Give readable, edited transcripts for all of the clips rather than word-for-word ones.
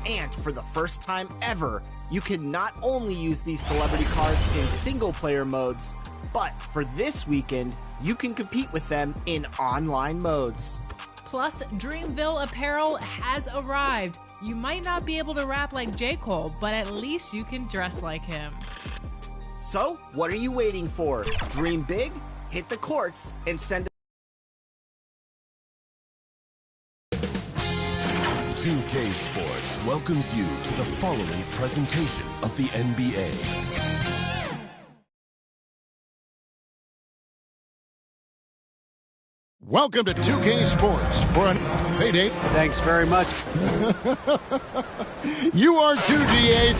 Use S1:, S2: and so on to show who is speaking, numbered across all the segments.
S1: And for the first time ever, you can not only use these celebrity cards in single-player modes, but for this weekend, you can compete with them in online modes.
S2: Plus, Dreamville apparel has arrived. You might not be able to rap like J. Cole, but at least you can dress like him.
S1: So, what are you waiting for? Dream big, hit the courts, and send
S3: 2K Sports welcomes you to the following presentation of the NBA.
S4: Welcome to 2K Sports for an payday.
S5: Thanks very much.
S4: You are 2GA.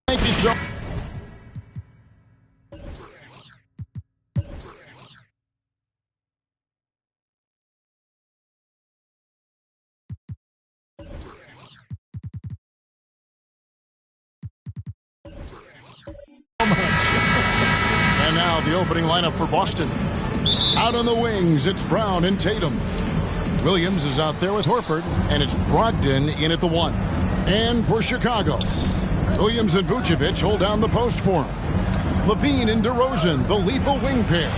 S4: Thank you so much. And now the opening lineup for Boston. Out on the wings, it's Brown and Tatum. Williams is out there with Horford, and it's Brogdon in at the 1. And for Chicago, Williams and Vucevic hold down the post for him. Levine and DeRozan, the lethal wing pair.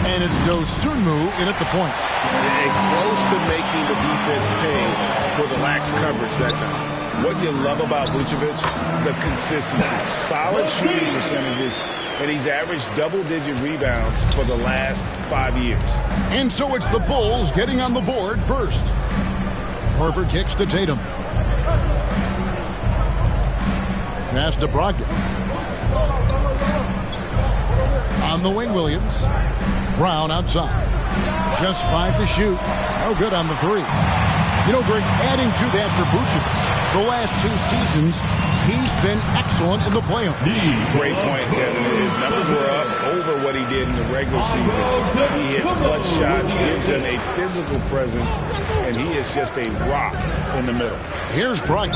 S4: And it's Dosunmu in at the point.
S6: And close to making the defense pay for the lax coverage that time. What you love about Vucevic, the consistency. Solid shooting percentages, and he's averaged double-digit rebounds for the last 5 years.
S4: And so it's the Bulls getting on the board first. Horford kicks to Tatum. Pass to Brogdon. On the wing, Williams. Brown outside. Just 5 to shoot. No good on the 3. You know, Greg, adding to that for Vucevic, the last 2 seasons, he's been excellent in the playoffs.
S6: Great point, Kevin. His numbers were up over what he did in the regular season. He hits clutch shots, gives them a physical presence, and he is just a rock in the middle.
S4: Here's Brogdon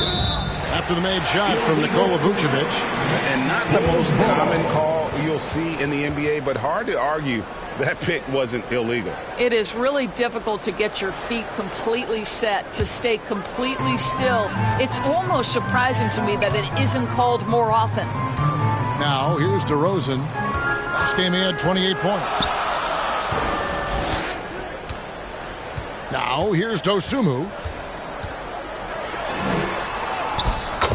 S4: after the made shot from Nikola Vucevic.
S6: And not the most common call you'll see in the NBA, but hard to argue that pick wasn't illegal.
S5: It is really difficult to get your feet completely set, to stay completely still. It's almost surprising to me that it isn't called more often.
S4: Now, here's DeRozan. Last game he had 28 points. Now, here's Dosunmu.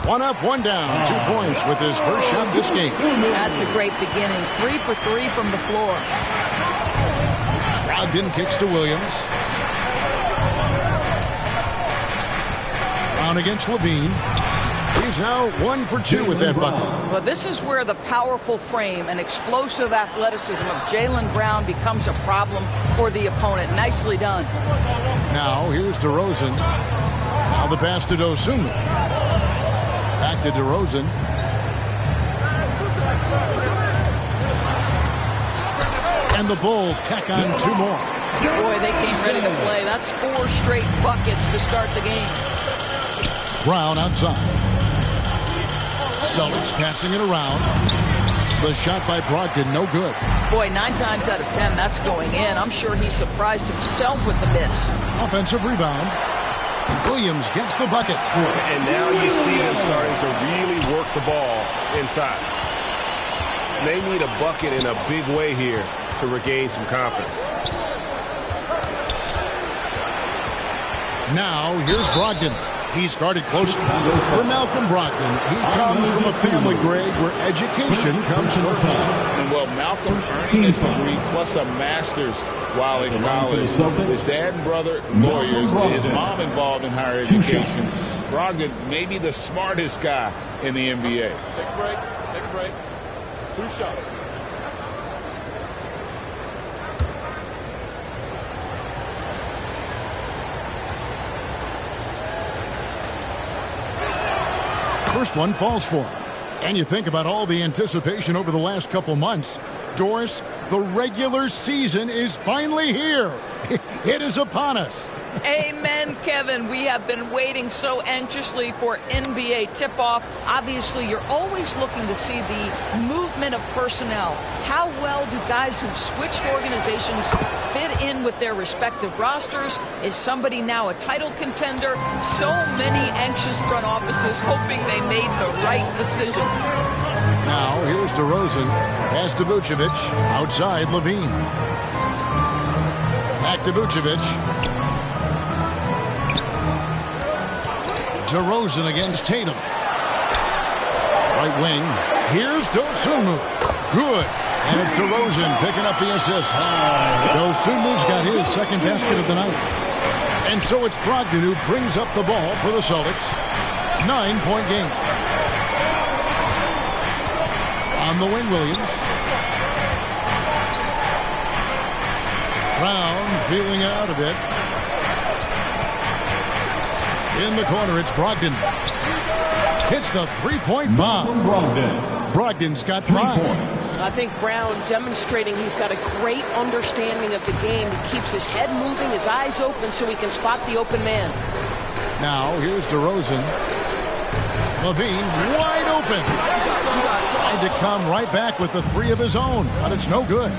S4: One up, one down. 2 points with his first shot this game.
S5: That's a great beginning. 3 for 3 from the floor.
S4: Brogdon kicks to Williams. Brown against Levine. He's now 1 for 2 with that bucket.
S5: Well, this is where the powerful frame and explosive athleticism of Jaylen Brown becomes a problem for the opponent. Nicely done.
S4: Now, here's DeRozan. Now the pass to Dosunmu. Back to DeRozan. And the Bulls tack on 2 more.
S5: Boy, they came ready to play. That's 4 straight buckets to start the game.
S4: Brown outside. Celtics passing it around. The shot by Brogdon, no good.
S5: Boy, 9 times out of 10, that's going in. I'm sure he surprised himself with the miss.
S4: Offensive rebound. Williams gets the bucket.
S6: And now you see them starting to really work the ball inside. They need a bucket in a big way here to regain some confidence.
S4: Now, here's Brogdon. He's guarded closely. For Malcolm Brogdon, he comes from a family, Greg, where education comes first.
S6: And well, Malcolm earning his degree plus a master's while in college. His dad and brother, lawyers. His mom involved in higher education. Brogdon may be the smartest guy in the NBA.
S7: Take a break. Take a break. 2 shots.
S4: First one falls for him. And you think about all the anticipation over the last couple months. Doris, the regular season is finally here. It is upon us.
S5: Amen, Kevin. We have been waiting so anxiously for NBA tip-off. Obviously, you're always looking to see the movement of personnel. How well do guys who've switched organizations fit in with their respective rosters? Is somebody now a title contender? So many anxious front offices hoping they made the right decisions.
S4: Now, here's DeRozan. Pass to Vucevic. Outside, Levine. Back to Vucevic. DeRozan against Tatum. Right wing. Here's Dosunmu. Good. And it's DeRozan picking up the assist. Dosunmu's got his second basket of the night. And so it's Brogdon who brings up the ball for the Celtics. 9-point game. On the wing, Williams. Brown feeling it out a bit. In the corner, it's Brogdon. Hits the three-point bomb. Brogdon's got 5.
S8: I think Brown demonstrating he's got a great understanding of the game. He keeps his head moving, his eyes open so he can spot the open man.
S4: Now, here's DeRozan. Levine wide open. Tried to come right back with the 3 of his own, but it's no good.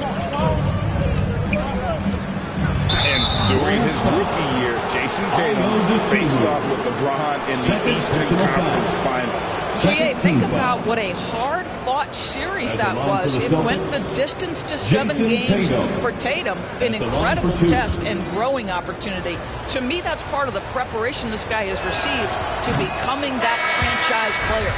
S6: And during his rookie year, Jason Tatum faced off with LeBron in the Eastern Conference Finals.
S5: GA, think about what a hard-fought series that was. It went the distance to 7 games for Tatum. An incredible test and growing opportunity. To me, that's part of the preparation this guy has received to becoming that franchise player.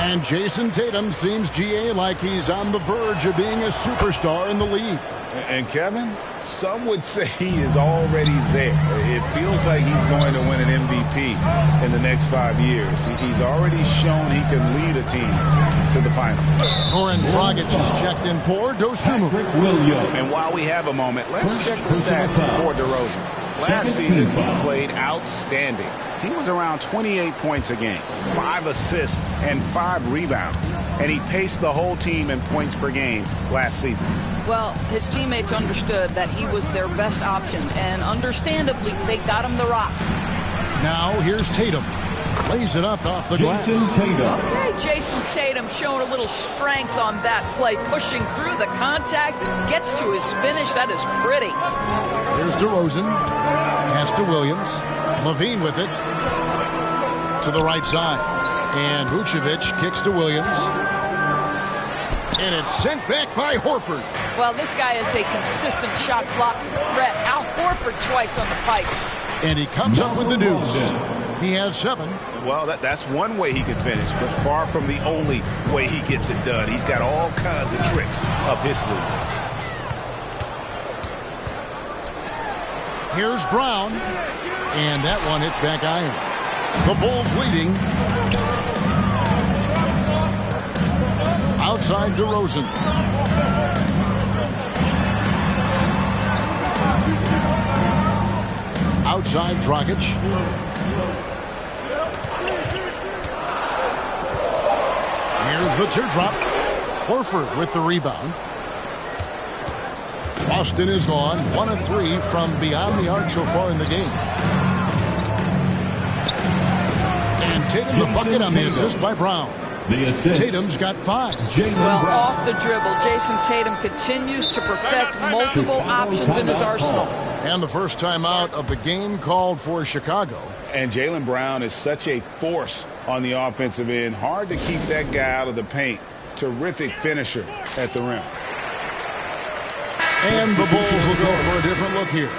S4: And Jason Tatum seems, GA, like he's on the verge of being a superstar in the league.
S6: And Kevin, some would say he is already there. It feels like he's going to win an MVP in the next 5 years. He's already shown he can lead a team to the final.
S4: Goran Dragic is checked in for Dosunmu.
S6: And while we have a moment, let's check the stats for DeRozan. Last season, he played outstanding. he was around 28 points a game, 5 assists, and 5 rebounds. And he paced the whole team in points per game last season.
S5: Well, his teammates understood that he was their best option, and understandably, they got him the rock.
S4: Now here's Tatum. Lays it up off the glass.
S5: Okay, Jason Tatum showing a little strength on that play, pushing through the contact, gets to his finish. That is pretty.
S4: Here's DeRozan. Pass to Williams. Levine with it. To the right side. And Vucevic kicks to Williams. And it's sent back by Horford.
S5: Well, this guy is a consistent shot blocking threat. Al Horford twice on the pipes.
S4: And he comes up with the deuce. He has 7.
S6: Well, that's one way he can finish, but far from the only way he gets it done. He's got all kinds of tricks up his sleeve.
S4: Here's Brown. And that one hits back iron. The Bulls leading. Outside DeRozan. Outside Dragic. Here's the teardrop. Horford with the rebound. Boston is gone 1 of 3 from beyond the arc so far in the game. And Tatum the bucket on the assist by Brown. Tatum's got 5.
S5: Well, off the dribble, Jason Tatum continues to perfect multiple options in his arsenal.
S4: And the first time out of the game called for Chicago.
S6: And Jaylen Brown is such a force on the offensive end. Hard to keep that guy out of the paint. Terrific finisher at the rim.
S4: And the Bulls will go for a different look here.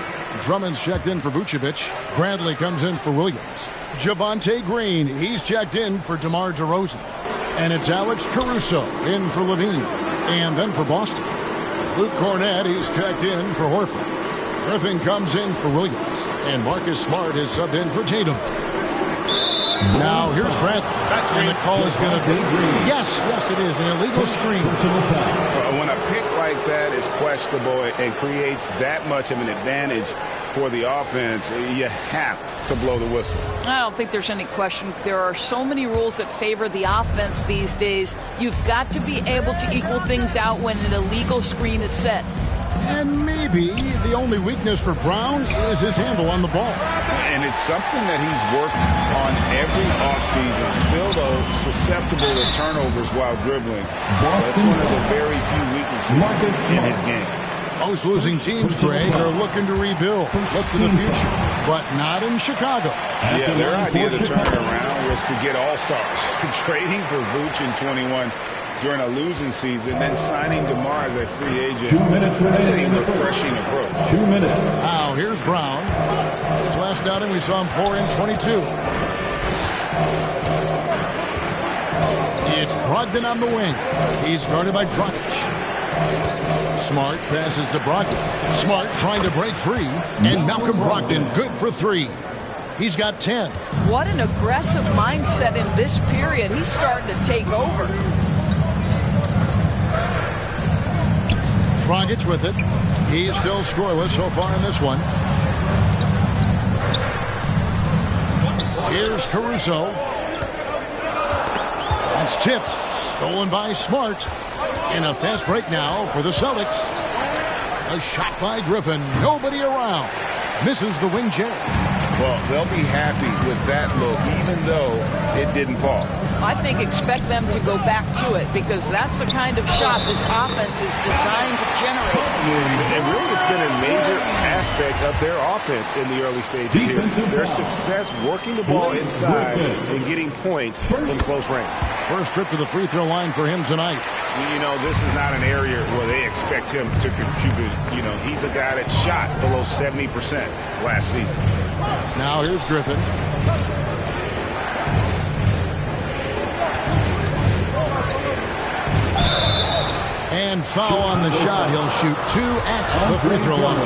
S4: Drummond's checked in for Vucevic. Bradley comes in for Williams. Javonte Green, he's checked in for DeMar DeRozan. And it's Alex Caruso in for Levine. And then for Boston, Luke Cornett, he's checked in for Horford. Griffin comes in for Williams. And Marcus Smart is subbed in for Tatum. Now here's Bradley. And the call is going to be... Yes, it is. An illegal screen.
S6: When a pick like that is questionable and creates that much of an advantage for the offense, you have to blow the whistle.
S5: I don't think there's any question. There are so many rules that favor the offense these days. You've got to be able to equal things out when an illegal screen is set.
S4: And maybe the only weakness for Brown is his handle on the ball.
S6: And it's something that he's worked on every offseason. Still, though, susceptible to turnovers while dribbling. That's one of the very few weaknesses in his game.
S4: Most losing teams, Greg, are looking to rebuild, look to the future, but not in Chicago.
S6: Yeah, their idea to turn it around was to get all-stars. Trading for Vooch in 21 during a losing season, then signing DeMar as a free agent.
S9: 2 minutes remaining.
S6: That's a refreshing approach.
S9: 2 minutes.
S4: Now, here's Brown. His last outing, we saw him pour in 22. It's Brogdon on the wing. He's guarded by Dragic. Smart passes to Brogdon. Smart trying to break free. And Malcolm Brogdon good for 3. He's got 10.
S5: What an aggressive mindset in this period. He's starting to take over.
S4: Dragic with it. He's still scoreless so far in this one. Here's Caruso. That's tipped. Stolen by Smart. In a fast break now for the Celtics. A shot by Griffin. Nobody around. Misses the wing chair.
S6: Well, they'll be happy with that look, even though it didn't fall.
S5: I think expect them to go back to it because that's the kind of shot this offense is designed to generate.
S6: And really, it's been a major aspect of their offense in the early stages here. Their success working the ball inside and getting points in close range.
S4: First trip to the free throw line for him tonight.
S6: You know, this is not an area where they expect him to contribute. You know, he's a guy that shot below 70% last season.
S4: Now here's Griffin. And foul on the shot. He'll shoot 2 at the free throw line.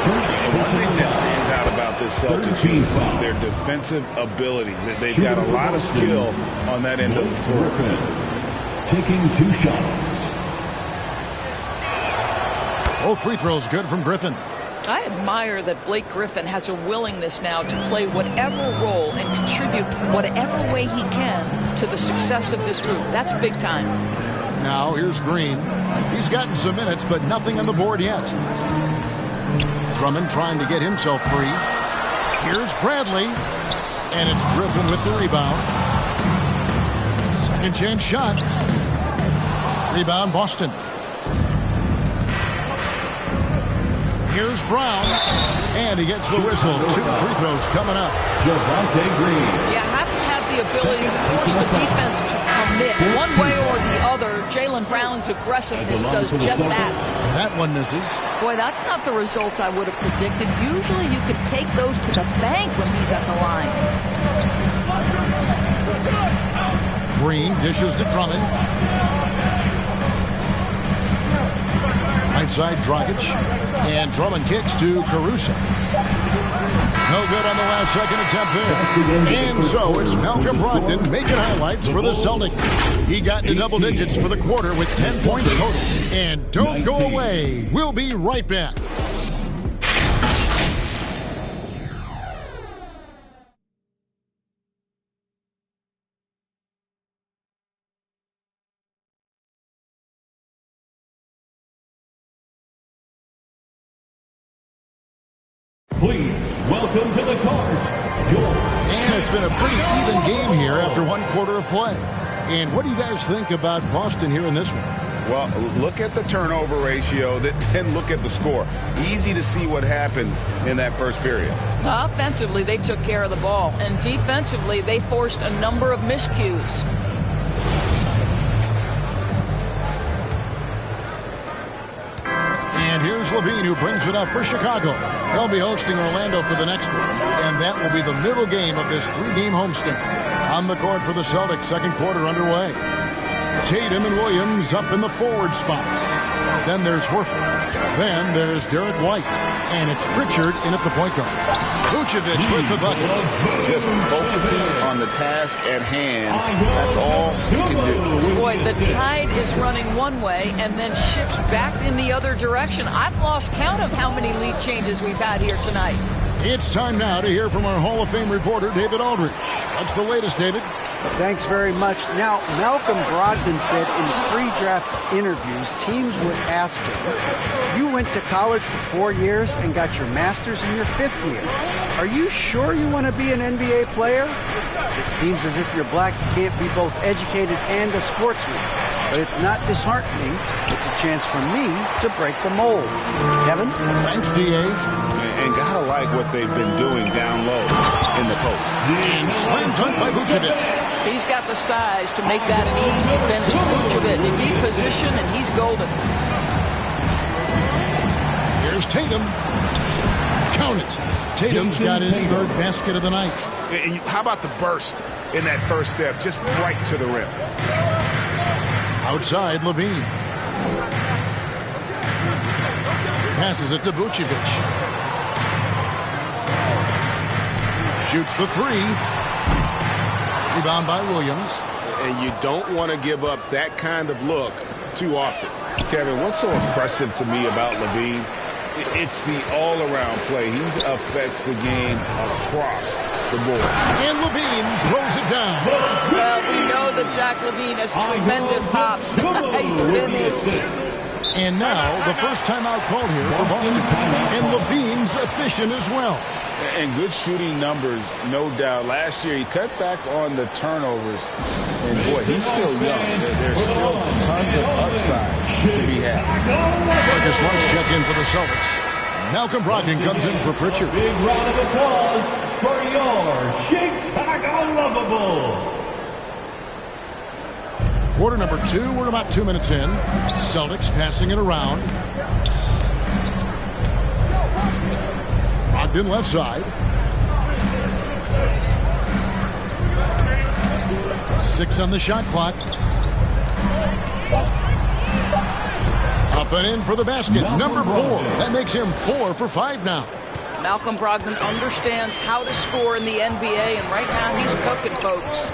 S6: One thing that stands out about this Celtics team, their defensive abilities. They've got a lot of skill on that end of the floor.
S9: Taking 2 shots.
S4: Both free throws good from Griffin.
S5: I admire that Blake Griffin has a willingness now to play whatever role and contribute whatever way he can to the success of this group. That's big time.
S4: Now here's Green. He's gotten some minutes, but nothing on the board yet. Drummond trying to get himself free. Here's Bradley. And it's Griffin with the rebound. Second chance shot. Rebound Boston. Here's Brown. And he gets the whistle. 2 free throws coming up.
S9: Javonte Green.
S5: You have to have the ability to force the defense to commit one way or the other. Jaylen Brown's aggressiveness does just that.
S4: That one misses.
S5: Boy, that's not the result I would have predicted. Usually you can take those to the bank when he's at the line.
S4: Green dishes to Drummond. Right side Dragic. And Drummond kicks to Caruso. No good on the last second attempt there. And so it's Malcolm Brogdon making highlights for the Celtics. He got into double digits for the quarter with 10 points total. And don't go away. We'll be right back.
S9: Please welcome to the court,
S4: and it's been a pretty even game here after one quarter of play. And what do you guys think about Boston here in this one?
S6: Well, look at the turnover ratio, then look at the score. Easy to see what happened in that first period.
S5: Offensively, they took care of the ball. And defensively, they forced a number of miscues.
S4: And here's Levine, who brings it up for Chicago. They'll be hosting Orlando for the next one. And that will be the middle game of this 3-game homestand. On the court for the Celtics, second quarter underway. Tatum and Williams up in the forward spots. Then there's Horford. Then there's Derek White. And it's Pritchard in at the point guard. Vucevic with the bucket.
S6: Just focusing on the task at hand. That's all you can do.
S5: Boy, the tide is running one way and then shifts back in the other direction. I've lost count of how many lead changes we've had here tonight.
S4: It's time now to hear from our Hall of Fame reporter, David Aldridge. What's the latest, David?
S10: Thanks very much. Now, Malcolm Brogdon said in pre-draft interviews, teams would ask him, you went to college for 4 years and got your master's in your 5th year. Are you sure you want to be an NBA player? It seems as if you're black, you can't be both educated and a sportsman. But it's not disheartening. It's a chance for me to break the mold. Kevin?
S4: Thanks, D.A.
S6: And gotta like what they've been doing down low in the post.
S4: And slam dunk by Vucevic.
S5: He's got the size to make that an easy finish. Vucevic, deep position, and he's golden.
S4: Here's Tatum. Count it. Tatum's got his 3rd basket of the night.
S6: And how about the burst in that first step? Just right to the rim.
S4: Outside, Levine. Passes it to Vucevic. Shoots the 3. Rebound by Williams.
S6: And you don't want to give up that kind of look too often. Kevin, what's so impressive to me about Levine? It's the all-around play. He affects the game across the board.
S4: And Levine throws it down.
S5: Well, we know that Zach Levine has tremendous hops. Nice finish.
S4: And now the first timeout called here for Boston. And Levine's efficient as well.
S6: And good shooting numbers, no doubt. Last year, he cut back on the turnovers. And, boy, he's still young. There's still tons of upside to be had.
S4: Marcus Smart's check in for the Celtics. Malcolm Brogdon comes in for Pritchard.
S9: Big round of applause for your Chicago Lovables.
S4: Quarter number 2, we're about 2 minutes in. Celtics passing it around. Brogdon left side. 6 on the shot clock. Up and in for the basket. Number 4. That makes him 4 for 5 now.
S5: Malcolm Brogdon understands how to score in the NBA, and right now he's cooking, folks.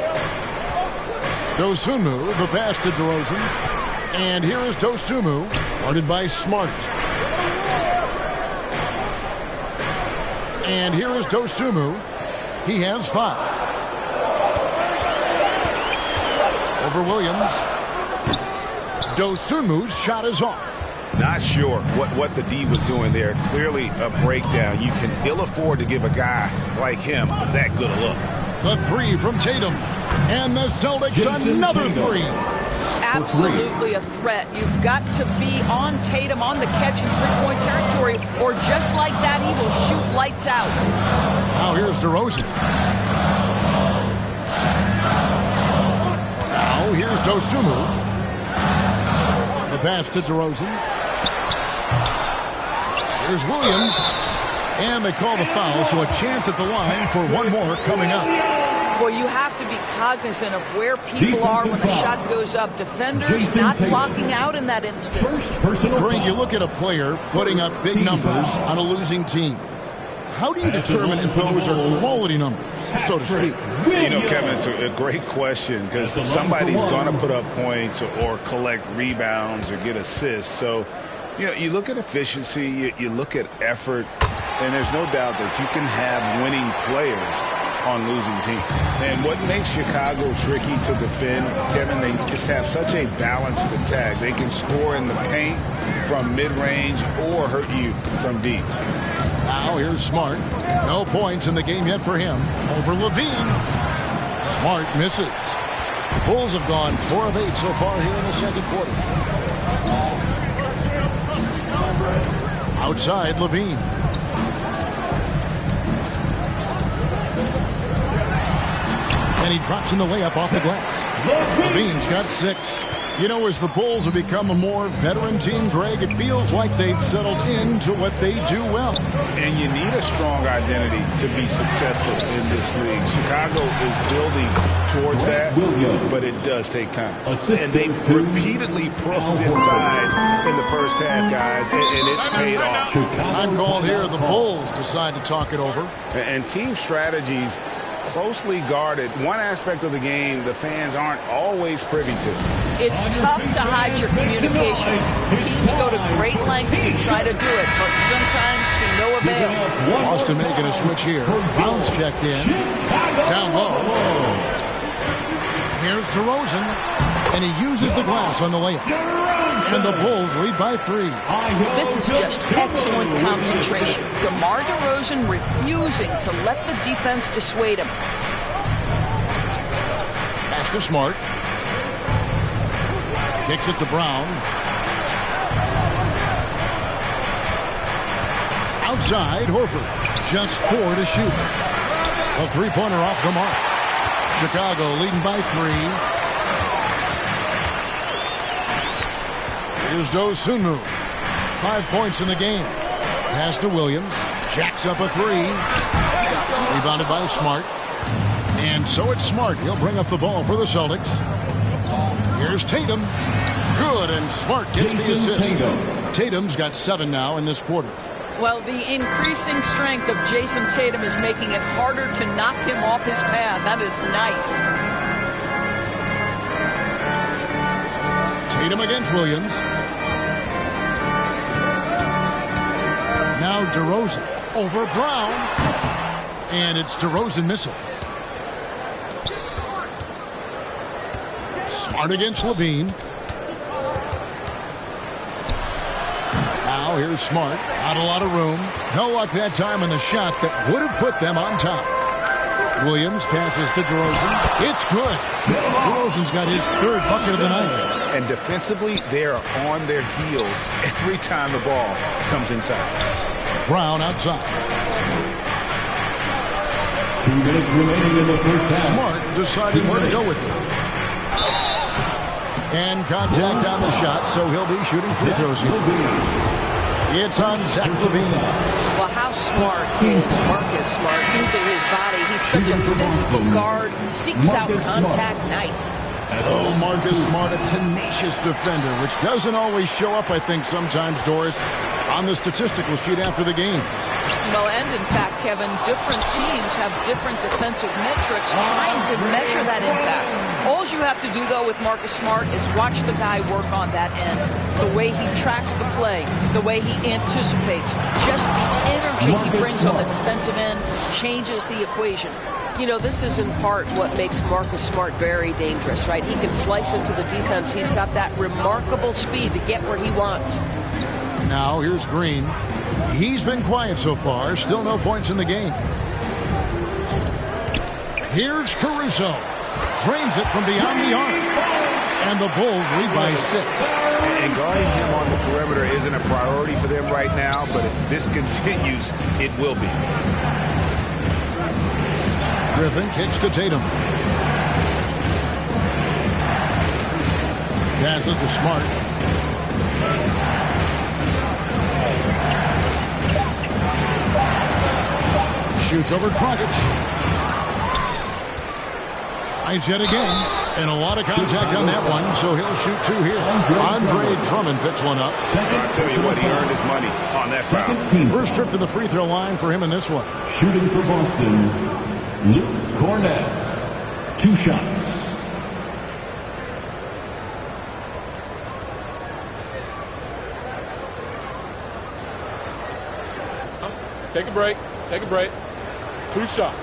S4: Dosunmu, the pass to DeRozan. And here is Dosunmu, guarded by Smart. And here is Dosunmu. He has 5. Over Williams. Dosunmu's shot is off.
S6: Not sure what the D was doing there. Clearly a breakdown. You can ill afford to give a guy like him that good a look.
S4: The 3 from Tatum. And the Celtics another 3.
S5: Absolutely a threat. You've got to be on Tatum on the catch in three-point territory, or just like that, he will shoot lights out.
S4: Now here's DeRozan. Now here's Dosunmu. The pass to DeRozan. Here's Williams. And they call the foul, so a chance at the line for one more coming up.
S5: Well, you have to be cognizant of where people are when the shot goes up. Defenders not blocking out in that instance.
S4: Greg, you look at a player putting up big numbers on a losing team. How do you determine if those are quality numbers, so to speak?
S6: You know, Kevin, it's a great question because somebody's going to put up points or collect rebounds or get assists. So, you know, you look at efficiency, you look at effort, and there's no doubt that you can have winning players on losing teams. And what makes Chicago tricky to defend, Kevin, they just have such a balanced attack. They can score in the paint from mid-range or hurt you from deep.
S4: Now here's Smart. No points in the game yet for him. Over Levine. Smart misses. The Bulls have gone 4 of 8 so far here in the second quarter. Outside Levine. And he drops in the layup off the glass. Levine's got 6. You know, as the Bulls have become a more veteran team, Greg, it feels like they've settled into what they do well.
S6: And you need a strong identity to be successful in this league. Chicago is building towards that, but it does take time. And they've repeatedly probed inside in the first half, guys, and it's paid off.
S4: Time called here. The Bulls decide to talk it over.
S6: And team strategies closely guarded. One aspect of the game the fans aren't always privy to.
S5: It's tough to hide your communications. Teams go to great lengths to try to do it, but sometimes to no avail.
S4: Boston making a switch here. Brown's checked in. Down low. Here's DeRozan, and he uses the glass on the layup. And the Bulls lead by 3.
S5: This is just excellent concentration. DeMar DeRozan refusing to let the defense dissuade him.
S4: Pass to Smart. Kicks it to Brown. Outside, Horford. Just 4 to shoot. A three-pointer off the mark. Chicago leading by 3. Here's Dosunmu. 5 points in the game. Pass to Williams. Jacks up a 3. Rebounded by Smart. And so it's Smart. He'll bring up the ball for the Celtics. Here's Tatum. Good, and Smart gets the assist. Tatum's got 7 now in this quarter.
S5: Well, the increasing strength of Jason Tatum is making it harder to knock him off his path. That is nice.
S4: Tatum against Williams. Now DeRozan over Brown. And it's DeRozan missing. Smart against Levine. Now here's Smart. Not a lot of room. No luck that time on the shot that would have put them on top. Williams passes to DeRozan. It's good. DeRozan's got his 3rd bucket of the night.
S6: And defensively, they are on their heels every time the ball comes inside.
S4: Brown outside.
S9: 2 minutes remaining in the first half.
S4: Smart deciding where to go with it. And contact on the shot, so he'll be shooting free throws here. It's on Zach LaVine.
S5: Well, how smart is Marcus Smart using his body? He's such a physical guard. Seeks out contact. Nice.
S4: Oh, Marcus Smart, a tenacious defender, which doesn't always show up, I think, sometimes, Doris, on the statistical sheet after the game.
S5: Well, and in fact, Kevin, different teams have different defensive metrics trying to measure that impact. All you have to do, though, with Marcus Smart is watch the guy work on that end. The way he tracks the play, the way he anticipates, just the energy he brings on the defensive end changes the equation. You know, this is in part what makes Marcus Smart very dangerous, right? He can slice into the defense. He's got that remarkable speed to get where he wants.
S4: Now here's Green. He's been quiet so far. Still no points in the game. Here's Caruso. Drains it from beyond the arc. And the Bulls lead by 6.
S6: And guarding him on the perimeter isn't a priority for them right now, but if this continues, it will be.
S4: Griffin kicks to Tatum. Passes to Smart. Shoots over Dragic. Tries yet again. And a lot of contact on that one, so he'll shoot 2 here. Andre Drummond picks one up.
S6: I'll tell you what, he earned his money on that foul.
S4: First trip to the free throw line for him in this one.
S9: Shooting for Boston, Luke Cornett. 2 shots.
S7: Take a break. Take a break. 2 shots.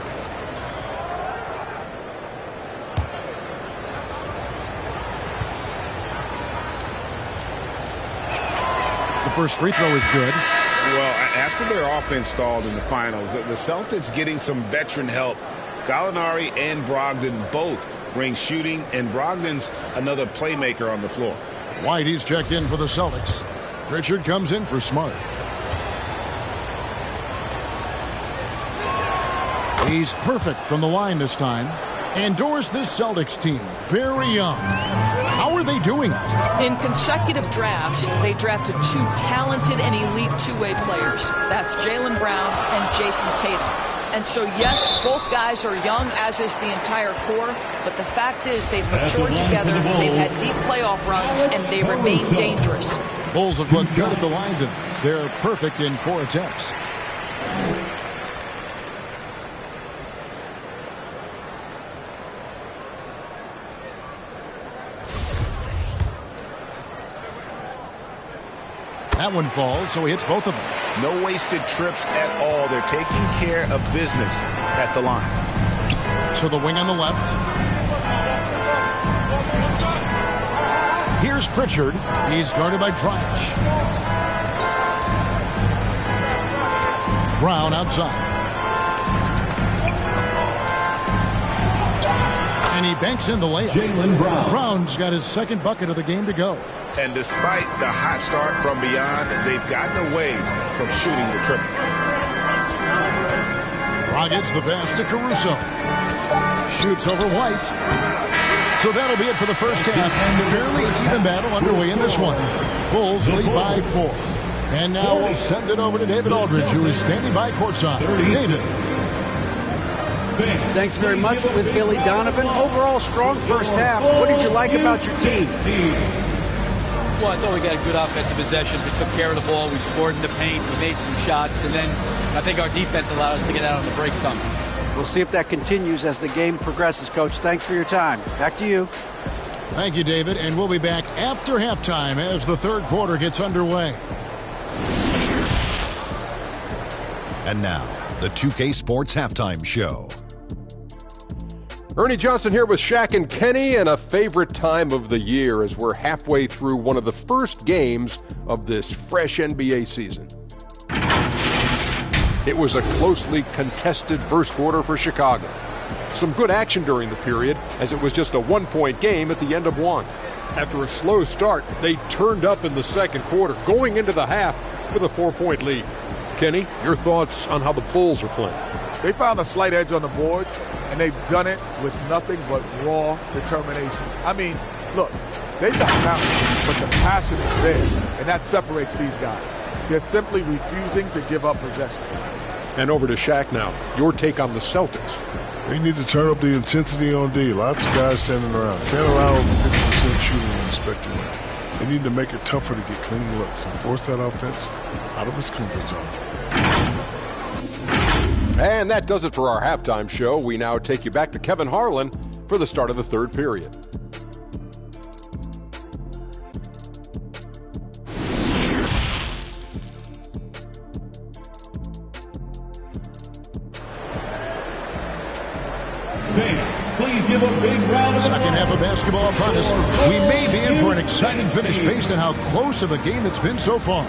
S4: The first free throw is good.
S6: Well, after their offense stalled in the finals, the Celtics getting some veteran help. Gallinari and Brogdon both bring shooting, and Brogdon's another playmaker on the floor.
S4: White, he's checked in for the Celtics. Pritchard comes in for Smart. He's perfect from the line this time. Endorse this Celtics team. Very young. How are they doing it?
S5: In consecutive drafts, they drafted 2 talented and elite two-way players. That's Jaylen Brown and Jason Tatum. And so, yes, both guys are young, as is the entire core. But the fact is they've matured together, they've had deep playoff runs, and they remain dangerous.
S4: Bulls have looked good at the line. They're perfect in 4 attempts. That one falls, so he hits both of them.
S6: No wasted trips at all. They're taking care of business at the line.
S4: To the wing on the left. Here's Pritchard. He's guarded by Dragic. Brown outside. And he banks in the layup.
S9: Jaylen Brown.
S4: Brown's got his second bucket of the game to go.
S6: And despite the hot start from beyond, they've gotten away from shooting the triple.
S4: Dragic the pass to Caruso. Shoots over White. So that'll be it for the first half. Fairly even battle underway in this one. Bulls lead by 4. And now we'll send it over to David Aldridge, who is standing by courtside. David.
S10: Thanks very much with Billy Donovan. Overall strong first half. What did you like about your team?
S11: Well, I thought we got good offensive possessions. We took care of the ball. We scored in the paint. We made some shots. And then I think our defense allowed us to get out on the break some.
S10: We'll see if that continues as the game progresses, Coach. Thanks for your time. Back to you.
S4: Thank you, David. And we'll be back after halftime as the third quarter gets underway.
S12: And now, the 2K Sports Halftime Show.
S13: Ernie Johnson here with Shaq and Kenny, and a favorite time of the year as we're halfway through one of the first games of this fresh NBA season. It was a closely contested first quarter for Chicago. Some good action during the period, as it was just a one-point game at the end of one. After a slow start, they turned up in the second quarter, going into the half with a 4-point lead. Kenny, your thoughts on how the Bulls are playing?
S7: They found a slight edge on the boards, and they've done it with nothing but raw determination. I mean, look, they've got talent, but the passion is there, and that separates these guys. They're simply refusing to give up possession.
S13: And over to Shaq now. Your take on the Celtics.
S14: They need to turn up the intensity on D. Lots of guys standing around. Can't allow 50% shooting in the spectrum. They need to make it tougher to get clean looks and force that offense out of its comfort zone.
S13: And that does it for our halftime show. We now take you back to Kevin Harlan for the start of the third period.
S9: Please give a big round of applause.
S4: Second half of basketball upon us. We may be in for an exciting finish based on how close of a game it's been so far.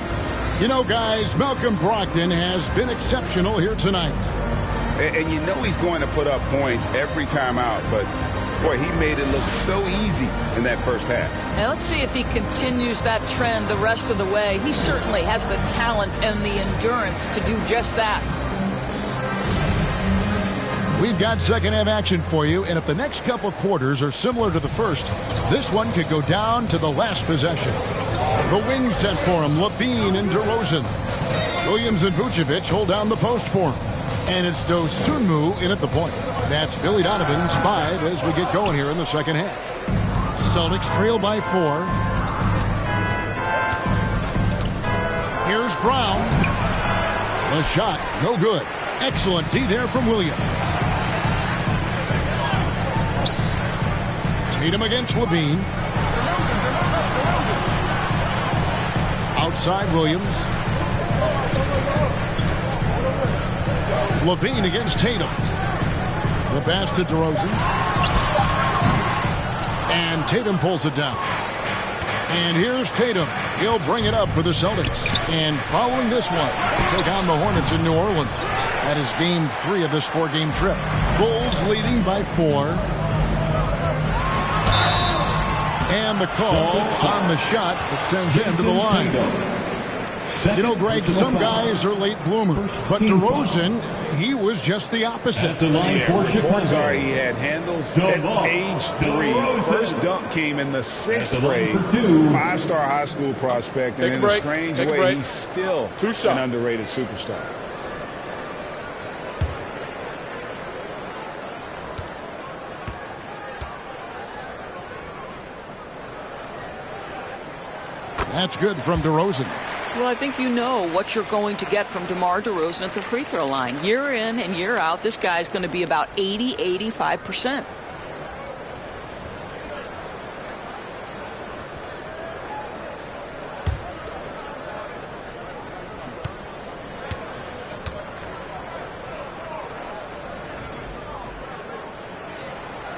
S4: You know, guys, Malcolm Brogdon has been exceptional here tonight.
S6: And you know he's going to put up points every time out, but boy, he made it look so easy in that first half.
S5: Now let's see if he continues that trend the rest of the way. He certainly has the talent and the endurance to do just that.
S4: We've got second half action for you, and if the next couple quarters are similar to the first, this one could go down to the last possession. The wing set for him, Levine and DeRozan. Williams and Vucevic hold down the post for him. And it's Dosunmu in at the point. That's Billy Donovan's 5 as we get going here in the second half. Celtics trail by 4. Here's Brown. The shot, no good. Excellent D there from Williams. Tatum against Levine. Outside Williams. Levine against Tatum. The pass to DeRozan. And Tatum pulls it down. And here's Tatum. He'll bring it up for the Celtics. And following this one, take on the Hornets in New Orleans. That is game 3 of this 4-game trip. Bulls leading by 4. And the call on the shot that sends him to the line. You know, Greg, some guys are late bloomers, but DeRozan, he was just the opposite.
S6: Reports are he had handles at age 3. First dunk came in the 6th grade. 5-star high school prospect, and in a strange way, he's still an underrated superstar.
S4: That's good from DeRozan.
S5: Well, I think you know what you're going to get from DeMar DeRozan at the free throw line. Year in and year out, this guy's going to be about 80-85%.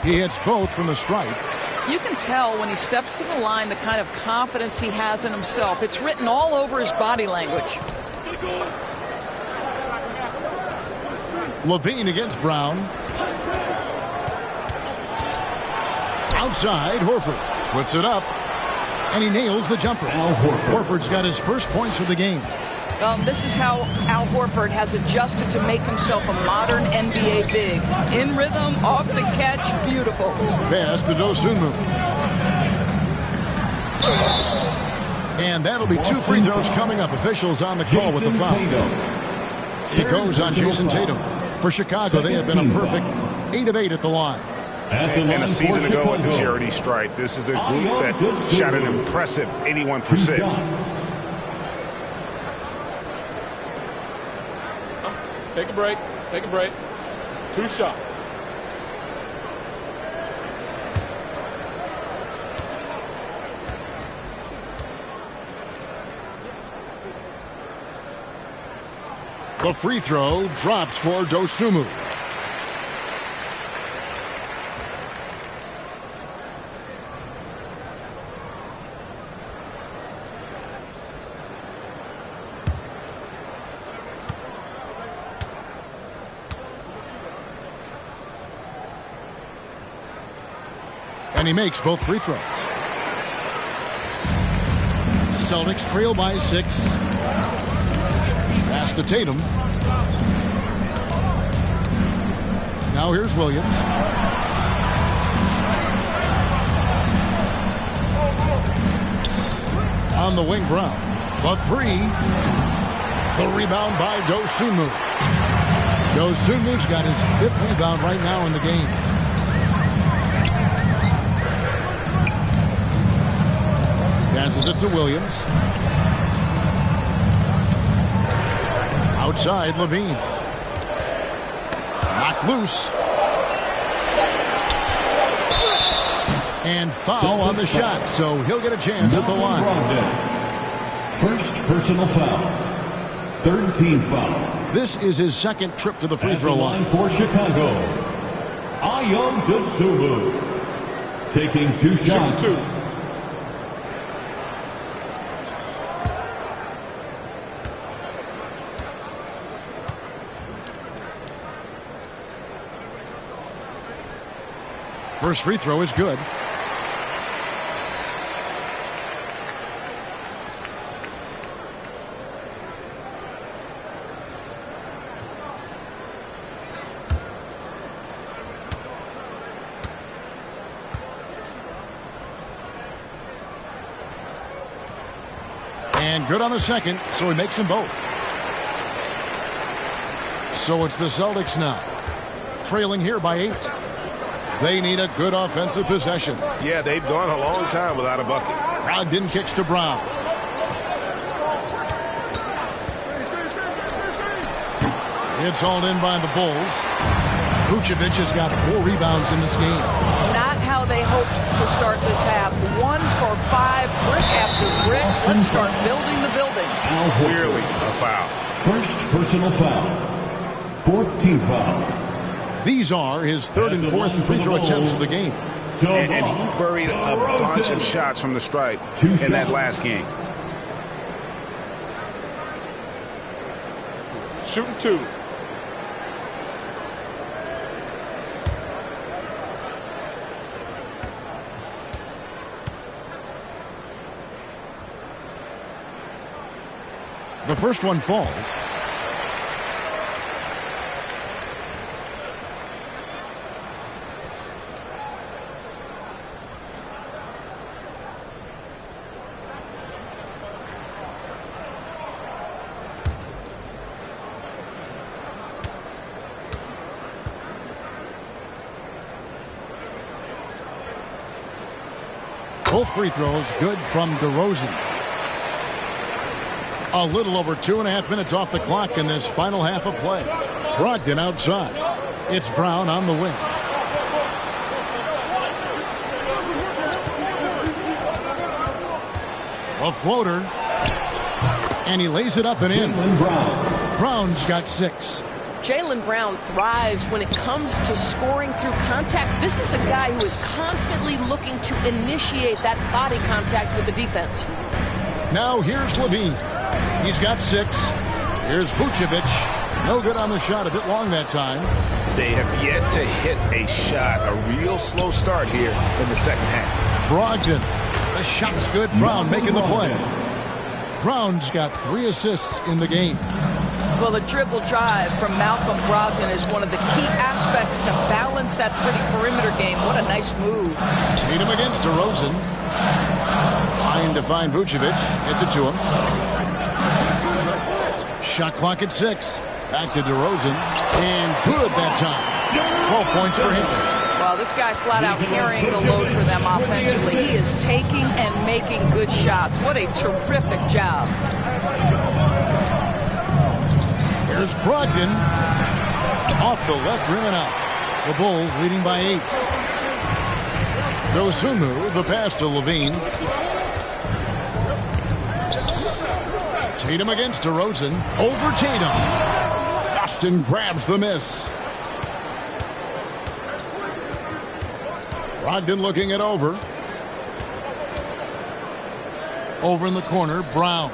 S4: He hits both from the stripe.
S5: You can tell when he steps to the line the kind of confidence he has in himself. It's written all over his body language.
S4: Levine against Brown. Outside, Horford puts it up, and he nails the jumper. Horford's got his first points of the game.
S5: This is how Al Horford has adjusted to make himself a modern NBA big. In rhythm, off the catch, beautiful.
S4: Pass to Dosunmu. And that'll be 2 free throws coming up. Officials on the call with the foul. It goes on Jason Tatum. For Chicago, they have been a perfect 8 of 8 at the line.
S6: And a season ago at the charity stripe, this is a group that shot an impressive 81%.
S7: Take a break. Take a break. 2 shots.
S4: The free throw drops for Dosunmu. And he makes both free throws. Celtics trail by 6. Pass to Tatum. Now here's Williams. On the wing, Brown. The 3. The rebound by Dosunmu. Dosunmu's got his 5th rebound right now in the game. Passes it to Williams. Outside, Levine. Knocked loose. And foul on the shot, so he'll get a chance at the line.
S9: First personal foul. Third team foul.
S4: This is his second trip to the free throw line.
S9: For Chicago, Ayo Dosunmu. Taking 2 shots.
S4: First free throw is good. And good on the second, so he makes them both. So it's the Celtics now, trailing here by 8. They need a good offensive possession.
S6: Yeah, they've gone a long time without a bucket.
S4: Brogdon kicks to Brown. It's hauled in by the Bulls. Vucevic has got 4 rebounds in this game.
S5: Not how they hoped to start this half. 1 for 5, brick after brick. Let's start building the building.
S6: Clearly a foul.
S9: First personal foul. Fourth team foul.
S4: These are his 3rd and 4th free throw attempts of the game.
S6: And he buried a bunch of shots from the stripe in that last game.
S7: Shooting 2.
S4: The first one falls. Both free throws good from DeRozan. A little over 2.5 minutes off the clock in this final half of play. Brogdon outside. It's Brown on the wing. A floater. And he lays it up and in. Brown's got 6.
S8: Jaylen Brown thrives when it comes to scoring through contact. This is a guy who is constantly looking to initiate that body contact with the defense.
S4: Now here's Levine. He's got 6. Here's Vucevic. No good on the shot, a bit long that time.
S6: They have yet to hit a shot, a real slow start here in the second half.
S4: Brogdon. The shot's good. Brown making the play. Brown's got 3 assists in the game.
S5: Well, the dribble drive from Malcolm Brogdon is one of the key aspects to balance that pretty perimeter game. What a nice move.
S4: Tatum against DeRozan. Trying to find Vucevic. Gets it to him. Shot clock at 6. Back to DeRozan. And good that time. 12 points for him.
S5: Well, this guy flat out carrying the load for them offensively. He is taking and making good shots. What a terrific job.
S4: Here's Brogdon. Off the left rim and out. The Bulls leading by 8. Dosunmu, the pass to Levine. Tatum against DeRozan. Over Tatum. Boston grabs the miss. Brogdon looking it over. Over in the corner, Brown.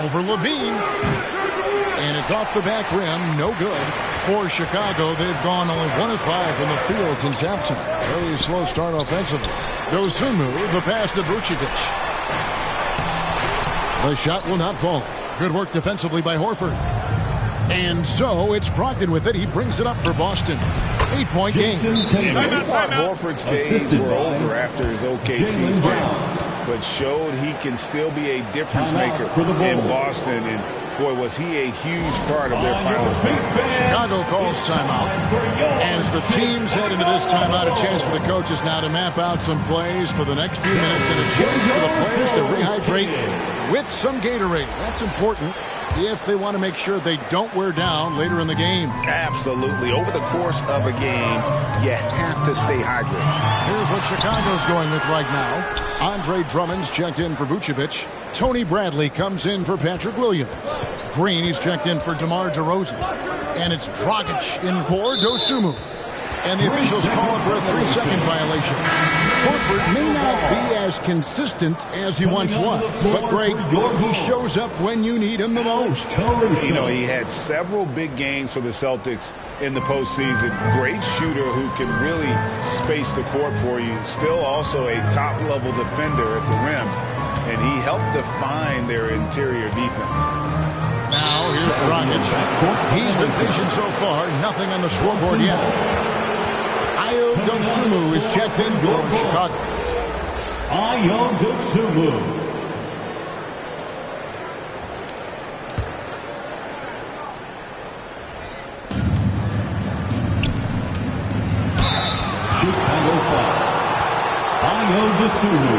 S4: Over Levine. And it's off the back rim. No good. For Chicago, they've gone only 1 of 5 from the field since halftime. Very slow start offensively. Dosunmu, the pass to Vucevic. The shot will not fall. Good work defensively by Horford. And so it's Brogdon with it. He brings it up for Boston. 8-point game.
S6: I thought Horford's days were over after his OKC stint. but showed he can still be a difference maker in Boston. And boy, was he a huge part of their final finish.
S4: Chicago calls timeout. As the teams head into this timeout, a chance for the coaches now to map out some plays for the next few minutes and a chance for the players to rehydrate with some Gatorade. That's important if they want to make sure they don't wear down later in the game.
S6: Absolutely. Over the course of a game, you have to stay hydrated.
S4: Here's what Chicago's going with right now. Andre Drummond's checked in for Vucevic. Tony Bradley comes in for Patrick Williams. Green, he's checked in for DeMar DeRozan. And it's Dragic in for Dosunmu. And the officials calling for a 3-second violation. Horford may not be as consistent as he once was, but Greg, he shows up when you need him the most.
S6: You know, he had several big games for the Celtics in the postseason. Great shooter who can really space the court for you. Still also a top-level defender at the rim. And he helped define their interior defense.
S4: Now, here's Dragic. He's been patient so far. Nothing on the scoreboard yet. Ayo Dosunmu is checked in for Chicago.
S9: Ayo Dosunmu. Chicago foul. Ayo Dosunmu.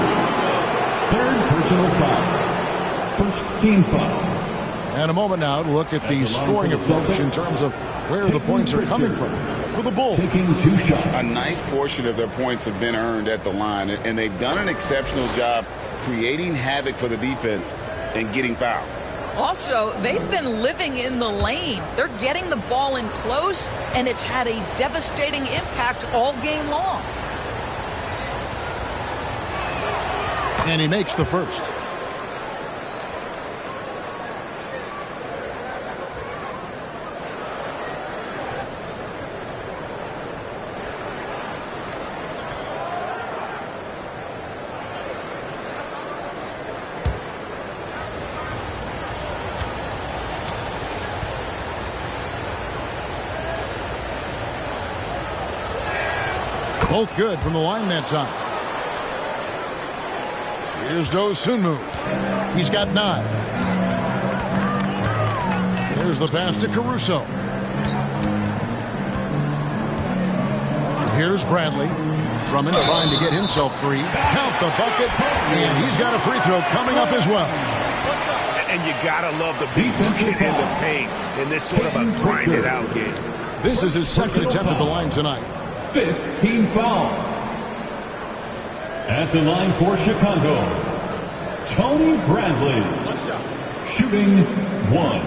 S9: Third personal foul. First team foul.
S4: And a moment now to look at the scoring approach in terms of where the points are coming from for the Bulls.
S9: Taking 2 shots.
S6: A nice portion of their points have been earned at the line, and they've done an exceptional job creating havoc for the defense and getting fouled.
S5: Also, they've been living in the lane. They're getting the ball in close, and it's had a devastating impact all game long.
S4: And he makes the first. Both good from the line that time. Here's Dosunmu. He's got 9. Here's the pass to Caruso. Here's Bradley. Drummond trying to get himself free. Count the bucket. And he's got a free throw coming up as well.
S6: And you gotta love the big bucket in the paint in this sort of a grinded-out game.
S4: This is his second attempt at the line tonight.
S9: 5th team foul. At the line for Chicago, Tony Bradley. Shooting 1.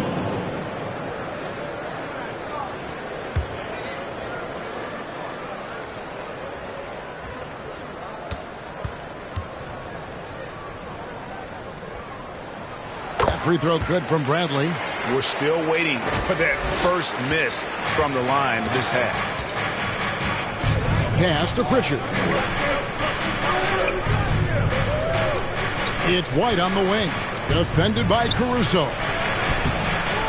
S4: That free throw good from Bradley.
S6: We're still waiting for that first miss from the line this half.
S4: Pass to Pritchard. It's White on the wing. Defended by Caruso.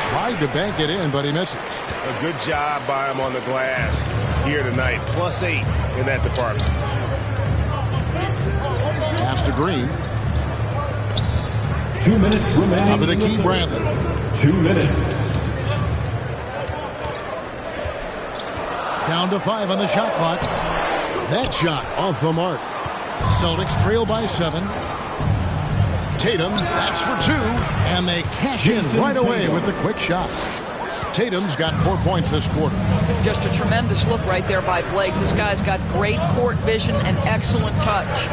S4: Tried to bank it in, but he misses.
S6: A good job by him on the glass here tonight. +8 in that department.
S4: Pass to Green.
S9: 2 minutes remaining.
S4: Top of the key, Bradley.
S9: 2 minutes.
S4: Down to 5 on the shot clock. That shot off the mark. Celtics trail by 7. Tatum, that's for 2. And they cash in right away with the quick shot. Tatum's got 4 points this quarter.
S5: Just a tremendous look right there by Blake. This guy's got great court vision and excellent touch.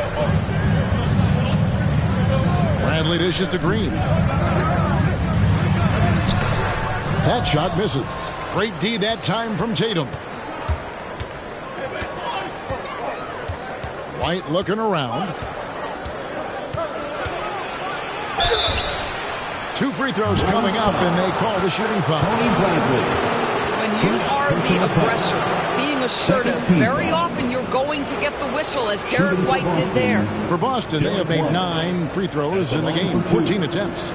S4: Bradley dishes to Green. That shot misses. Great D that time from Tatum. White looking around. 2 free throws coming up, and they call the shooting foul.
S5: When you are the aggressor, being assertive, very often you're going to get the whistle, as Derek White did there.
S4: For Boston, they have made 9 free throws in the game, 14 attempts.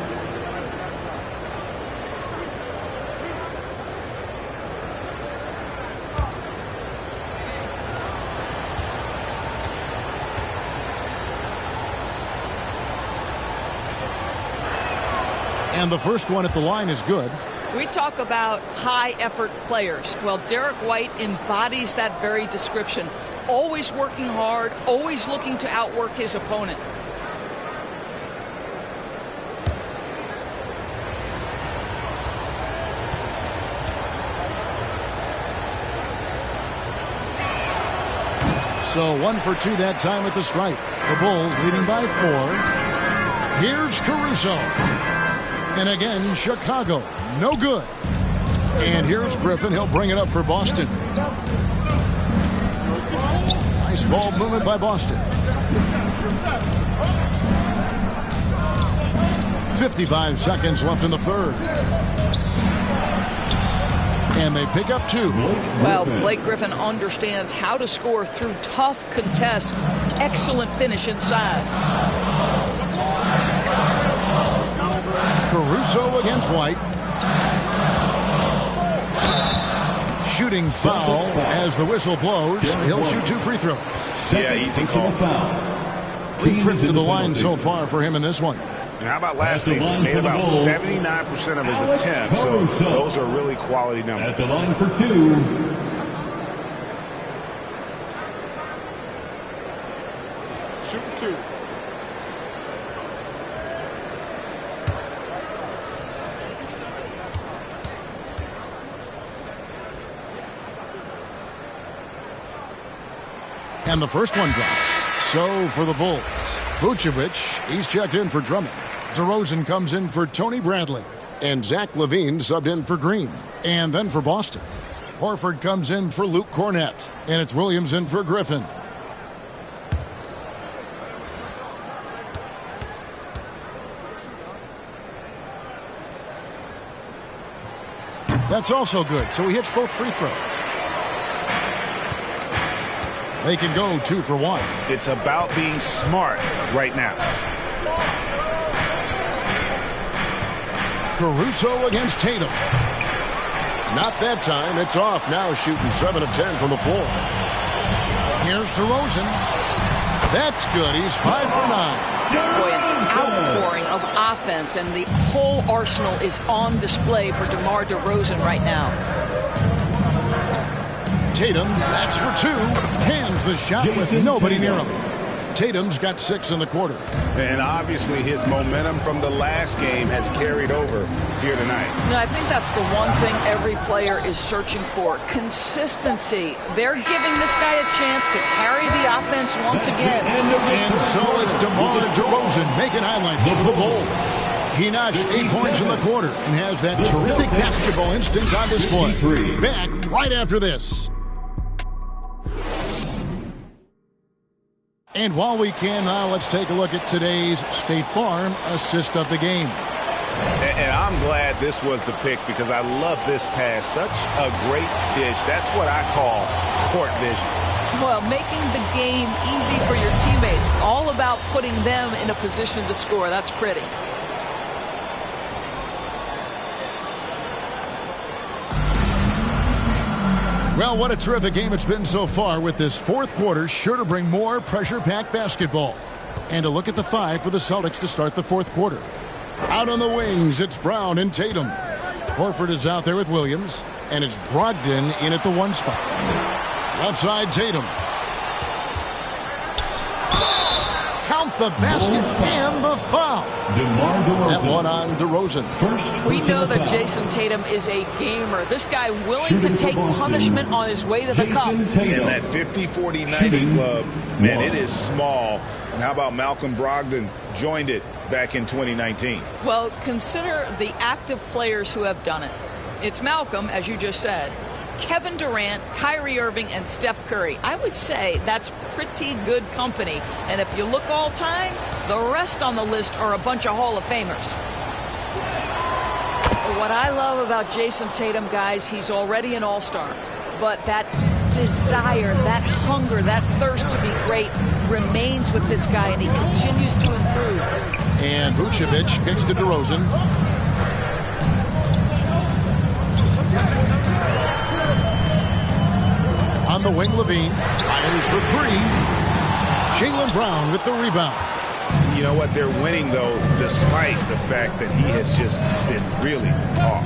S4: And the first one at the line is good.
S5: We talk about high-effort players. Well, Derek White embodies that very description. Always working hard, always looking to outwork his opponent.
S4: So 1 for 2 that time at the stripe. The Bulls leading by 4. Here's Caruso. And again, Chicago. No good. And here's Griffin. He'll bring it up for Boston. Nice ball movement by Boston. 55 seconds left in the third. And they pick up 2.
S5: Well, Blake Griffin understands how to score through tough contests. Excellent finish inside.
S4: Caruso against White. Shooting foul as the whistle blows. He'll shoot 2 free throws.
S6: Yeah, easy call.
S4: 3 trips to the line so far for him in this one.
S6: And how about last season? Made about 79% of his attempts, so those are really quality numbers.
S9: At the line for 2.
S7: Shoot 2.
S4: And the first one drops. So for the Bulls, Vucevic, he's checked in for Drummond. DeRozan comes in for Tony Bradley. And Zach LaVine subbed in for Green. And then for Boston, Horford comes in for Luke Cornett. And it's Williams in for Griffin. That's also good, so he hits both free throws. They can go 2 for 1.
S6: It's about being smart right now.
S4: Caruso against Tatum. Not that time. It's off. Now shooting 7 of 10 from the floor. Here's DeRozan. That's good. He's 5 for 9.
S5: Boy, an outpouring of offense, and the whole arsenal is on display for DeMar DeRozan right now.
S4: Tatum, that's for 2. Hands the shot with nobody near him. Tatum's got 6 in the quarter.
S6: And obviously his momentum from the last game has carried over here tonight.
S5: No, I think that's the one thing every player is searching for. Consistency. They're giving this guy a chance to carry the offense once again.
S4: And so it's DeMar DeRozan making highlights for the Bulls. He notched 8 points in the quarter and has that terrific basketball instinct on display. Back right after this. And while we can now, let's take a look at today's State Farm assist of the game.
S6: And I'm glad this was the pick because I love this pass. Such a great dish. That's what I call court vision.
S5: Well, making the game easy for your teammates. All about putting them in a position to score. That's pretty.
S4: Well, what a terrific game it's been so far, with this fourth quarter sure to bring more pressure-packed basketball. And a look at the 5 for the Celtics to start the fourth quarter. Out on the wings, it's Brown and Tatum. Horford is out there with Williams, and it's Brogdon in at the 1 spot. Left side, Tatum. Count the basket and the foul. That one on DeRozan.
S5: We know that Jason Tatum is a gamer. This guy willing to take punishment on his way to the cup.
S6: And that 50-40-90 club, man, it is small. And how about Malcolm Brogdon joined it back in 2019?
S5: Well, consider the active players who have done it. It's Malcolm, as you just said, Kevin Durant, Kyrie Irving, and Steph Curry. I would say that's pretty good company. And if you look all time, the rest on the list are a bunch of Hall of Famers. What I love about Jason Tatum, guys, he's already an all-star. But that desire, that hunger, that thirst to be great remains with this guy, and he continues to improve.
S4: And Vucevic kicks to DeRozan. On the wing, LaVine fires for 3. Jaylen Brown with the rebound.
S6: You know what? They're winning, though, despite the fact that he has just been really off.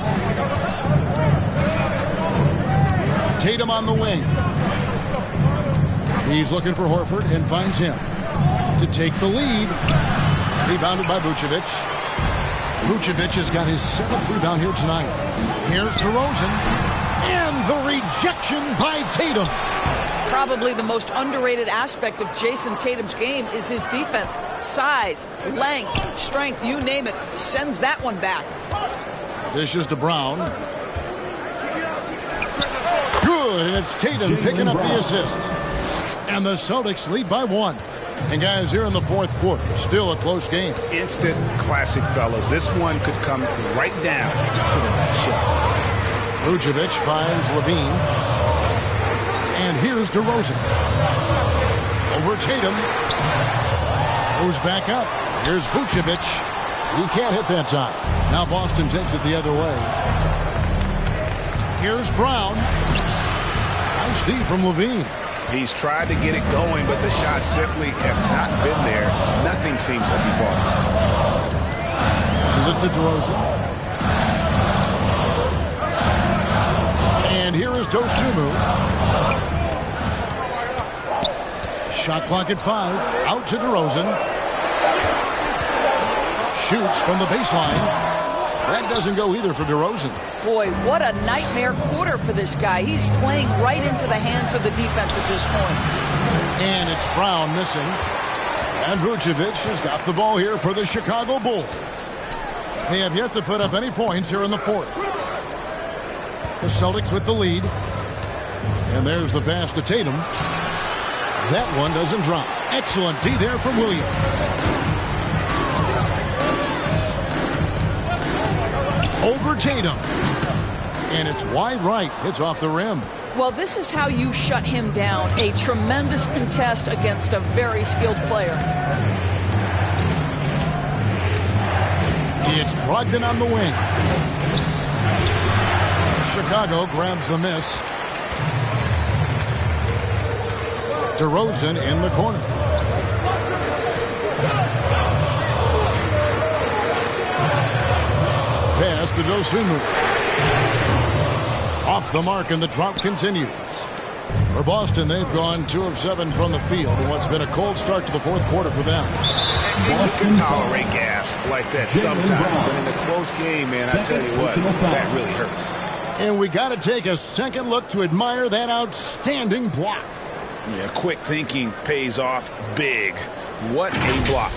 S4: Tatum on the wing. He's looking for Horford and finds him to take the lead. Rebounded by Vucevic. Vucevic has got his 7th rebound here tonight. Here's DeRozan. And the rejection by Tatum.
S5: Probably the most underrated aspect of Jason Tatum's game is his defense. Size, length, strength, you name it. Sends that one back.
S4: Dishes to Brown. Good, and it's Tatum picking up the assist. And the Celtics lead by 1. And guys, here in the 4th quarter, still a close game.
S6: Instant classic, fellas. This one could come right down to the last shot.
S4: Vucevic finds Levine. And here's DeRozan. Over Tatum. Goes back up. Here's Vucevic. He can't hit that time. Now Boston takes it the other way. Here's Brown. Nice D from Levine.
S6: He's tried to get it going, but the shots simply have not been there. Nothing seems to be falling.
S4: This is it to DeRozan. And here is Dosunmu. Shot clock at 5. Out to DeRozan. Shoots from the baseline. That doesn't go either for DeRozan.
S5: Boy, what a nightmare quarter for this guy. He's playing right into the hands of the defense at this point.
S4: And it's Brown missing. And Vucevic has got the ball here for the Chicago Bulls. They have yet to put up any points here in the 4th. The Celtics with the lead. And there's the pass to Tatum. That one doesn't drop. Excellent D there from Williams. Over Tatum. And it's wide right. Hits off the rim.
S5: Well, this is how you shut him down. A tremendous contest against a very skilled player.
S4: It's Brogdon on the wing. Chicago grabs the miss. DeRozan in the corner. Pass to Dosunmu. Off the mark, and the drought continues. For Boston, they've gone 2 of 7 from the field in what's been a cold start to the 4th quarter for them.
S6: You can tolerate gas like that sometimes, but in a close game, man, I tell you what, that really hurts.
S4: And we got to take a second look to admire that outstanding block.
S6: Yeah, quick thinking pays off big. What a block.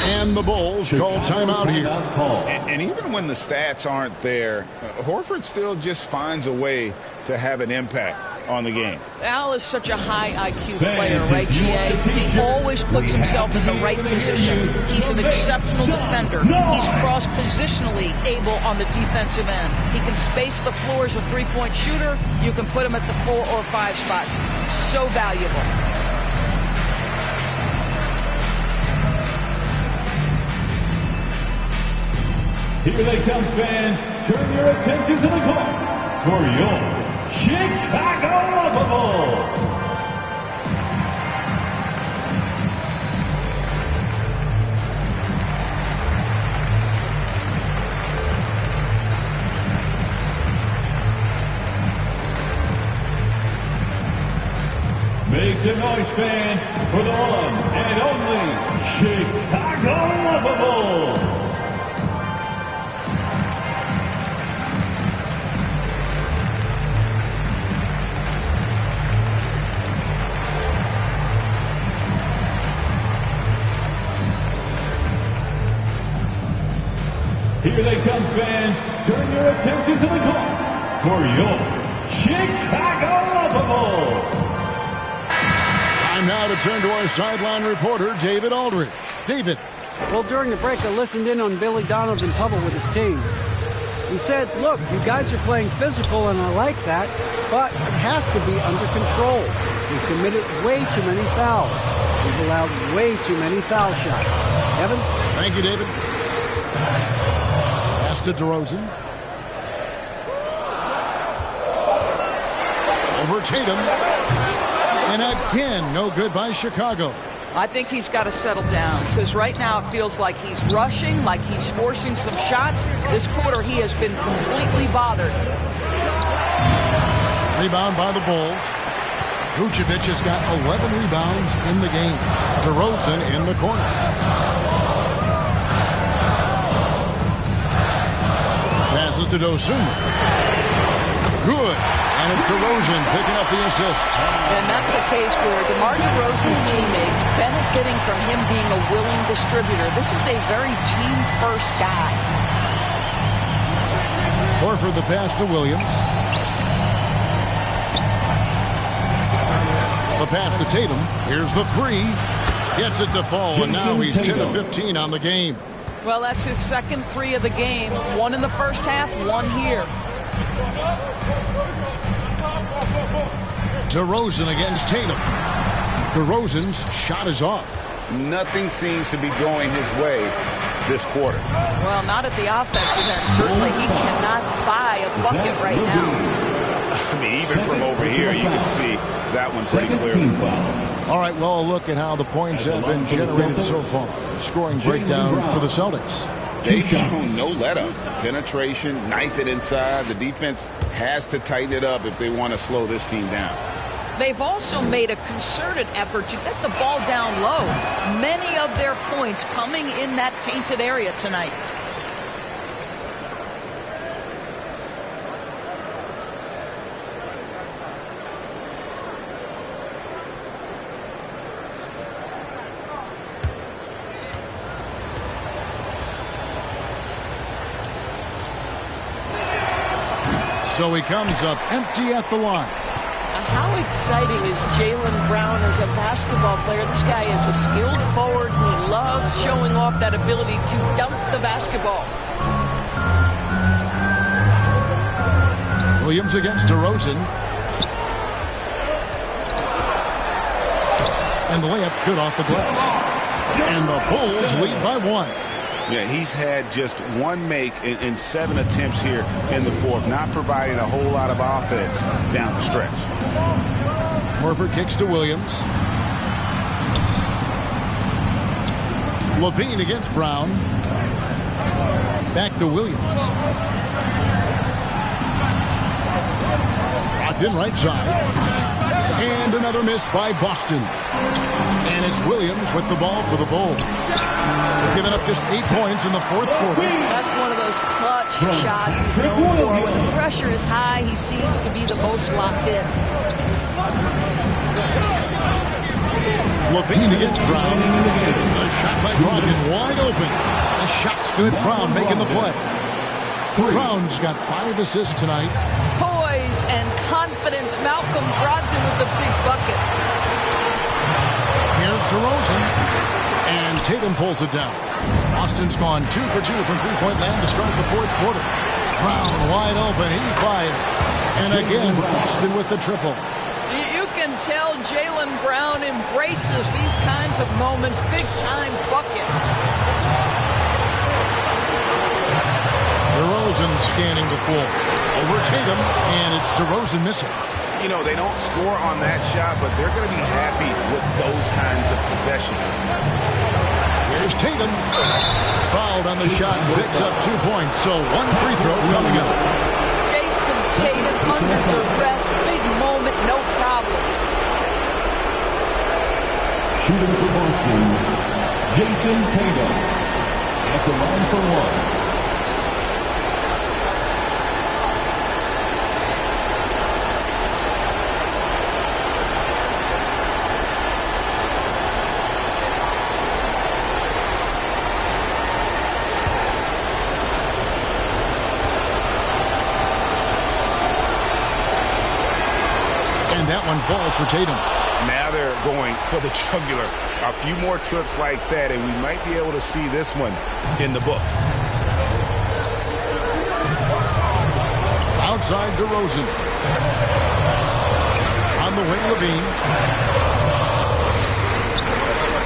S4: And the Bulls call timeout here.
S6: And even when the stats aren't there, Horford still just finds a way to have an impact on the game.
S5: Al is such a high IQ player, right, GA? He always puts himself in the right position. He's an exceptional defender. He's cross-positionally able on the defensive end. He can space the floor as a three-point shooter. You can put him at the 4 or 5 spots. So valuable.
S9: Here they come, fans. Turn your attention to the court for your Chicago Bulls. Make some noise, fans, for the one and only Chicago Bulls. Here they come, fans. Turn your attention to the court for your Chicago Bulls.
S4: Time now to turn to our sideline reporter, David Aldridge. David.
S10: Well, during the break, I listened in on Billy Donovan's huddle with his team. He said, look, you guys are playing physical, and I like that, but it has to be under control. We've committed way too many fouls. We've allowed way too many foul shots. Evan?
S4: Thank you, David. Pass to DeRozan. Over Tatum. And again, no good by Chicago.
S5: I think he's got to settle down because right now it feels like he's rushing, like he's forcing some shots. This quarter he has been completely bothered.
S4: Rebound by the Bulls. Vucevic has got 11 rebounds in the game. DeRozan in the corner. Passes to Dosunmu. Good. And it's DeRozan picking up the assist.
S5: And that's a case where DeMar DeRozan's teammates benefiting from him being a willing distributor. This is a very team-first guy.
S4: Horford the pass to Williams. The pass to Tatum. Here's the three. Gets it to fall, and now he's 10 of 15 on the game.
S5: Well, that's his second three of the game. One in the first half, one here.
S4: DeRozan against Tatum. DeRozan's shot is off.
S6: Nothing seems to be going his way this quarter.
S5: Well, not at the offensive end. Certainly he cannot buy a bucket right now.
S6: I mean, even from over here, you can see that one pretty clearly.
S4: All right, well, a look at how the points have been generated so far. Scoring breakdown for the Celtics.
S6: They've shown no let-up. Penetration, knife it inside. The defense has to tighten it up if they want to slow this team down.
S5: They've also made a concerted effort to get the ball down low. Many of their points coming in that painted area tonight.
S4: So he comes up empty at the line.
S8: How exciting is Jaylen Brown as a basketball player? This guy is a skilled forward. He loves showing off that ability to dunk the basketball.
S4: Williams against DeRozan. And the layup's good off the glass. And the Bulls lead by one.
S6: Yeah, he's had just one make in 7 attempts here in the fourth, not providing a whole lot of offense down the stretch.
S4: Horford kicks to Williams. Levine against Brown. Back to Williams. Locked in right side. And another miss by Boston. And it's Williams with the ball for the Bulls. They're giving up just 8 points in the fourth quarter.
S5: That's one of those clutch shots he's known for. When the pressure is high, he seems to be the most locked in.
S4: Levine against Brown. A shot by Brogdon, wide open. The shot's good. Brown making the play. Brown's got 5 assists tonight.
S5: Poise and confidence. Malcolm Brogdon with the big bucket.
S4: Here's DeRozan. And Tatum pulls it down. Boston's gone 2 for 2 from three-point land to start the fourth quarter. Brown wide open. He fires. And again, Boston with the triple.
S5: You can tell Jaylen Brown embraces these kinds of moments. Big-time bucket.
S4: DeRozan scanning the floor. Over Tatum, and it's DeRozan missing.
S6: You know, they don't score on that shot, but they're going to be happy with those kinds of possessions.
S4: Here's Tatum. Fouled on the shot, picks up 2 points, so 1 free throw coming up.
S5: Jason Tatum under duress, big moment, no problem.
S9: Shooting for Boston, Jason Tatum at the line for one.
S4: That one falls for Tatum.
S6: Now they're going for the jugular. A few more trips like that, and we might be able to see this one in the books.
S4: Outside DeRozan. On the wing, Levine.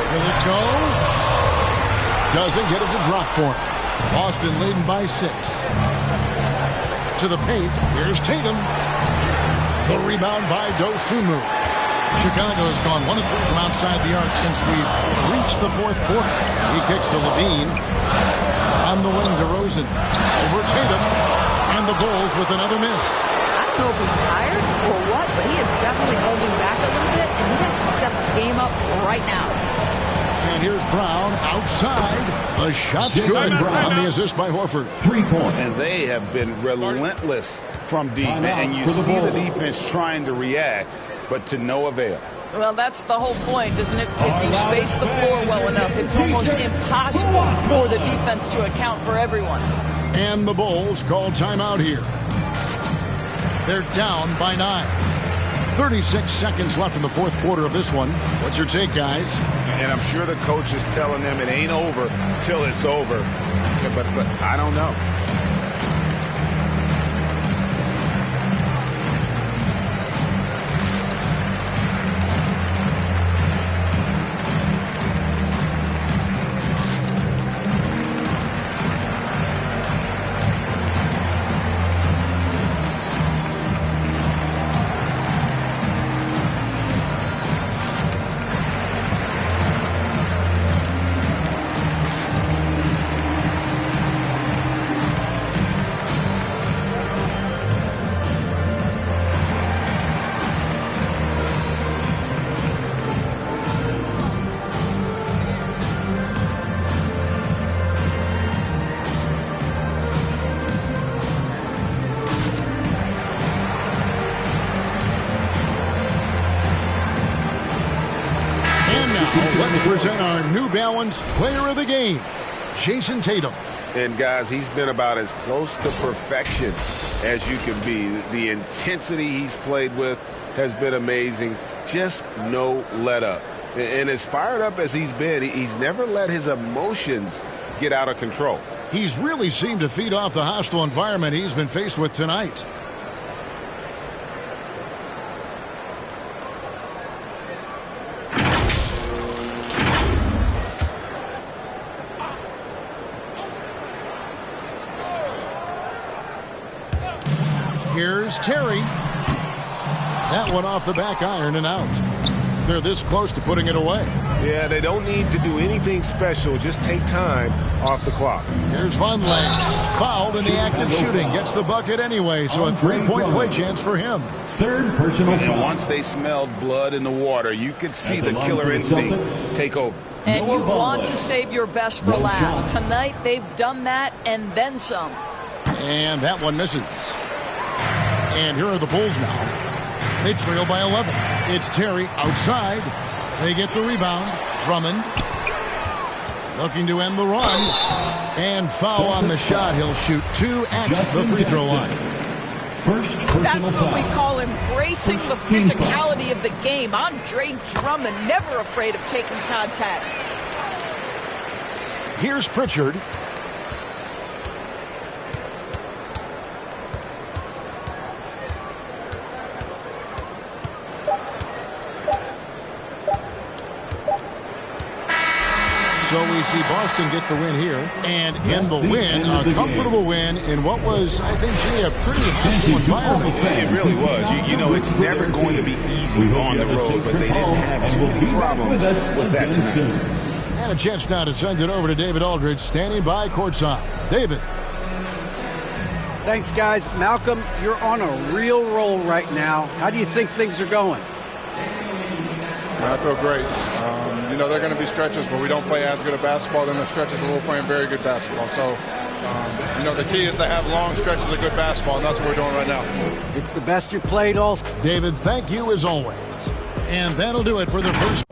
S4: Will it go? Doesn't get it to drop for him. Boston leading by 6. To the paint. Here's Tatum. The rebound by Dosunmu. Chicago's gone 1 of 3 from outside the arc since we've reached the fourth quarter. He kicks to Levine. On the wing, DeRozan. Over Tatum. And the Bulls with another miss.
S5: I don't know if he's tired or what, but he is definitely holding back a little bit, and he has to step his game up right now.
S4: And here's Brown outside. The shot's good on the assist by Horford.
S9: 3-point.
S6: And they have been relentless from deep. And you see the defense trying to react, but to no avail.
S5: Well, that's the whole point, isn't it? If you space the floor well enough, it's almost impossible for the defense to account for everyone.
S4: And the Bulls call timeout here. They're down by 9. 36 seconds left in the fourth quarter of this one. What's your take, guys?
S6: And I'm sure the coach is telling them it ain't over till it's over. But I don't know.
S4: Let's present our New Balance Player of the Game, Jason Tatum.
S6: And, guys, he's been about as close to perfection as you can be. The intensity he's played with has been amazing. Just no let-up. And as fired up as he's been, he's never let his emotions get out of control.
S4: He's really seemed to feed off the hostile environment he's been faced with tonight. Here's Terry. That one off the back iron and out. They're this close to putting it away.
S6: Yeah, they don't need to do anything special. Just take time off the clock.
S4: Here's Vonleh. Fouled in the act of shooting. Gets the bucket anyway, so a 3-point play chance for him.
S9: Third personal foul.
S6: And once they smelled blood in the water, you could see the killer instinct take over.
S5: And you want to save your best for last. Tonight, they've done that and then some.
S4: And that one misses. And here are the Bulls now. They trail by 11. It's Terry outside. They get the rebound. Drummond looking to end the run. And foul on the shot. He'll shoot 2 at the free throw line.
S9: First
S5: That's what we call embracing the physicality of the game. Andre Drummond, never afraid of taking contact.
S4: Here's Pritchard. So we see Boston get the win here. And in the win, a comfortable win in what was, I think, Jay, a pretty hostile environment.
S6: It really was. You know, it's never going to be easy on the road, but they didn't have too many problems with that tonight.
S4: And a chance now to send it over to David Aldridge, standing by courtside. David.
S10: Thanks, guys. Malcolm, you're on a real roll right now. How do you think things are going?
S15: I feel great. You know, there are going to be stretches where we don't play as good a basketball. Then the stretches where we're playing very good basketball. So, you know, the key is to have long stretches of good basketball, and that's what we're doing right now.
S10: It's the best you played all.
S4: David, thank you as always. And that'll do it for the first.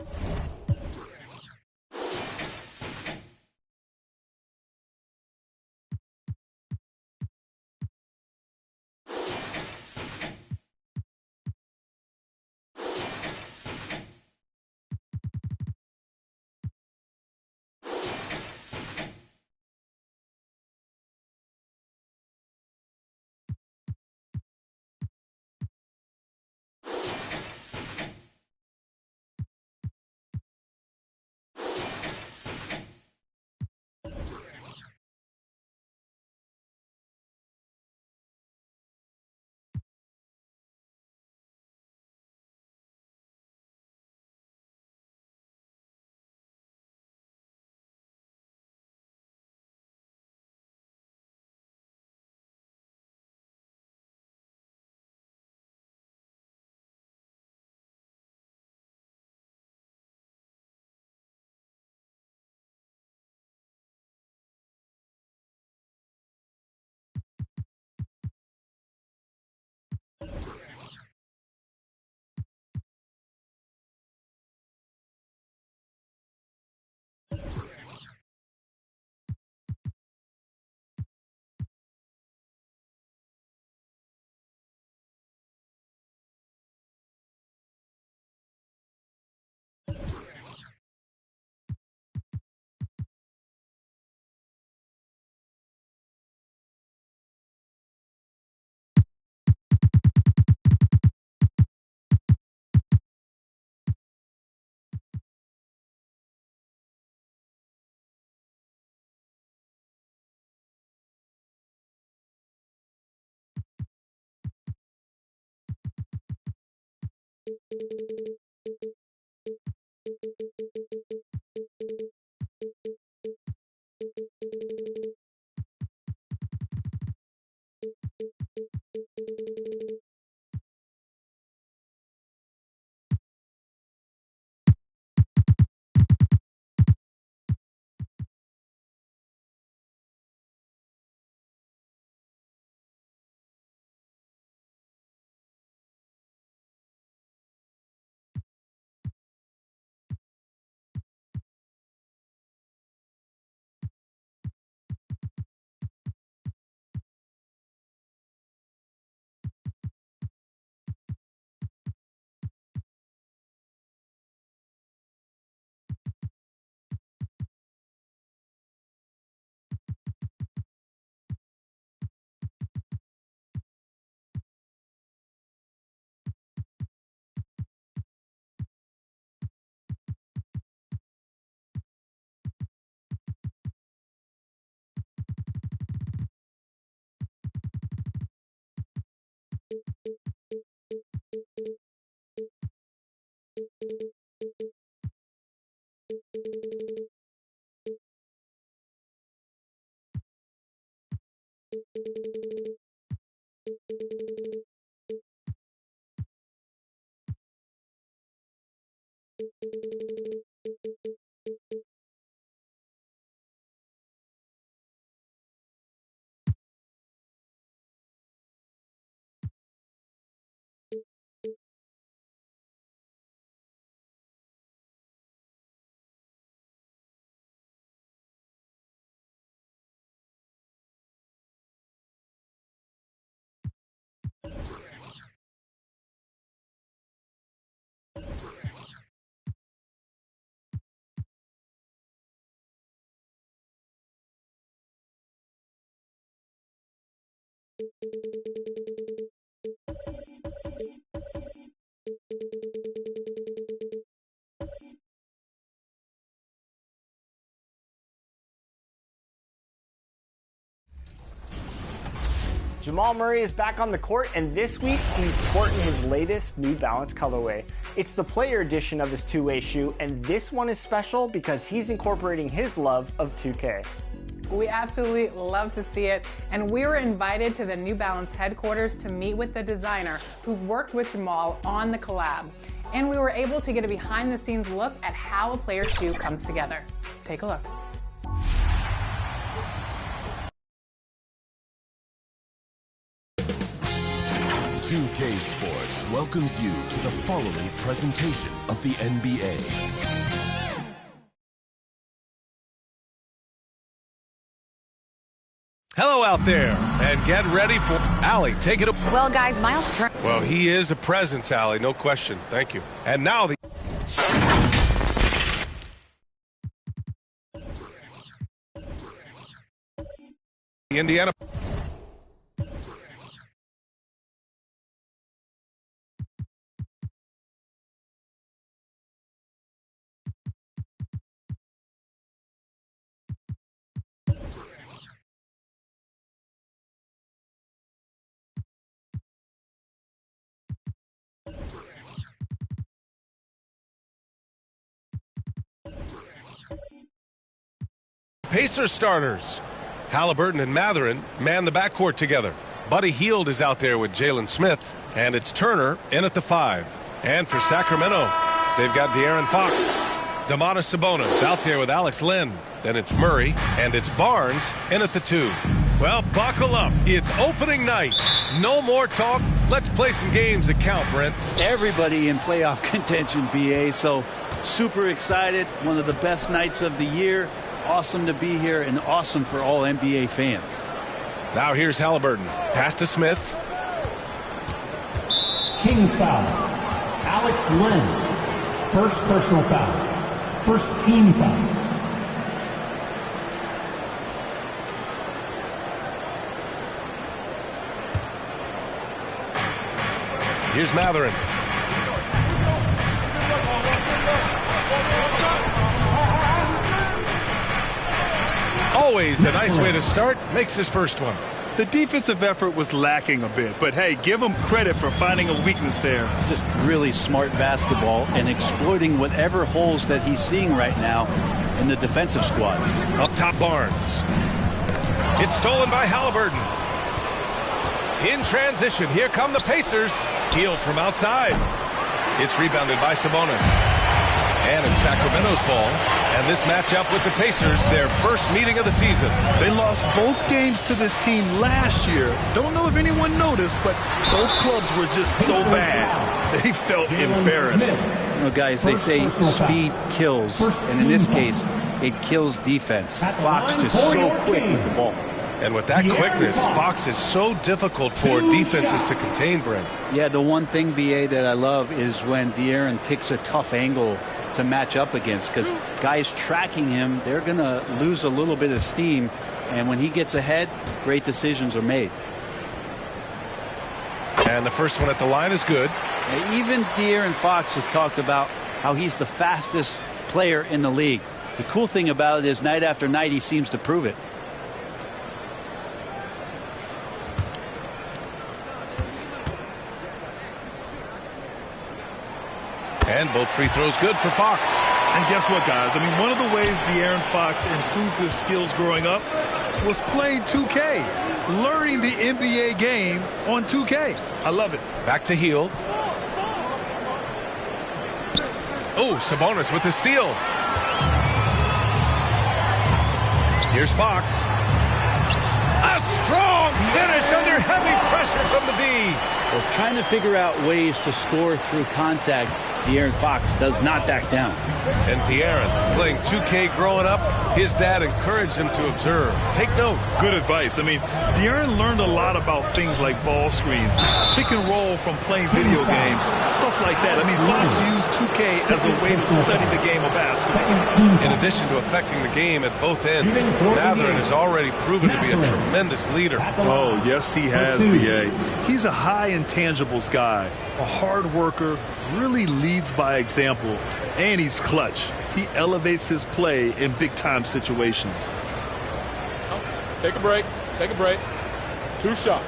S1: Jamal Murray is back on the court, and this week he's sporting his latest New Balance colorway. It's the player edition of his two-way shoe, and this one is special because he's incorporating his love of 2K.
S16: We absolutely love to see it, and we were invited to the New Balance headquarters to meet with the designer who worked with Jamal on the collab. And we were able to get a behind-the-scenes look at how a player's shoe comes together. Take a look.
S3: 2K Sports welcomes you to the following presentation of the NBA.
S17: Hello out there, and get ready for Allie. Take it.
S18: Well, guys, Miles Turner.
S17: Well, he is a presence, Allie, no question. Thank you. And now the Indiana. Pacers starters. Halliburton and Mathurin man the backcourt together. Buddy Hield is out there with Jalen Smith, and it's Turner in at the 5. And for Sacramento, they've got De'Aaron Fox. Domantas Sabonis out there with Alex Len. Then it's Murray, and it's Barnes in at the 2. Well, buckle up. It's opening night. No more talk. Let's play some games that count, Brent.
S19: Everybody in playoff contention, BA, so super excited. One of the best nights of the year. Awesome to be here and awesome for all NBA fans.
S17: Now here's Halliburton. Pass to Smith.
S9: Kings foul. Alex Len. First personal foul. First team foul.
S17: Here's Mathurin. Always a nice way to start. Makes his first one.
S18: The defensive effort was lacking a bit, but hey, give them credit for finding a weakness there.
S19: Just really smart basketball and exploiting whatever holes that he's seeing right now in the defensive squad.
S17: Up top, Barnes. It's stolen by Halliburton. In transition, here come the Pacers. Hield from outside. It's rebounded by Sabonis. And it's Sacramento's ball. And this matchup with the Pacers, their first meeting of the season.
S18: They lost both games to this team last year. Don't know if anyone noticed, but both clubs were just so bad. They felt embarrassed.
S19: You know, guys, they say speed kills. And in this case, it kills defense. Fox just so quick with the ball.
S17: And with that quickness, Fox is so difficult for defenses to contain, Brent.
S19: Yeah, the one thing, B.A., that I love is when De'Aaron picks a tough angle to match up against, because guys tracking him, they're going to lose a little bit of steam. And when he gets ahead, great decisions are made.
S17: And the first one at the line is good.
S19: Even De'Aaron Fox has talked about how he's the fastest player in the league. The cool thing about it is night after night he seems to prove it.
S17: And both free throws good for Fox.
S18: And guess what, guys? I mean, one of the ways De'Aaron Fox improved his skills growing up was playing 2K, learning the NBA game on 2K. I love it.
S17: Back to Hield. Oh, Sabonis with the steal. Here's Fox. A strong finish under heavy pressure from the B.
S19: Well, trying to figure out ways to score through contact, De'Aaron Fox does not back down.
S17: And De'Aaron, playing 2K growing up, his dad encouraged him to observe. Take note.
S18: Good advice. I mean, De'Aaron learned a lot about things like ball screens, pick and roll from playing video games, stuff like that. I mean, Fox used 2K as a way to study the game of basketball.
S17: In addition to affecting the game at both ends, Mathurin has already proven to be a tremendous leader.
S18: Oh, yes, he has, B.A. He's a high intangibles guy, a hard worker, really leads by example, and he's clutch. He elevates his play in big-time situations.
S7: Take a break. Take a break. 2 shots.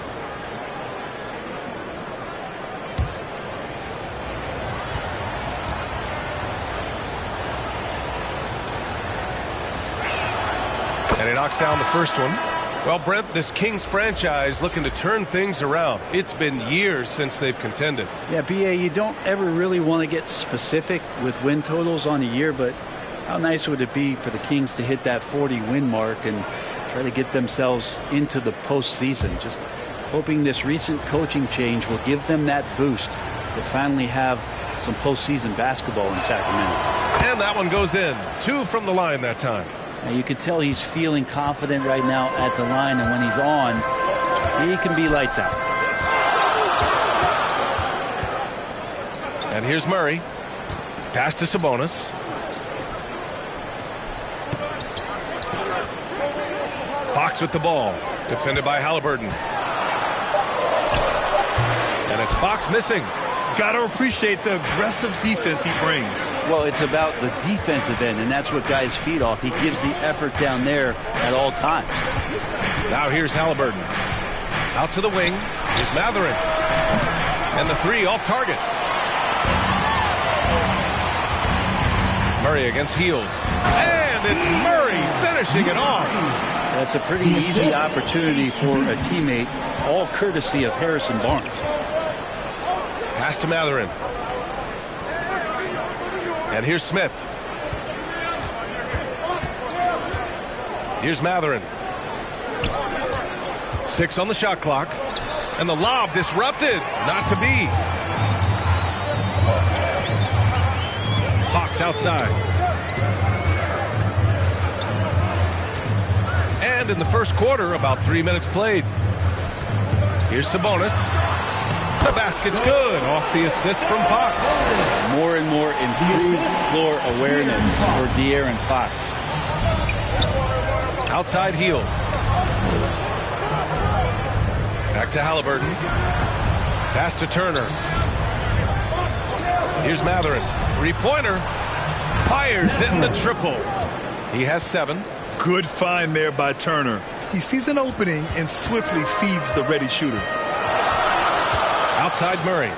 S17: And he knocks down the first one. Well, Brent, this Kings franchise looking to turn things around. It's been years since they've contended.
S19: Yeah, B.A., you don't ever really want to get specific with win totals on a year, but how nice would it be for the Kings to hit that 40-win mark and try to get themselves into the postseason? Just hoping this recent coaching change will give them that boost to finally have some postseason basketball in Sacramento.
S17: And that one goes in. 2 from the line that time.
S19: Now you can tell he's feeling confident right now at the line, and when he's on, he can be lights out.
S17: And here's Murray. Pass to Sabonis. Fox with the ball. Defended by Halliburton. And it's Fox missing.
S18: Got to appreciate the aggressive defense he brings.
S19: Well, it's about the defensive end, and that's what guys feed off. He gives the effort down there at all times.
S17: Now here's Halliburton. Out to the wing. Here's Mathurin. And the 3 off target. Murray against Hield. And it's Murray finishing it off.
S19: That's a pretty easy opportunity for a teammate, all courtesy of Harrison Barnes.
S17: Pass to Mathurin. And here's Smith. Here's Mathurin. 6 on the shot clock. And the lob disrupted. Not to be. Fox outside. And in the first quarter, about 3 minutes played. Here's Sabonis. The basket's good off the assist from Fox.
S19: More and more improved floor awareness for De'Aaron Fox.
S17: Outside Hield. Back to Halliburton. Pass to Turner. Here's Mathurin. 3-pointer. Fires in the triple. He has 7.
S18: Good find there by Turner. He sees an opening and swiftly feeds the ready shooter.
S17: Outside Murray.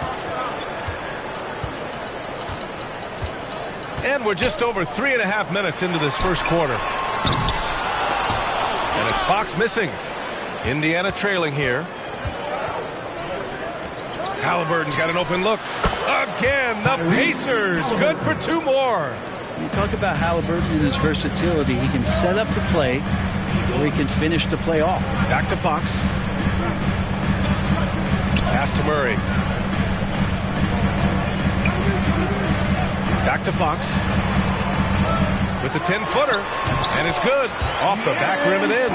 S17: And we're just over 3.5 minutes into this first quarter. And it's Fox missing. Indiana trailing here. Halliburton's got an open look. Again, the Pacers. Good for 2 more.
S19: You talk about Halliburton and his versatility. He can set up the play, or he can finish the play off.
S17: Back to Fox. Pass to Murray. Back to Fox. With the 10-footer. And it's good. Off the back rim and in.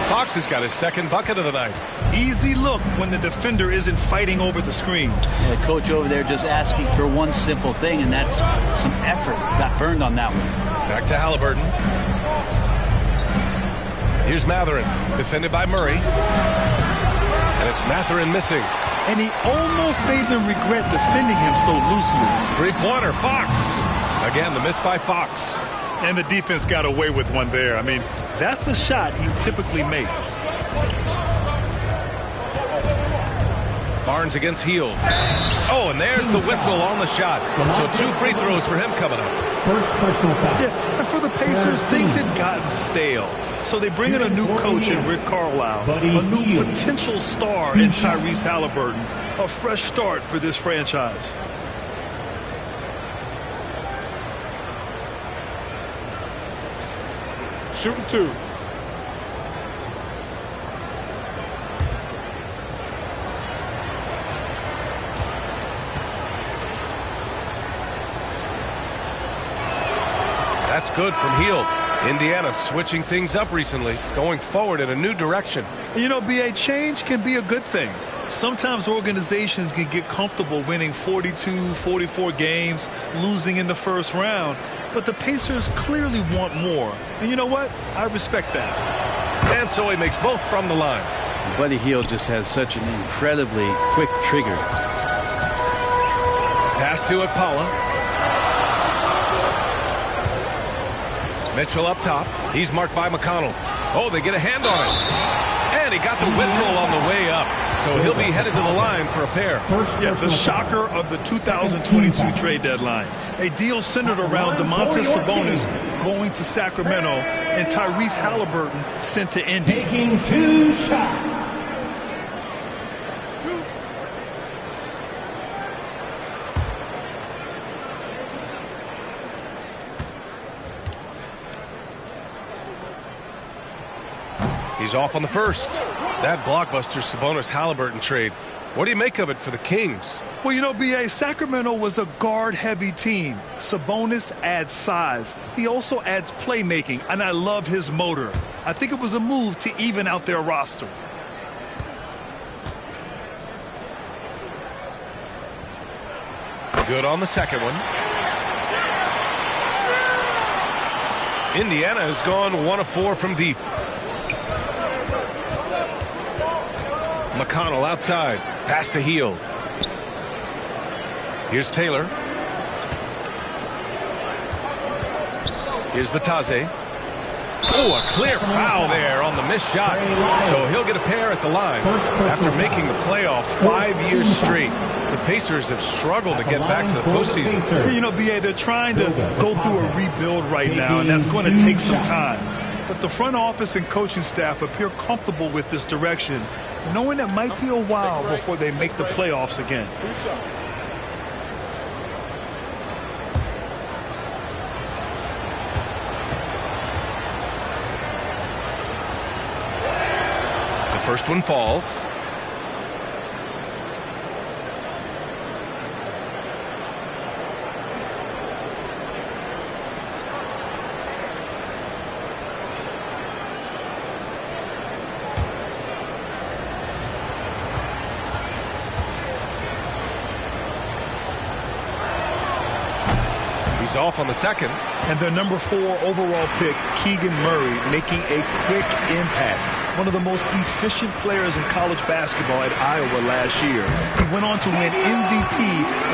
S17: Fox has got his second bucket of the night.
S18: Easy look when the defender isn't fighting over the screen.
S19: Yeah, the coach over there just asking for one simple thing, and that's some effort. Got burned on that one.
S17: Back to Halliburton. Here's Mathurin, defended by Murray. And it's Mathurin missing.
S18: And he almost made them regret defending him so loosely.
S17: 3-pointer, Fox. Again, the miss by Fox.
S18: And the defense got away with one there. I mean, that's a shot he typically makes.
S17: Barnes against Hield. Oh, and there's the whistle on the shot. So 2 free throws for him coming up.
S9: First personal foul.
S18: Yeah, and for the Pacers, things had gotten stale. So they bring in a new coach in Rick Carlisle, a new potential star in Tyrese Halliburton, a fresh start for this franchise.
S4: Shooting 2.
S17: That's good from Hield. Indiana switching things up recently, going forward in a new direction.
S18: You know, B.A., change can be a good thing. Sometimes organizations can get comfortable winning 42, 44 games, losing in the first round. But the Pacers clearly want more. And you know what? I respect that.
S17: And so he makes both from the line.
S19: Buddy Hield just has such an incredibly quick trigger.
S17: Pass to Okpala. Mitchell up top. He's marked by McConnell. Oh, they get a hand on it. And he got the whistle on the way up. So he'll be headed to the line for a pair.
S18: Yeah, the shocker of the 2022 trade deadline. A deal centered around Domantas Sabonis going to Sacramento and Tyrese Halliburton sent to Indy.
S9: Taking 2 shots.
S17: He's off on the first. That blockbuster Sabonis-Halliburton trade. What do you make of it for the Kings?
S18: Well, you know, B.A., Sacramento was a guard-heavy team. Sabonis adds size. He also adds playmaking, and I love his motor. I think it was a move to even out their roster.
S17: Good on the second one. Indiana has gone 1 of 4 from deep. McConnell outside. Pass to Hield. Here's Taylor. Here's Batase. Oh, a clear foul there on the missed shot. So he'll get a pair at the line. After making the playoffs 5 years straight, the Pacers have struggled to get back to the postseason.
S18: You know, B.A., they're trying to go through a rebuild right now, and that's going to take some time. But the front office and coaching staff appear comfortable with this direction, knowing it might be a while before they make the playoffs again.
S17: The first one falls. He's off on the second.
S18: And their number 4 overall pick, Keegan Murray, making a quick impact. one of the most efficient players in college basketball at Iowa last year. He went on to win MVP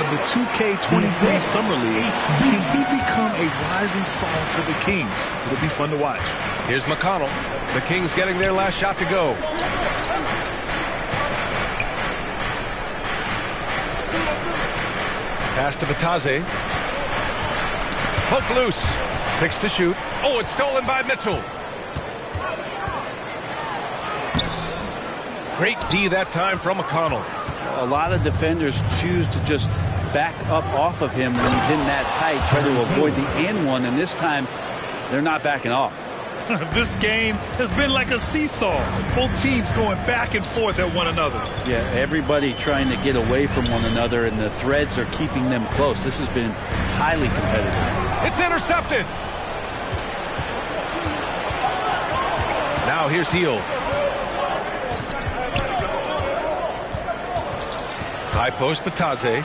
S18: of the 2K23 Summer League. Can he become a rising star for the Kings? It'll be fun to watch.
S17: Here's McConnell. The Kings getting their last shot to go. Pass to Batase. Poke loose. 6 to shoot. Oh, it's stolen by Mitchell. Great D that time from McConnell.
S19: A lot of defenders choose to just back up off of him when he's in that tight, try to avoid the and one, and this time they're not backing off.
S18: This game has been like a seesaw. Both teams going back and forth at one another.
S19: Yeah, everybody trying to get away from one another, and the threads are keeping them close. This has been highly competitive.
S17: It's intercepted. Now here's Hield. High post, Batase.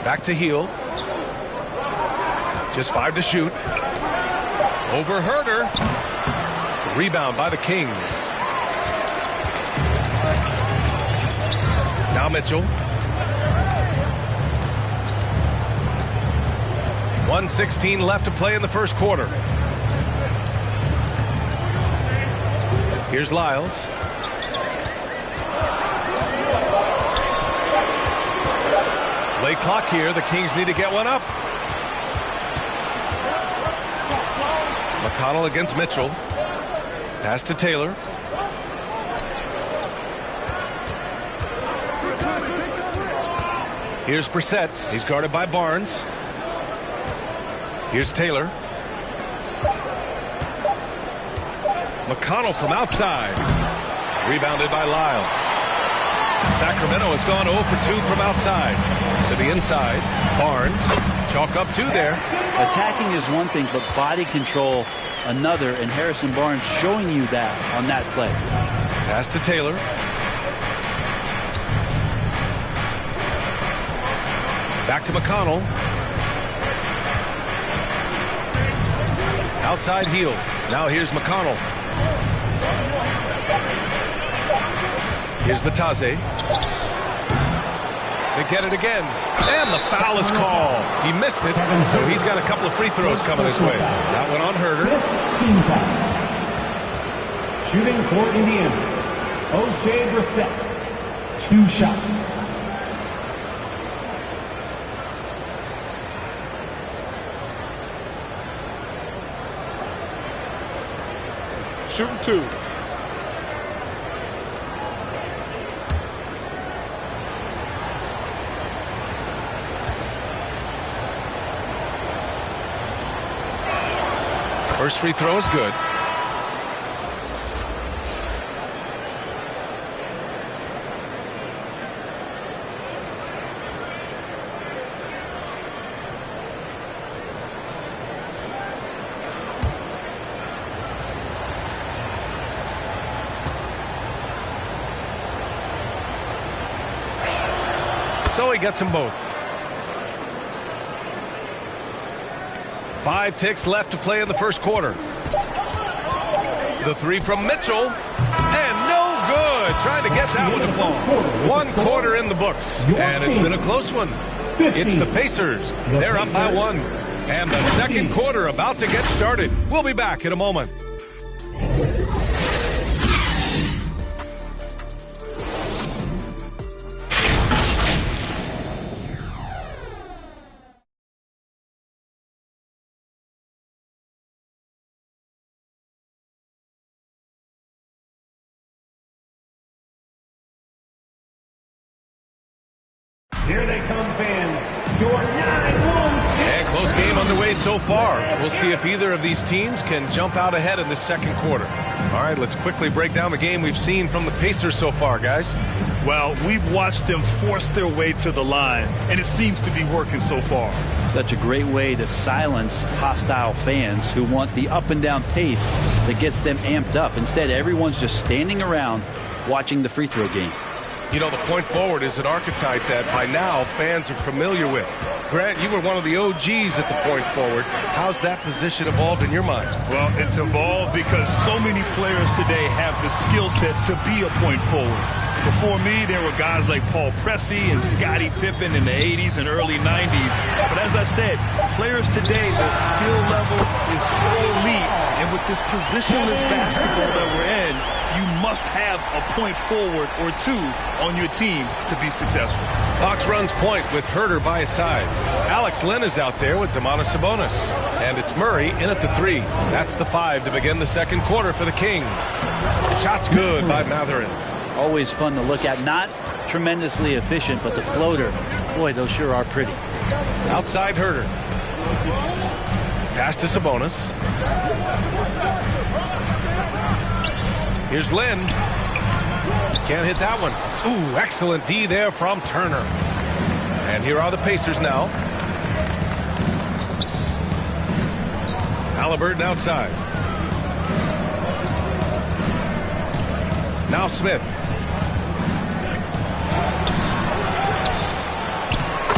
S17: Back to Hield. Just 5 to shoot. Over Herder. Rebound by the Kings. Now Mitchell. 1:16 left to play in the first quarter. Here's Lyles. Late clock here. The Kings need to get one up. McConnell against Mitchell. Pass to Taylor. Here's Brissett. He's guarded by Barnes. Here's Taylor. McConnell from outside. Rebounded by Lyles. Sacramento has gone 0 for 2 from outside. To the inside. Barnes. Chalk up 2 there.
S19: Attacking is one thing, but body control another, and Harrison Barnes showing you that on that play.
S17: Pass to Taylor. Back to McConnell. Outside Hield. Now here's McConnell. Here's Batase. They get it again. And the foul is called. He missed it, so he's got a couple of free throws coming his way. That one on Herder.
S9: Team foul. Shooting for Indiana, O'Shea Brissett. 2 shots.
S15: Shooting 2.
S17: First free throw is good. So he gets them both. 5 ticks left to play in the first quarter. The 3 from Mitchell. And no good. Trying to get that one to fall. 1 quarter in the books. And it's been a close one. It's the Pacers. They're up by 1. And the second quarter about to get started. We'll be back in a moment.
S9: Here they come, fans. Your 9-1-6.
S17: And close game underway so far. We'll see if either of these teams can jump out ahead in the second quarter. All right, let's quickly break down the game we've seen from the Pacers so far, guys.
S18: Well, we've watched them force their way to the line, and it seems to be working so far.
S19: Such a great way to silence hostile fans who want the up and down pace that gets them amped up. Instead, everyone's just standing around watching the free throw game.
S17: You know, the point forward is an archetype that by now fans are familiar with. Grant, you were one of the OGs at the point forward. How's that position evolved in your mind?
S18: Well, it's evolved because so many players today have the skill set to be a point forward. Before me, there were guys like Paul Pressey and Scottie Pippen in the 80s and early 90s. But as I said, players today, their skill level is so elite. And with this positionless basketball that we're in, you must have a point forward or two on your team to be successful.
S17: Fox runs point with Herter by his side. Alex Len is out there with Domantas Sabonis. And it's Murray in at the 3. That's the 5 to begin the second quarter for the Kings. Shot's good by Mathurin.
S19: Always fun to look at. Not tremendously efficient, but the floater, boy, those sure are pretty.
S17: Outside Herter. Pass to Sabonis. Here's Lynn. Can't hit that one. Ooh, excellent D there from Turner. And here are the Pacers now. Halliburton outside. Now Smith.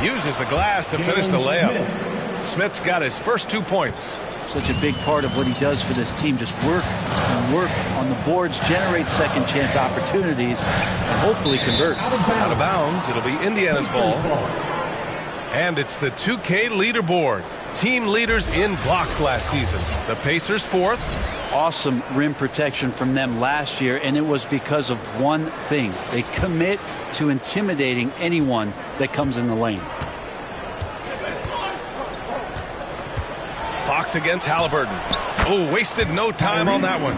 S17: Uses the glass to finish the layup. Smith's got his first 2 points.
S19: Such a big part of what he does for this team. Just work and work on the boards, generate second chance opportunities, and hopefully convert.
S17: Out of bounds. It'll be Indiana's ball. And it's the 2K leaderboard. Team leaders in blocks last season. The Pacers 4th.
S19: Awesome rim protection from them last year, and it was because of one thing. They commit to intimidating anyone that comes in the lane.
S17: Fox against Halliburton. Oh, wasted no time on that one.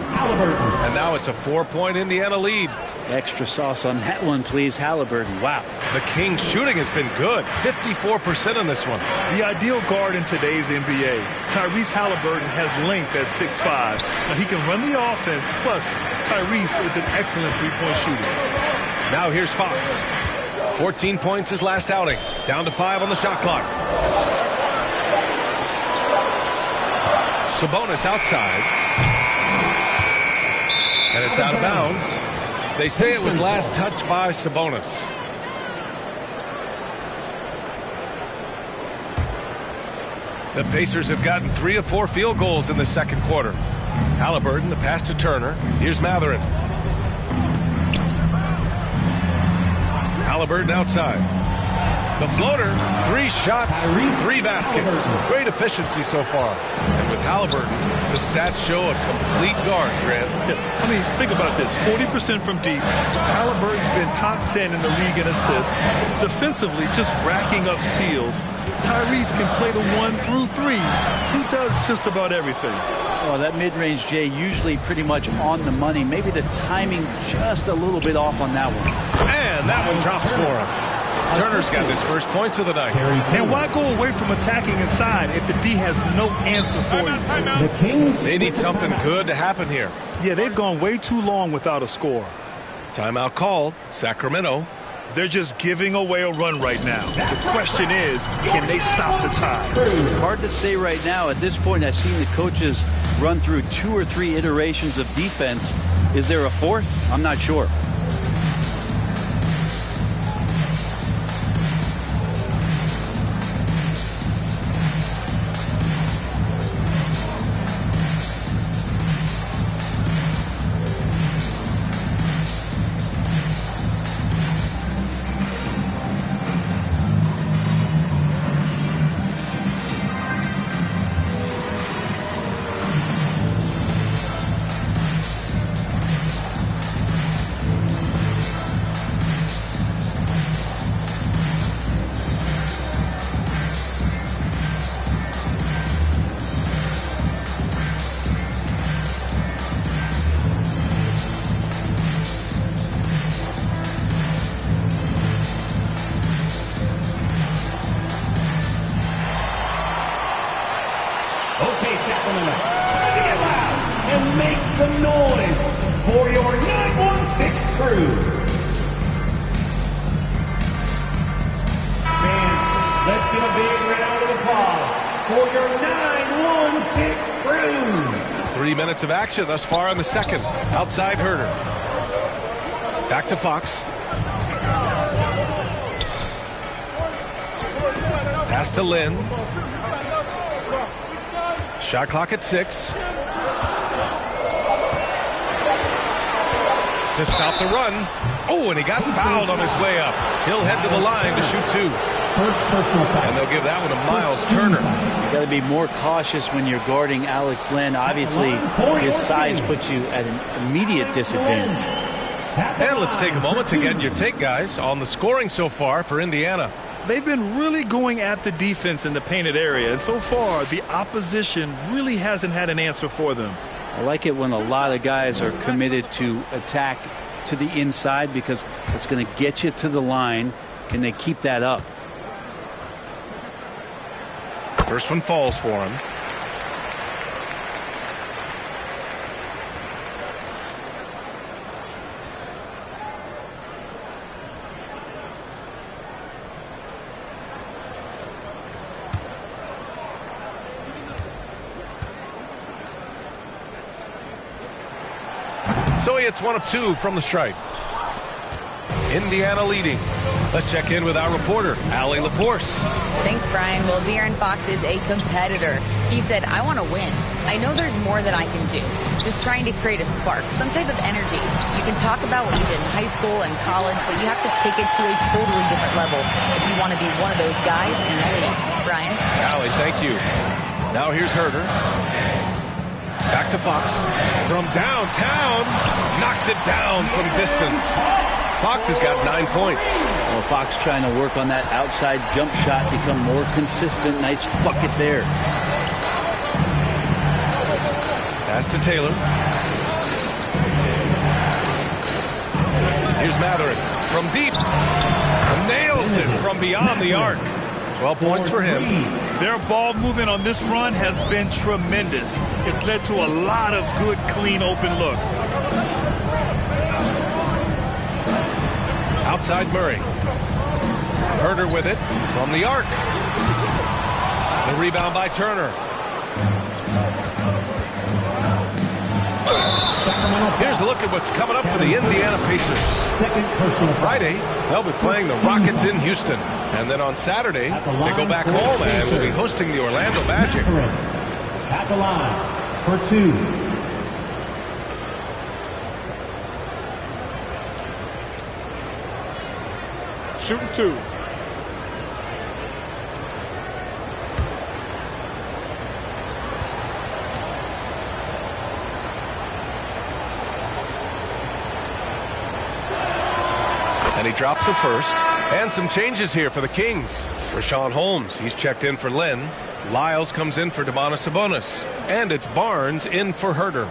S17: And now it's a 4-point Indiana lead.
S19: Extra sauce on that one, please. Halliburton. Wow.
S17: The Kings shooting has been good. 54% on this one.
S18: The ideal guard in today's NBA. Tyrese Halliburton has length at 6'5". Now he can run the offense. Plus, Tyrese is an excellent three-point shooter.
S17: Now here's Fox. 14 points his last outing. Down to 5 on the shot clock. Sabonis outside. And it's out of bounds. They say it was last touched by Sabonis. The Pacers have gotten 3 of 4 field goals in the second quarter. Halliburton, the pass to Turner. Here's Mathurin. Halliburton outside. The floater, 3 shots, 3 baskets. Great efficiency so far. And with Halliburton, the stats show a complete guard, Grant.
S18: I mean, think about this. 40% from deep. Halliburton's been top 10 in the league in assists. Defensively, just racking up steals. Tyrese can play the 1 through 3. He does just about everything.
S19: Oh, that mid-range, Jay, usually pretty much on the money. Maybe the timing just a little bit off on that one.
S17: And that one drops for him. Turner's got his first points of the night.
S18: And why go away from attacking inside if the D has no answer for you?
S17: The Kings. They need something good to happen here.
S18: Yeah, they've gone way too long without a score.
S17: Timeout called. Sacramento.
S18: They're just giving away a run right now. The question is, can they stop the tide?
S19: Hard to say right now. At this point, I've seen the coaches run through 2 or 3 iterations of defense. Is there a 4th? I'm not sure.
S9: Let's give a big round of applause for your 916 crew.
S17: 3 minutes of action thus far in the second. Outside Herter. Back to Fox. Pass to Lynn. Shot clock at 6. To stop the run. Oh, and he got fouled on his way up. He'll head to the line to shoot 2.
S9: First personal foul.
S17: And they'll give that one to Miles Turner.
S19: You got to be more cautious when you're guarding Alex Len. Obviously, his size puts you at an immediate disadvantage.
S17: And let's take a moment to get your take, guys, on the scoring so far for Indiana.
S18: They've been really going at the defense in the painted area, and so far the opposition really hasn't had an answer for them.
S19: I like it when a lot of guys are committed to attack to the inside because it's going to get you to the line. Can they keep that up?
S17: First one falls for him. So he hits 1 of 2 from the stripe. Indiana leading. Let's check in with our reporter, Allie LaForce.
S20: Thanks, Brian. Well, De'Aaron Fox is a competitor. He said, I want to win. I know there's more that I can do. Just trying to create a spark, some type of energy. You can talk about what you did in high school and college, but you have to take it to a totally different level if you want to be one of those guys in the league. Brian?
S17: Allie, thank you. Now here's Herter. Back to Fox. From downtown. Knocks it down from distance. Fox has got 9 points.
S19: Well, Fox trying to work on that outside jump shot, become more consistent. Nice bucket there.
S17: Pass to Taylor. Here's Mathurin from deep. Nails it from beyond the arc. 12 points for him.
S18: Their ball movement on this run has been tremendous. It's led to a lot of good, clean, open looks.
S17: Outside Murray. Herter with it from the arc. The rebound by Turner. Here's a look at what's coming up for the Indiana Pacers. Friday, they'll be playing the Rockets in Houston. And then on Saturday, they go back home and will be hosting the Orlando Magic.
S9: At the line for 2.
S15: Shooting 2.
S17: And he drops the first. And some changes here for the Kings. Rashawn Holmes, he's checked in for Lynn. Lyles comes in for Domantas Sabonis. And it's Barnes in for Herter.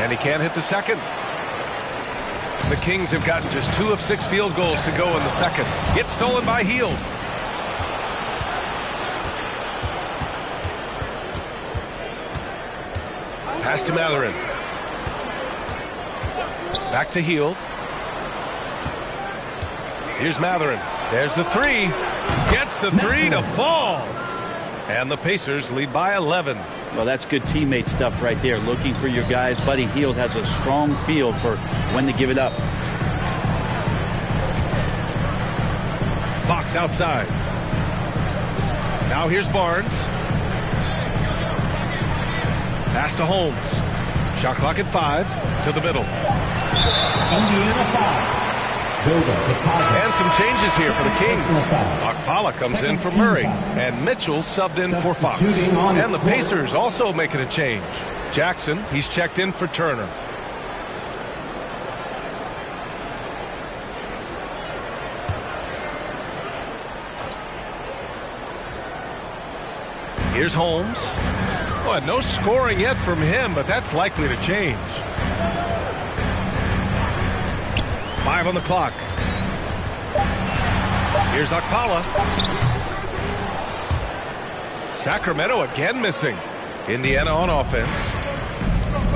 S17: And he can't hit the second. The Kings have gotten just 2 of 6 field goals to go in the second. It's stolen by Hield. Pass to Mathurin. Back to Hield. Here's Mathurin. There's the 3. Gets the 3 to fall. And the Pacers lead by 11.
S19: Well, that's good teammate stuff right there. Looking for your guys. Buddy Hield has a strong feel for when to give it up.
S17: Fox outside. Now here's Barnes. Pass to Holmes. Shot clock at 5. To the middle.
S9: Indiana 5.
S17: And some changes here for the Kings. Okpala comes in for Murray. And Mitchell subbed in for Fox. And the Pacers also making a change. Jackson, he's checked in for Turner. Here's Holmes. Oh, no scoring yet from him, but that's likely to change. 5 on the clock. Here's Okpala. Sacramento again missing. Indiana on offense.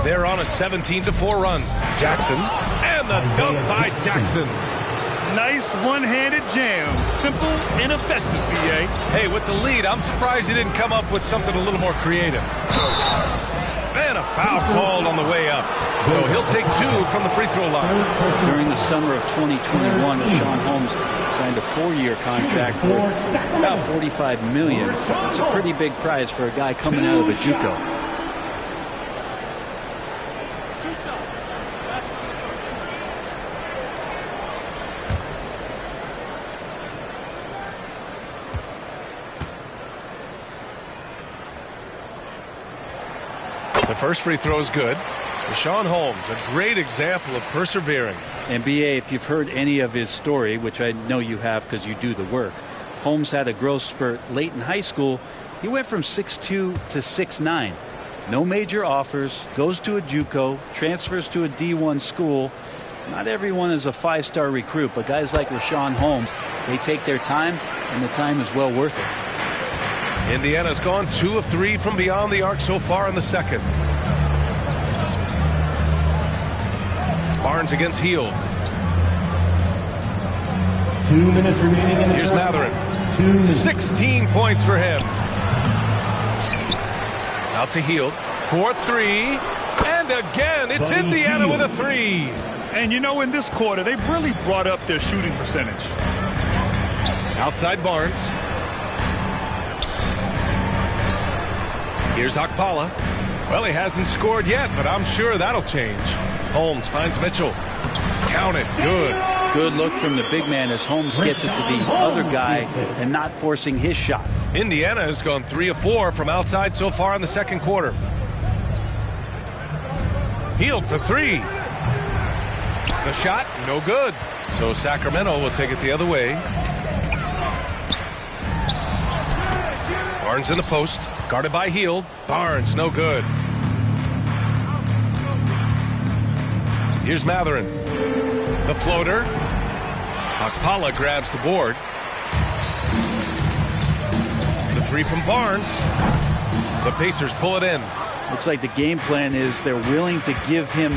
S17: They're on a 17-4 run. Jackson. And the dunk by Jackson.
S18: Nice one-handed jam. Simple and effective, B.A.
S17: Hey, with the lead, I'm surprised he didn't come up with something a little more creative. And a foul called on the way up. So he'll take 2 from the free throw line.
S19: During the summer of 2021, Richaun Holmes signed a 4-year contract worth about $45 million. It's a pretty big prize for a guy coming out of a JUCO.
S17: The first free throw is good. Richaun Holmes, a great example of persevering.
S19: And B.A., if you've heard any of his story, which I know you have because you do the work, Holmes had a growth spurt late in high school. He went from 6'2" to 6'9". No major offers, goes to a JUCO, transfers to a D1 school. Not everyone is a 5-star recruit, but guys like Richaun Holmes, they take their time, and the time is well worth it.
S17: Indiana's gone 2 of 3 from beyond the arc so far in the second. Barnes against Hield.
S9: 2 minutes remaining in the
S17: Here's
S9: first.
S17: Mathurin.
S9: 2 minutes.
S17: 16 points for him. Out to Hield. 4-3. And again, it's
S18: Buddy
S17: Indiana
S18: Hield.
S17: with a 3.
S18: And you know, in this quarter, they've really brought up their shooting percentage.
S17: Outside Barnes. Here's Okpala. Well, he hasn't scored yet, but I'm sure that'll change. Holmes finds Mitchell. Count it. Good.
S19: Good look from the big man as Holmes gets it to the other guy and not forcing his shot.
S17: Indiana has gone 3 of 4 from outside so far in the second quarter. Hield for 3. The shot, no good. So Sacramento will take it the other way. Barnes in the post. Guarded by Hield. Barnes, no good. Here's Mathurin. The floater. Okpala grabs the board. The 3 from Barnes. The Pacers pull it in.
S19: Looks like the game plan is they're willing to give him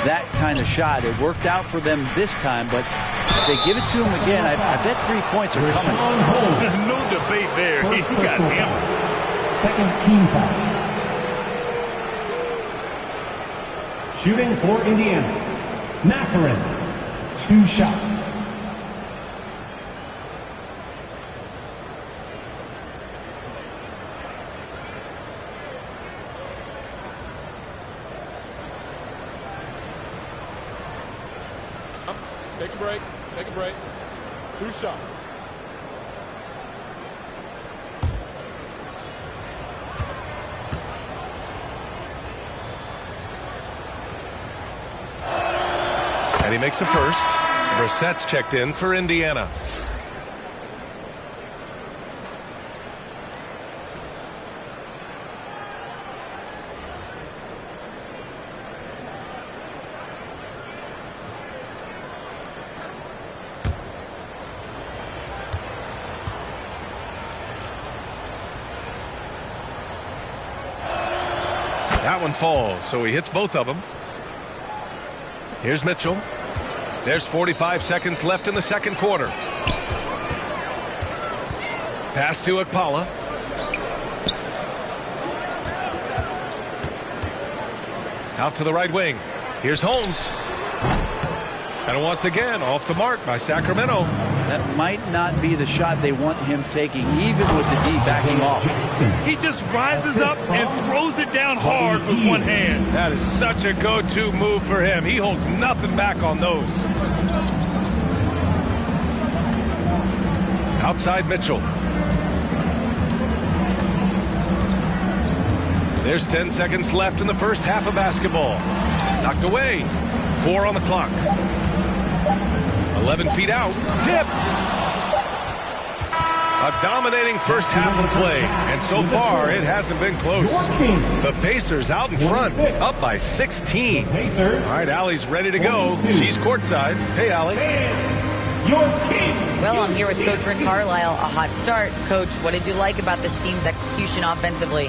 S19: that kind of shot. It worked out for them this time, but if they give it to him again, I bet 3 points are coming.
S18: There's no debate there. He got hammered.
S9: Second team foul. Shooting for Indiana. Mathurin. 2 shots.
S7: Take a break. Take a break. 2 shots.
S17: And he makes a first. Brissett's checked in for Indiana. That one falls, so he hits both of them. Here's Mitchell. There's 45 seconds left in the second quarter. Pass to Okpala. Out to the right wing. Here's Holmes. And once again, off the mark by Sacramento.
S19: That might not be the shot they want him taking, even with the D backing off.
S18: He just rises up and throws it down hard with one hand.
S17: That is such a go-to move for him. He holds nothing back on those. Outside Mitchell. There's 10 seconds left in the first half of basketball. Knocked away. 4 on the clock. 11 feet out. Tipped. A dominating first half of play, and so far it hasn't been close. The Pacers out in front, up by 16. All right, Allie's ready to go. She's courtside. Hey, Allie.
S20: Well, I'm here with Coach Rick Carlisle. A hot start. Coach, what did you like about this team's execution offensively?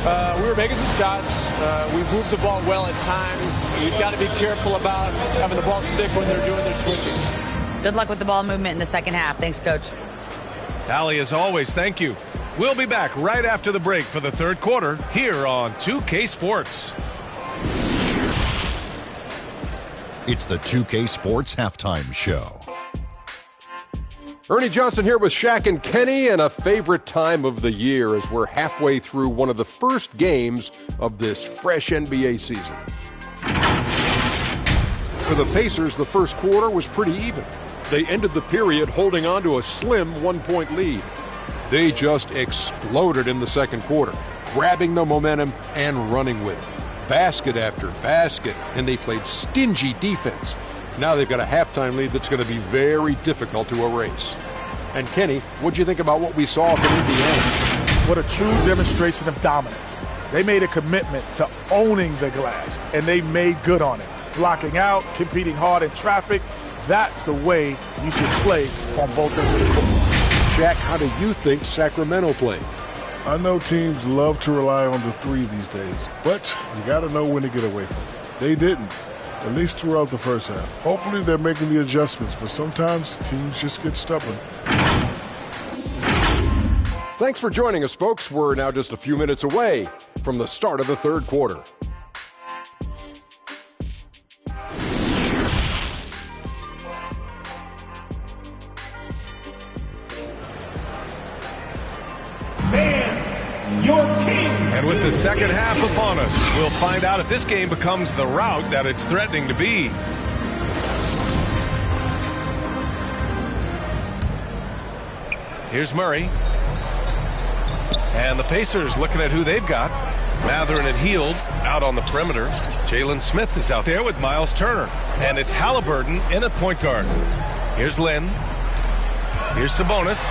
S21: We were making some shots. We moved the ball well at times. You've got to be careful about having the ball stick when they're doing their switching.
S20: Good luck with the ball movement in the second half. Thanks, Coach.
S17: Allie, as always, thank you. We'll be back right after the break for the third quarter here on 2K Sports.
S12: It's the 2K Sports Halftime Show.
S13: Ernie Johnson here with Shaq and Kenny, and a favorite time of the year as we're halfway through one of the first games of this fresh NBA season. For the Pacers, the first quarter was pretty even. They ended the period holding on to a slim 1-point lead. They just exploded in the second quarter, grabbing the momentum and running with it. Basket after basket, and they played stingy defense. Now they've got a halftime lead that's going to be very difficult to erase. And Kenny, what'd you think about what we saw from Indiana?
S7: What a true demonstration of dominance. They made a commitment to owning the glass, and they made good on it. Blocking out, competing hard in traffic, that's the way you should play on both ends of the court.
S13: Shaq, how do you think Sacramento played?
S14: I know teams love to rely on the three these days, but you got to know when to get away from it. They didn't, at least throughout the first half. Hopefully they're making the adjustments, but sometimes teams just get stubborn.
S13: Thanks for joining us, folks. We're now just a few minutes away from the start of the third quarter.
S17: And with the second half upon us, we'll find out if this game becomes the rout that it's threatening to be. Here's Murray. And the Pacers looking at who they've got. Mathurin and Hield out on the perimeter. Jalen Smith is out there with Miles Turner. And it's Halliburton in at point guard. Here's Lynn. Here's Sabonis.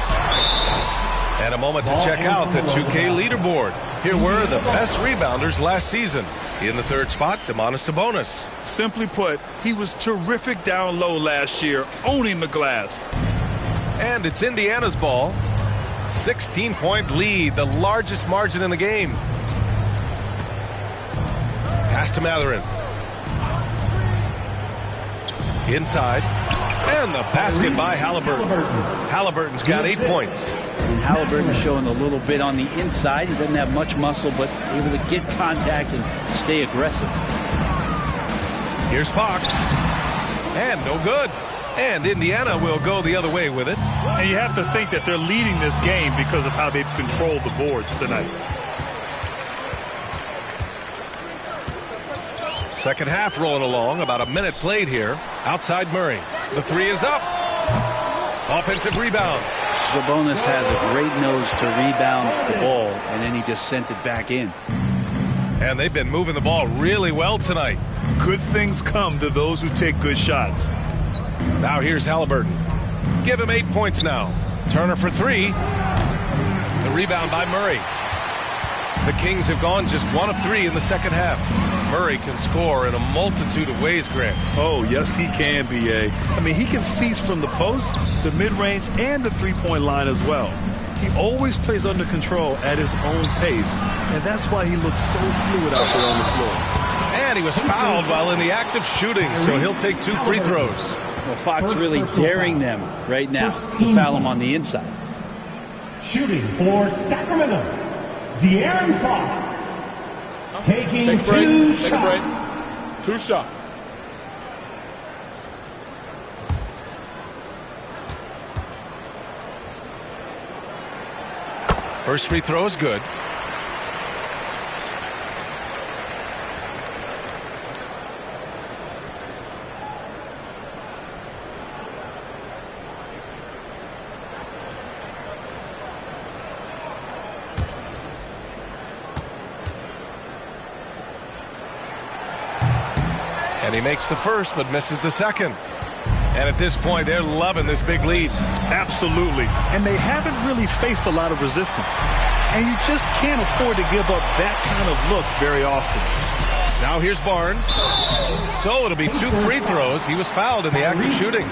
S17: And a moment to check out the 2K leaderboard. Here were the best rebounders last season. In the third spot, Domantas Sabonis.
S18: Simply put, he was terrific down low last year, owning the glass.
S17: And it's Indiana's ball. 16-point lead, the largest margin in the game. Pass to Mathurin. Inside. And the basket by Halliburton. Halliburton's got 8 points.
S19: And Halliburton showing a little bit on the inside. He doesn't have much muscle, but able to get contact and stay aggressive.
S17: Here's Fox. And no good. And Indiana will go the other way with it.
S18: And you have to think that they're leading this game because of how they've controlled the boards tonight.
S17: Second half rolling along. About a minute played here. Outside Murray. The three is up. Offensive rebound.
S19: Sabonis has a great nose to rebound the ball, and then he just sent it back in.
S17: And they've been moving the ball really well tonight.
S18: Good things come to those who take good shots.
S17: Now here's Halliburton. Give him 8 points now. Turner for three. The rebound by Murray. The Kings have gone just 1 of 3 in the second half. Murray can score in a multitude of ways, Grant.
S18: Oh, yes, he can, B.A. I mean, he can feast from the post, the mid-range, and the three-point line as well. He always plays under control at his own pace, and that's why he looks so fluid out there on the floor.
S17: And he was fouled while in the act of shooting, so he'll take 2 free throws.
S19: Well, Fox really daring them right now to foul him on the inside.
S9: Shooting for Sacramento, De'Aaron Fox. Taking 2 shots.
S18: 2 shots.
S17: First free throw is good. And he makes the first, but misses the second. And at this point, they're loving this big lead.
S18: Absolutely. And they haven't really faced a lot of resistance. And you just can't afford to give up that kind of look very often.
S17: Now here's Barnes. So it'll be 2 free throws. He was fouled in the act of shooting.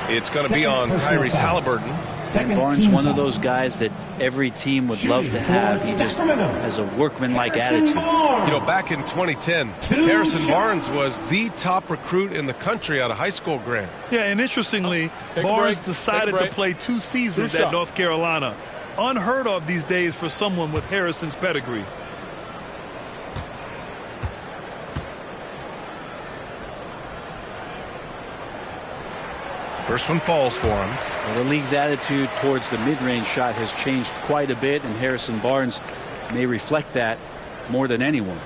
S17: It's going to be on Tyrese Halliburton.
S19: And Barnes, one of those guys that every team would love to have. He just has a workmanlike attitude.
S17: You know, back in 2010, Harrison Barnes was the top recruit in the country out of high school, Grant.
S18: Yeah, and interestingly, Barnes decided to play 2 seasons at North Carolina. Unheard of these days for someone with Harrison's pedigree.
S17: First one falls for him.
S19: Well, the league's attitude towards the mid-range shot has changed quite a bit, and Harrison Barnes may reflect that more than anyone.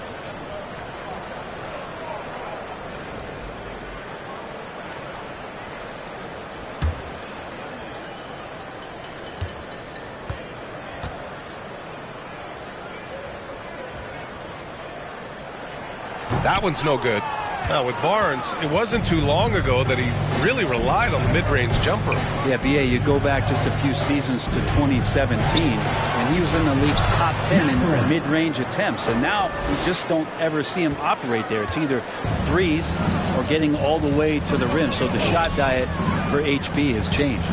S17: That one's no good. Now, with Barnes, it wasn't too long ago that he really relied on the mid-range jumper.
S19: Yeah, B.A., you go back just a few seasons to 2017, and he was in the league's top 10 in mid-range attempts, and now we just don't ever see him operate there. It's either threes or getting all the way to the rim, so the shot diet for HB has changed.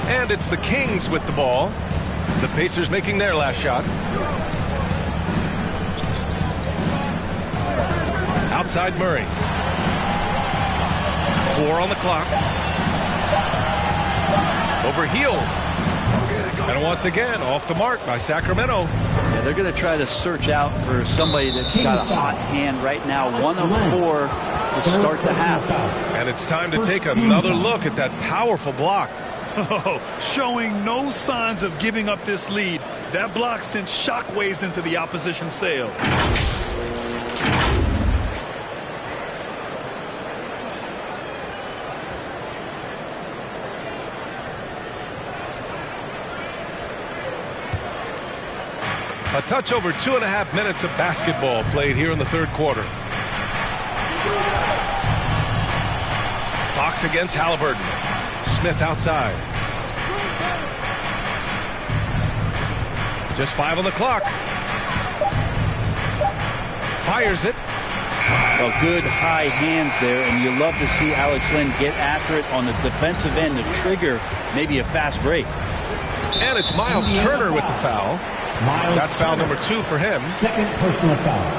S17: And it's the Kings with the ball. The Pacers making their last shot. Outside Murray. 4 on the clock. Over Hield. And once again, off the mark by Sacramento.
S19: Yeah, they're going to try to search out for somebody that's got a hot hand right now. 1 of 4 to start the half.
S17: And it's time to take another look at that powerful block.
S18: Oh, showing no signs of giving up this lead. That block sent shockwaves into the opposition sail.
S17: A touch over 2.5 minutes of basketball played here in the third quarter. Fox against Halliburton. Smith outside. Just 5 on the clock. Fires it.
S19: Well, good high hands there, and you love to see Alex Len get after it on the defensive end to trigger maybe a fast break.
S17: And it's Miles Turner with the foul. That's foul number 2 for him.
S9: Second personal foul.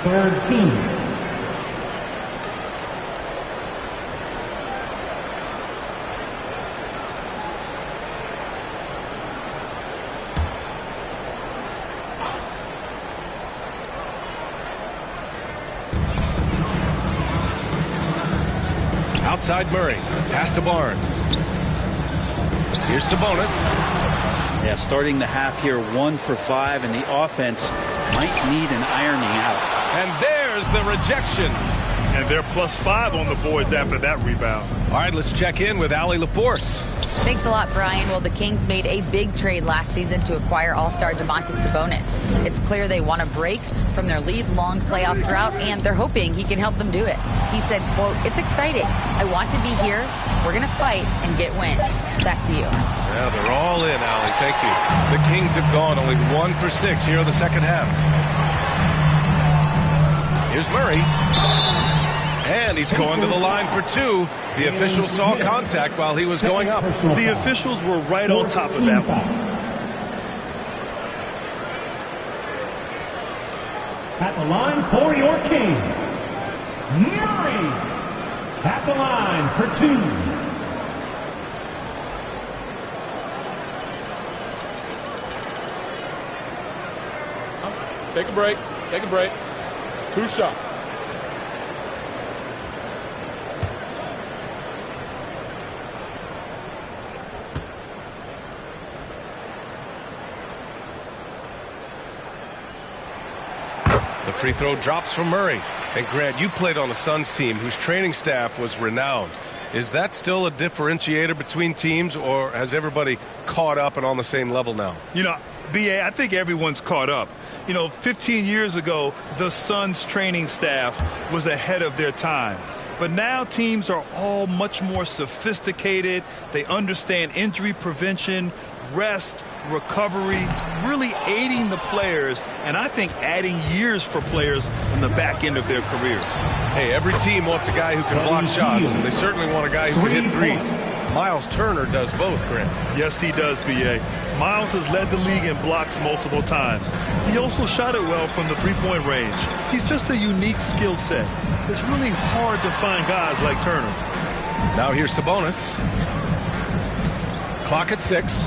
S9: Third team.
S17: Outside Murray. Pass to Barnes. Here's Sabonis.
S19: Yeah, starting the half here 1 for 5, and the offense might need an ironing out.
S17: And there's the rejection.
S18: And they're +5 on the boards after that rebound.
S17: All right, let's check in with Allie LaForce.
S20: Thanks a lot, Brian. Well, the Kings made a big trade last season to acquire all-star Domantas Sabonis. It's clear they want to break from their lead-long playoff drought, and they're hoping he can help them do it. He said, quote, "It's exciting. I want to be here. We're going to fight and get wins." Back to you.
S17: Yeah, they're all in, Allie. Thank you. The Kings have gone only 1 for 6 here in the second half. Here's Murray. And he's going to the line for 2. The officials saw contact while he was going up.
S18: The officials were right on top of that one.
S9: At the line for your Kings, Murray. At the line for 2.
S21: Take a break. Take a break. 2 shots.
S17: The free throw drops from Murray. And Grant, you played on the Suns team whose training staff was renowned. Is that still a differentiator between teams, or has everybody caught up and on the same level now?
S18: You know, B.A., I think everyone's caught up. You know, 15 years ago, the Suns training staff was ahead of their time. But now teams are all much more sophisticated. They understand injury prevention, rest, recovery, really aiding the players, and I think adding years for players on the back end of their careers.
S17: Hey, every team wants a guy who can block shots, and they certainly want a guy who can hit threes. Miles Turner does both, Grant.
S18: Yes, he does, B.A. Miles has led the league in blocks multiple times. He also shot it well from the three-point range. He's just a unique skill set. It's really hard to find guys like Turner.
S17: Now here's Sabonis. Clock at 6.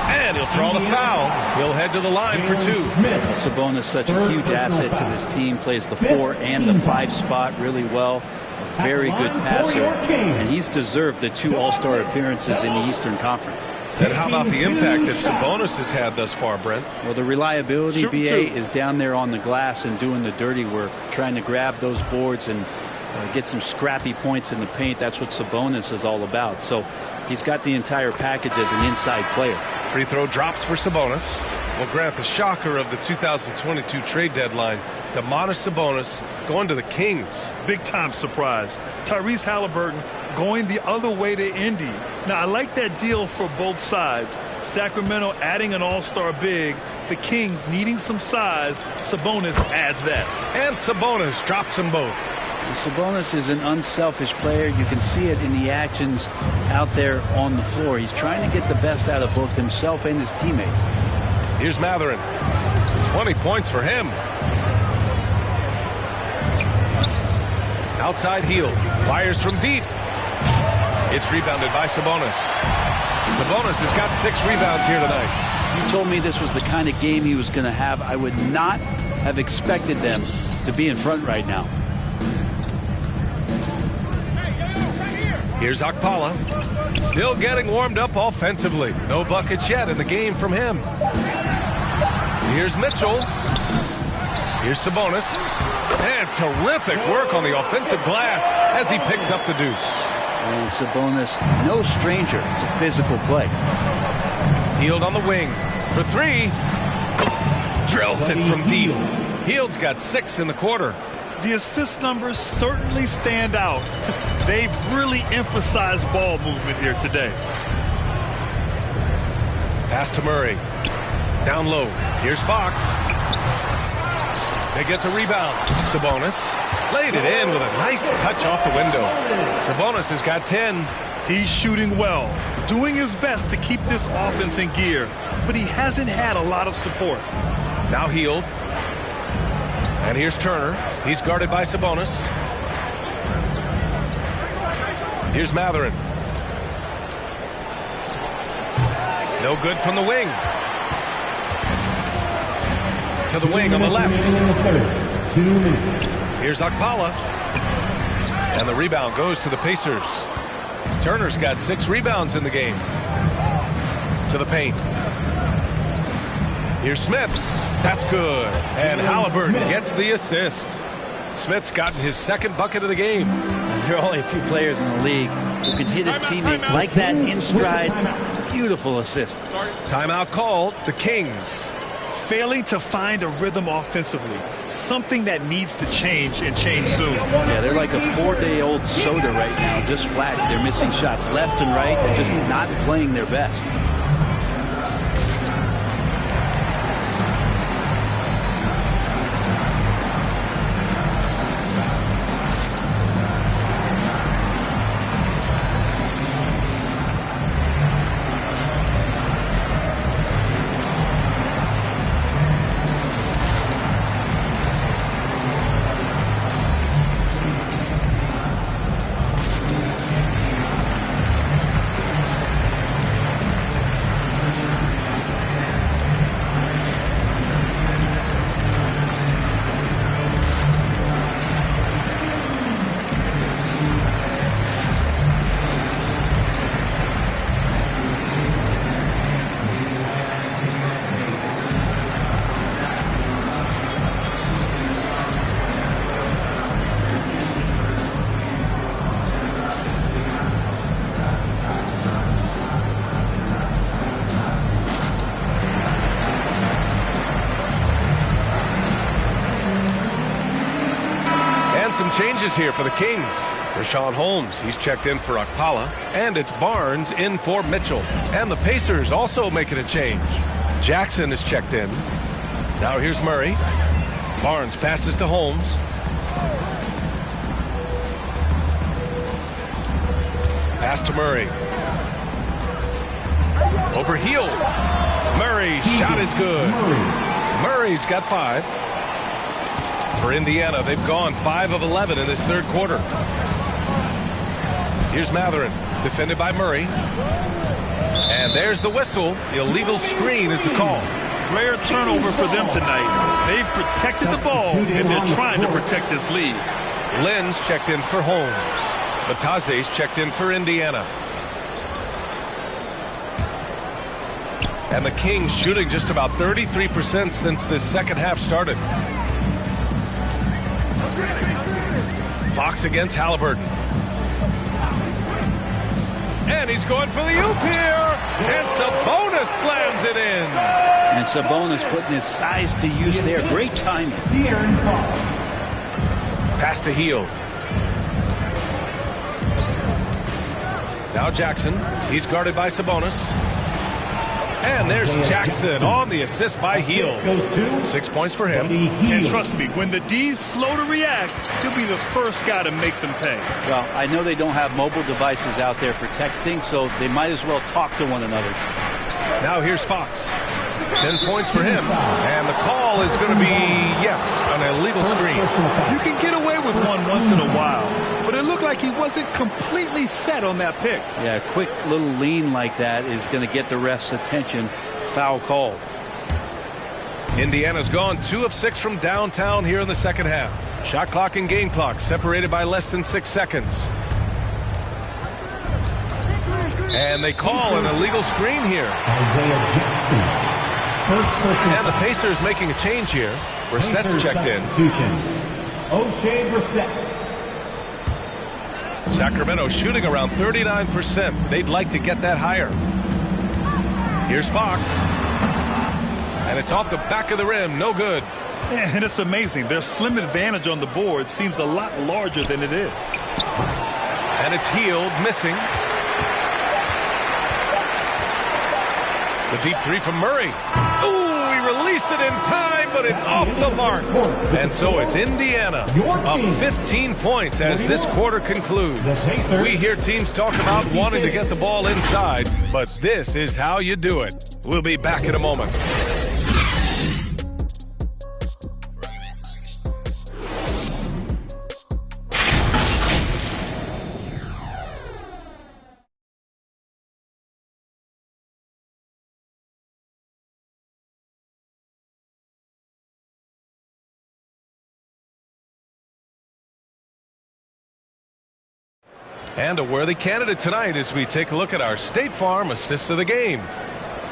S17: And he'll draw the foul. He'll head to the line for 2.
S19: Sabonis, such a huge asset to this team, plays the 4 and the 5 spot really well. A very good passer, and he's deserved the 2 All-Star appearances in the Eastern Conference.
S17: And how about the impact that Sabonis has had thus far, Brent?
S19: Well, the reliability, BA, is down there on the glass and doing the dirty work, trying to grab those boards and get some scrappy points in the paint. That's what Sabonis is all about. So he's got the entire package as an inside player.
S17: Free throw drops for Sabonis. Well, Grant, the shocker of the 2022 trade deadline, Domantas Sabonis going to the Kings.
S18: Big-time surprise. Tyrese Halliburton going the other way to Indy. Now, I like that deal for both sides. Sacramento adding an all-star big. The Kings needing some size. Sabonis adds that.
S17: And Sabonis drops them both.
S19: Sabonis is an unselfish player. You can see it in the actions out there on the floor. He's trying to get the best out of both himself and his teammates.
S17: Here's Mathurin. 20 points for him. Outside heel. Fires from deep. It's rebounded by Sabonis. Sabonis has got 6 rebounds here tonight.
S19: If you told me this was the kind of game he was going to have, I would not have expected them to be in front right now.
S17: Here's Okpala. Still getting warmed up offensively. No buckets yet in the game from him. Here's Mitchell. Here's Sabonis. And terrific work on the offensive glass as he picks up the deuce.
S19: And Sabonis, no stranger to physical play.
S17: Hield on the wing for 3. Drills it from deep. Hield's got 6 in the quarter.
S18: The assist numbers certainly stand out. They've really emphasized ball movement here today.
S17: Pass to Murray. Down low. Here's Fox. They get the rebound. Sabonis laid it in with a nice touch off the window. Sabonis has got 10.
S18: He's shooting well, doing his best to keep this offense in gear, but he hasn't had a lot of support.
S17: Now Hield. And here's Turner. He's guarded by Sabonis. Here's Mathurin. No good from the wing. To the wing on the left.
S9: 2 minutes.
S17: Here's Okpala. And the rebound goes to the Pacers. Turner's got 6 rebounds in the game. To the paint. Here's Smith. That's good. And Halliburton gets the assist. Smith's gotten his 2nd bucket of the game.
S19: There are only a few players in the league who can hit a teammate like that in stride. Beautiful assist.
S17: Timeout called. The Kings.
S18: Failing to find a rhythm offensively. Something that needs to change and change soon.
S19: Yeah, they're like a 4-day-old soda right now, just flat. They're missing shots left and right. They're just not playing their best.
S17: changes here for the Kings. Rashawn Holmes, he's checked in for Okpala, and it's Barnes in for Mitchell. And the Pacers also making a change. Jackson is checked in. Now here's Murray. Barnes passes to Holmes. Pass to Murray. Over Hield. Murray's shot is good. Murray's got 5. For Indiana, they've gone 5 of 11 in this third quarter. Here's Mathurin, defended by Murray. And there's the whistle. The illegal screen is the call.
S18: Rare turnover for them tonight. They've protected the ball, and they're trying to protect this lead.
S17: Lynn's checked in for Holmes. Bataze's checked in for Indiana. And the Kings shooting just about 33% since this second half started. Fox against Halliburton. And he's going for the oop here. And Sabonis slams it in.
S19: And Sabonis putting his size to use there. Great timing.
S17: Pass to Hield. Now Jackson. He's guarded by Sabonis. And there's Jackson on the assist by Hield. 6 points for him.
S18: And trust me, when the D's slow to react, he'll be the first guy to make them pay.
S19: Well, I know they don't have mobile devices out there for texting, so they might as well talk to one another.
S17: Now here's Fox. 10 points for him. And the call is going to be, yes, an illegal screen.
S18: You can get away with one once in a while, but it looked like he wasn't completely set on that pick.
S19: Yeah, a quick little lean like that is going to get the ref's attention. Foul call.
S17: Indiana's gone 2 of 6 from downtown here in the second half. Shot clock and game clock separated by less than 6 seconds. And they call an illegal screen here.
S9: Isaiah Jackson. First person.
S17: And the Pacers making a change here. Brissett's checked in.
S9: O'Shea Brissett.
S17: Sacramento shooting around 39%. They'd like to get that higher. Here's Fox. And it's off the back of the rim. No good.
S18: And it's amazing. Their slim advantage on the board seems a lot larger than it is.
S17: And it's Hield missing. The deep 3 from Murray. Ooh, he released it in time, but it's off the mark. And so it's Indiana up 15 points as this quarter concludes. We hear teams talk about wanting to get the ball inside, but this is how you do it. We'll be back in a moment. And a worthy candidate tonight as we take a look at our State Farm assist of the game.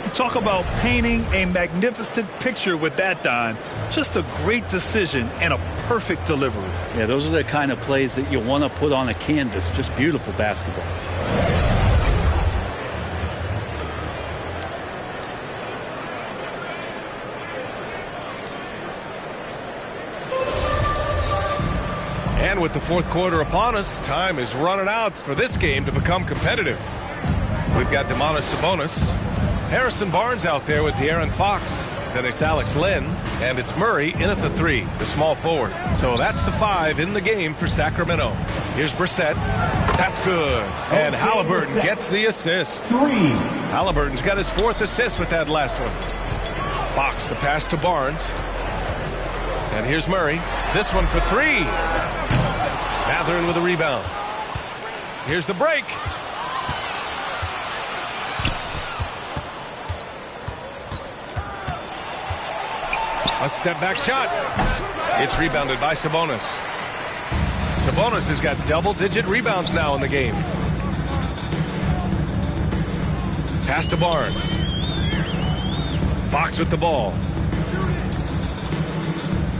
S18: You talk about painting a magnificent picture with that, Don. Just a great decision and a perfect delivery.
S19: Yeah, those are the kind of plays that you want to put on a canvas. Just beautiful basketball.
S17: And with the fourth quarter upon us, time is running out for this game to become competitive. We've got Domantas Sabonis, Harrison Barnes out there with De'Aaron Fox. Then it's Alex Len, and it's Murray in at the 3, the small forward. So that's the 5 in the game for Sacramento. Here's Brissett. That's good. And Halliburton gets the assist.
S9: 3.
S17: Halliburton's got his 4th assist with that last one. Fox, the pass to Barnes. And here's Murray. This one for 3. Mathurin with a rebound. Here's the break. A step-back shot. It's rebounded by Sabonis. Sabonis has got double-digit rebounds now in the game. Pass to Barnes. Fox with the ball.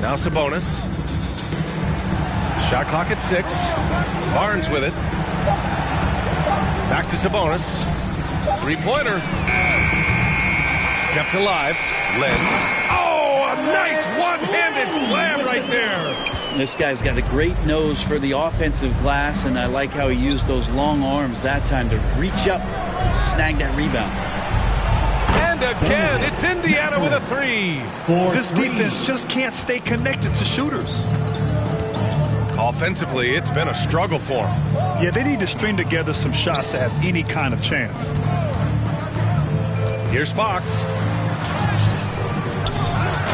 S17: Now Sabonis. Shot clock at 6. Barnes with it. Back to Sabonis. Three-pointer. Kept alive. Len. Oh, a nice one-handed slam right there.
S19: This guy's got a great nose for the offensive glass, and I like how he used those long arms that time to reach up, snag that rebound.
S17: And again, it's Indiana with a 3.
S18: This defense just can't stay connected to shooters.
S17: Offensively, it's been a struggle for them.
S18: Yeah, they need to string together some shots to have any kind of chance.
S17: Here's Fox.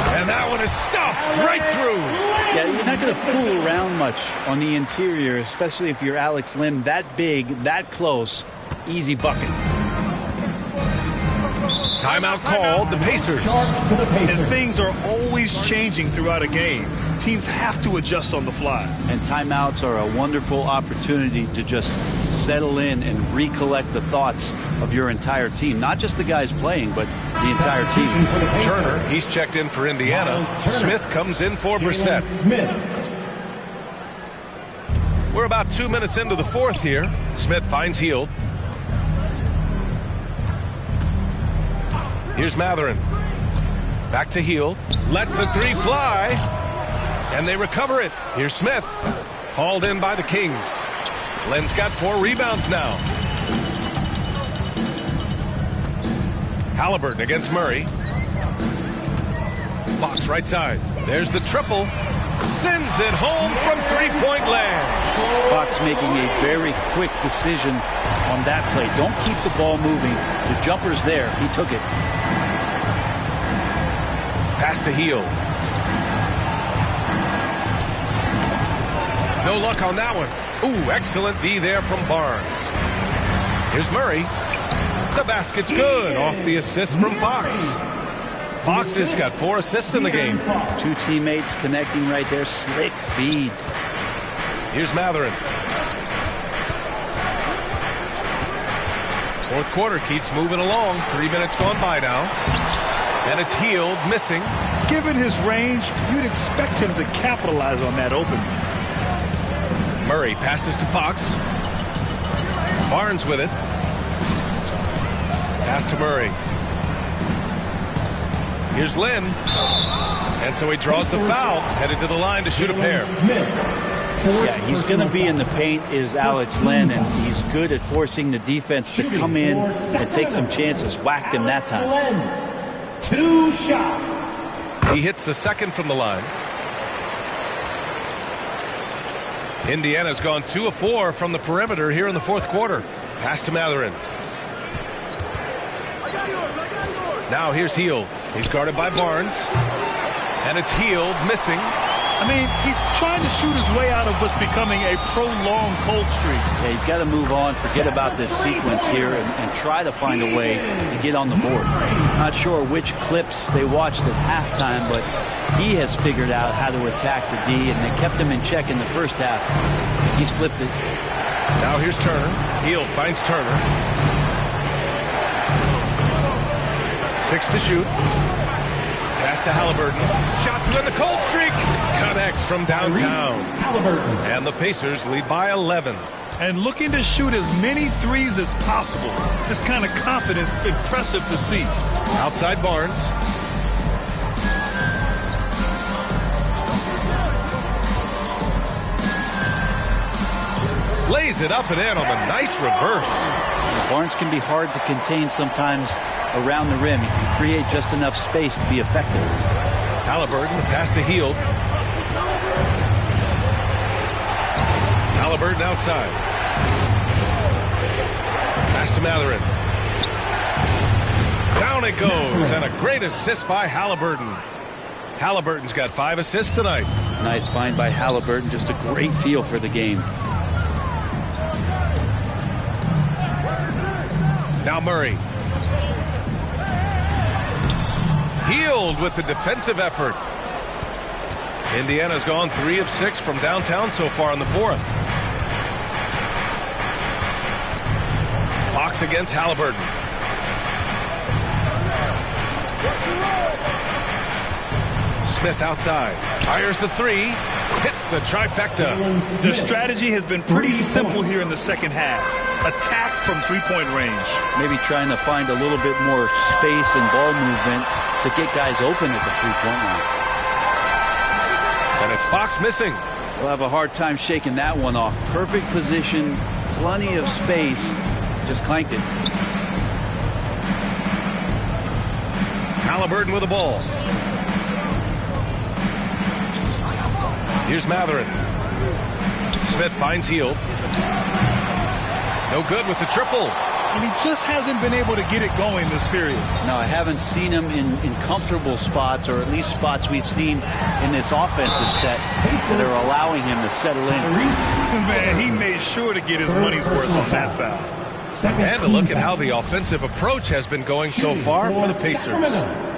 S17: And that one is stuffed right through.
S19: Yeah, you're not going to fool around much on the interior, especially if you're Alex Len. That big, that close, easy bucket.
S17: Timeout called, the Pacers.
S18: And things are always changing throughout a game. Teams have to adjust on the fly.
S19: And timeouts are a wonderful opportunity to just settle in and recollect the thoughts of your entire team. Not just the guys playing, but the entire team.
S17: Turner, he's checked in for Indiana. Smith comes in for Brissett. We're about 2 minutes into the fourth here. Smith finds Hield. Here's Mathurin. Back to Hield. Lets the 3 fly. And they recover it. Here's Smith. Hauled in by the Kings. Len's got 4 rebounds now. Halliburton against Murray. Fox right side. There's the triple. Sends it home from 3-point land.
S19: Fox making a very quick decision on that play. Don't keep the ball moving. The jumper's there. He took it.
S17: Pass to Hield. No luck on that one. Ooh, excellent D there from Barnes. Here's Murray. The basket's good off the assist from Fox. Fox has got 4 assists in the game.
S19: 2 teammates connecting right there. Slick feed.
S17: Here's Mathurin. Fourth quarter keeps moving along. 3 minutes gone by now. And it's Hield missing.
S18: Given his range, you'd expect him to capitalize on that open.
S17: Murray passes to Fox. Barnes with it. Pass to Murray. Here's Lynn. And so he draws the foul, headed to the line to shoot a pair.
S19: Yeah, he's going to be in the paint is Alex Len, and he's good at forcing the defense to come in and take some chances. Whacked him that time.
S17: 2 shots. He hits the second from the line. Indiana's gone 2 of 4 from the perimeter here in the fourth quarter. Pass to Mathurin. Now here's Hield. He's guarded by Barnes. And it's Hield missing.
S18: I mean, he's trying to shoot his way out of what's becoming a prolonged cold streak.
S19: Yeah, he's got to move on, forget about this sequence here, and try to find a way to get on the board. Not sure which clips they watched at halftime, but he has figured out how to attack the D, and they kept him in check in the first half. He's flipped it.
S17: Now here's Turner. Hield finds Turner. 6 to shoot. Pass to Halliburton. Shot to end the cold streak. Connects from downtown. And the Pacers lead by 11.
S18: And looking to shoot as many threes as possible. This kind of confidence, impressive to see.
S17: Outside Barnes. Lays it up and in on the nice reverse.
S19: Barnes can be hard to contain sometimes around the rim. He can create just enough space to be effective.
S17: Halliburton, the pass to Hield. Halliburton outside. Pass to Mathurin. Down it goes, and a great assist by Halliburton. Halliburton's got 5 assists tonight.
S19: Nice find by Halliburton. Just a great feel for the game.
S17: Now Murray. Hield with the defensive effort. Indiana's gone 3 of 6 from downtown so far in the fourth. Fox against Halliburton. Smith outside. Fires the 3. Hits the trifecta.
S18: The strategy has been pretty simple here in the second half. Attack from 3-point range.
S19: Maybe trying to find a little bit more space and ball movement to get guys open at the 3-point line.
S17: And it's Fox missing.
S19: We'll have a hard time shaking that one off. Perfect position, plenty of space, just clanked it.
S17: Halliburton with the ball. Here's Mathurin. Smith finds Hield. No good with the triple.
S18: And he just hasn't been able to get it going this period.
S19: No, I haven't seen him in comfortable spots, or at least spots we've seen in this offensive set that are allowing him to settle in.
S18: Man, he made sure to get his money's worth on that foul.
S17: And a look at how the offensive approach has been going so far for the Pacers.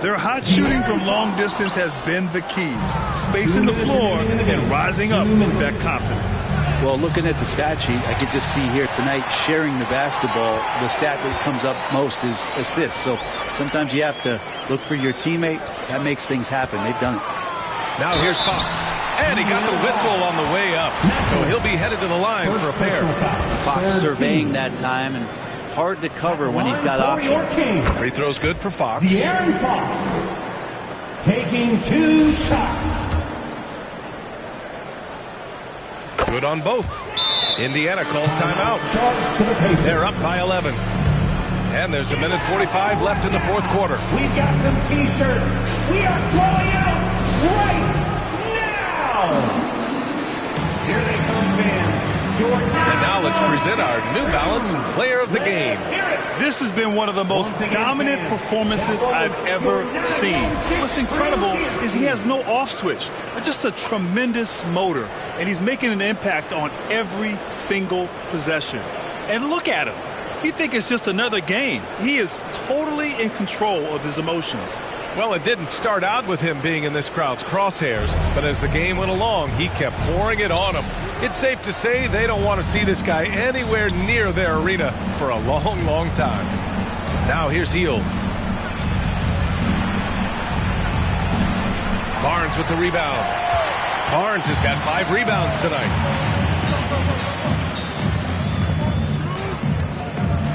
S18: Their hot shooting from long distance has been the key. Spacing the floor and rising up with that confidence.
S19: Well, looking at the stat sheet, I could just see here tonight sharing the basketball. The stat that comes up most is assists. So sometimes you have to look for your teammate. That makes things happen. They've done it.
S17: Now here's Fox. And he got the whistle on the way up. So he'll be headed to the line for a pair.
S19: Fox surveying that time, and hard to cover when he's got options.
S17: Free throw's good for Fox.
S9: De'Aaron Fox taking 2 shots.
S17: Good on both. Indiana calls timeout. They're up by 11. And there's 1:45 left in the fourth quarter.
S9: We've got some T-shirts. We are throwing out right now. Here they come, fans.
S17: And now let's present our New Balance Player of the Game.
S18: This has been one of the most dominant performances I've ever seen. What's incredible is he has no off switch, but just a tremendous motor, and he's making an impact on every single possession. And look at him. You think it's just another game. He is totally in control of his emotions.
S17: Well, it didn't start out with him being in this crowd's crosshairs, but as the game went along, he kept pouring it on him. It's safe to say they don't want to see this guy anywhere near their arena for a long, long time. Now here's Hield. Barnes with the rebound. Barnes has got 5 rebounds tonight.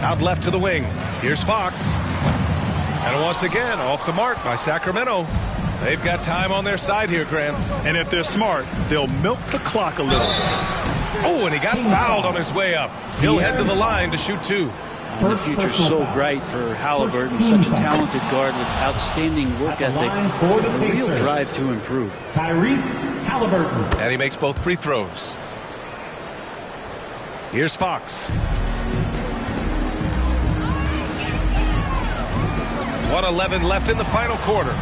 S17: Out left to the wing. Here's Fox. And once again, off the mark by Sacramento. They've got time on their side here, Grant.
S18: And if they're smart, they'll milk the clock a little.
S17: Oh, and he got fouled on his way up. He'll head to the line to shoot 2.
S19: The future's so bright for Halliburton, such a talented guard with outstanding work ethic, a real drive to improve.
S9: Tyrese Halliburton.
S17: And he makes both free throws. Here's Fox. 1:11 left in the final quarter.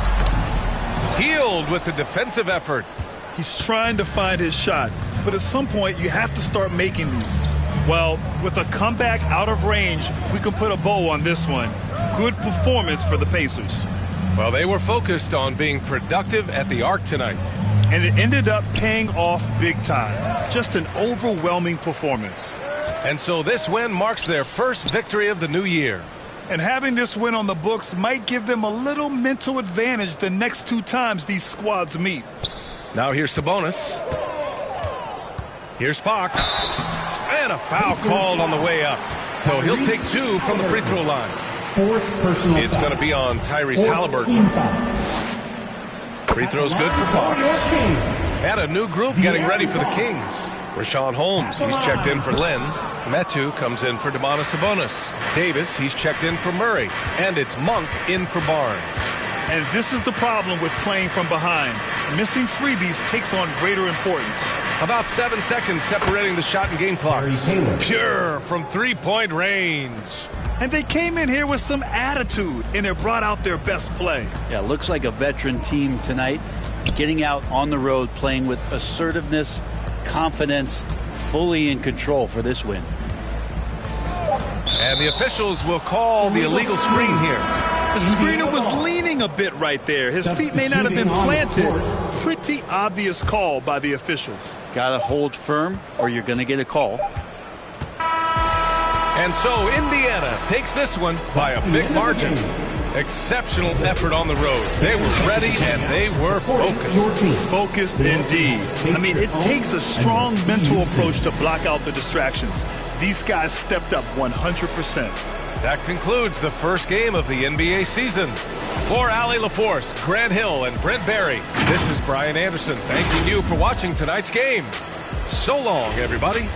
S17: Hield with the defensive effort.
S18: He's trying to find his shot, but at some point you have to start making these. Well, with a comeback out of range, we can put a bow on this one. Good performance for the Pacers.
S17: Well, they were focused on being productive at the arc tonight.
S18: And it ended up paying off big time. Just an overwhelming performance.
S17: And so this win marks their first victory of the new year.
S18: And having this win on the books might give them a little mental advantage the next 2 times these squads meet.
S17: Now here's Sabonis. Here's Fox. And a foul called on the way up. So he'll take 2 from the free throw line. It's going to be on Tyrese Halliburton. Free throw's good for Fox. And a new group getting ready for the Kings. Rashawn Holmes, he's checked in for Lynn. Metu comes in for Domantas Sabonis. Davis, he's checked in for Murray. And it's Monk in for Barnes.
S18: And this is the problem with playing from behind. Missing freebies takes on greater importance.
S17: About 7 seconds separating the shot and game clock. Pure from 3-point range.
S18: And they came in here with some attitude, and it brought out their best play.
S19: Yeah, looks like a veteran team tonight, getting out on the road, playing with assertiveness, confidence, fully in control for this win.
S17: And the officials will call the illegal screen here.
S18: The screener was leaning a bit right there. His feet may not have been planted. Pretty obvious call by the officials.
S19: Got to hold firm or you're going to get a call.
S17: And so Indiana takes this one by a big margin. Exceptional effort on the road. They were ready and they were focused.
S18: Focused indeed. I mean, it takes a strong mental approach to block out the distractions. These guys stepped up 100%.
S17: That concludes the first game of the NBA season. For Allie LaForce, Grant Hill, and Brent Barry, this is Brian Anderson thanking you for watching tonight's game. So long, everybody.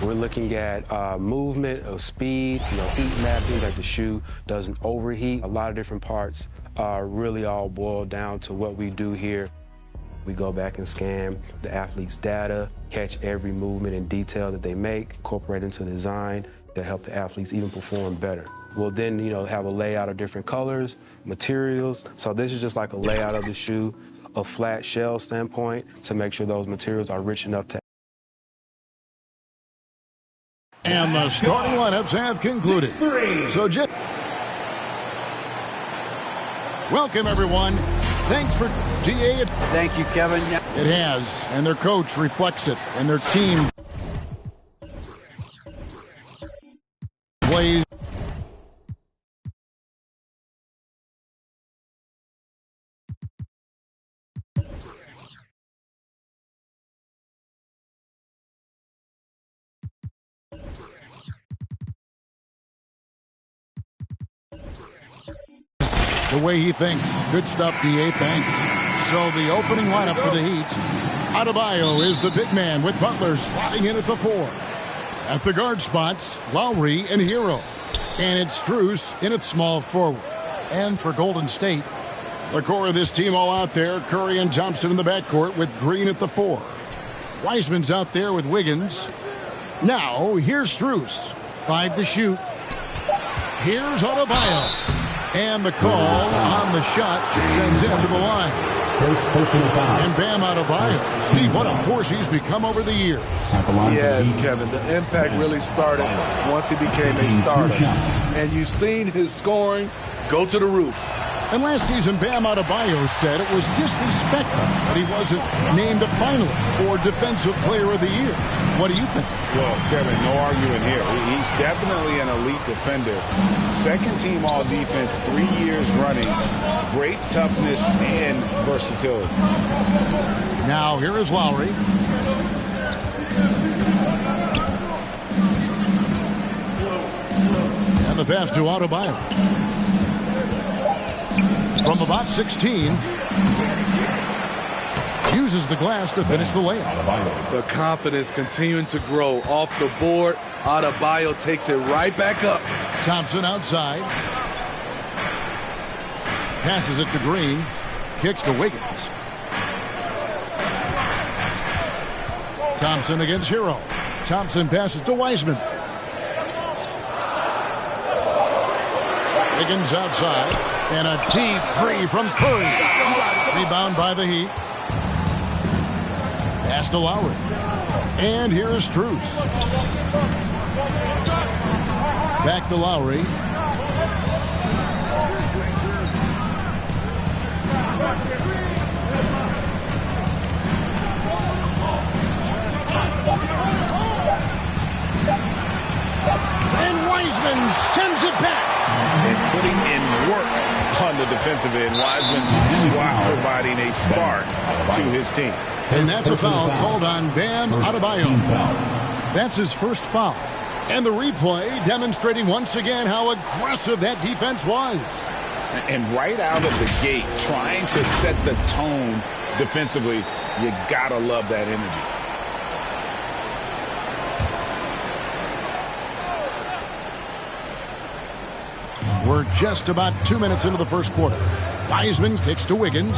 S2: We're looking at movement of speed, heat mapping, that the shoe doesn't overheat. A lot of different parts really all boil down to what we do here. We go back and scan the athlete's data, catch every movement and detail that they make, incorporate into the design to help the athletes even perform better. We'll then, have a layout of different colors, materials. So this is just like a layout of the shoe, a flat shell standpoint to make sure those materials are rich enough to.
S4: And the starting lineups have concluded. So welcome, everyone. Thanks for GA.
S10: Thank you, Kevin.
S4: It has, and their coach reflects it, and their team plays. the way he thinks. Good stuff, D.A. Thanks. So the opening lineup for the Heat. Adebayo is the big man with Butler slotting in at the 4. At the guard spots, Lowry and Hero. And it's Strus in at small forward. And for Golden State, the core of this team all out there. Curry and Thompson in the backcourt with Green at the 4. Wiseman's out there with Wiggins. Now, here's Strus. 5 to shoot. Here's Adebayo. And the call on the shot sends him to the line. And Bam Adebayo. Steve, what a force he's become over the years.
S7: Yes, Kevin. The impact really started once he became a starter. And you've seen his scoring go to the roof.
S4: And last season, Bam Adebayo said it was disrespectful that he wasn't named a finalist for Defensive Player of the Year. What do you think?
S6: Well, Kevin, no arguing here. He's definitely an elite defender. Second team all defense, 3 years running. Great toughness and versatility.
S4: Now here is Lowry. And the pass to Adebayo. From about 16, uses the glass to finish the layup.
S7: The confidence continuing to grow off the board. Adebayo takes it right back up.
S4: Thompson outside. Passes it to Green. Kicks to Wiggins. Thompson against Hero. Thompson passes to Wiseman. Wiggins outside. And a deep three from Curry. Rebound by the Heat. Pass to Lowry. And here is Strus. Back to Lowry. And Wiseman sends it back.
S6: And putting in work on the defensive end. Wiseman's providing a spark to his team.
S4: And that's a foul called on Bam Adebayo. That's his first foul. And the replay demonstrating once again how aggressive that defense was.
S6: And right out of the gate, trying to set the tone defensively, you gotta love that energy.
S4: We're just about 2 minutes into the first quarter. Wiseman kicks to Wiggins.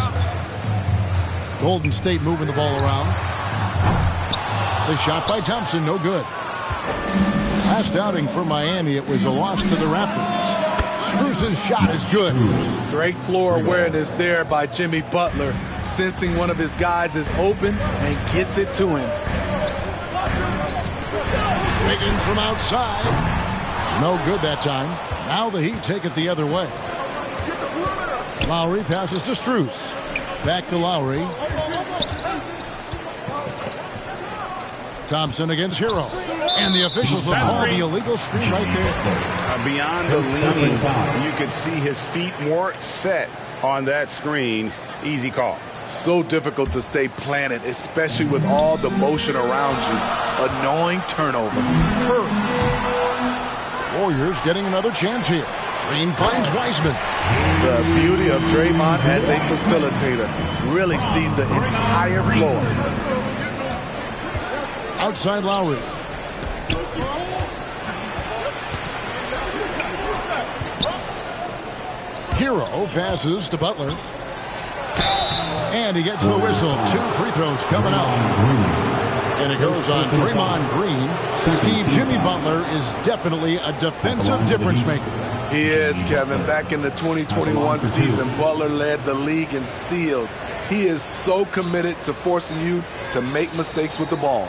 S4: Golden State moving the ball around. The shot by Thompson, no good. Last outing for Miami, it was a loss to the Raptors. Strus's shot is good.
S7: Great floor awareness there by Jimmy Butler, sensing one of his guys is open and gets it to him.
S4: Wiggins from outside. No good that time. Now the Heat take it the other way. Lowry passes to Strus. Back to Lowry. Thompson against Hero. And the officials will call the illegal screen right there.
S6: Beyond the lean, you could see his feet weren't set on that screen. Easy call.
S7: So difficult to stay planted, especially with all the motion around you. Annoying turnover.
S4: Warriors getting another chance here. Green finds Wiseman.
S7: The beauty of Draymond as a facilitator. Really sees the entire floor.
S4: Outside Lowry. Hero passes to Butler. And he gets the whistle. 2 free throws coming up. And it goes on Draymond Green. Steve, Jimmy Butler is definitely a defensive difference maker.
S7: He is, Kevin. Back in the 2021 season, Butler led the league in steals. He is so committed to forcing you to make mistakes with the ball.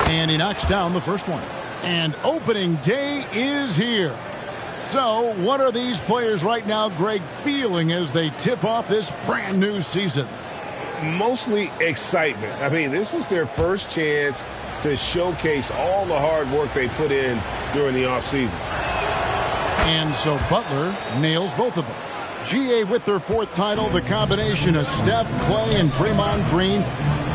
S4: And he knocks down the first one. And opening day is here. So what are these players right now, Greg, feeling as they tip off this brand new season?
S6: Mostly excitement. I mean, this is their first chance to showcase all the hard work they put in during the offseason.
S4: And so Butler nails both of them. GA with their 4th title, the combination of Steph, Clay, and Draymond Green,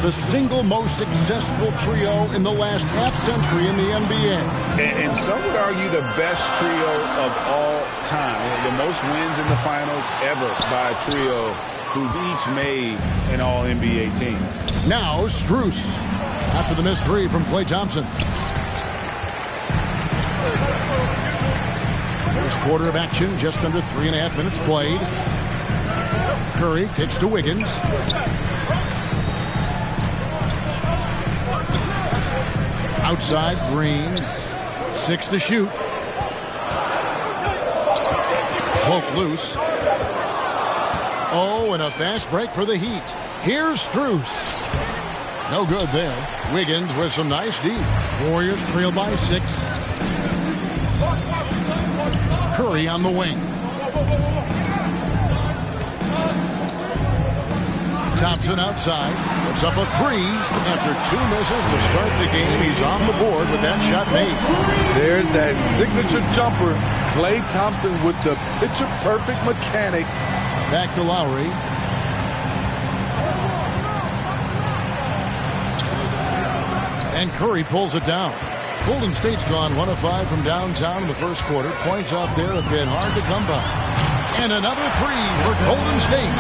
S4: the single most successful trio in the last half-century in the NBA.
S6: And some would argue the best trio of all time. The most wins in the finals ever by a trio who've each made an All-NBA team.
S4: Now Strus after the missed 3 from Klay Thompson. First quarter of action, just under 3.5 minutes played. Curry kicks to Wiggins. Outside, Green. 6 to shoot. Poke loose. Oh, and a fast break for the Heat. Here's Strus. No good there. Wiggins with some nice D. Warriors trail by 6. Curry on the wing. Thompson outside. Puts up a 3. After 2 misses to start the game, he's on the board with that shot made.
S7: There's that signature jumper. Klay Thompson with the picture-perfect mechanics.
S4: Back to Lowry. And Curry pulls it down. Golden State's gone 1 of 5 from downtown in the first quarter. Points out there have been hard to come by. And another 3 for Golden State.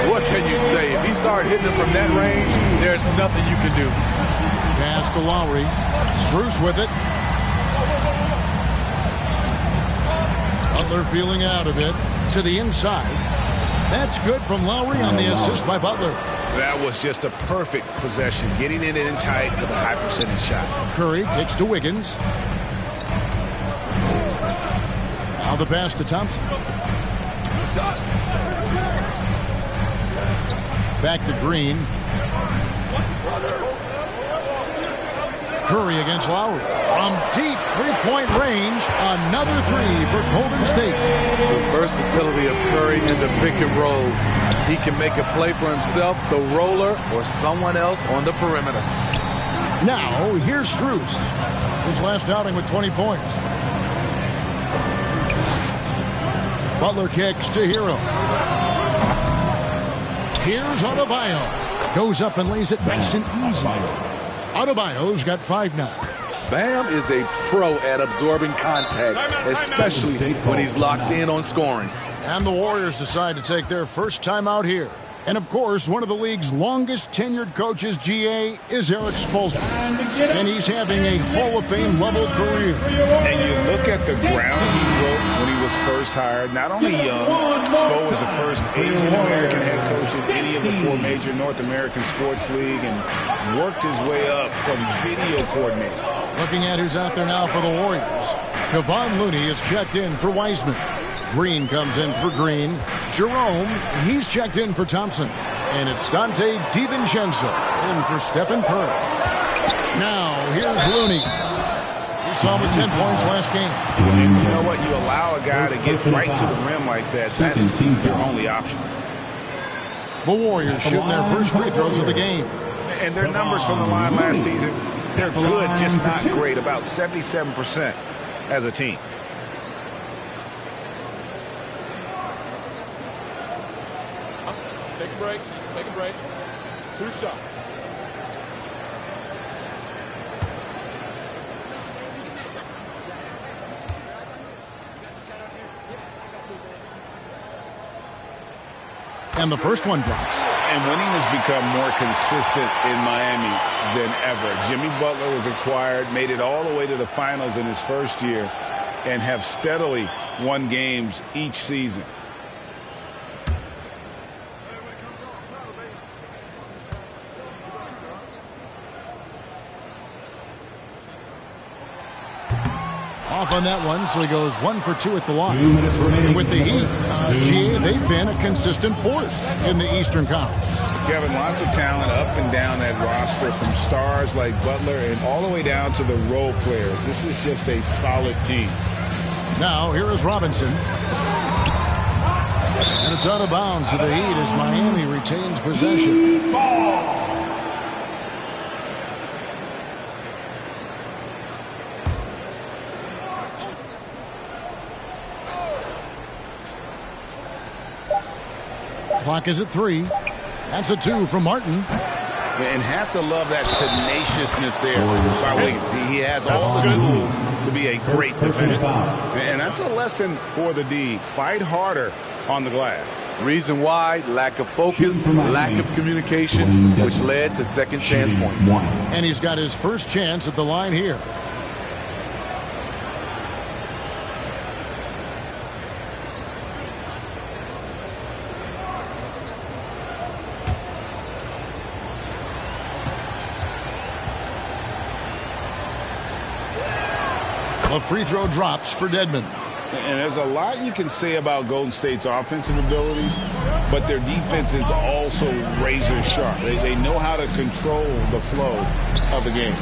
S7: What can you say? If he started hitting it from that range, there's nothing you can do.
S4: Pass to Lowry. Strus with it. Butler feeling out of it. To the inside. That's good from Lowry on the assist by Butler.
S6: That was just a perfect possession. Getting it in tight for the high percentage shot.
S4: Curry kicks to Wiggins. Now the pass to Thompson. Back to Green. Curry against Lowry. From deep three-point range, another 3 for Golden State.
S7: The versatility of Curry in the pick and roll. He can make a play for himself, the roller, or someone else on the perimeter.
S4: Now, here's Strus. His last outing with 20 points. Butler kicks to Hero. Here's Adebayo. Goes up and lays it nice and easy. Adebayo's got 5 now.
S7: Bam is a pro at absorbing contact, especially when he's locked in on scoring.
S4: And the Warriors decide to take their first time out here. And, of course, one of the league's longest tenured coaches, GA, is Eric Spoelstra. And he's having a Hall of Fame level career.
S6: And you look at the ground he broke when he was first hired. Not only young, Spo was the first Asian American head coach in any of the 4 major North American sports league and worked his way up from video coordinator.
S4: Looking at who's out there now for the Warriors. Kevon Looney is checked in for Wiseman. Green comes in for Green. Jerome, he's checked in for Thompson. And it's Dante DiVincenzo in for Stephen Curry. Now, here's Looney. We saw him with 10 points last game.
S6: And you know what? You allow a guy to get right to the rim like that. That's your only option.
S4: The Warriors shooting their first free throws of the game.
S6: And their numbers from the line last season, they're good, just not great. About 77% as a team.
S7: Take a break. 2 shots.
S4: And the first one drops.
S6: And winning has become more consistent in Miami than ever. Jimmy Butler was acquired, made it all the way to the finals in his first year, and have steadily won games each season.
S4: Off on that one, so he goes 1 for 2 at the line. And with the Heat, they've been a consistent force in the Eastern Conference.
S6: Kevin, lots of talent up and down that roster, from stars like Butler and all the way down to the role players. This is just a solid team.
S4: Now, here is Robinson. And it's out of bounds to the Heat as Miami retains possession. Clock is at 3. That's a 2 from Martin.
S6: And have to love that tenaciousness there by Wiggins. He has all the tools to be a great defender. And that's a lesson for the D. Fight harder on the glass.
S7: Reason why, lack of focus, lack of communication, which led to second chance points.
S4: And he's got his first chance at the line here. The free throw drops for Dedmon.
S6: And there's a lot you can say about Golden State's offensive abilities, but their defense is also razor sharp. They know how to control the flow of the game.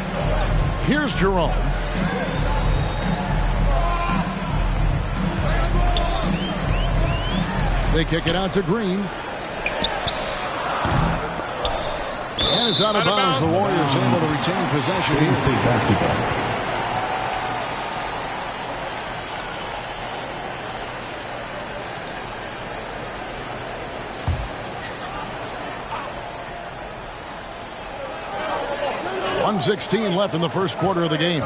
S4: Here's Jerome. They kick it out to Green. And it's out of bounds. The Warriors able to retain possession here.
S9: State basketball.
S4: .16 left in the first quarter of the game.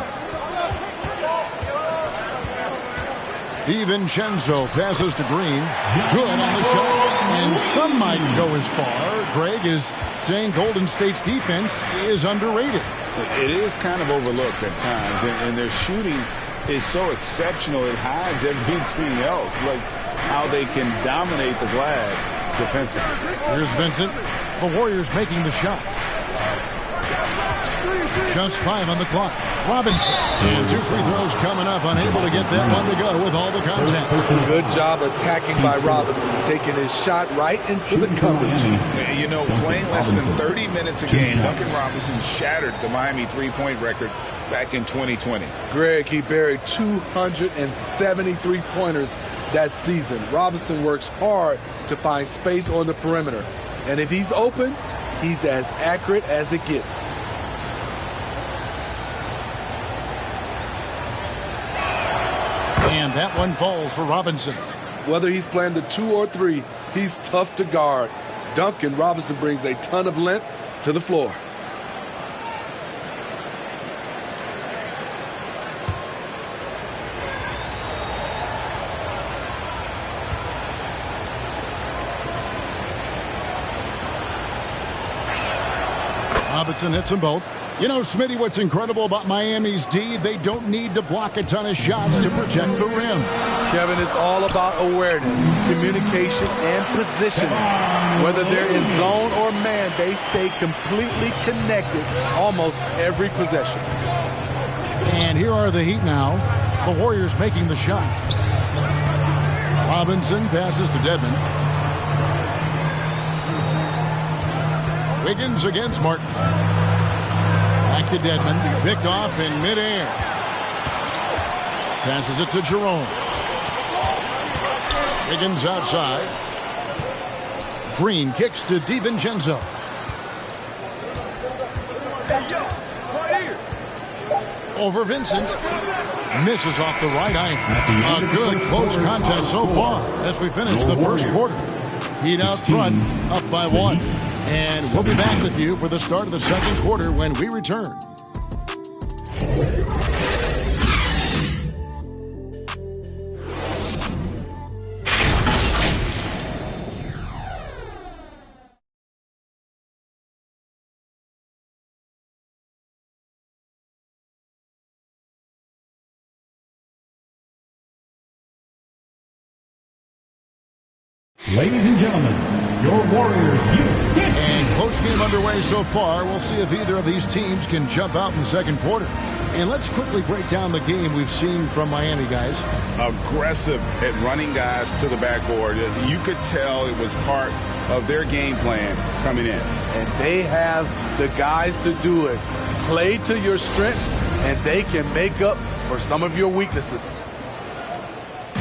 S4: DiVincenzo passes to Green. Good on the shot. And some might go as far, Greg, is saying Golden State's defense is underrated.
S6: It is kind of overlooked at times, and their shooting is so exceptional it hides everything else, like how they can dominate the glass defensively.
S4: Here's Vincent. The Warriors making the shot. Just 5 on the clock. Robinson. And 2 free throws coming up. Unable to get that one to go with all the contact.
S7: Good job attacking by Robinson. Taking his shot right into the coverage.
S6: You know, playing less than 30 minutes a game, Duncan Robinson shattered the Miami three-point record back in 2020.
S7: Greg, he buried 273 pointers that season. Robinson works hard to find space on the perimeter. And if he's open, he's as accurate as it gets.
S4: And that one falls for Robinson.
S7: Whether he's playing the 2 or 3, he's tough to guard. Duncan Robinson brings a ton of length to the floor.
S4: Robinson hits them both. You know, Smitty, what's incredible about Miami's D, they don't need to block a ton of shots to protect the rim.
S7: Kevin, it's all about awareness, communication, and positioning. Whether they're in zone or man, they stay completely connected almost every possession.
S4: And here are the Heat now. The Warriors making the shot. Robinson passes to Dedmon. Wiggins against Martin. Back to Dedmon. Picked off in midair. Passes it to Jerome. Wiggins outside. Green kicks to DiVincenzo. Over Vincent. Misses off the right eye. A good close contest so far as we finish the first quarter. Heat out front, up by 1. And we'll be back with you for the start of the second quarter when we return.
S9: Ladies and gentlemen, your Warriors.
S4: And close game underway so far. We'll see if either of these teams can jump out in the second quarter. And let's quickly break down the game we've seen from Miami, guys.
S6: Aggressive at running guys to the backboard. You could tell it was part of their game plan coming in.
S7: And they have the guys to do it. Play to your strengths, and they can make up for some of your weaknesses.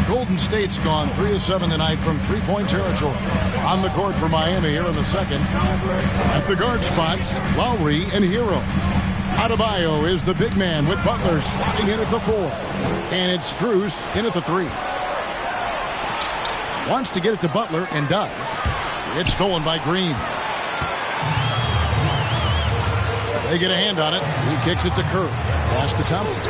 S4: Golden State's gone 3 of 7 tonight from three-point territory. On the court for Miami here in the second. At the guard spots, Lowry and Hero. Adebayo is the big man with Butler sliding in at the 4. And it's Strus in at the 3. Wants to get it to Butler and does. It's stolen by Green. They get a hand on it. He kicks it to Curry. Pass to Thompson.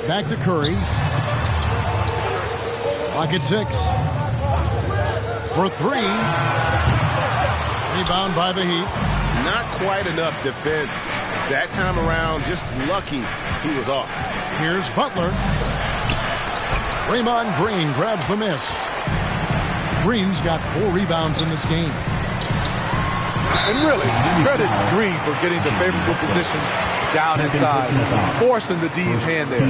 S4: Back to Curry. Clock at 6. For 3. Rebound by the Heat.
S6: Not quite enough defense. That time around, just lucky he was off.
S4: Here's Butler. Draymond Green grabs the miss. Green's got 4 rebounds in this game.
S7: And really, credit Green for getting the favorable position down inside, forcing the D's hand there.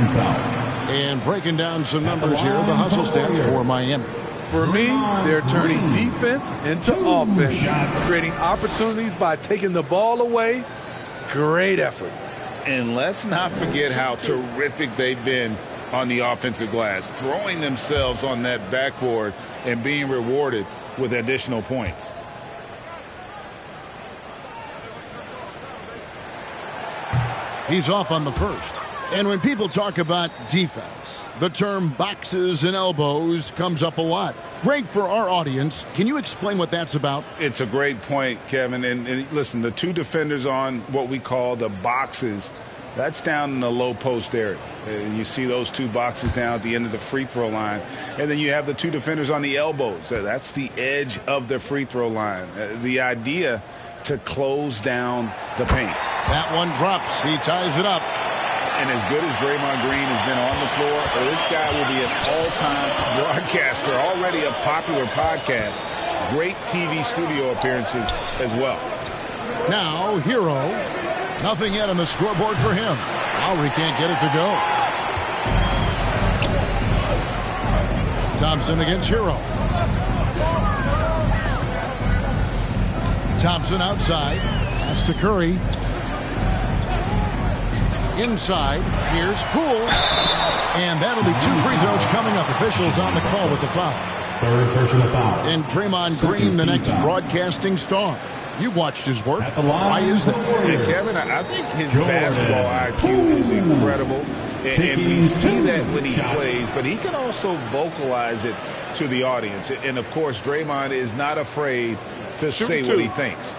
S4: And breaking down some numbers here, the hustle stats for Miami.
S7: For me, they're turning defense into offense, creating opportunities by taking the ball away. Great effort.
S6: And let's not forget how terrific they've been on the offensive glass, throwing themselves on that backboard and being rewarded with additional points.
S4: He's off on the first. And when people talk about defense, the term boxes and elbows comes up a lot. Great for our audience. Can you explain what that's about?
S6: It's a great point, Kevin. And listen, the 2 defenders on what we call the boxes, that's down in the low post area. You see those 2 boxes down at the end of the free throw line. And then you have the 2 defenders on the elbows. That's the edge of the free throw line. The idea to close down the paint.
S4: That one drops. He ties it up.
S6: And as good as Draymond Green has been on the floor, this guy will be an all-time broadcaster, already a popular podcast. Great TV studio appearances as well.
S4: Now, Hero. Nothing yet on the scoreboard for him. Lowry can't get it to go. Thompson against Hero. Thompson outside. Pass to Curry. Inside, here's Poole. And that'll be 2 free throws coming up. Officials on the call with the foul.
S9: Third personal foul.
S4: And Draymond Green, the next broadcasting star. You've watched his work. Why is that?
S6: Yeah, Kevin, I think his basketball IQ is incredible. And we see that when he plays, but he can also vocalize it to the audience. And, of course, Draymond is not afraid to say what he thinks.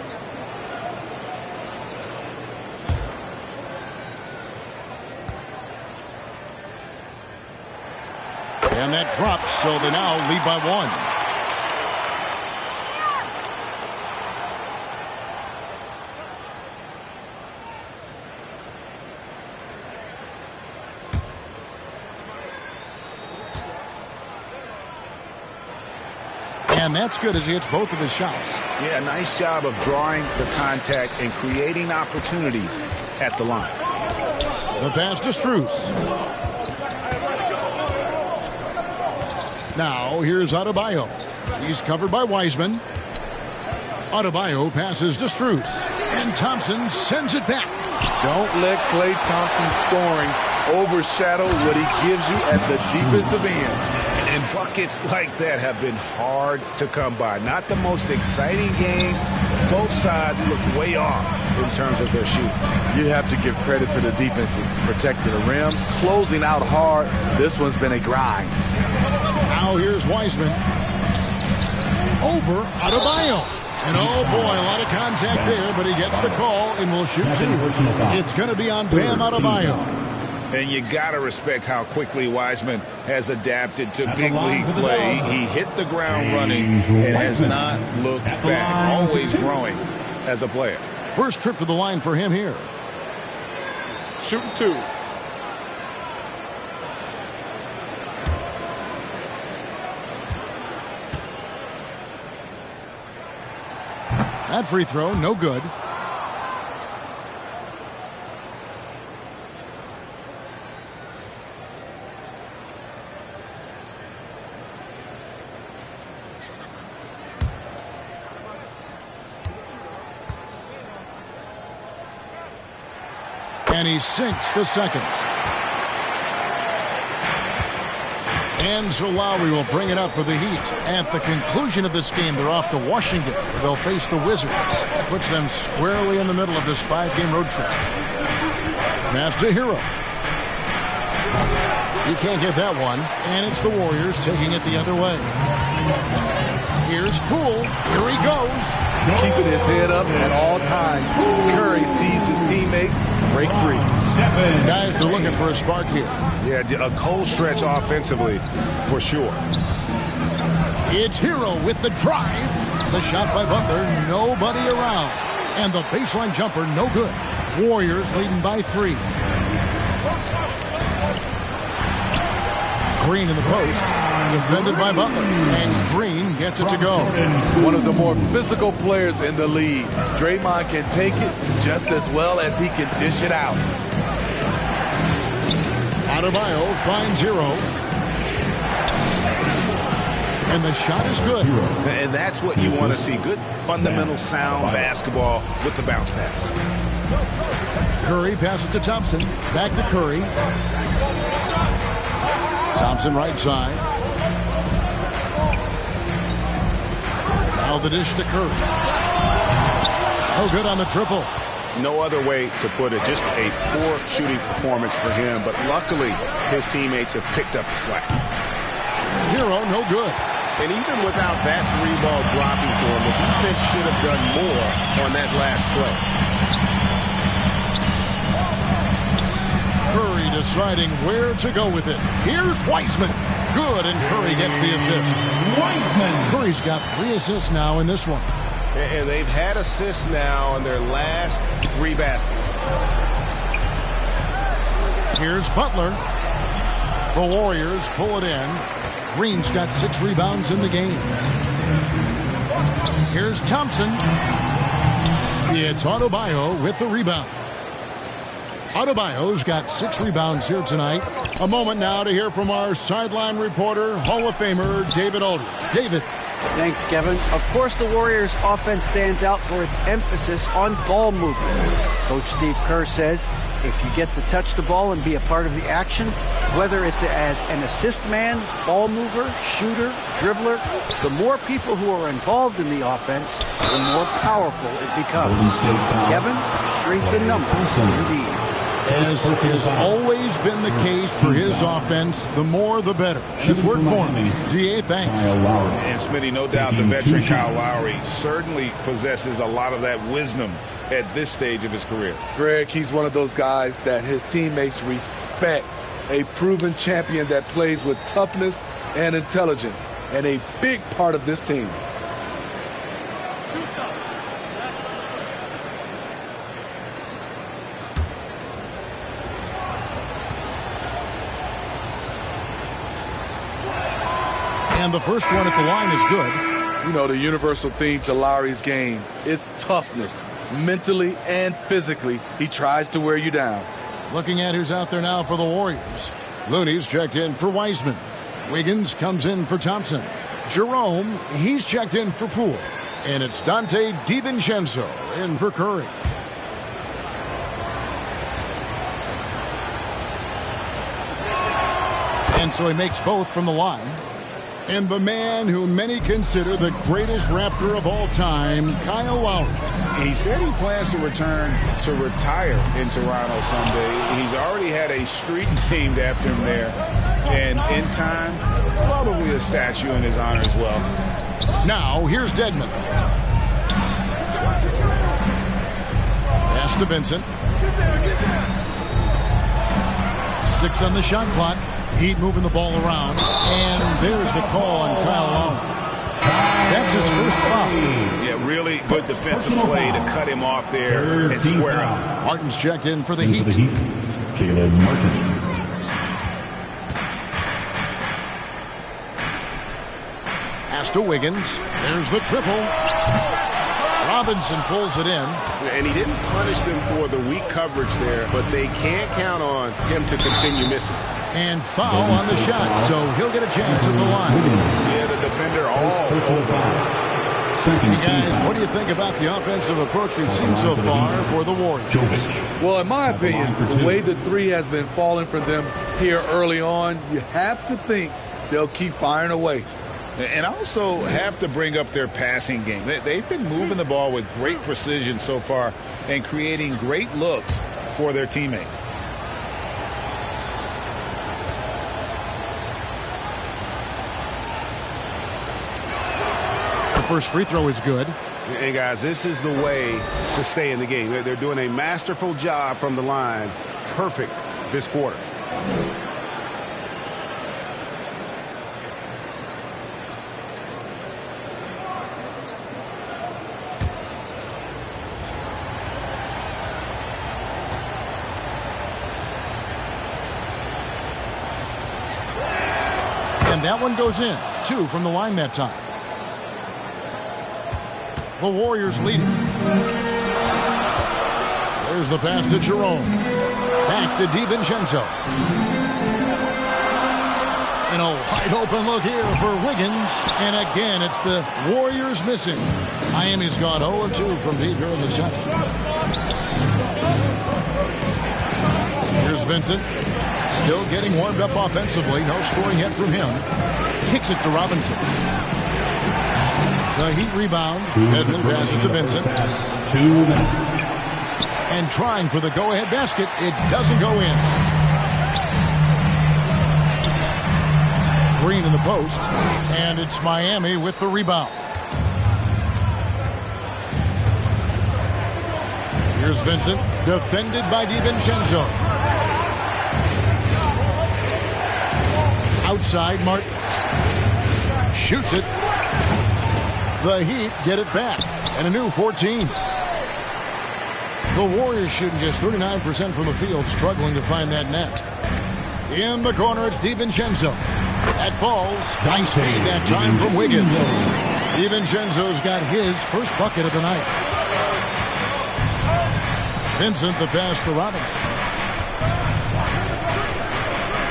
S4: And that drops, so they now lead by 1. And that's good as he hits both of his shots.
S6: Yeah, nice job of drawing the contact and creating opportunities at the line.
S4: The pass to Strus. Now, here's Adebayo. He's covered by Wiseman. Adebayo passes to Strus. And Thompson sends it back.
S7: Don't let Klay Thompson's scoring overshadow what he gives you at the defensive end.
S6: And buckets like that have been hard to come by. Not the most exciting game. Both sides look way off in terms of their shooting.
S7: You'd have to give credit to the defenses protecting the rim, closing out hard. This one's been a grind.
S4: Now here's Wiseman. Over Adebayo. And oh boy, a lot of contact there, but he gets the call and will shoot 2. It's going to be on Bam Adebayo.
S6: And you got to respect how quickly Wiseman has adapted to big league play. He hit the ground running and has not looked back. Always growing as a player.
S4: First trip to the line for him here.
S7: Shooting 2.
S4: That free throw, no good. And he sinks the second. And so Lowry will bring it up for the Heat. At the conclusion of this game, they're off to Washington, where they'll face the Wizards. That puts them squarely in the middle of this 5-game road trip. Pass to Hero. You can't get that one, and it's the Warriors taking it the other way. Here's Poole. Here he goes.
S7: Keeping his head up at all times. Curry sees his teammate break free.
S4: Guys are looking for a spark here.
S6: Yeah, a cold stretch offensively, for sure.
S4: It's Hero with the drive. The shot by Butler, nobody around. And the baseline jumper, no good. Warriors leading by 3. Green in the post, defended by Butler, and Green gets it to go.
S7: One of the more physical players in the league. Draymond can take it just as well as he can dish it out.
S4: Adebayo finds Hero. And the shot is good.
S6: And that's what you want to see. Good, fundamental, sound basketball with the bounce pass.
S4: Curry passes to Thompson. Back to Curry. Thompson right side. Now the dish to Curry. Oh, good on the triple.
S6: No other way to put it. Just a poor shooting performance for him. But luckily, his teammates have picked up the slack.
S4: Hero, no good.
S6: And even without that 3-ball dropping for him, the defense should have done more on that last play.
S4: Curry deciding where to go with it. Here's Wiseman. Good, and Curry gets the assist. Wiseman. Curry's got 3 assists now in this one.
S6: And they've had assists now in their last 3 baskets.
S4: Here's Butler. The Warriors pull it in. Green's got 6 rebounds in the game. Here's Thompson. It's Adebayo with the rebound. Adebayo's got 6 rebounds here tonight. A moment now to hear from our sideline reporter, Hall of Famer David Aldridge. David.
S10: Thanks, Kevin. Of course, the Warriors' offense stands out for its emphasis on ball movement. Coach Steve Kerr says if you get to touch the ball and be a part of the action, whether it's as an assist man, ball mover, shooter, dribbler, the more people who are involved in the offense, the more powerful it becomes. Kevin, strength in numbers, indeed.
S4: As has always been the case for his offense, the more the better. It's worked for him. DA, thanks.
S6: And Smitty, no doubt the veteran Kyle Lowry certainly possesses a lot of that wisdom at this stage of his career.
S7: Greg, he's one of those guys that his teammates respect. A proven champion that plays with toughness and intelligence, and a big part of this team.
S4: And the first one at the line is good.
S7: You know, the universal theme to Lowry's game, it's toughness. Mentally and physically, he tries to wear you down.
S4: Looking at who's out there now for the Warriors. Looney's checked in for Wiseman. Wiggins comes in for Thompson. Jerome, he's checked in for Poole. And it's Dante DiVincenzo in for Curry. And so he makes both from the line. And the man who many consider the greatest Raptor of all time, Kyle Lowry.
S6: He said he plans to return to retire in Toronto someday. He's already had a street named after him there. And in time, probably a statue in his honor as well.
S4: Now, here's Dedmon. Pass to Vincent. 6 on the shot clock. Heat moving the ball around. And there's the call on Kyle Lowry. That's his first foul.
S6: Yeah, really good defensive play to cut him off there and square up.
S4: Martin's checked in for the Heat.
S9: Caleb Martin.
S4: Pass to Wiggins. There's the triple. Robinson pulls it in.
S6: And he didn't punish them for the weak coverage there, but they can't count on him to continue missing.
S4: And foul on the shot, so he'll get a chance at the line.
S6: Yeah, the defender all over.
S4: Hey guys, what do you think about the offensive approach we've seen so far for the Warriors?
S7: Well, in my opinion, the way the three has been falling for them here early on, you have to think they'll keep firing away.
S6: And also have to bring up their passing game. They've been moving the ball with great precision so far and creating great looks for their teammates.
S4: first free throw is good.
S6: Hey, guys, this is the way to stay in the game. They're doing a masterful job from the line. Perfect this quarter.
S4: And that one goes in. 2 from the line that time. The Warriors leading. There's the pass to Jerome. Back to DiVincenzo. And a wide open look here for Wiggins. And again, it's the Warriors missing. Miami's gone 0 of 2 from deep here in the second. Here's Vincent. Still getting warmed up offensively. No scoring yet from him. Kicks it to Robinson. The Heat rebound. Headman passes to Vincent.
S9: 2 minutes.
S4: And trying for the go-ahead basket. It doesn't go in. Green in the post. And it's Miami with the rebound. Here's Vincent. Defended by DiVincenzo. Outside, Martin. Shoots it. The Heat get it back. And a new 14. The Warriors shooting just 39% from the field, struggling to find that net. In the corner, it's DiVincenzo. That falls. Nice feed that time from Wiggins. DiVincenzo's got his first bucket of the night. Vincent, the pass to Robinson.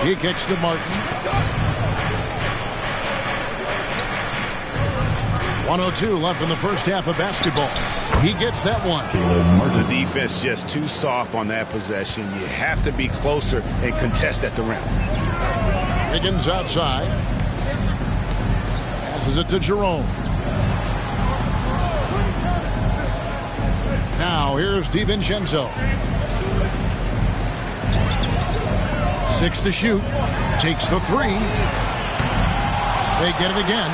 S4: He kicks to Martin. 1:02 left in the first half of basketball. He gets that one.
S6: The defense just too soft on that possession. You have to be closer and contest at the rim.
S4: Wiggins outside. Passes it to Jerome. Now here's DiVincenzo. 6 to shoot. Takes the 3. They get it again.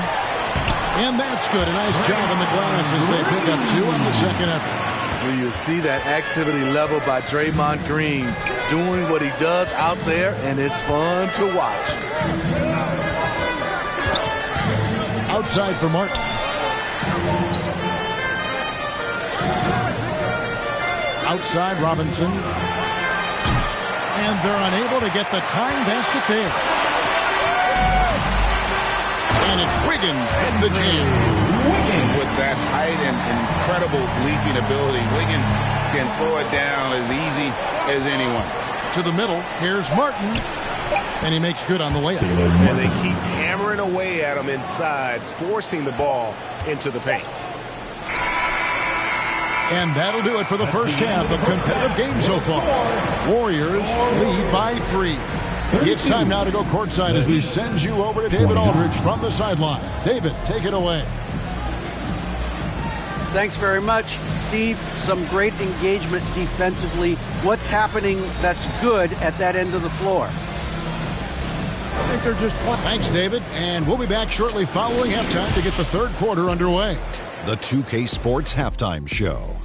S4: And that's good. A nice job on the glass as they pick up 2 on the second effort.
S11: When you see that activity level by Draymond Green doing what he does out there, and it's fun to watch.
S4: Outside for Martin. Outside Robinson. And they're unable to get the tying basket there. And it's Wiggins with the jam.
S6: With that height and incredible leaping ability, Wiggins can throw it down as easy as anyone.
S4: To the middle, here's Martin. And he makes good on the layup.
S6: And they keep hammering away at him inside, forcing the ball into the paint.
S4: And that'll do it for the first half of competitive game so far. Warriors lead by 3. It's time now to go courtside as we send you over to David Aldridge from the sideline. David, take it away.
S10: Thanks very much, Steve. Some great engagement defensively. What's happening that's good at that end of the floor?
S4: I think they're just playing. Thanks, David. And we'll be back shortly following halftime to get the third quarter underway.
S12: The 2K Sports Halftime Show.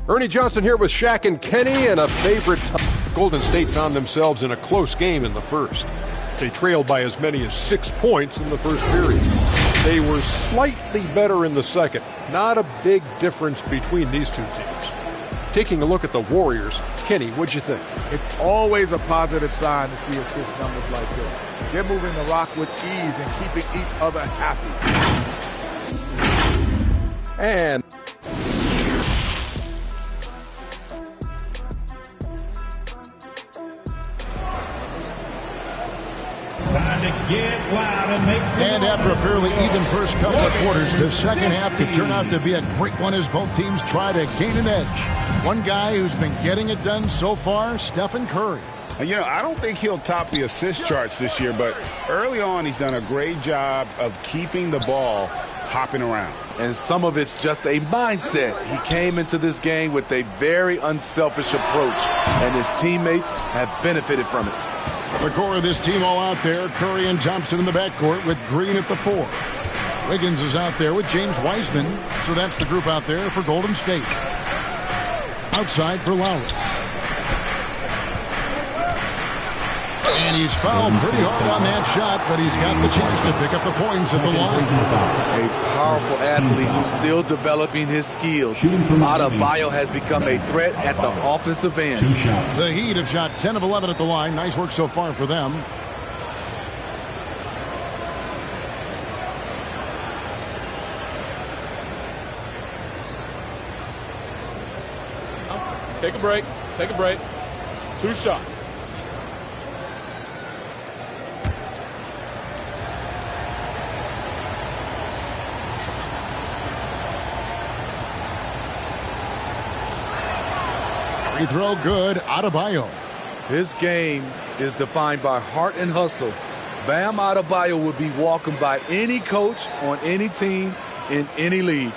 S13: Ernie Johnson here with Shaq and Kenny, and a favorite time. Golden State found themselves in a close game in the first. They trailed by as many as 6 points in the first period. They were slightly better in the second. Not a big difference between these two teams. Taking a look at the Warriors, Kenny, what'd you think?
S7: It's always a positive sign to see assist numbers like this. They're moving the rock with ease and keeping each other happy.
S13: And
S4: And after a fairly even first couple of quarters, the second half could turn out to be a great one as both teams try to gain an edge. One guy who's been getting it done so far, Stephen Curry.
S6: You know, I don't think he'll top the assist charts this year, but early on he's done a great job of keeping the ball hopping around.
S11: And some of it's just a mindset. He came into this game with a very unselfish approach, and his teammates have benefited from it.
S4: The core of this team all out there, Curry and Thompson in the backcourt with Green at the 4. Wiggins is out there with James Wiseman. So that's the group out there for Golden State. Outside for Lowry. And he's fouled pretty hard on that shot, but he's got the chance to pick up the points at the line.
S11: A powerful athlete who's still developing his skills. Adebayo has become a threat at the offensive end.
S4: The Heat have shot 10 of 11 at the line. Nice work so far for them.
S21: Take a break. Take a break. 2 shots.
S4: Free throw good. Adebayo.
S11: His game is defined by heart and hustle. Bam Adebayo would be welcomed by any coach on any team in any league.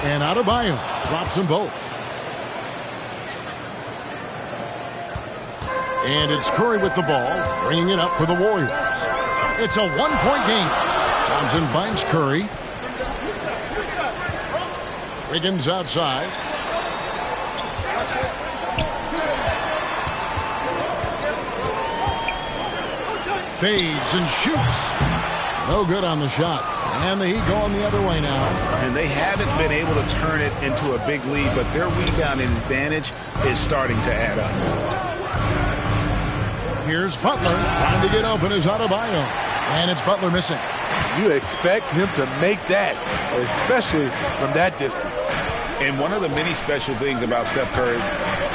S4: And Adebayo drops them both. And it's Curry with the ball, bringing it up for the Warriors. It's a one-point game. Johnson finds Curry. Wiggins outside. Fades and shoots. No good on the shot. And the Heat going the other way now.
S6: And they haven't been able to turn it into a big lead, but their rebounding advantage is starting to add up.
S4: Here's Butler trying to get open as Adebayo. And it's Butler missing.
S11: You expect him to make that, especially from that distance.
S6: And one of the many special things about Steph Curry,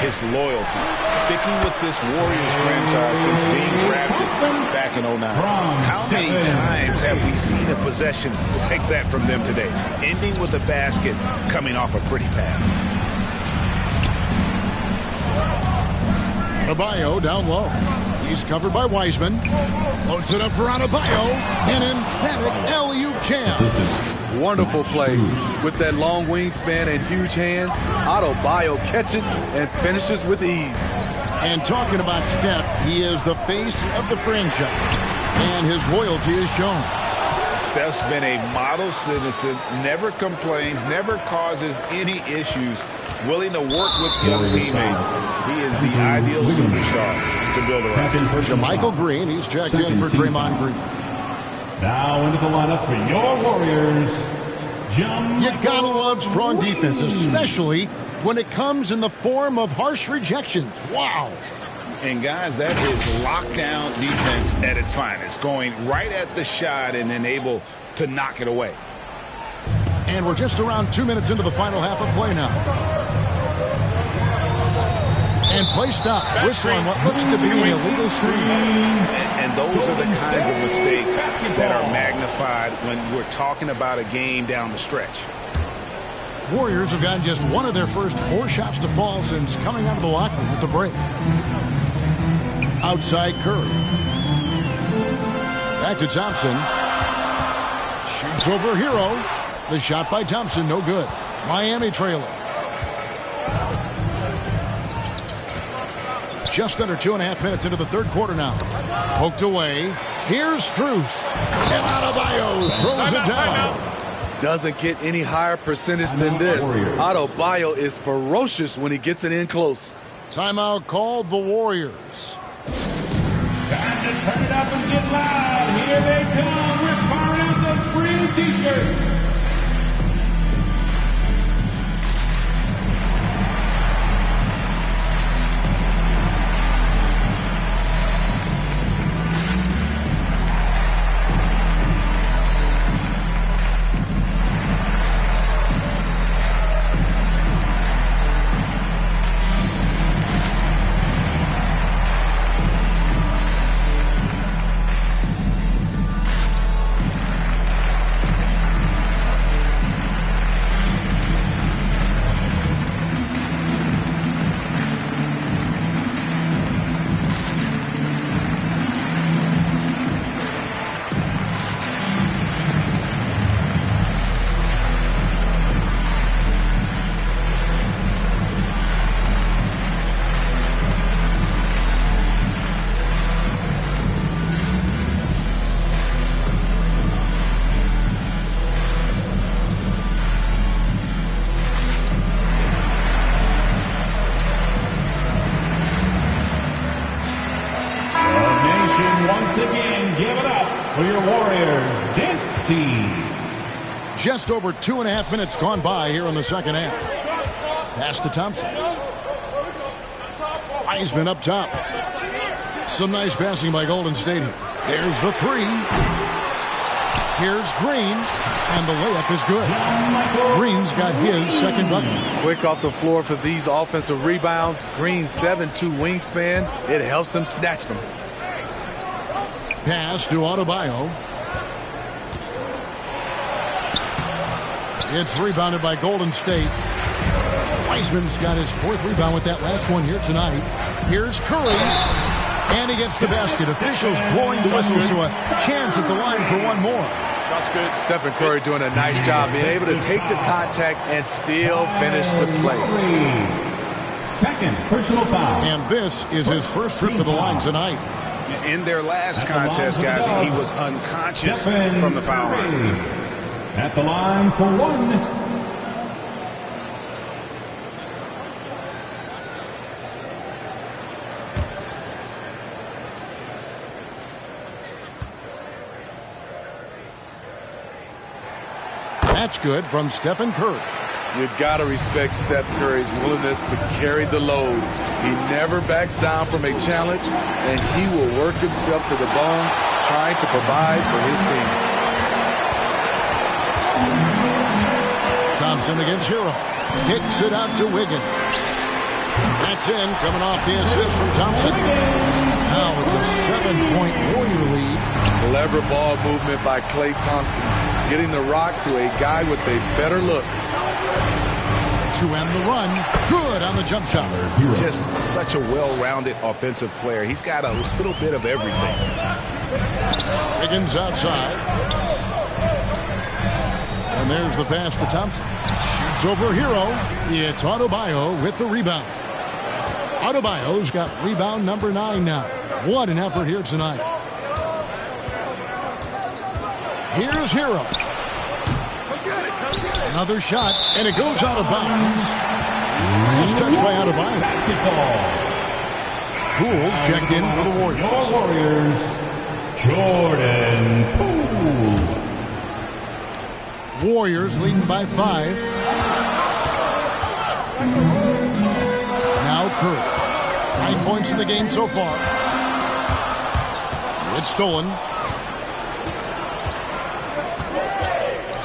S6: his loyalty. Sticking with this Warriors franchise since being drafted back in 2009. How many times have we seen a possession like that from them today? Ending with a basket, coming off a pretty pass.
S4: Adebayo down low. He's covered by Wiseman. Loads it up for Adebayo. An emphatic LU jam.
S11: Wonderful play. With that long wingspan and huge hands, Adebayo catches and finishes with ease.
S4: And talking about Steph, he is the face of the franchise. And his loyalty is shown.
S6: Steph's been a model citizen, never complains, never causes any issues, willing to work with young teammates. He is the ideal superstar to build around.
S4: JaMychal Green, he's checked in for Draymond Green.
S9: Now into the lineup for your Warriors,
S4: You gotta love strong defense, especially when it comes in the form of harsh rejections. Wow.
S6: And guys, that is lockdown defense at its finest, going right at the shot and then able to knock it away.
S4: And we're just around 2 minutes into the final half of play now. And play stops. Whistle on what looks to be an illegal screen.
S6: And those are the kinds of mistakes that are magnified when we're talking about a game down the stretch.
S4: Warriors have gotten just one of their first 4 shots to fall since coming out of the locker room at the break. Outside Curry. Back to Thompson. Shoots over Hero. The shot by Thompson, no good. Miami trailing. Just under 2.5 minutes into the third quarter now. Poked away. Here's Strus. And Adebayo throws it down.
S11: Doesn't get any higher percentage than this. Adebayo is ferocious when he gets it in close.
S4: Timeout called the Warriors.
S9: Time to turn it up and get loud. Here they come. We're firing out those free t-shirts. once again give it up for your Warriors dance team.
S4: Just over 2.5 minutes gone by here in the second half. Pass to Thompson. Wiseman up top. Some nice passing by Golden State here. There's the three. Here's Green, and the layup is good. Green's got his second bucket.
S11: Quick off the floor for these offensive rebounds. Green's 7'2" wingspan. It helps him snatch them.
S4: Pass to Adebayo. It's rebounded by Golden State. Wiseman's got his fourth rebound with that last one here tonight. Here's Curry. And he gets the basket. Officials blowing the whistle, so a chance at the line for one more.
S11: That's good. Stephen Curry doing a nice job being able to take the contact and still finish the play.
S9: Second personal foul.
S4: And this is his first trip to the line tonight.
S6: In their last contest, guys, he was unconscious from the foul line.
S9: At the line for one.
S4: That's good from Stephen Curry.
S11: You've got to respect Steph Curry's willingness to carry the load. He never backs down from a challenge, and he will work himself to the bone trying to provide for his team.
S4: Thompson against Hero. Kicks it out to Wiggins. That's in, coming off the assist from Thompson. Now it's a 7-point Warrior lead.
S11: Clever ball movement by Klay Thompson, getting the rock to a guy with a better look.
S4: To end the run, good on the jump shot.
S6: Just such a well-rounded offensive player. He's got a little bit of everything.
S4: Wiggins outside. And there's the pass to Thompson. Shoots over Hero. It's Adebayo with the rebound. Adebayo's got rebound number 9 now. What an effort here tonight. Here's Hero. Another shot, and it goes out of bounds. It's touched by Adebayo. Poole's checked in for the Warriors.
S9: Your Warriors, Jordan Poole.
S4: Warriors leading by 5. Now Curry. 9 points in the game so far. It's stolen.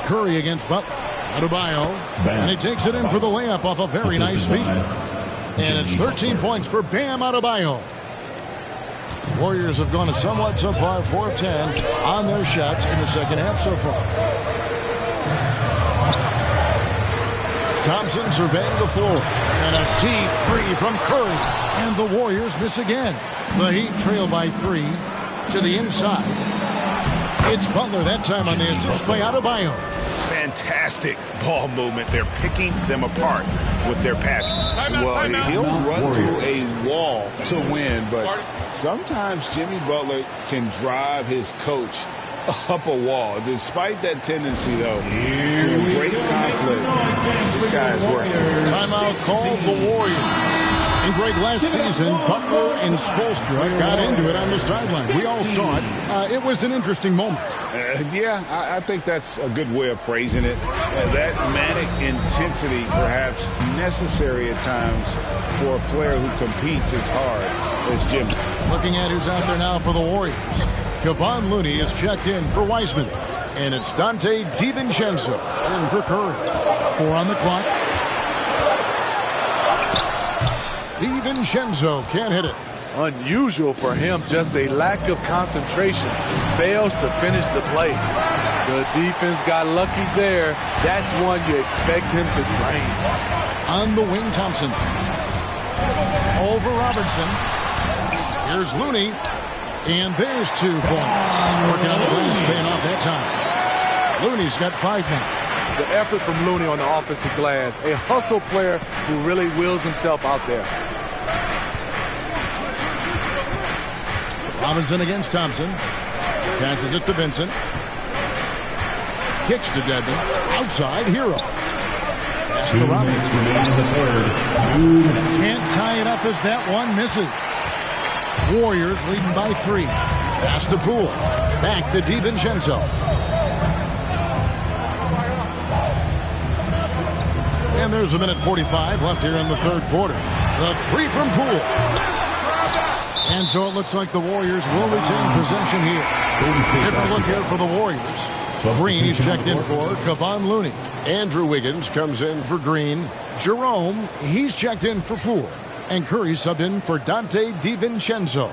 S4: Curry against Butler. Adebayo. And he takes it in for the layup off a very nice feed. And it's 13 points for Bam Adebayo. Warriors have gone a somewhat subpar 4 of 10 on their shots in the second half so far. Thompson surveying the floor. And a deep three from Curry. And the Warriors miss again. The Heat trail by 3 to the inside. It's Butler that time on the assist by Adebayo.
S6: Fantastic ball movement. They're picking them apart with their passing. Well, he'll run through a wall to win, but sometimes Jimmy Butler can drive his coach up a wall. Despite that tendency, though, to embrace conflict, this guy is working.
S4: Timeout called the Warriors. And Greg, last season, Butler and Spoelstra got into it on the sideline. We all saw it. It was an interesting moment.
S6: Yeah, I think that's a good way of phrasing it. That manic intensity, perhaps necessary at times for a player who competes as hard as Jim.
S4: Looking at who's out there now for the Warriors. Kevon Looney is checked in for Wiseman. And it's Dante DiVincenzo in for Curry. 4 on the clock. DiVincenzo can't hit it.
S11: Unusual for him, just a lack of concentration. Fails to finish the play. The defense got lucky there. That's one you expect him to drain.
S4: On the wing, Thompson. Over Robertson. Here's Looney. And there's 2 points. Working on the glass, paying off that time. Looney's got 5 now.
S11: The effort from Looney on the offensive glass. A hustle player who really wills himself out there.
S4: Robinson against Thompson. Passes it to Vincent. Kicks to Dedmon. Outside, Hero. Pass to Robinson. Can't tie it up as that one misses. Warriors leading by 3. Pass to Poole. Back to DiVincenzo. And there's a minute 45 left here in the third quarter. The three from Poole. And so it looks like the Warriors will retain possession here. Different look here for the Warriors. Green is checked in for Kevon Looney. Andrew Wiggins comes in for Green. Jerome, he's checked in for Poole. And Curry subbed in for Dante DiVincenzo.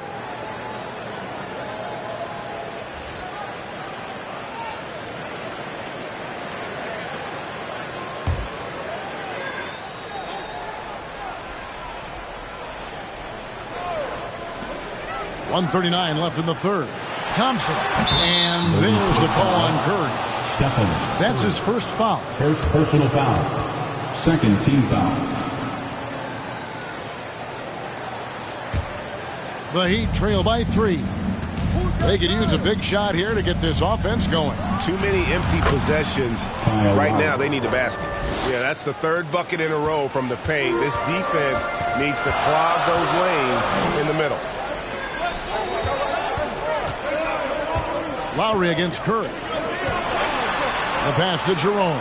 S4: .139 left in the third. Thompson. And there's the call on Curry. That's his first foul.
S8: First personal foul. Second team foul.
S4: The Heat trail by 3. They could use a big shot here to get this offense going.
S6: Too many empty possessions. Right now, they need a basket. Yeah, that's the third bucket in a row from the paint. This defense needs to clog those lanes in the middle.
S4: Lowry against Curry. The pass to Jerome.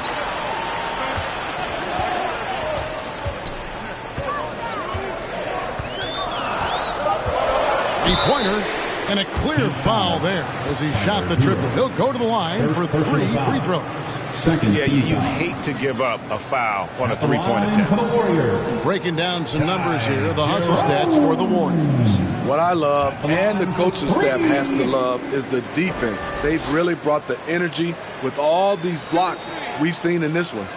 S4: Three-pointer and a clear foul there as he shot the triple. He'll go to the line for 3 free throws.
S6: Yeah, you hate to give up a foul on a three-point attempt.
S4: Breaking down some numbers here, the hustle stats for the Warriors.
S11: What I love, and the coaching staff has to love, is the defense. They've really brought the energy with all these blocks we've seen in this one.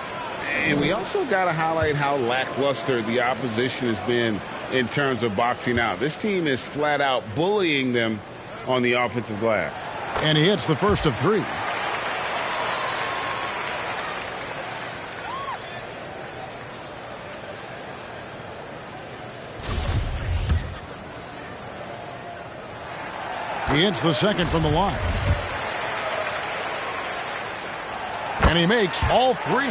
S6: And we also got to highlight how lackluster the opposition has been in terms of boxing out. This team is flat out bullying them on the offensive glass.
S4: And he hits the first of 3. He hits the second from the line. And he makes all 3.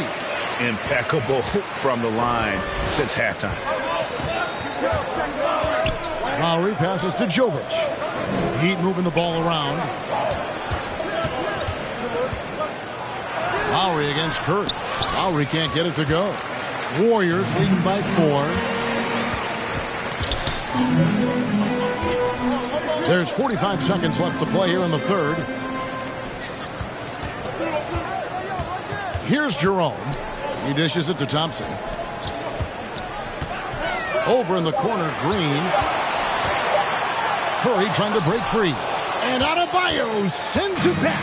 S6: Impeccable from the line since halftime.
S4: Lowry passes to Jovic. Heat moving the ball around. Lowry against Curry. Lowry can't get it to go. Warriors leading by 4. There's 45 seconds left to play here in the third. Here's Jerome. He dishes it to Thompson. Over in the corner, Green. Curry trying to break free. And Adebayo sends it back.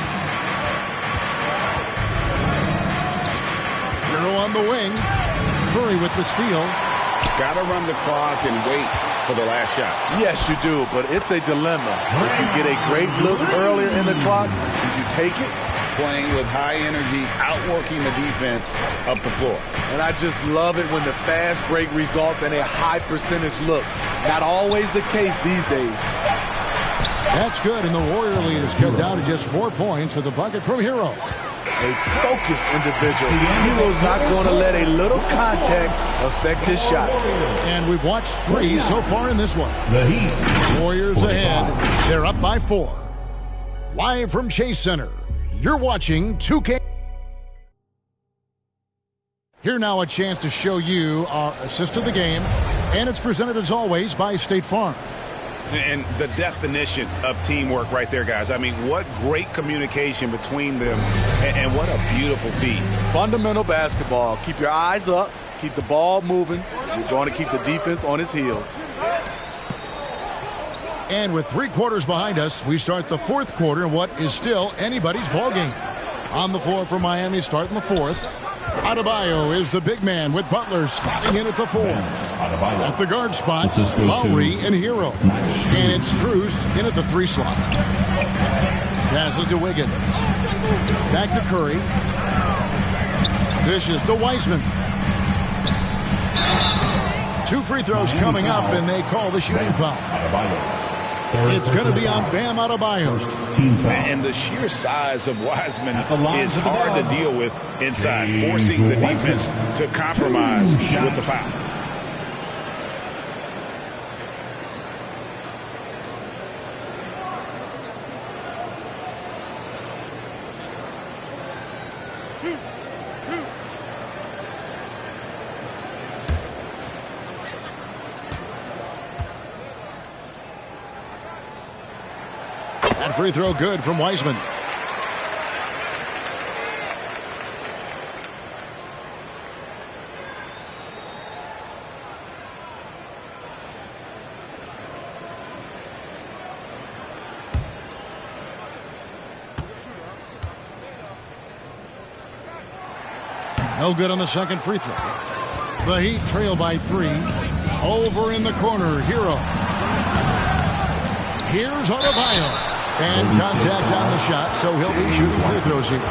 S4: Hero on the wing. Curry with the steal.
S6: Got to run the clock and wait for the last shot.
S11: Yes, you do, but it's a dilemma. If you get a great look earlier in the clock, do you take it?
S6: Playing with high energy, outworking the defense up the floor.
S11: And I just love it when the fast break results in a high percentage look. Not always the case these days.
S4: That's good, and the Warrior lead is cut down to just 4 points with a bucket from Hero.
S11: A focused individual. Hero's not going to let a little contact affect his shot.
S4: And we've watched 3 so far in this one.
S8: The Heat.
S4: Warriors ahead. They're up by 4. Live from Chase Center, you're watching 2K. Here now a chance to show you our assist of the game. And it's presented as always by State Farm.
S6: And the definition of teamwork right there, guys. I mean, what great communication between them, and what a beautiful feat.
S11: Fundamental basketball. Keep your eyes up. Keep the ball moving. You're going to keep the defense on its heels.
S4: And with 3 quarters behind us, we start the fourth quarter in what is still anybody's ball game. On the floor for Miami starting the fourth. Adebayo is the big man with Butler slotting in at the 4. At the guard spots, Lowry and Hero. And it's Strus in at the 3 slot. Passes to Wiggins. Back to Curry. Dishes to Wiseman. 2 free throws coming up, and they call the shooting foul. It's going to be on Bam Adebayo.
S6: And the sheer size of Wiseman is hard to deal with inside, forcing the defense to compromise with the foul.
S4: That free throw good from Wiseman. No good on the second free throw. The Heat trail by 3. Over in the corner, Hero. Here's Adebayo. And contact on the shot, so he'll be shooting free throws here.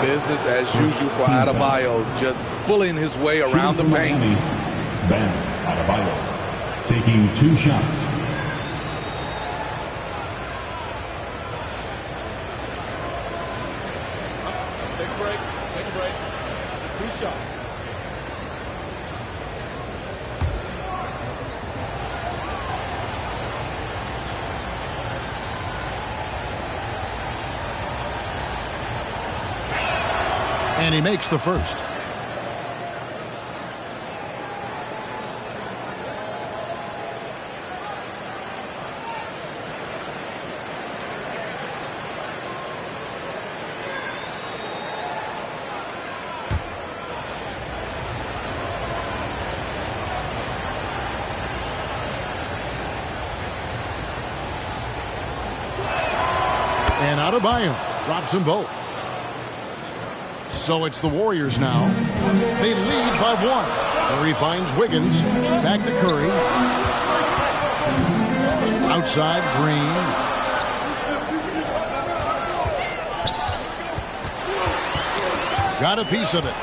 S11: Business as usual for Adebayo, just bullying his way around the paint.
S8: Bam Adebayo taking 2 shots.
S7: Take a break. Take a break. 2 shots.
S4: And he makes the first. And Adebayo drops them both. So it's the Warriors now. They lead by 1. Curry finds Wiggins. Back to Curry. Outside, Green. Got a piece of it.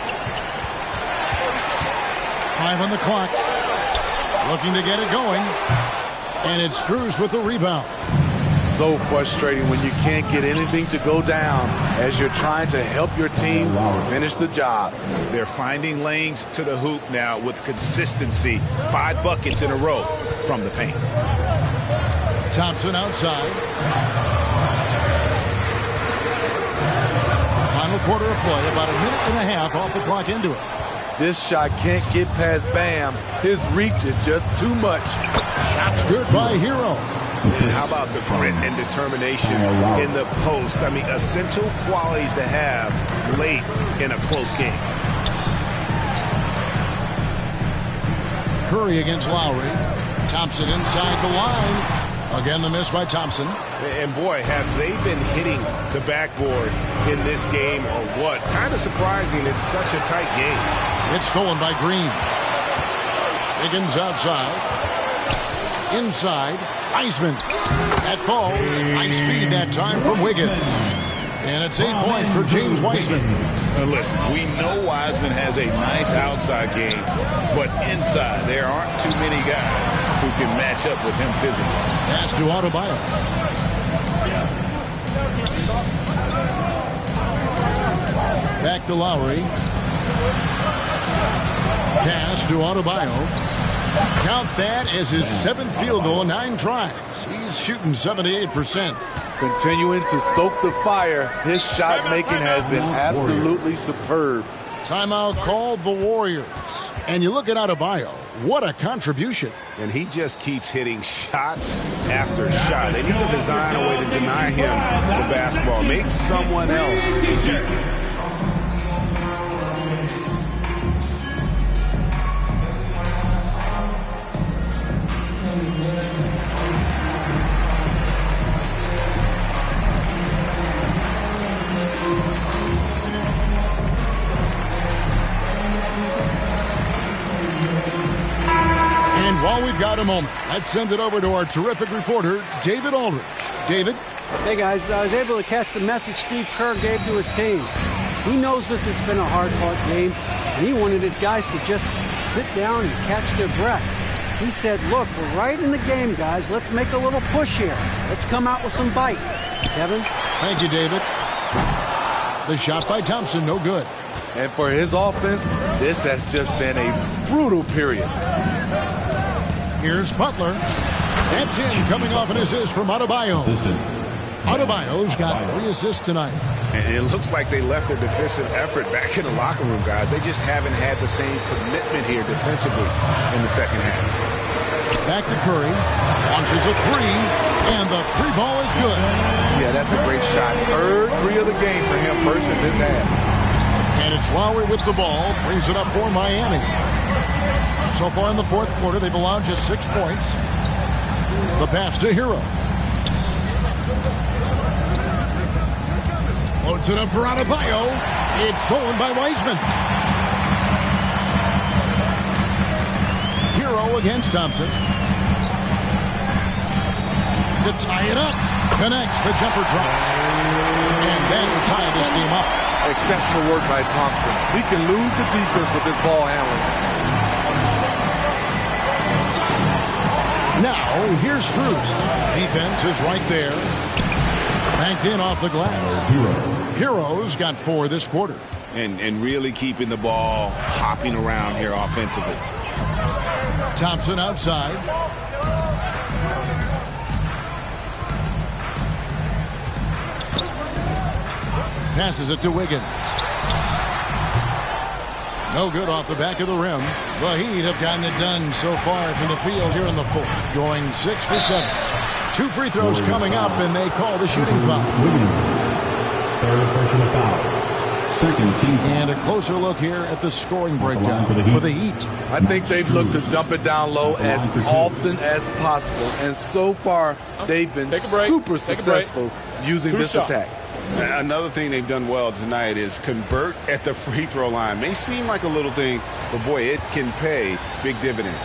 S4: 5 on the clock. Looking to get it going. And it's Strus with the rebound.
S11: So frustrating when you can't get anything to go down as you're trying to help your team finish the job.
S6: They're finding lanes to the hoop now with consistency. 5 buckets in a row from the paint.
S4: Thompson outside. Final quarter of play, about a minute and a half off the clock into it.
S11: This shot can't get past Bam. His reach is just too much.
S4: Shot's good by Hero.
S6: How about the grit and determination in the post? I mean, essential qualities to have late in a close game.
S4: Curry against Lowry. Thompson inside the line. Again, the miss by Thompson.
S6: And boy, have they been hitting the backboard in this game or what? Kind of surprising. It's such a tight game.
S4: It's stolen by Green. Wiggins outside. Inside. Wiseman. That falls. Nice feed that time from Wiggins. And it's 8 points for James Wiseman.
S6: Listen, we know Wiseman has a nice outside game, but inside there aren't too many guys who can match up with him physically.
S4: Pass to Adebayo. Back to Lowry. Pass to Adebayo. Count that as his 7th field goal in 9 tries. He's shooting 78%.
S11: Continuing to stoke the fire. His shot making has been absolutely superb.
S4: Timeout called the Warriors. And you look at Adebayo. What a contribution.
S6: And he just keeps hitting shot after shot. They need to design a way to deny him the basketball. Make someone else beat.
S4: While we've got a moment, let's send it over to our terrific reporter, David Aldridge. David?
S10: Hey, guys. I was able to catch the message Steve Kerr gave to his team. He knows this has been a hard-fought game, and he wanted his guys to just sit down and catch their breath. He said, look, we're right in the game, guys. Let's make a little push here. Let's come out with some bite. Kevin?
S4: Thank you, David. The shot by Thompson, no good.
S11: And for his offense, this has just been a brutal period.
S4: Here's Butler. That's in, coming off an assist from Adebayo. Adebayo's got 3 assists tonight.
S6: And it looks like they left their defensive effort back in the locker room, guys. They just haven't had the same commitment here defensively in the second half.
S4: Back to Curry. Launches a three, and the three ball is good.
S11: Yeah, that's a great shot. Third three of the game for him, first in this half.
S4: And it's Lowry with the ball, brings it up for Miami. So far in the fourth quarter, they've allowed just 6 points. The pass to Hero. Loads it up for Adebayo. It's stolen by Wiseman. Hero against Thompson. To tie it up. Connects. The jumper drops. And then tie this game up.
S11: Exceptional work by Thompson. He can lose the defense with his ball handling.
S4: Now, here's Strus. Defense is right there. Banked in off the glass. Hero's got 4 this quarter.
S6: And really keeping the ball hopping around here offensively.
S4: Thompson outside. Passes it to Wiggins. No good off the back of the rim. The Heat have gotten it done so far from the field here in the fourth, going 6 for 7. 2 free throws coming up, and they call the shooting foul.
S8: Third personal foul. Second team foul.
S4: And a closer look here at the scoring breakdown for the Heat.
S11: I think they've looked to dump it down low as often as possible, and so far they've been super successful using this attack.
S6: Another thing they've done well tonight is convert at the free throw line. May seem like a little thing, but boy, it can pay big dividends.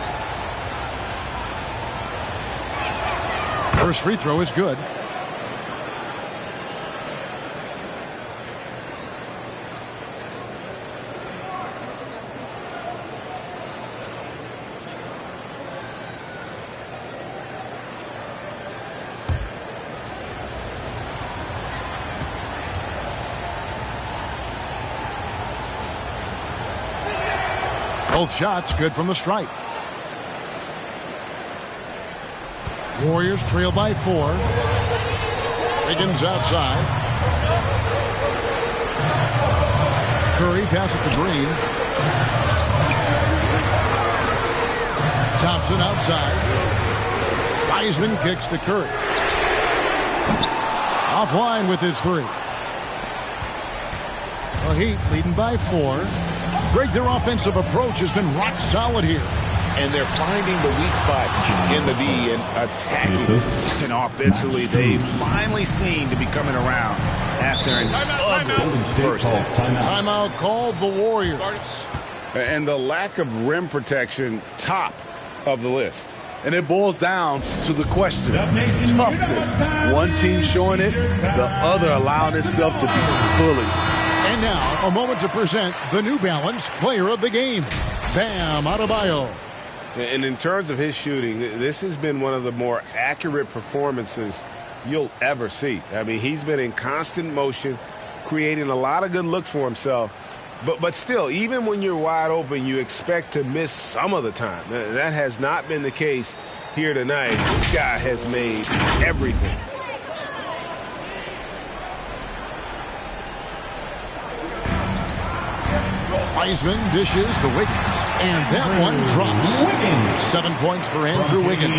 S4: First free throw is good. Both shots good from the stripe. Warriors trail by 4. Wiggins outside. Curry passes it to Green. Thompson outside. Wiseman kicks to Curry. Offline with his 3. The Heat leading by 4. Greg, their offensive approach has been rock solid here.
S6: And they're finding the weak spots in the D and attacking. And offensively, they finally seem to be coming around after an ugly first half.
S4: Timeout called the Warriors.
S6: And the lack of rim protection, top of the list.
S11: And it boils down to the question, toughness. One team showing it, the other allowing itself to be bullied.
S4: And now, a moment to present the New Balance Player of the Game, Bam Adebayo.
S6: And in terms of his shooting, this has been one of the more accurate performances you'll ever see. I mean, he's been in constant motion, creating a lot of good looks for himself. But still, even when you're wide open, you expect to miss some of the time. That has not been the case here tonight. This guy has made everything.
S4: Wiseman dishes to Wiggins, and that one drops. 7 points for Andrew Wiggins.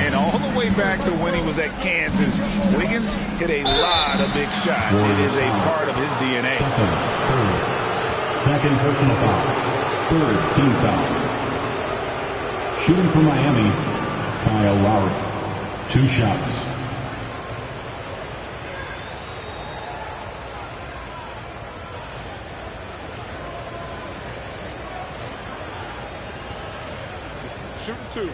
S6: And all the way back to when he was at Kansas, Wiggins hit a lot of big shots. It is a part of his DNA.
S8: Second personal foul. Third team foul. Shooting for Miami, Kyle Lowry. 2 shots.
S7: Shooting 2.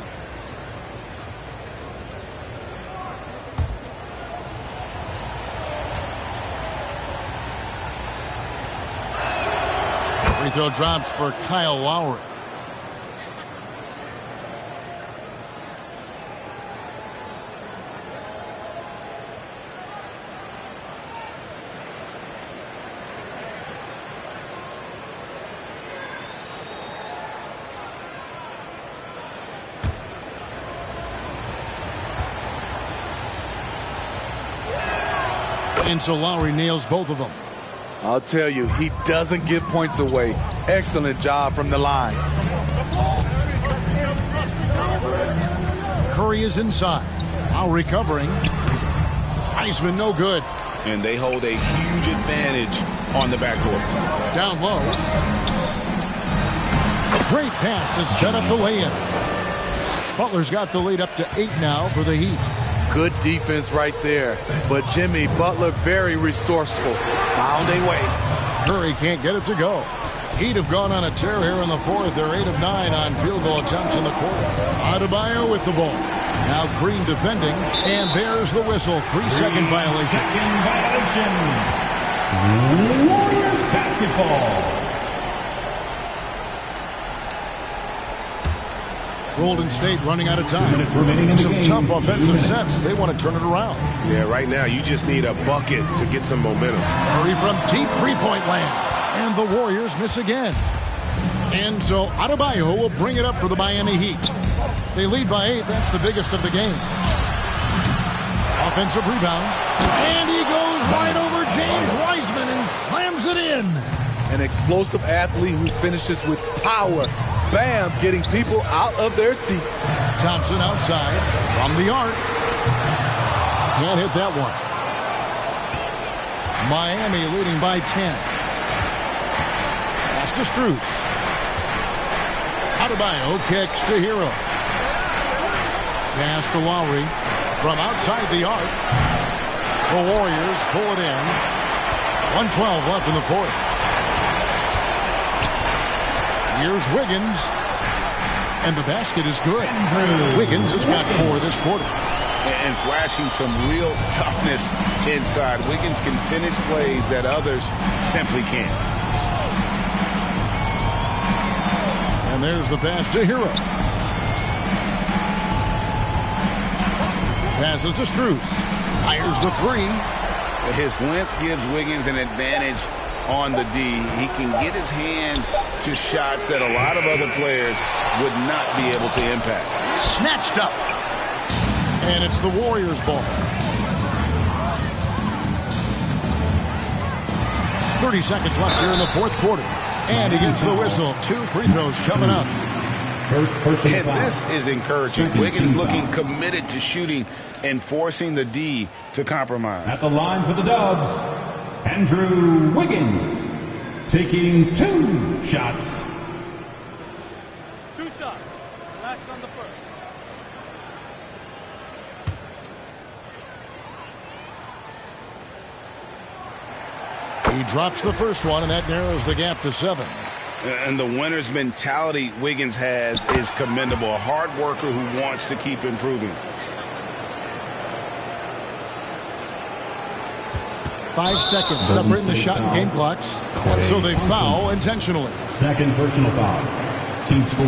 S4: Free throw drops for Kyle Lowry. And so Lowry nails both of them.
S11: I'll tell you, he doesn't give points away. Excellent job from the line.
S4: Curry is inside. Lowry covering. Wiseman no good.
S6: And they hold a huge advantage on the backcourt.
S4: Down low. Great pass to set up the lay-in. Butler's got the lead up to 8 now for the Heat.
S7: Good defense right there. But Jimmy Butler very resourceful. Found a way.
S4: Curry can't get it to go. Heat have gone on a tear here in the fourth. They're 8 of 9 on field goal attempts in the quarter. Adebayo with the ball. Now Green defending. And there's the whistle. 3-second violation.
S8: Warriors basketball.
S4: Golden State running out of time. Some tough offensive sets. They want to turn it around.
S6: Yeah, right now you just need a bucket to get some momentum.
S4: Curry from deep three-point land. And the Warriors miss again. And so Adebayo will bring it up for the Miami Heat. They lead by 8. That's the biggest of the game. Offensive rebound. And he goes right over James Wiseman and slams it in.
S7: An explosive athlete who finishes with power. Bam, getting people out of their seats.
S4: Thompson outside from the arc. Can't hit that one. Miami leading by 10. Pass to Strus. Adebayo kicks to Hero. Pass to Lowry from outside the arc. The Warriors pull it in. 1:12 left in the fourth. Here's Wiggins. And the basket is good. Wiggins has got 4 this quarter.
S6: And flashing some real toughness inside. Wiggins can finish plays that others simply can't.
S4: And there's the pass to Hero. Passes to Strus. Fires the 3.
S6: His length gives Wiggins an advantage on the D. He can get his hand to shots that a lot of other players would not be able to impact.
S4: Snatched up. And it's the Warriors' ball. 30 seconds left here in the fourth quarter. And he gets the whistle. 2 free throws coming up.
S6: And this is encouraging. Wiggins looking committed to shooting and forcing the D to compromise.
S8: At the line for the Dubs, Andrew Wiggins taking 2 shots.
S5: 2 shots. Last on the first.
S4: He drops the first one, and that narrows the gap to 7.
S6: And the winner's mentality Wiggins has is commendable. A hard worker who wants to keep improving.
S4: 5 seconds separating the shot and game clocks. So they foul intentionally.
S8: Second personal foul. Team's 4.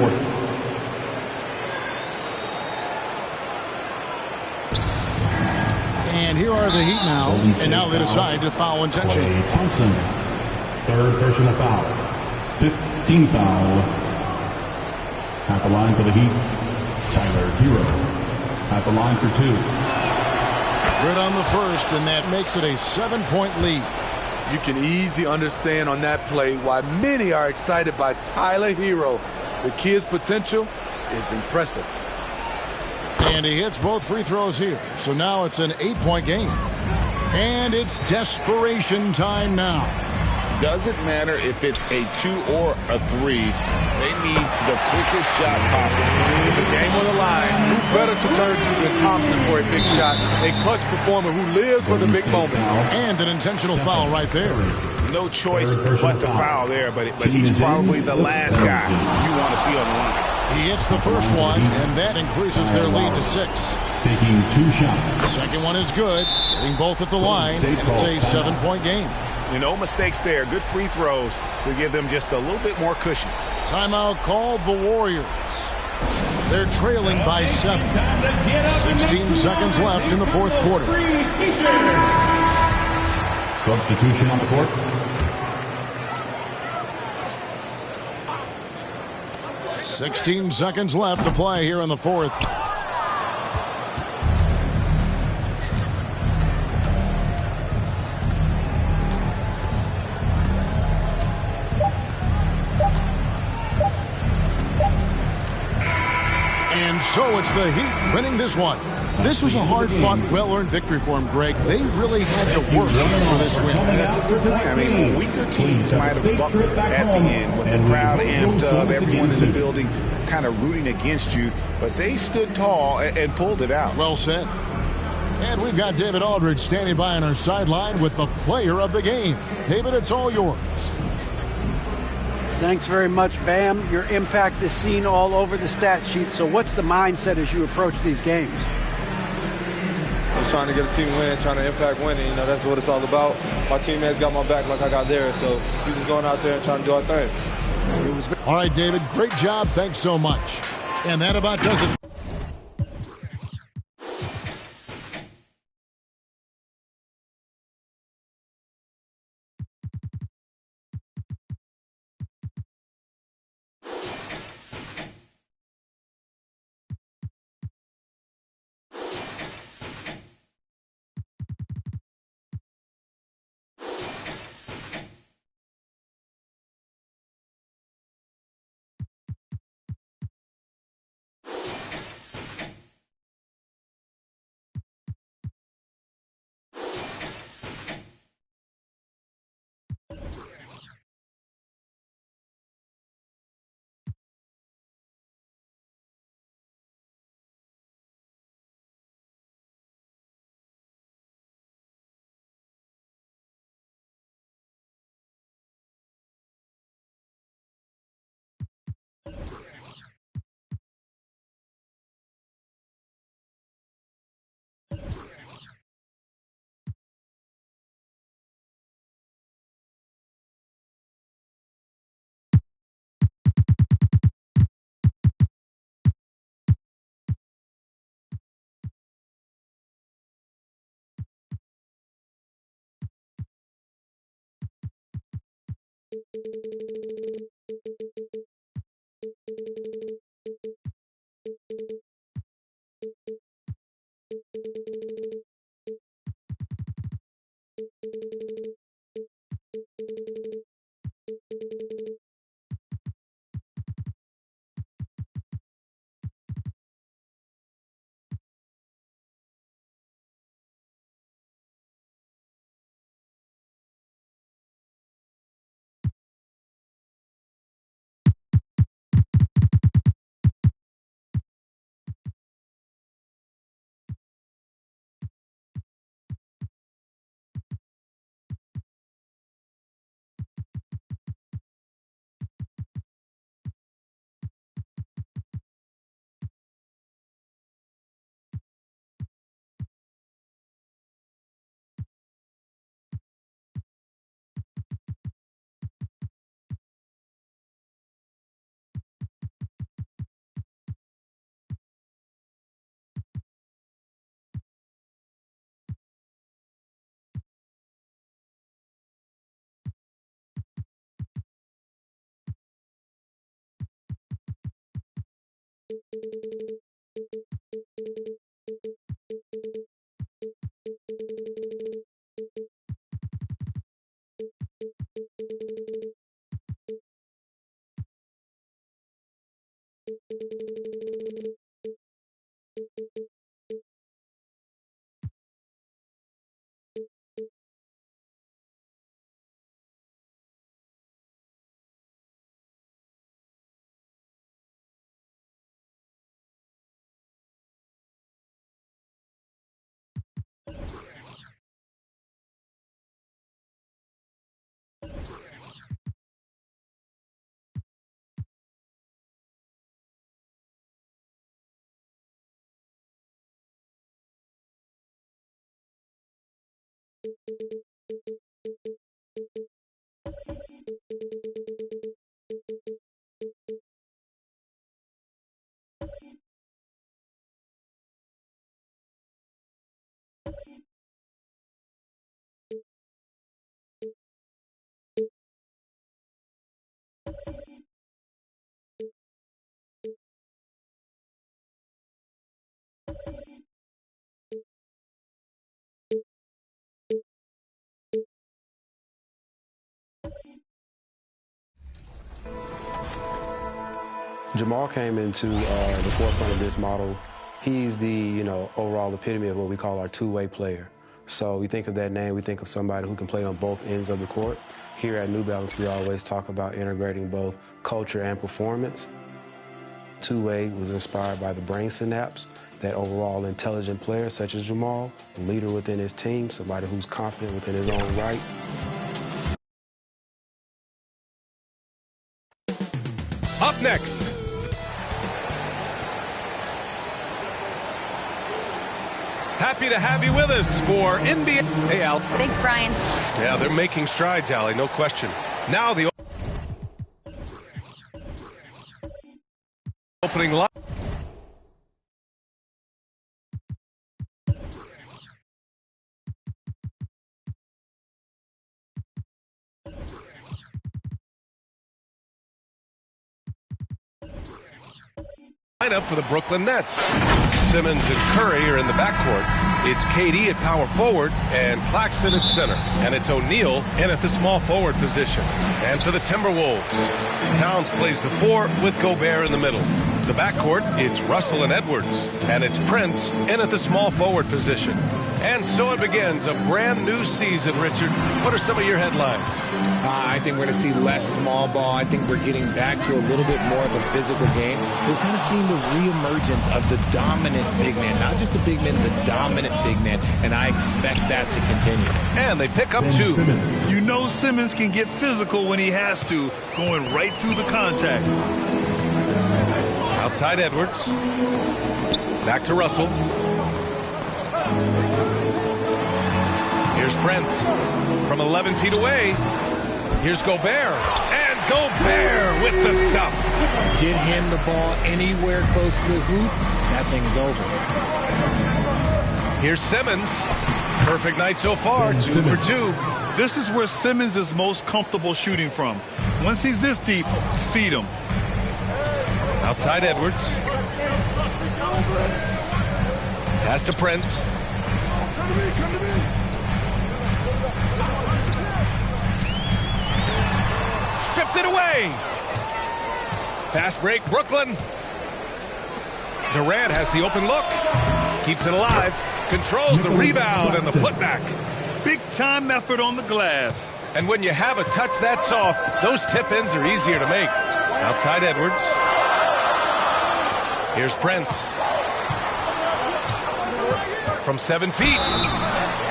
S4: And here are the Heat now. And now they decide to foul intentionally.
S8: Klay Thompson. Third personal foul. 15th foul. At the line for the Heat, Tyler Hero. At the line for 2.
S4: Good on the first, and that makes it a 7-point lead.
S7: You can easily understand on that play why many are excited by Tyler Hero. The kid's potential is impressive.
S4: And he hits both free throws here. So now it's an 8-point game. And it's desperation time now.
S6: Doesn't matter if it's a 2 or a 3. They need the quickest shot possible.
S7: With the game on the line, who better to turn to than Thompson for a big shot? A clutch performer who lives for the big moment.
S4: And an intentional foul right there.
S6: No choice but to foul there, but he's probably the last guy you want to see on the line.
S4: He hits the first one, and that increases their lead to 6.
S8: Taking 2 shots.
S4: Second one is good. Getting both at the line, and it's a 7-point game.
S6: No mistakes there. Good free throws to give them just a little bit more cushion.
S4: Timeout called the Warriors. They're trailing by 7. 16 seconds left in the fourth quarter.
S8: Substitution on the court.
S4: $16 seconds left to play here in the fourth. And so It's the Heat winning this one. This was a hard-fought, well-earned victory for them, Greg. They really had to work for this win.
S6: That's a good point. I mean, weaker teams might have buckled at the end with the crowd amped up, everyone in the building kind of rooting against you, but they stood tall and pulled it out.
S4: Well said. And we've got David Aldridge standing by on our sideline with the player of the game. David, it's all yours.
S10: Thanks very much, Bam. Your impact is seen all over the stat sheet. So what's the mindset as you approach these games?
S1: Just trying to get a team win, trying to impact winning. You know, that's what it's all about. My teammates got my back like I got theirs. So we're just going out there and trying to do our thing.
S4: All right, David, great job. Thanks so much. And that about does it.
S2: Jamal came into the forefront of this model He's the, overall epitome of what we call our two-way player. So we think of that name, we think of somebody who can play on both ends of the court. Here at New Balance, we always talk about integrating both culture and performance. Two-way was inspired by the brain synapse, that overall intelligent player such as Jamal, a leader within his team, somebody who's confident within his own right.
S17: Up next. Happy to have you with us for NBA. Hey, Al.
S20: Thanks, Brian.
S17: Yeah, they're making strides, Allie, no question. Now the opening line. Lineup for the Brooklyn Nets. Simmons and Curry are in the backcourt. It's KD at power forward and Claxton at center. And it's O'Neal in at the small forward position. And for the Timberwolves, Towns plays the 4 with Gobert in the middle. The backcourt, it's Russell and Edwards. And it's Prince in at the small forward position. And so it begins, a brand new season, Richard. What are some of your headlines?
S16: I think we're going to see less small ball. I think we're getting back to a little bit more of a physical game. We're kind of seeing the reemergence of the dominant big man, not just the big man, the dominant big man, and I expect that to continue.
S17: And they pick up 2.
S18: You know Simmons can get physical when he has to, going right through the contact.
S17: Outside Edwards. Back to Russell. Here's Prince from 11 feet away. Here's Gobert. And Gobert with the stuff.
S16: Get him the ball anywhere close to the hoop. That thing's over.
S17: Here's Simmons. Perfect night so far. 2 for 2.
S18: This is where Simmons is most comfortable shooting from. Once he's this deep, feed him.
S17: Outside Edwards. Pass to Prince. Stripped it away. Fast break, Brooklyn. Durant has the open look. Keeps it alive. Controls the rebound and the putback.
S18: Big time effort on the glass.
S17: And when you have a touch that soft, those tip-ins are easier to make. Outside Edwards. Here's Prince. From 7 feet.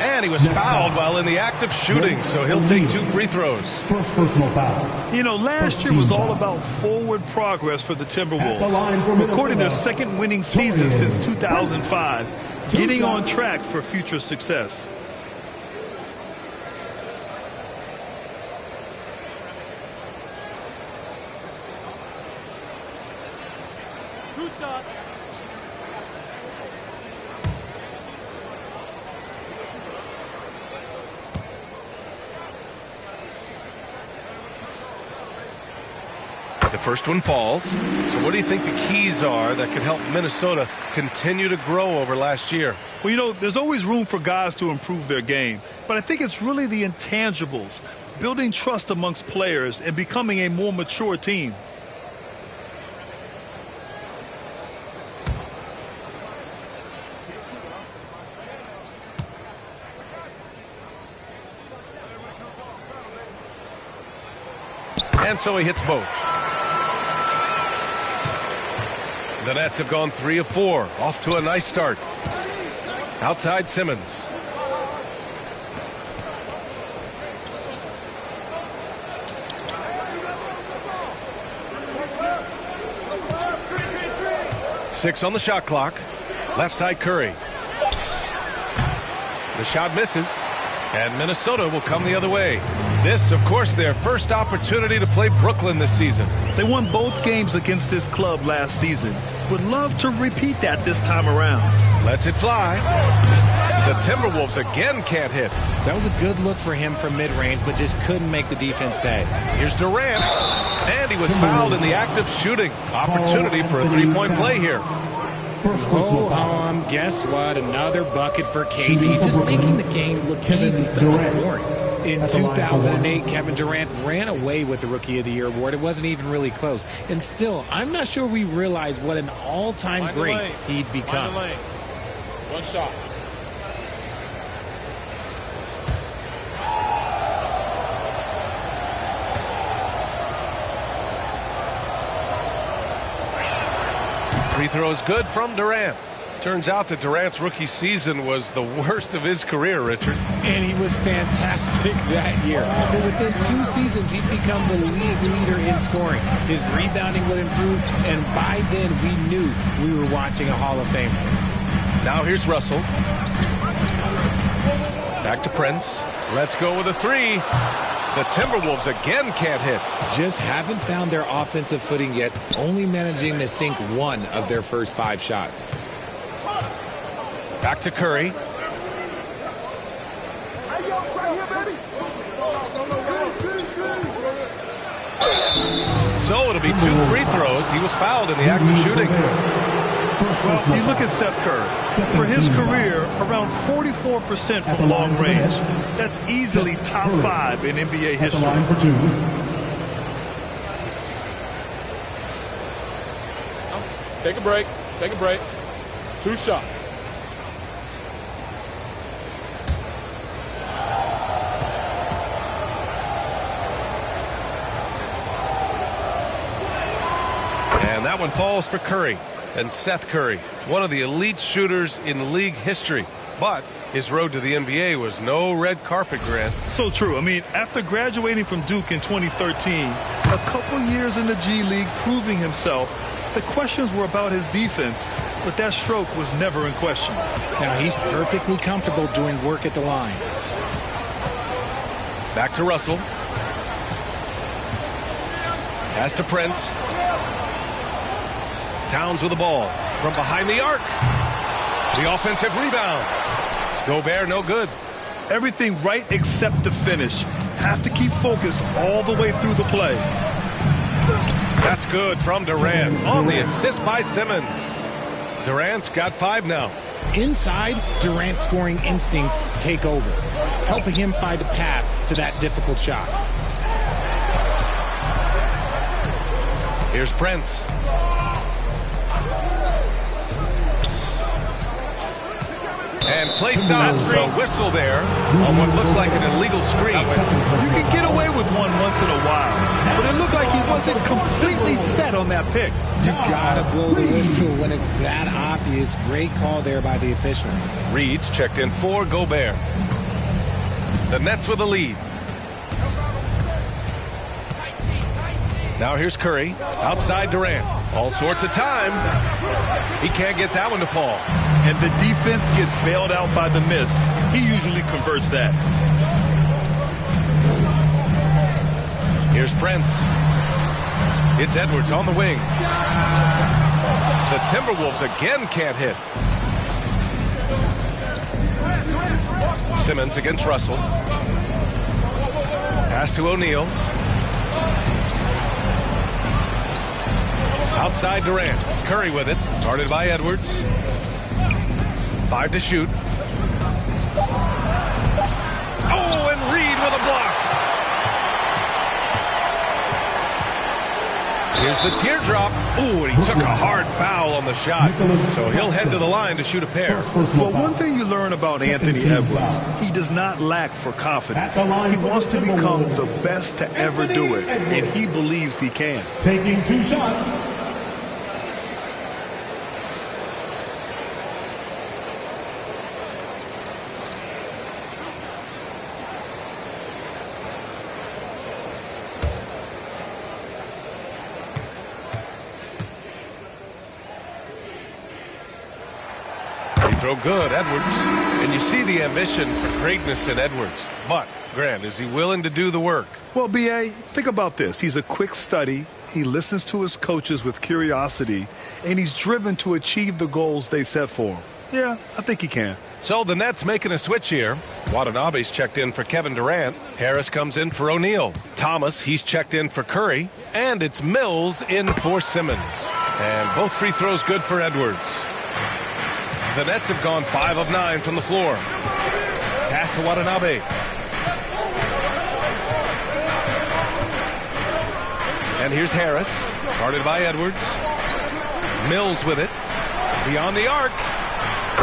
S17: And he was fouled while in the act of shooting, so he'll take 2 free throws.
S8: First personal foul.
S18: You know, last year was all about forward progress for the Timberwolves. Recording their second winning season since 2005. Getting on track for future success.
S17: The first one falls. So what do you think the keys are that could help Minnesota continue to grow over last year?
S18: Well, you know, there's always room for guys to improve their game. But I think it's really the intangibles, building trust amongst players and becoming a more mature team.
S17: And so he hits both. The Nets have gone 3 of 4. Off to a nice start. Outside Simmons. Six on the shot clock. Left side Curry. The shot misses. And Minnesota will come the other way. This, of course, their first opportunity to play Brooklyn this season.
S18: They won both games against this club last season. Would love to repeat that this time around.
S17: Lets it fly. The Timberwolves again can't hit.
S16: That was a good look for him from mid-range, but just couldn't make the defense pay.
S17: Here's Durant. And he was fouled in the act of shooting. Opportunity for a three-point play here.
S16: Guess what? Another bucket for KD. Just making the game look easy, somewhat boring. In 2008, Kevin Durant ran away with the Rookie of the Year award. It wasn't even really close. And still, I'm not sure we realize what an all-time great he'd become.
S6: One shot.
S17: Free throw is good from Durant. Turns out that Durant's rookie season was the worst of his career, Richard.
S16: And he was fantastic that year. But within 2 seasons, he'd become the league leader in scoring. His rebounding would improve, and by then we knew we were watching a Hall of Famer.
S17: Now here's Russell. Back to Prince. Let's go with a 3. The Timberwolves again can't hit.
S16: Just haven't found their offensive footing yet, only managing to sink 1 of their first 5 shots.
S17: Back to Curry. So it'll be 2 free throws. He was fouled in the act of shooting.
S18: Well, you look at Seth Curry. For his career, around 44% from long range. That's easily top 5 in NBA history.
S7: Take a break. Take a break. 2 shots.
S17: And that one falls for Curry. And Seth Curry, one of the elite shooters in league history. But his road to the NBA was no red carpet, Grant.
S18: So true. I mean, after graduating from Duke in 2013, a couple years in the G League proving himself, the questions were about his defense, but that stroke was never in question.
S16: Now he's perfectly comfortable doing work at the line.
S17: Back to Russell. Pass to Prince. Towns with the ball from behind the arc. The offensive rebound. Gobert no good.
S18: Everything right except the finish. Have to keep focused all the way through the play.
S17: That's good from Durant on the assist by Simmons. Durant's got 5 now.
S16: Inside, Durant's scoring instincts take over, helping him find a path to that difficult shot.
S17: Here's Prince. And play stops. A whistle there on what looks like an illegal screen.
S18: You can get away with one once in a while, but it looked like he wasn't completely set on that pick.
S16: You gotta blow the whistle when it's that obvious. Great call there by the official.
S17: Reed's checked in for Gobert. The Nets with a lead. Now here's Curry. Outside Durant. All sorts of time. He can't get that one to fall.
S18: And the defense gets bailed out by the miss. He usually converts that.
S17: Here's Prince. It's Edwards on the wing. The Timberwolves again can't hit. Simmons against Russell. Pass to O'Neal. Outside Durant. Curry with it. Guarded by Edwards. 5 to shoot. Oh, and Reed with a block. Here's the teardrop. Ooh, and he took a hard foul on the shot. So he'll head to the line to shoot a pair.
S18: Well, one thing you learn about Anthony Edwards, he does not lack for confidence. He wants to become the best to ever do it, and he believes he can.
S8: Taking 2 shots.
S17: Throw good, Edwards. And you see the ambition for greatness in Edwards. But, Grant, is he willing to do the work?
S18: Well, B.A., think about this. He's a quick study. He listens to his coaches with curiosity, and he's driven to achieve the goals they set for him. Yeah, I think he can.
S17: So the Nets making a switch here. Watanabe's checked in for Kevin Durant. Harris comes in for O'Neal. Thomas, he's checked in for Curry. And it's Mills in for Simmons. And both free throws good for Edwards. The Nets have gone 5 of 9 from the floor. Pass to Watanabe. And here's Harris, guarded by Edwards. Mills with it. Beyond the arc.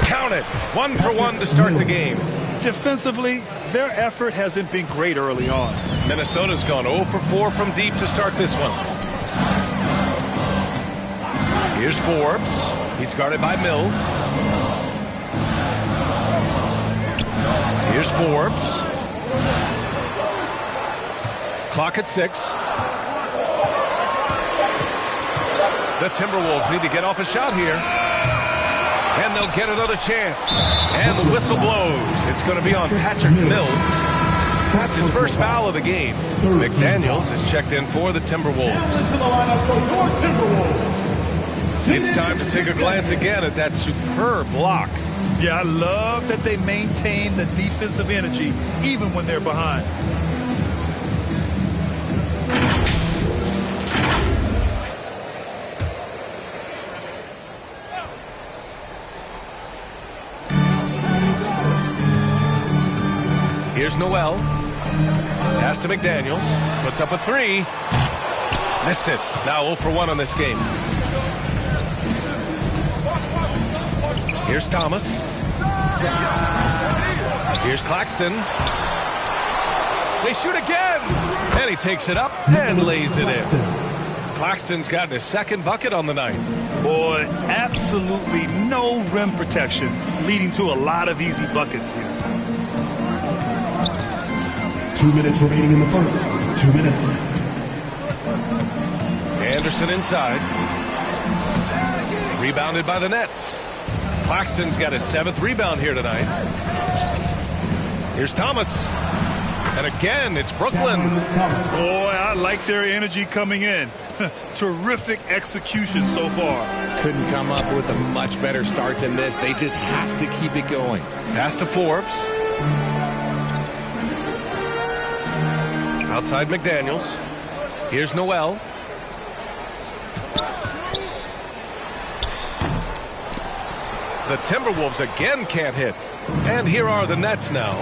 S17: Count it. 1 for 1 to start the game.
S18: Defensively, their effort hasn't been great early on.
S17: Minnesota's gone 0 for 4 from deep to start this one. Here's Forbes. He's guarded by Mills. Here's Forbes. Clock at 6. The Timberwolves need to get off a shot here. And they'll get another chance. And the whistle blows. It's going to be on Patrick Mills. That's his first foul of the game. McDaniels is checked in for the Timberwolves. It's time to take a glance again at that superb block.
S18: Yeah, I love that they maintain the defensive energy even when they're behind.
S17: Here's Noel. Pass to McDaniels. Puts up a 3. Missed it. Now 0 for 1 on this game. Here's Thomas. Here's Claxton. They shoot again. And he takes it up and lays it in. Claxton's gotten his second bucket on the night.
S18: Boy, absolutely no rim protection, leading to a lot of easy buckets here.
S8: 2 minutes remaining in the first. 2 minutes.
S17: Anderson inside. Rebounded by the Nets. Claxton's got his 7th rebound here tonight. Here's Thomas. And again, it's Brooklyn.
S18: Boy, I like their energy coming in. Terrific execution so far.
S16: Couldn't come up with a much better start than this. They just have to keep it going.
S17: Pass to Forbes. Outside McDaniels. Here's Noel. The Timberwolves again can't hit. And here are the Nets now.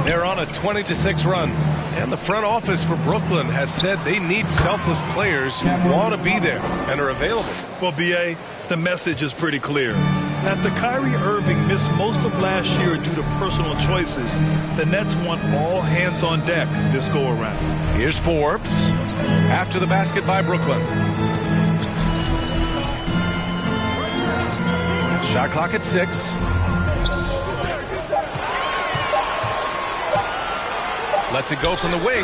S17: They're on a 20-6 run. And the front office for Brooklyn has said they need selfless players who want to be there and are available.
S18: Well, B.A., the message is pretty clear. After Kyrie Irving missed most of last year due to personal choices, the Nets want all hands on deck this go-around.
S17: Here's Forbes. After the basket by Brooklyn. Shot clock at 6. Lets it go from the wing.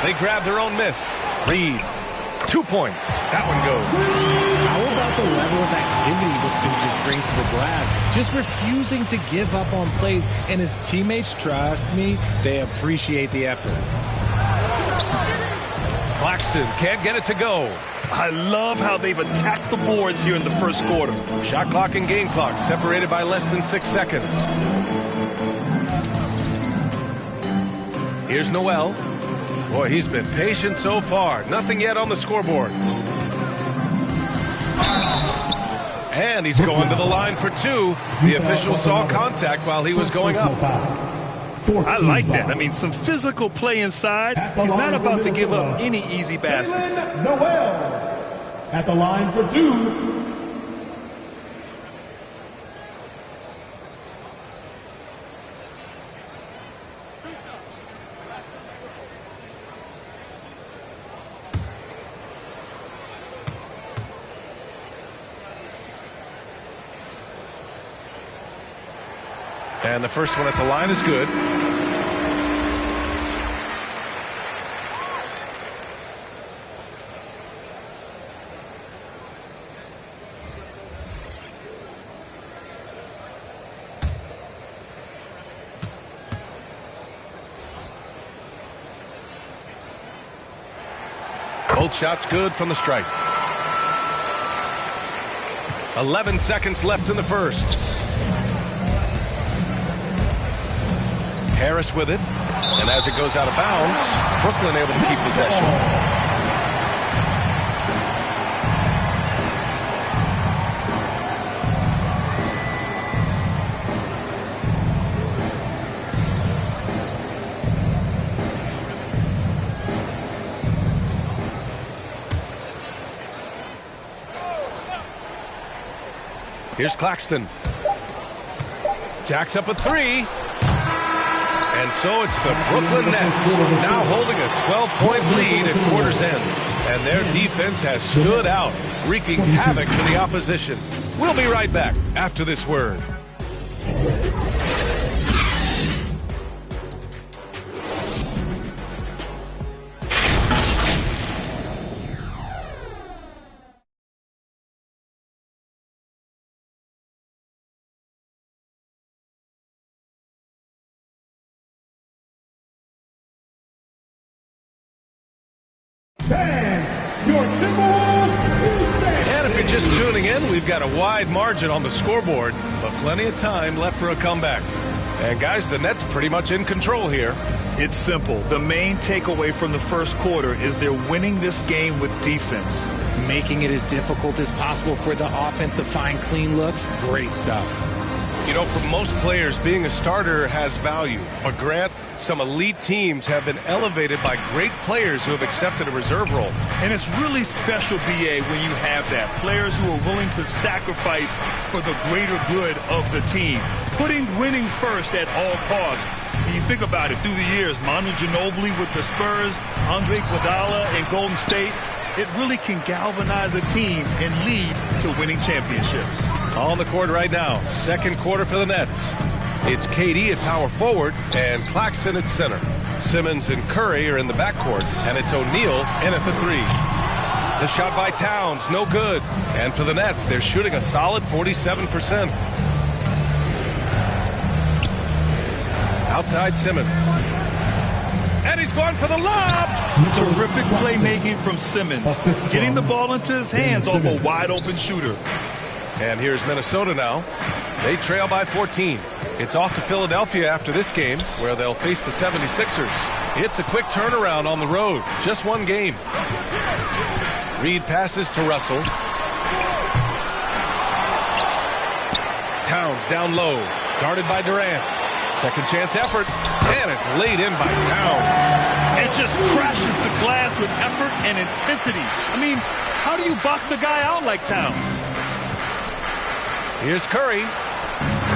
S17: They grab their own miss. Reed, 2 points. That one goes.
S16: How about the level of activity this dude just brings to the glass? Just refusing to give up on plays. And his teammates, trust me, they appreciate the effort.
S17: Claxton can't get it to go.
S18: I love how they've attacked the boards here in the first quarter.
S17: Shot clock and game clock separated by less than 6 seconds. Here's Noel. Boy, he's been patient so far. Nothing yet on the scoreboard. And he's going to the line for 2. The official saw contact while he was going up.
S18: I like that. I mean, some physical play inside. He's not about to give up any easy baskets.
S8: Noel at the line for 2.
S17: And the first one at the line is good. Both shots good from the stripe. 11 seconds left in the first. Harris with it, and as it goes out of bounds, Brooklyn able to keep possession. Here's Claxton. Jacks up a three. And so it's the Brooklyn Nets now holding a 12-point lead at quarter's end. And their defense has stood out, wreaking havoc for the opposition. We'll be right back after this word. And if you're just tuning in, we've got a wide margin on the scoreboard, but plenty of time left for a comeback. And guys, the Nets pretty much in control here.
S18: It's simple. The main takeaway from the first quarter is they're winning this game with defense.
S16: Making it as difficult as possible for the offense to find clean looks. Great stuff.
S17: You know, for most players, being a starter has value. But Grant, some elite teams have been elevated by great players who have accepted a reserve role.
S18: And it's really special, B.A., when you have that. Players who are willing to sacrifice for the greater good of the team. Putting winning first at all costs. When you think about it, through the years, Manu Ginobili with the Spurs, Andre Iguodala in Golden State, it really can galvanize a team and lead to winning championships.
S17: On the court right now, second quarter for the Nets. It's KD at power forward and Claxton at center. Simmons and Curry are in the backcourt, and it's O'Neal in at the three. The shot by Towns, no good. And for the Nets, they're shooting a solid 47%. Outside Simmons. And he's going for the lob.
S18: Terrific playmaking from Simmons. Getting the ball into his hands off a wide-open shooter.
S17: And here's Minnesota now. They trail by 14. It's off to Philadelphia after this game, where they'll face the 76ers. It's a quick turnaround on the road. Just one game. Reed passes to Russell. Towns down low. Guarded by Durant. Second chance effort. And it's laid in by Towns.
S18: It just crashes the glass with effort and intensity. I mean, how do you box a guy out like Towns?
S17: Here's Curry.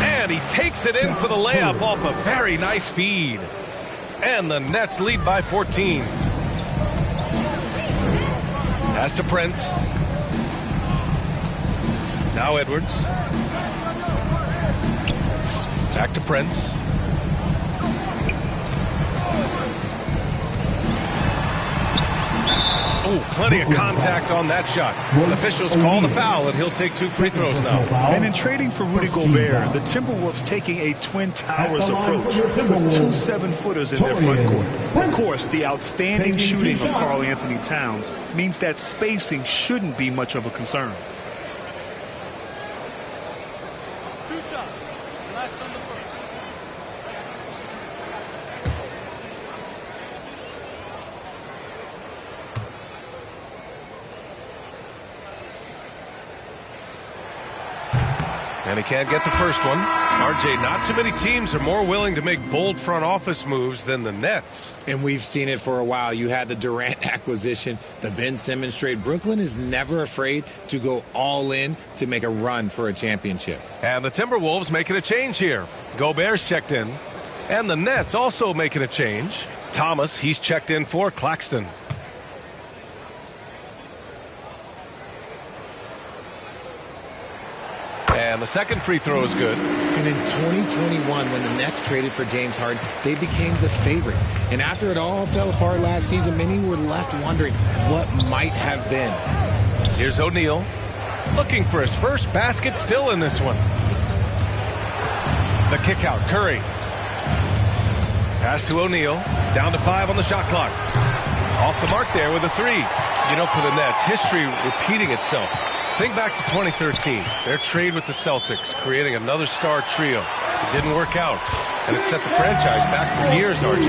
S17: And he takes it in for the layup off a very nice feed. And the Nets lead by 14. Pass to Prince. Now Edwards. Back to Prince. Oh, plenty of contact on that shot. Officials call the foul, and he'll take 2 free throws now.
S18: And in trading for Rudy Gobert, the Timberwolves taking a Twin Towers approach with 2 7-footers in their front court. Of course, the outstanding shooting of Karl Anthony Towns means that spacing shouldn't be much of a concern.
S5: 2 shots. Last on the first.
S17: And he can't get the first one. RJ, not too many teams are more willing to make bold front office moves than the Nets.
S16: And we've seen it for a while. You had the Durant acquisition, the Ben Simmons trade. Brooklyn is never afraid to go all in to make a run for a championship.
S17: And the Timberwolves making a change here. Gobert's checked in. And the Nets also making a change. Thomas, he's checked in for Claxton. And the second free throw is good.
S16: And in 2021, when the Nets traded for James Harden, they became the favorites. And after it all fell apart last season, many were left wondering what might have been.
S17: Here's O'Neal, looking for his first basket, still in this one. The kick out, Curry. Pass to O'Neal, down to 5 on the shot clock. Off the mark there with a 3. You know, for the Nets, history repeating itself. Think back to 2013, their trade with the Celtics, creating another star trio. It didn't work out, and it set the franchise back for years, RJ.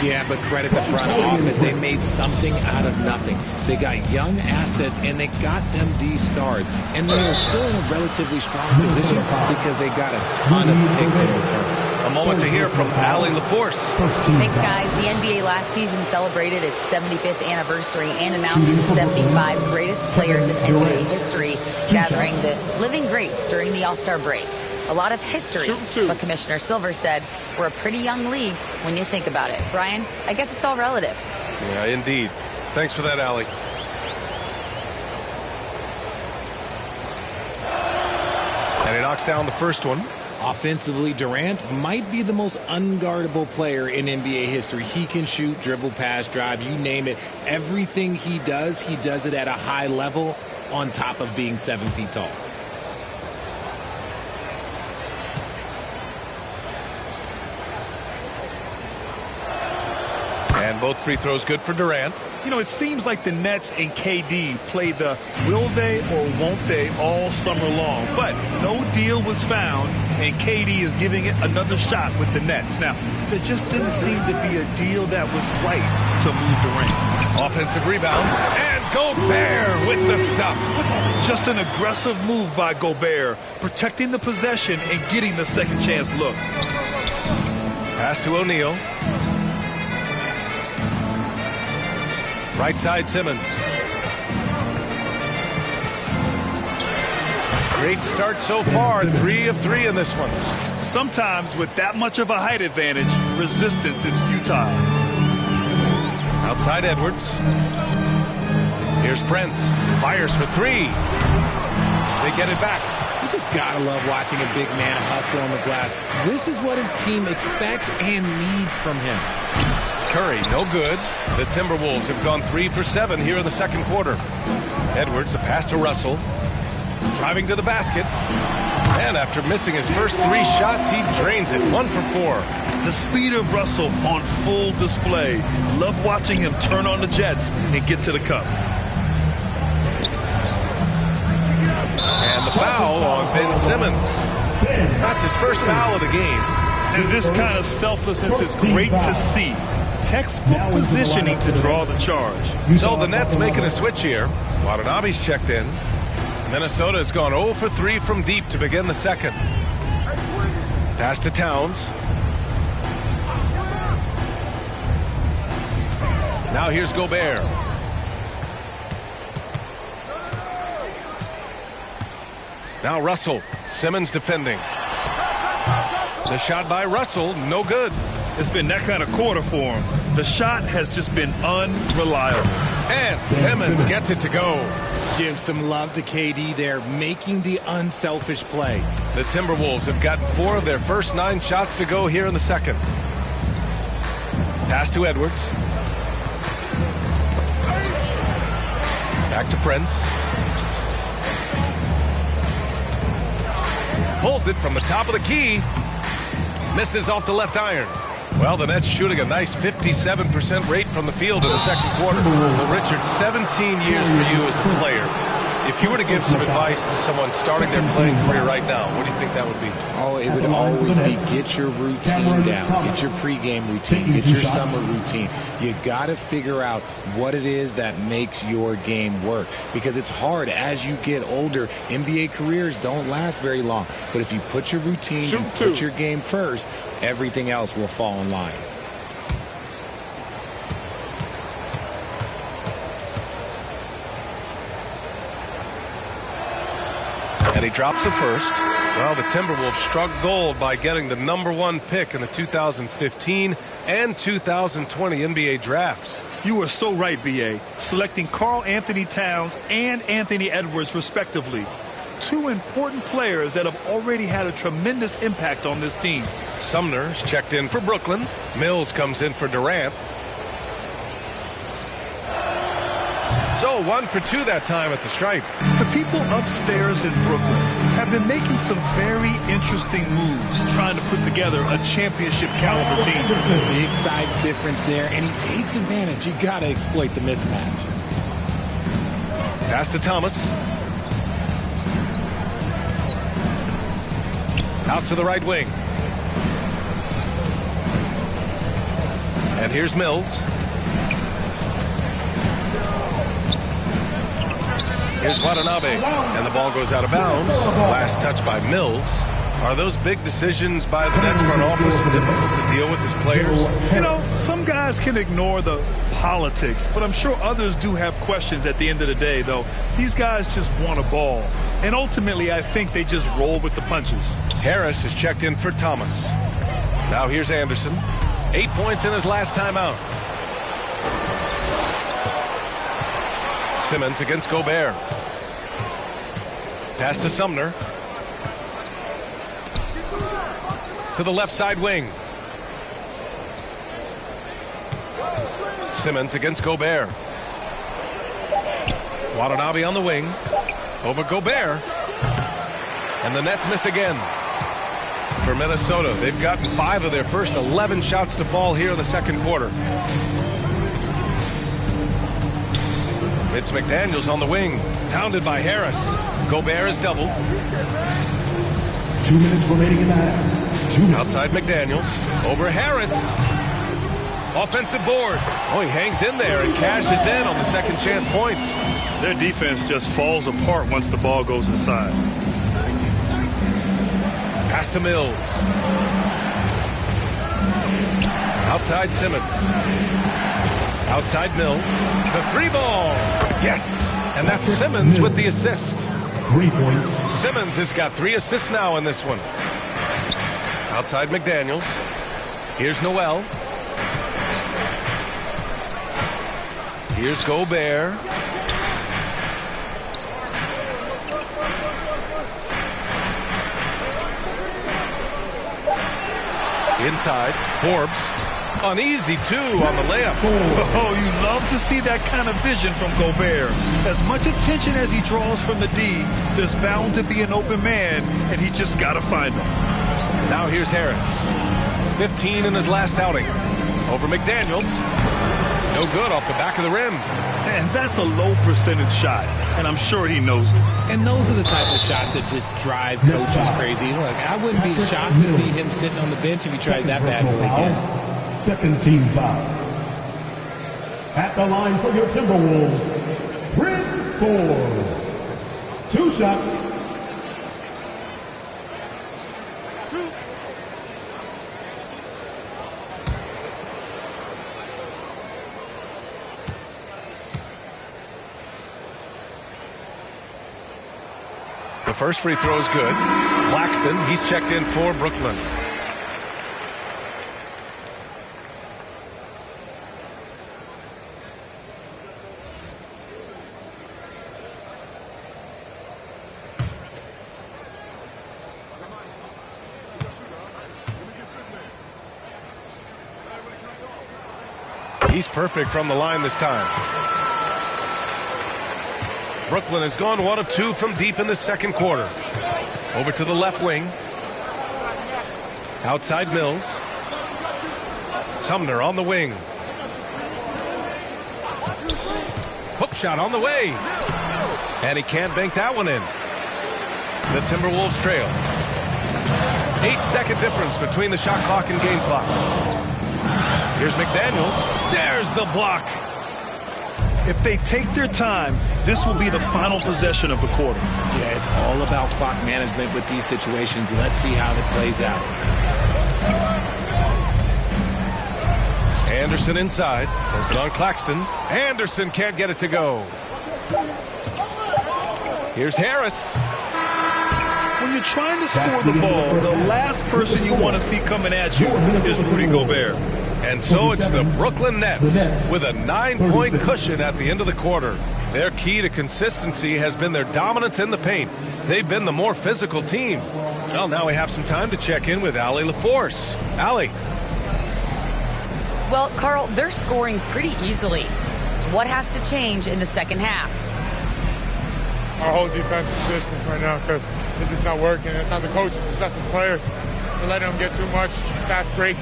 S16: Yeah, but credit the front office. They made something out of nothing. They got young assets, and they got them these stars. And they are still in a relatively strong position because they got a ton of picks in return.
S17: A moment to hear from Allie LaForce.
S20: Thanks, guys. The NBA last season celebrated its 75th anniversary and announced the 75 greatest players in NBA history, gathering the living greats during the All-Star break. A lot of history, but Commissioner Silver said we're a pretty young league when you think about it. Brian, I guess it's all relative.
S17: Yeah, indeed. Thanks for that, Allie. And he knocks down the first one.
S16: Offensively, Durant might be the most unguardable player in NBA history. He can shoot, dribble, pass, drive, you name it. Everything he does it at a high level on top of being 7 feet tall.
S17: And both free throws good for Durant.
S18: You know, it seems like the Nets and KD played the will they or won't they all summer long. But no deal was found, and KD is giving it another shot with the Nets. Now, there just didn't seem to be a deal that was right to move Durant.
S17: Offensive rebound, and Gobert with the stuff.
S18: Just an aggressive move by Gobert, protecting the possession and getting the second chance look.
S17: Pass to O'Neal. Right side, Simmons. Great start so far. 3 of 3 in this one.
S18: Sometimes with that much of a height advantage, resistance is futile.
S17: Outside Edwards. Here's Prince. Fires for 3. They get it back.
S16: You just gotta love watching a big man hustle on the glass. This is what his team expects and needs from him.
S17: Curry, no good. The Timberwolves have gone 3 for 7 here in the second quarter. Edwards, a pass to Russell. Driving to the basket. And after missing his first 3 shots, he drains it. 1 for 4.
S18: The speed of Russell on full display. Love watching him turn on the jets and get to the cup.
S17: And the foul on Ben Simmons. That's his first foul of the game.
S18: And this kind of selflessness is great to see. Textbook positioning to draw the charge.
S17: So the Nets making a switch here. Watanabe's checked in. Minnesota has gone 0 for 3 from deep to begin the second. Pass to Towns. Now here's Gobert. Now Russell. Simmons defending. The shot by Russell, no good.
S18: It's been that kind of quarter for him. The shot has just been unreliable.
S17: And Simmons gets it to go.
S16: Give some love to KD there, making the unselfish play.
S17: The Timberwolves have gotten 4 of their first 9 shots to go here in the second. Pass to Edwards. Back to Prince. Pulls it from the top of the key. Misses off the left iron. Well, the Nets shooting a nice 57% rate from the field in the second quarter. Well, Richard, 17 years for you as a player. If you were to give some advice to someone starting their playing career right now, what do you think that would be?
S16: Oh, it would always be get your routine down. Get your pregame routine. Get your summer routine. You got to figure out what it is that makes your game work. Because it's hard as you get older. NBA careers don't last very long. But if you put your routine, you put your game first, everything else will fall in line.
S17: And he drops the first. Well, the Timberwolves struck gold by getting the #1 pick in the 2015 and 2020 NBA drafts.
S18: You were so right, B.A. Selecting Karl Anthony Towns and Anthony Edwards, respectively. 2 important players that have already had a tremendous impact on this team.
S17: Sumner's checked in for Brooklyn. Mills comes in for Durant. So 1 for 2 that time at the stripe.
S18: The people upstairs in Brooklyn have been making some very interesting moves, trying to put together a championship caliber team.
S16: Big size difference there, and he takes advantage. You got to exploit the mismatch.
S17: Pass to Thomas. Out to the right wing. And here's Mills. Here's Watanabe, and the ball goes out of bounds. Last touch by Mills. Are those big decisions by the Nets front office difficult to deal with as players?
S18: You know, some guys can ignore the politics, but I'm sure others do have questions at the end of the day, though. These guys just want a ball. And ultimately, I think they just roll with the punches.
S17: Harris has checked in for Thomas. Now here's Anderson. 8 points in his last time out. Simmons against Gobert. Pass to Sumner. To the left side wing. Simmons against Gobert. Watanabe on the wing. Over Gobert. And the Nets miss again. For Minnesota, they've gotten 5 of their first 11 shots to fall here in the second quarter. It's McDaniels on the wing. Pounded by Harris. Gobert is doubled.
S8: 2 minutes remaining in the half.
S17: Outside McDaniels. Over Harris. Offensive board. Oh, he hangs in there and cashes in on the second chance points.
S18: Their defense just falls apart once the ball goes inside.
S17: Pass to Mills. Outside Simmons. Outside Mills. The 3-ball. Yes. And that's Simmons with the assist.
S8: 3 points.
S17: Simmons has got 3 assists now in this one. Outside McDaniels. Here's Noel. Here's Gobert. Inside, Forbes. Uneasy, too, on the layup.
S18: Oh, you love to see that kind of vision from Gobert. As much attention as he draws from the D, there's bound to be an open man, and he just got to find him.
S17: Now here's Harris. 15 in his last outing. Over McDaniels. No good off the back of the rim.
S18: And that's a low percentage shot, and I'm sure he knows it.
S16: And those are the type of shots that just drive coaches crazy. Like, I wouldn't be shocked to see him sitting on the bench if he tries that bad boy again.
S8: Second team foul. At the line for your Timberwolves, Bryn Forbes. 2 shots.
S17: The first free throw is good. Claxton, he's checked in for Brooklyn. He's perfect from the line this time. Brooklyn has gone 1 of 2 from deep in the second quarter. Over to the left wing. Outside Mills. Sumner on the wing. Hook shot on the way. And he can't bank that one in. The Timberwolves trail. 8-second difference between the shot clock and game clock. Here's McDaniels. There's the block.
S18: If they take their time, this will be the final possession of the quarter.
S16: Yeah, it's all about clock management with these situations. Let's see how it plays out.
S17: Anderson inside. Working on Claxton. Anderson can't get it to go. Here's Harris.
S18: When you're trying to score the ball, the last person you want to see coming at you is Rudy Gobert.
S17: And so it's the Brooklyn Nets with a 9-point cushion at the end of the quarter. Their key to consistency has been their dominance in the paint. They've been the more physical team. Well, now we have some time to check in with Allie LaForce. Allie.
S20: Well, Carl, they're scoring pretty easily. What has to change in the second half?
S3: Our whole defensive system right now, because it's just not working. It's not the coaches, it's just the players. We're letting them get too much, fast break.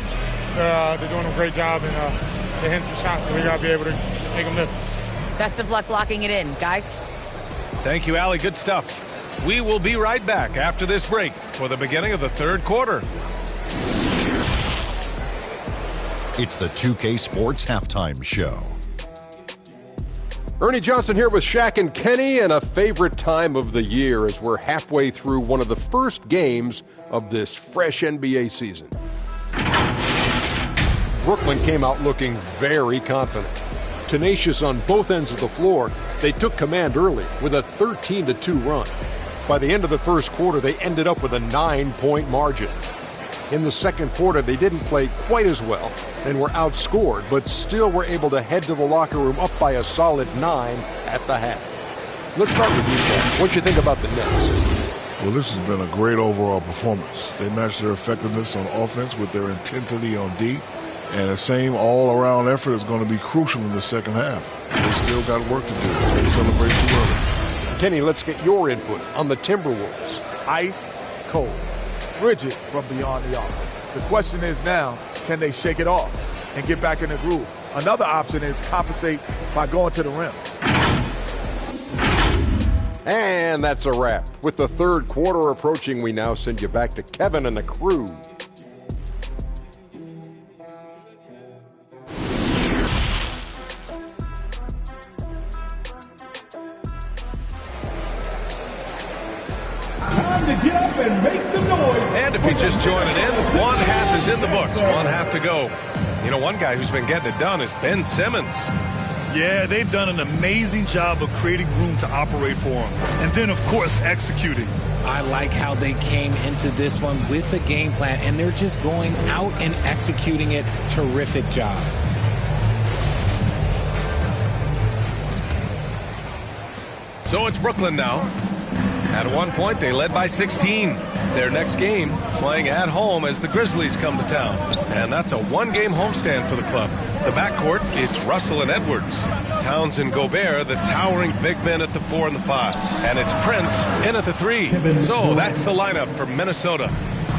S3: They're doing a great job, and they're hitting some shots, so we got to be able to make them miss.
S20: Best of luck locking it in, guys.
S17: Thank you, Allie. Good stuff. We will be right back after this break for the beginning of the third quarter.
S12: It's the 2K Sports Halftime Show.
S13: Ernie Johnson here with Shaq and Kenny, and a favorite time of the year as we're halfway through one of the first games of this fresh NBA season. Brooklyn came out looking very confident. Tenacious on both ends of the floor, they took command early with a 13-2 run. By the end of the first quarter, they ended up with a 9-point margin. In the second quarter, they didn't play quite as well and were outscored, but still were able to head to the locker room up by a solid 9 at the half. Let's start with you, Ken. What do you think about the Nets?
S14: Well, this has been a great overall performance. They matched their effectiveness on offense with their intensity on D, and the same all-around effort is going to be crucial in the second half. They still got work to do. Don't celebrate too early.
S13: Kenny, let's get your input on the Timberwolves.
S7: Ice cold, frigid from beyond the arc. The question is now, can they shake it off and get back in the groove? Another option is compensate by going to the rim.
S13: And that's a wrap. With the third quarter approaching, we now send you back to Kevin and the crew.
S9: Time to get up and make some noise.
S17: And if you're just joining in, one half is in the books. One half to go. You know, one guy who's been getting it done is Ben Simmons.
S18: Yeah, they've done an amazing job of creating room to operate for him. And then, of course, executing.
S16: I like how they came into this one with a game plan, and they're just going out and executing it. Terrific job.
S17: So it's Brooklyn now. At one point, they led by 16. Their next game, playing at home as the Grizzlies come to town. And that's a one-game homestand for the club. The backcourt, it's Russell and Edwards. Towns and Gobert, the towering big men at the 4 and the 5. And it's Prince in at the 3. So that's the lineup for Minnesota.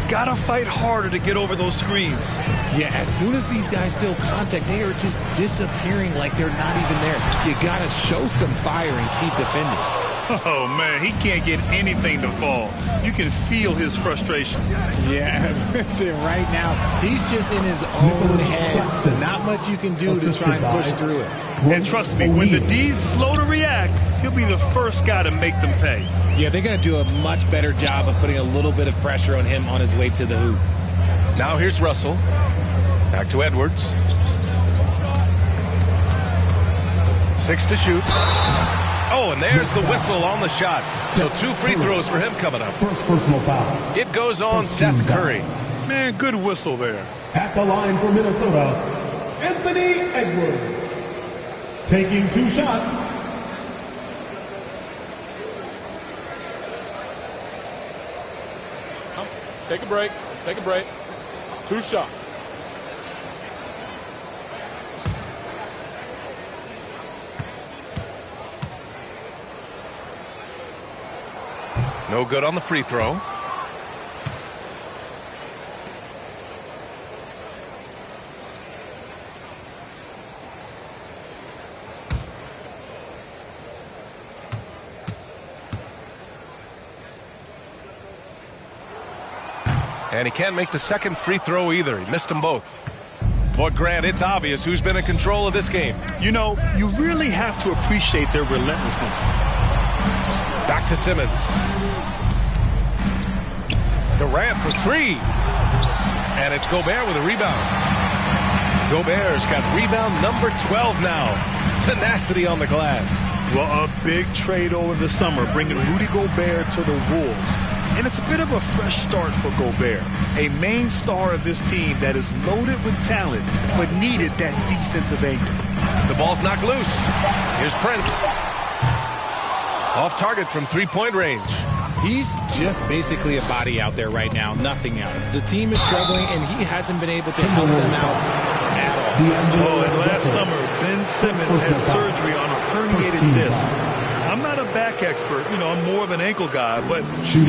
S18: Gotta fight harder to get over those screens.
S16: Yeah, as soon as these guys feel contact, they are just disappearing like they're not even there. You gotta show some fire and keep defending.
S18: Oh, man, he can't get anything to fall. You can feel his frustration.
S16: Yeah, that's it right now. He's just in his own head. Not much you can do to try and push through it.
S18: And trust me, when the D's slow to react, he'll be the first guy to make them pay.
S16: Yeah, they're going to do a much better job of putting a little bit of pressure on him on his way to the hoop.
S17: Now here's Russell. Back to Edwards. 6 to shoot. Oh, and there's the whistle on the shot. So 2 free throws for him coming up.
S8: First personal foul.
S17: It goes on Seth Curry.
S18: Man, good whistle there.
S8: At the line for Minnesota, Anthony Edwards. Taking 2 shots.
S21: Take a break. Take a break. 2 shots.
S17: No good on the free throw. And he can't make the second free throw either. He missed them both. Boy, Grant, it's obvious who's been in control of this game.
S18: You know, you really have to appreciate their relentlessness.
S17: Back to Simmons. Durant for 3. And it's Gobert with a rebound. Gobert's got rebound number 12 now. Tenacity on the glass.
S18: Well, a big trade over the summer, bringing Rudy Gobert to the Wolves. And it's a bit of a fresh start for Gobert, a main star of this team that is loaded with talent, but needed that defensive anchor.
S17: The ball's knocked loose. Here's Prince. Off target from three-point range.
S16: He's just basically a body out there right now, nothing else. The team is struggling, and he hasn't been able to help them out at all.
S18: Oh, and last summer, Ben Simmons had surgery on a herniated disc. I'm not a back expert, you know, I'm more of an ankle guy, but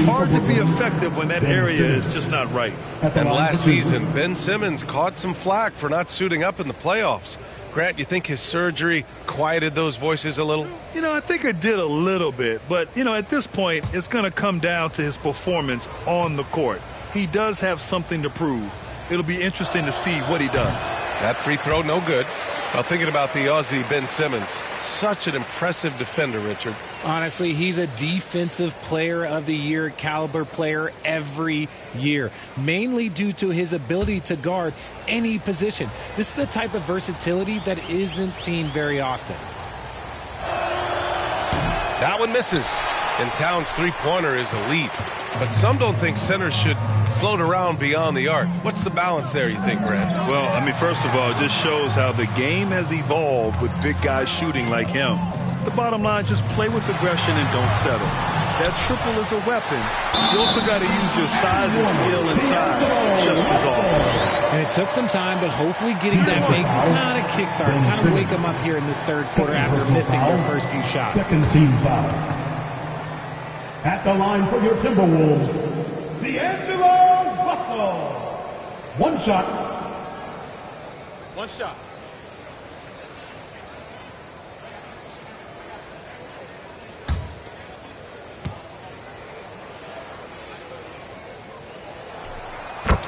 S18: hard to be effective when that area is just not right.
S17: And last season, Ben Simmons caught some flack for not suiting up in the playoffs. Grant, you think his surgery quieted those voices a little?
S18: You know, I think it did a little bit, but, you know, at this point, it's going to come down to his performance on the court. He does have something to prove. It'll be interesting to see what he does.
S17: That free throw, no good. Well, thinking about the Aussie Ben Simmons, such an impressive defender, Richard.
S16: Honestly, he's a defensive player of the year caliber player every year, mainly due to his ability to guard any position. This is the type of versatility that isn't seen very often.
S17: That one misses. And Towns' three-pointer is elite. But some don't think centers should float around beyond the arc. What's the balance there, you think, Brad?
S18: Well, I mean, first of all, it just shows how the game has evolved with big guys shooting like him. The bottom line, just play with aggression and don't settle. That triple is a weapon. You also got to use your size and skill inside just as often.
S16: And it took some time, but hopefully getting that make kind of kickstart, kind of wake them up here in this third quarter after missing their first few shots.
S8: Second team foul. At the line for your Timberwolves, D'Angelo Russell. One shot.
S16: One shot.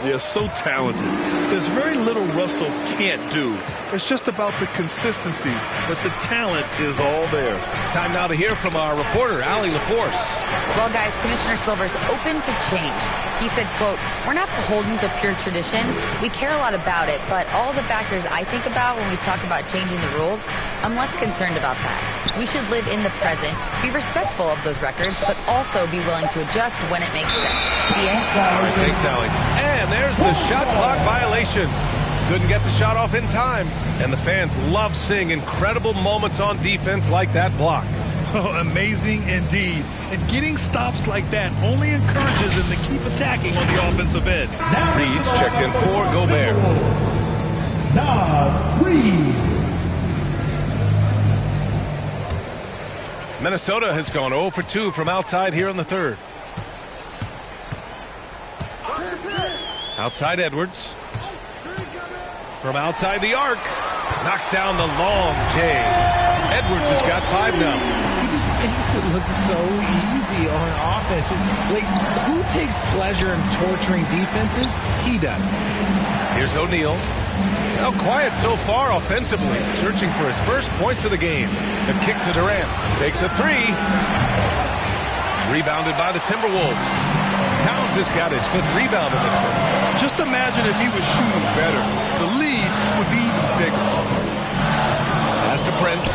S18: They're so talented. There's very little Russell can't do. It's just about the consistency, but the talent is all there.
S17: Time now to hear from our reporter, Allie LaForce.
S20: Well, guys, Commissioner Silver's open to change. He said, quote, "We're not beholden to pure tradition. We care a lot about it, but all the factors I think about when we talk about changing the rules, I'm less concerned about that. We should live in the present, be respectful of those records, but also be willing to adjust when it makes sense."
S17: Thanks, Allie. And there's the shot clock violation. Couldn't get the shot off in time. And the fans love seeing incredible moments on defense like that block.
S18: Oh, amazing indeed. And getting stops like that only encourages them to keep attacking on the offensive end.
S17: Reed's checked in for Gobert.
S8: Naz Reid.
S17: Minnesota has gone 0 for 2 from outside here in the third. Outside Edwards. From outside the arc. Knocks down the long J. Edwards has got 5 now.
S16: He just makes it look so easy on offense. Like, who takes pleasure in torturing defenses? He does.
S17: Here's O'Neal. Now quiet so far offensively. Searching for his first points of the game. The kick to Durant. Takes a 3. Rebounded by the Timberwolves. Towns has got his 5th rebound in this one.
S18: Just imagine if he was shooting better. The lead would be even bigger.
S17: Pass to Prince.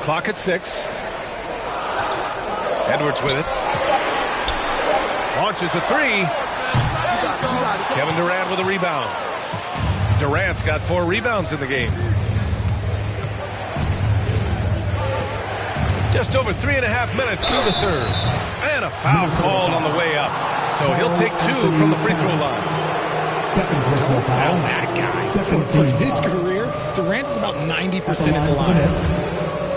S17: Clock at 6. Edwards with it. Launches a 3. Kevin Durant with a rebound. Durant's got 4 rebounds in the game. Just over 3.5 minutes through the third. And a foul called on the way up. So he'll take 2 from the free throw line.
S16: Don't foul that guy. For his career, Durant is about 90% at the line.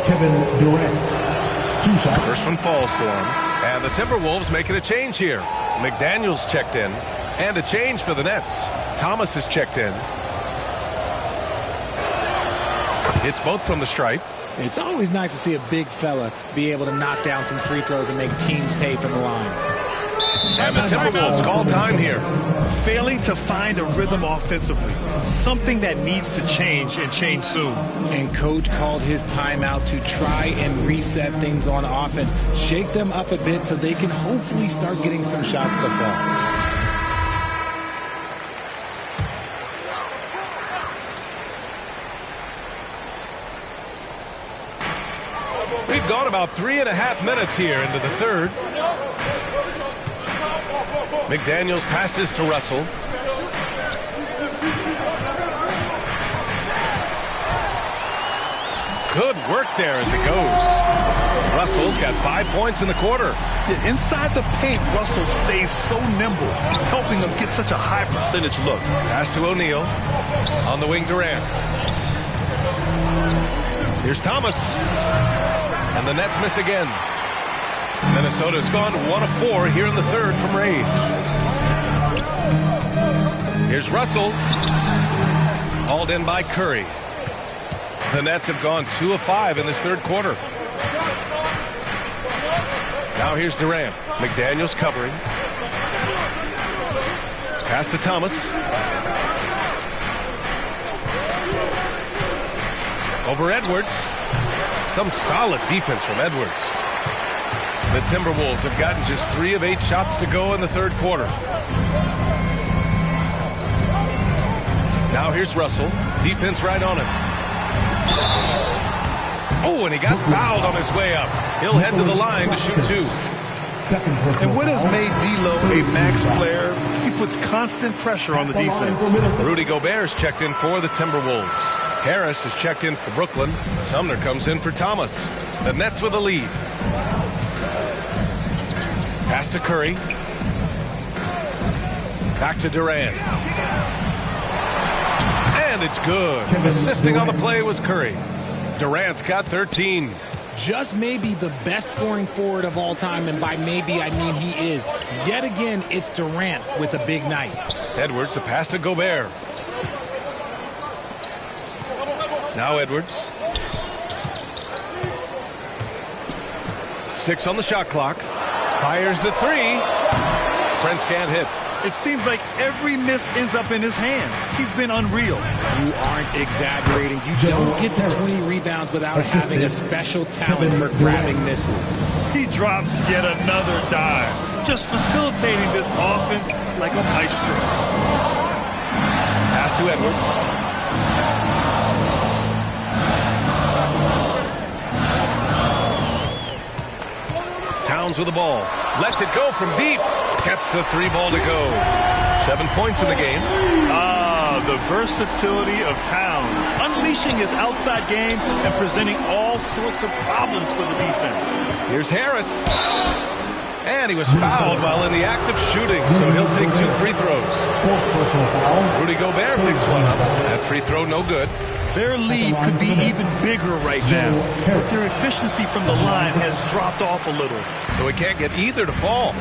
S8: Kevin Durant. 2 shots.
S17: First one falls for him. And the Timberwolves making a change here. McDaniels checked in. And a change for the Nets. Thomas is checked in. Hits both from the stripe.
S16: It's always nice to see a big fella be able to knock down some free throws and make teams pay from the line.
S17: And the Timberwolves call time here.
S18: Failing to find a rhythm offensively. Something that needs to change and change soon.
S16: And coach called his timeout to try and reset things on offense. Shake them up a bit so they can hopefully start getting some shots to fall.
S17: We've gone about 3.5 minutes here into the third. McDaniels passes to Russell. Good work there as it goes. Russell's got 5 points in the quarter.
S18: Yeah, inside the paint, Russell stays so nimble, helping them get such a high percentage look.
S17: Pass to O'Neal. On the wing, Durant. Here's Thomas. And the Nets miss again. Minnesota's gone 1 of 4 here in the third from range. Here's Russell. Hauled in by Curry. The Nets have gone 2 of 5 in this third quarter. Now here's Durant. McDaniels covering. Pass to Thomas. Over Edwards. Some solid defense from Edwards. The Timberwolves have gotten just 3 of 8 shots to go in the third quarter. Now here's Russell. Defense right on him. Oh, and he got fouled on his way up. He'll head to the line to shoot 2.
S18: And what has made D'Lo a max player? He puts constant pressure on the defense.
S17: Rudy Gobert is checked in for the Timberwolves. Harris is checked in for Brooklyn. Sumner comes in for Thomas. The Nets with a lead. Pass to Curry. Back to Durant. And it's good. Assisting on the play was Curry. Durant's got 13.
S16: Just maybe the best scoring forward of all time, and by maybe I mean he is. Yet again, it's Durant with a big night.
S17: Edwards, the pass to Gobert. Now Edwards. 6 on the shot clock. Fires the 3. Prince can't hit.
S18: It seems like every miss ends up in his hands. He's been unreal.
S16: You aren't exaggerating. You don't get to 20 rebounds without having a special talent for grabbing misses.
S18: He drops yet another dime, just facilitating this offense like a maestro.
S17: Pass to Edwards. Towns with the ball. Lets it go from deep. Gets the 3 ball to go. 7 points in the game.
S18: The versatility of Towns. Unleashing his outside game and presenting all sorts of problems for the defense.
S17: Here's Harris. And he was fouled while in the act of shooting, so he'll take 2 free throws. Rudy Gobert picks one up. That free throw no good.
S18: Their lead could be even bigger right now, but their efficiency from the line has dropped off a little.
S17: So he can't get either to fall.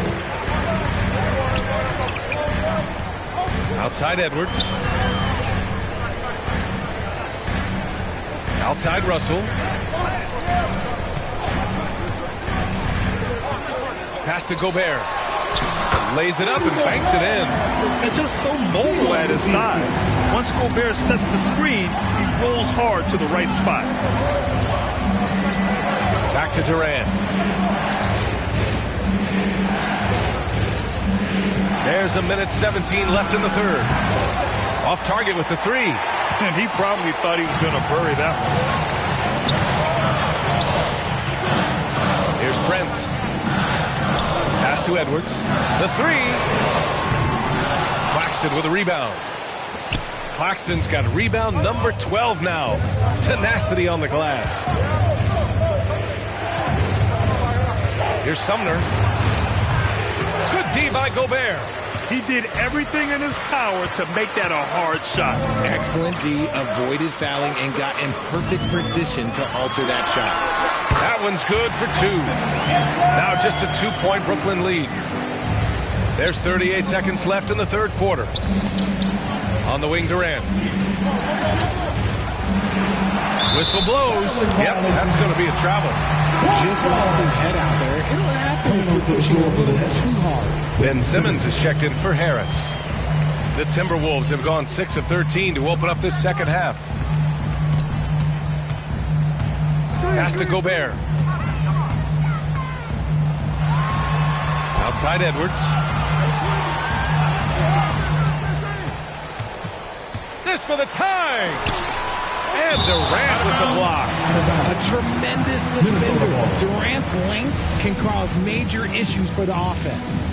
S17: Outside Edwards. Outside Russell. Pass to Gobert. Lays it up and banks it in.
S18: And just so mobile at his size. Once Gobert sets the screen, he rolls hard to the right spot.
S17: Back to Durant. There's 1:17 left in the third. Off target with the 3.
S18: And he probably thought he was going to bury that one.
S17: Here's Prince. Pass to Edwards. The 3. Claxton with a rebound. Claxton's got rebound number 12 now. Tenacity on the glass. Here's Sumner. Good D by Gobert.
S18: He did everything in his power to make that a hard shot.
S16: Excellent D, avoided fouling and got in perfect position to alter that shot.
S17: That one's good for 2. Now just a 2-point Brooklyn lead. There's 38 seconds left in the third quarter. On the wing, Durant. Whistle blows. Yep, that's going to be a travel.
S16: Just lost his head out there. It'll happen if you're pushing a little too hard.
S17: Ben Simmons is checked in for Harris. The Timberwolves have gone 6 of 13 to open up this second half. Pass to Gobert. Outside Edwards. This for the tie. And Durant with the block.
S16: A tremendous defender. Durant's length can cause major issues for the offense.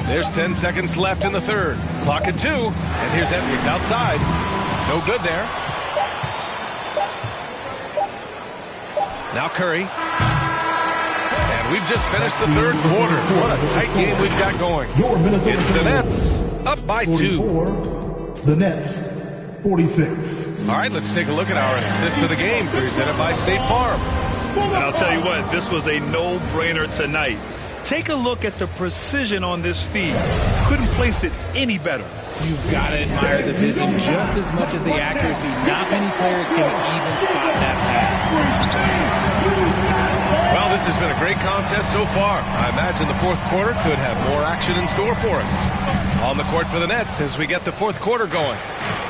S17: There's 10 seconds left in the third. Clock at 2. And here's Edwards outside. No good there. Now Curry. And we've just finished the third quarter. What a tight game we've got going. It's the Nets up by 2.
S8: The Nets, 46.
S17: All right, let's take a look at our assist of the game presented by State Farm.
S18: And I'll tell you what, this was a no-brainer tonight. Take a look at the precision on this feed. Couldn't place it any better.
S16: You've got to admire the vision just as much as the accuracy. Not many players can even spot that pass.
S17: This has been a great contest so far. I imagine the fourth quarter could have more action in store for us. On the court for the Nets as we get the fourth quarter going.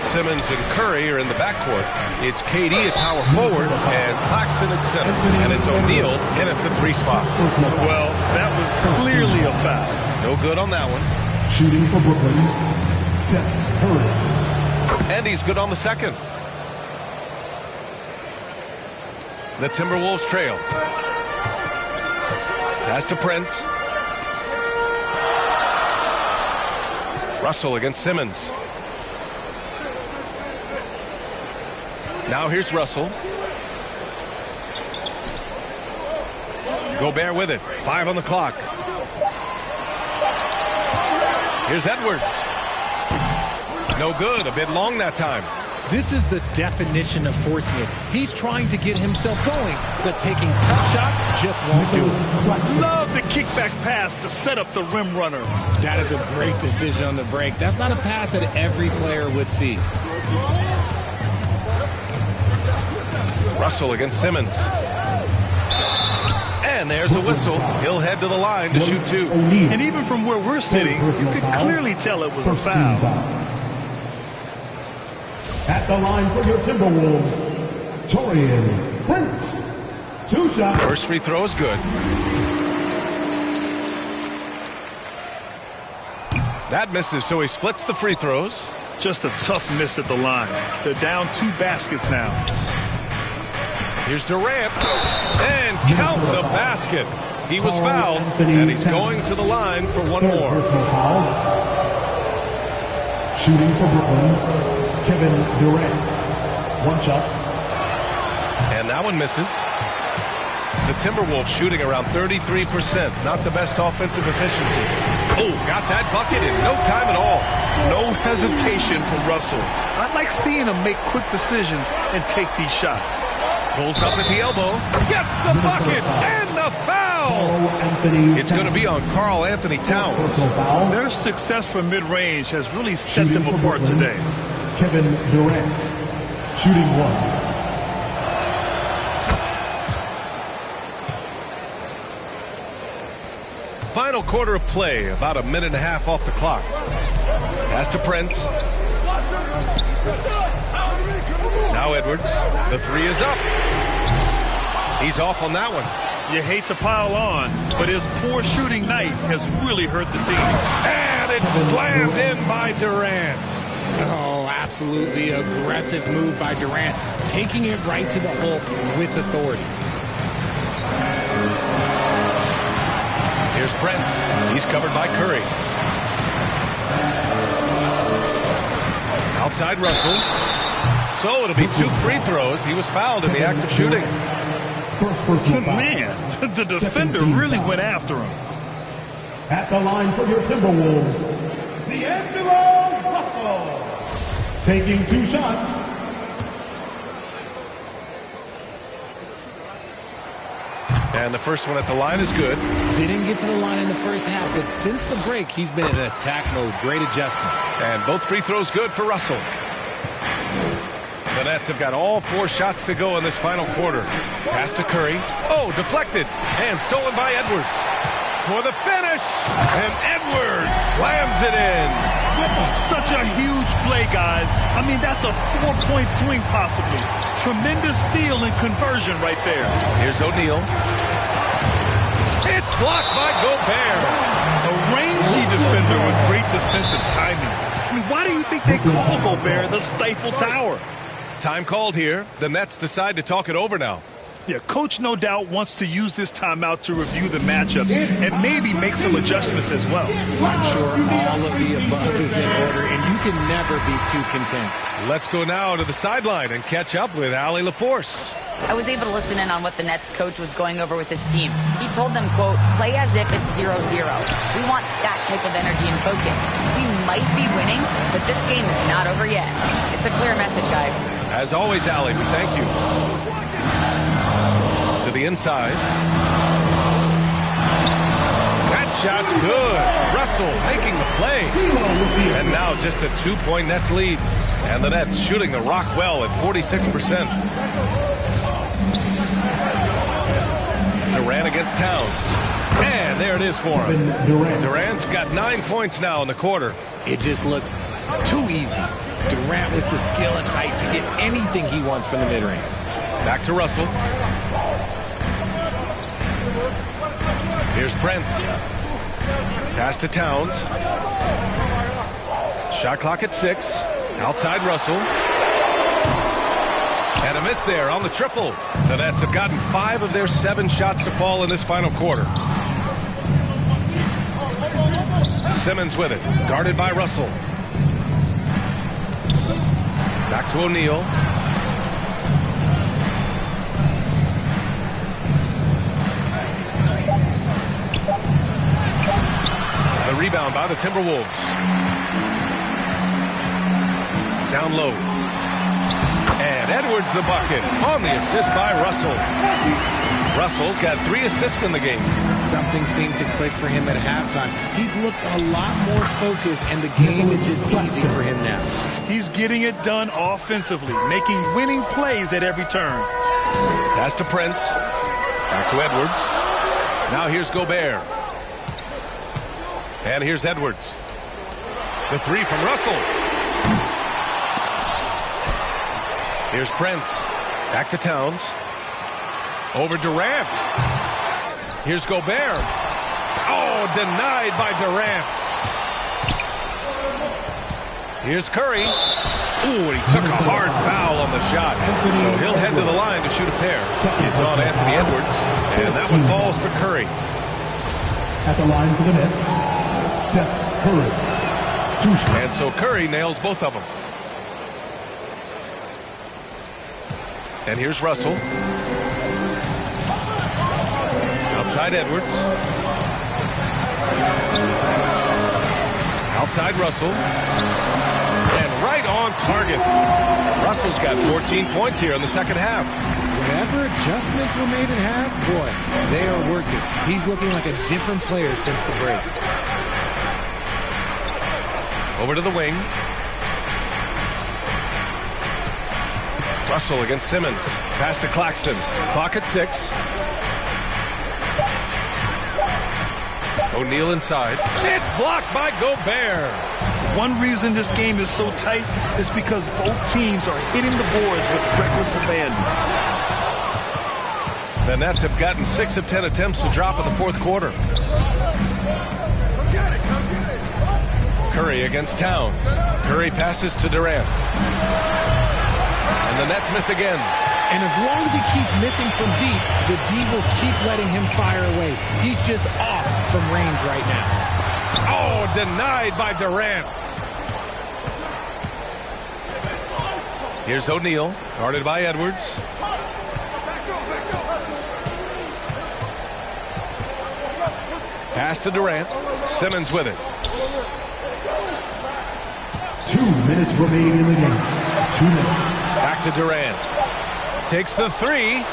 S17: Simmons and Curry are in the backcourt. It's KD at power forward and Claxton at center. And it's O'Neal in at the 3 spot.
S18: Well, that was clearly a foul.
S17: No good on that one.
S8: Shooting for Brooklyn, Seth Curry.
S17: And he's good on the second. The Timberwolves trail. Pass to Prince. Russell against Simmons. Now here's Russell. Gobert with it. 5 on the clock. Here's Edwards. No good. A bit long that time.
S16: This is the definition of forcing it. He's trying to get himself going, but taking tough shots just won't do it.
S18: Love the kickback pass to set up the rim runner.
S16: That is a great decision on the break. That's not a pass that every player would see.
S17: Russell against Simmons. And there's a whistle. He'll head to the line to shoot 2.
S18: And even from where we're sitting, you could clearly tell it was a foul.
S8: At the line for your Timberwolves, Taurean Prince. 2 shots.
S17: First free throw is good. That misses, so he splits the free throws.
S18: Just a tough miss at the line. They're down 2 baskets now.
S17: Here's Durant. And count the basket. He was fouled, and he's going to the line for one more.
S8: Shooting for Brooklyn, Kevin Durant. 1 shot.
S17: And that one misses. The Timberwolves shooting around 33%. Not the best offensive efficiency. Oh, got that bucket in no time at all.
S18: No hesitation from Russell. I like seeing him make quick decisions and take these shots.
S17: Pulls up at the elbow. Gets the bucket and the foul. It's going to be on Karl Anthony Towns.
S18: Their success from mid-range has really set them apart today.
S8: Kevin Durant, shooting 1.
S17: Final quarter of play, about a minute and a half off the clock. Pass to Prince. Now Edwards. The 3 is up. He's off on that one.
S18: You hate to pile on, but his poor shooting night has really hurt the team.
S17: And it's slammed in by Durant.
S16: Oh, absolutely aggressive move by Durant, taking it right to the hole with authority.
S17: Here's Prince. He's covered by Curry. Outside Russell. So it'll be 2 free throws. He was fouled in the act of shooting.
S18: Man, the defender really went after him.
S8: At the line for your Timberwolves, D'Angelo Russell. Taking 2 shots.
S17: And the first one at the line is good.
S16: Didn't get to the line in the first half, but since the break, he's been in attack mode. Great adjustment.
S17: And both free throws good for Russell. The Nets have got all 4 shots to go in this final quarter. Pass to Curry. Oh, deflected. And stolen by Edwards. For the finish. And Edwards slams it in.
S18: Such a huge play, guys. I mean, that's a 4-point swing possibly. Tremendous steal and conversion right there.
S17: Here's O'Neal. It's blocked by Gobert.
S18: A rangy defender with great defensive timing. I mean, why do you think they call Gobert the Stifle Tower?
S17: Time called here. The Nets decide to talk it over now.
S18: Yeah, coach no doubt wants to use this timeout to review the matchups and maybe make some adjustments as well.
S16: I'm sure all of the above is in order, and you can never be too content.
S17: Let's go now to the sideline and catch up with Allie LaForce.
S20: I was able to listen in on what the Nets coach was going over with his team. He told them, quote, play as if it's 0-0. We want that type of energy and focus. We might be winning, but this game is not over yet. It's a clear message, guys.
S17: As always, Allie, we thank you. To the inside. That shot's good. Russell making the play. And now just a 2-point Nets lead. And the Nets shooting the rock well at 46%. Durant against against Towns. And there it is for him. Durant's got 9 points now in the quarter.
S16: It just looks too easy. Durant with the skill and height to get anything he wants from the mid-range.
S17: Back to Russell. Here's Prince. Pass to Towns. Shot clock at 6. Outside Russell. And a miss there on the triple. The Nets have gotten 5 of their 7 shots to fall in this final quarter. Simmons with it. Guarded by Russell. Back to O'Neal. The rebound by the Timberwolves. Down low. And Edwards the bucket on the assist by Russell. Russell's got 3 assists in the game.
S16: Something seemed to click for him at halftime. He's looked a lot more focused, and the game is just easy for him now.
S18: He's getting it done offensively, making winning plays at every turn.
S17: Pass to Prince. Back to Edwards. Now here's Gobert. And here's Edwards. The 3 from Russell. Here's Prince. Back to Towns. Over Durant. Here's Gobert. Oh, denied by Durant. Here's Curry. Ooh, he took a hard foul on the shot. So he'll head to the line to shoot a pair. It's on Anthony Edwards. And that one falls for Curry.
S8: At the line for the Nets, Seth Curry. 2 shots.
S17: And so Curry nails both of them. And here's Russell. Outside Edwards. Outside Russell. And right on target. Russell's got 14 points here in the second half.
S16: Whatever adjustments were made at half, boy, they are working. He's looking like a different player since the break.
S17: Over to the wing. Russell against Simmons. Pass to Claxton. Clock at 6. O'Neal inside. It's blocked by Gobert.
S18: One reason this game is so tight is because both teams are hitting the boards with reckless abandon.
S17: The Nets have gotten 6 of 10 attempts to drop in the fourth quarter. Curry against Towns. Curry passes to Durant. And the Nets miss again.
S16: And as long as he keeps missing from deep, the D will keep letting him fire away. He's just off from range right now.
S17: Oh, denied by Durant. Here's O'Neal, guarded by Edwards. Pass to Durant. Simmons with it.
S8: 2 minutes remaining in the game. 2 minutes.
S17: Back to Durant. Takes the 3.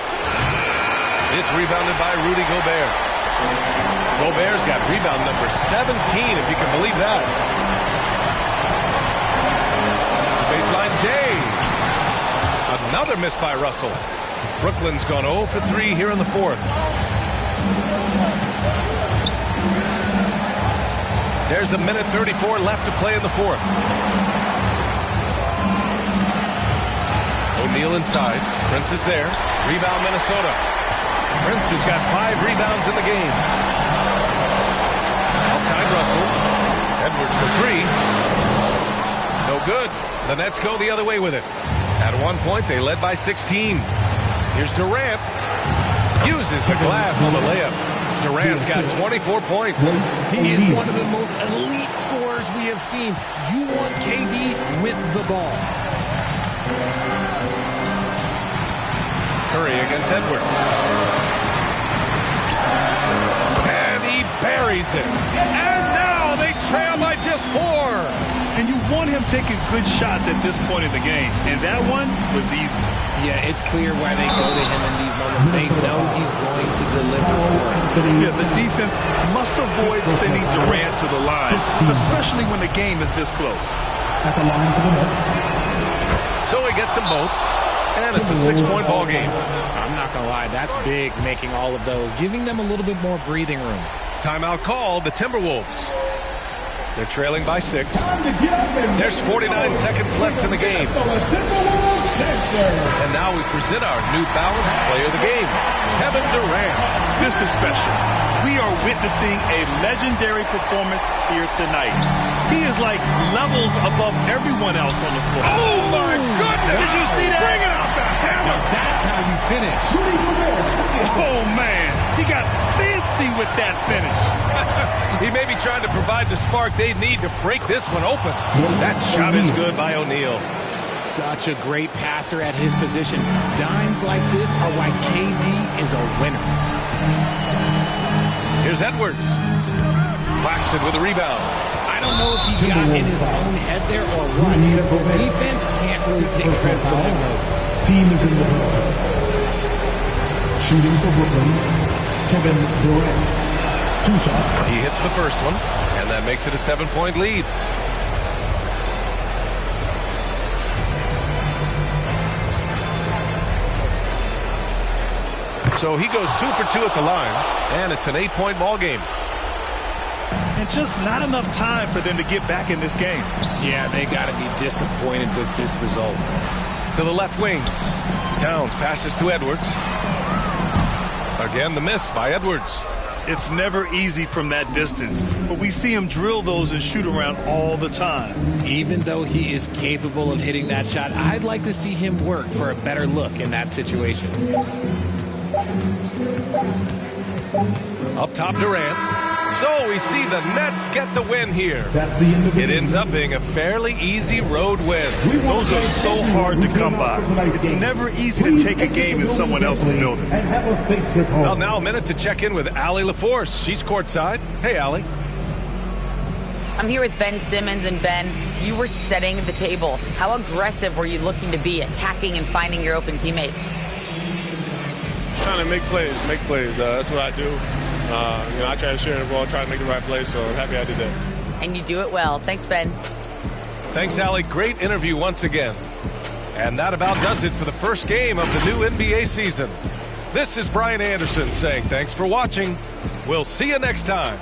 S17: It's rebounded by Rudy Gobert. Gobert's got rebound number 17, if you can believe that. Baseline J. Another miss by Russell. Brooklyn's gone 0 for 3 here in the fourth. There's 1:34 left to play in the fourth. O'Neal inside. Prince is there. Rebound Minnesota. Prince has got 5 rebounds in the game. Outside Russell. Edwards for 3. No good. The Nets go the other way with it. At one point, they led by 16. Here's Durant. Uses the glass on the layup. Durant's got 24 points.
S16: He is one of the most elite scorers we have seen. You want KD with the ball.
S17: Curry against Edwards. And he buries it. And now they trail by just 4.
S18: And you want him taking good shots at this point in the game. And that one was easy.
S16: Yeah, it's clear why they go to him in these moments. They know he's going to deliver for him.
S18: Yeah, the defense must avoid sending Durant to the line, especially when the game is this close.
S8: At the line for the Nets.
S17: So he gets them both. And it's a 6-point ball game.
S16: I'm not not going to lie, that's big, making all of those, giving them a little bit more breathing room.
S17: Timeout called, the Timberwolves. They're trailing by 6. There's 49 seconds left in the game. And now we present our New Balance Player of the Game, Kevin Durant.
S18: This is special. We are witnessing a legendary performance here tonight. He is like levels above everyone else on the floor.
S17: Oh, my goodness!
S18: Did you see that?
S17: Bring it out the hammer!
S16: Now that's how you finish.
S18: Oh, man. He got fancy with that finish.
S17: He may be trying to provide the spark they need to break this one open. That shot is good by O'Neal.
S16: Such a great passer at his position. Dimes like this are why KD is a winner.
S17: Here's Edwards. Claxton with a rebound.
S16: I don't know if he got in his own head there or what, because the defense can't really take credit for that miss.
S8: Team is in the building. Shooting for Brooklyn, Kevin Durant. 2 shots.
S17: He hits the first one, and that makes it a 7-point lead. So he goes 2 for 2 at the line, and it's an 8-point ball game.
S18: And just not enough time for them to get back in this game.
S16: Yeah, they got to be disappointed with this result.
S17: To the left wing. Towns passes to Edwards. Again, the miss by Edwards.
S18: It's never easy from that distance, but we see him drill those and shoot around all the time.
S16: Even though he is capable of hitting that shot, I'd like to see him work for a better look in that situation.
S17: Up top, Durant. So we see the Nets get the win here.
S8: That's the end of the
S17: It ends up being a fairly easy road win.
S18: Those are so hard to come by. It's never easy to take a game in someone else's building.
S8: And have a safe trip home.
S17: Well, now a minute to check in with Allie LaForce. She's courtside. Hey, Allie.
S20: I'm here with Ben Simmons, and Ben, you were setting the table. How aggressive were you looking to be, attacking and finding your open teammates?
S15: Trying to make plays. That's what I do. I try to share the ball, try to make the right play, so I'm happy I did that.
S20: And you do it well. Thanks, Ben.
S17: Thanks, Allie. Great interview once again. And that about does it for the first game of the new NBA season. This is Brian Anderson saying thanks for watching. We'll see you next time.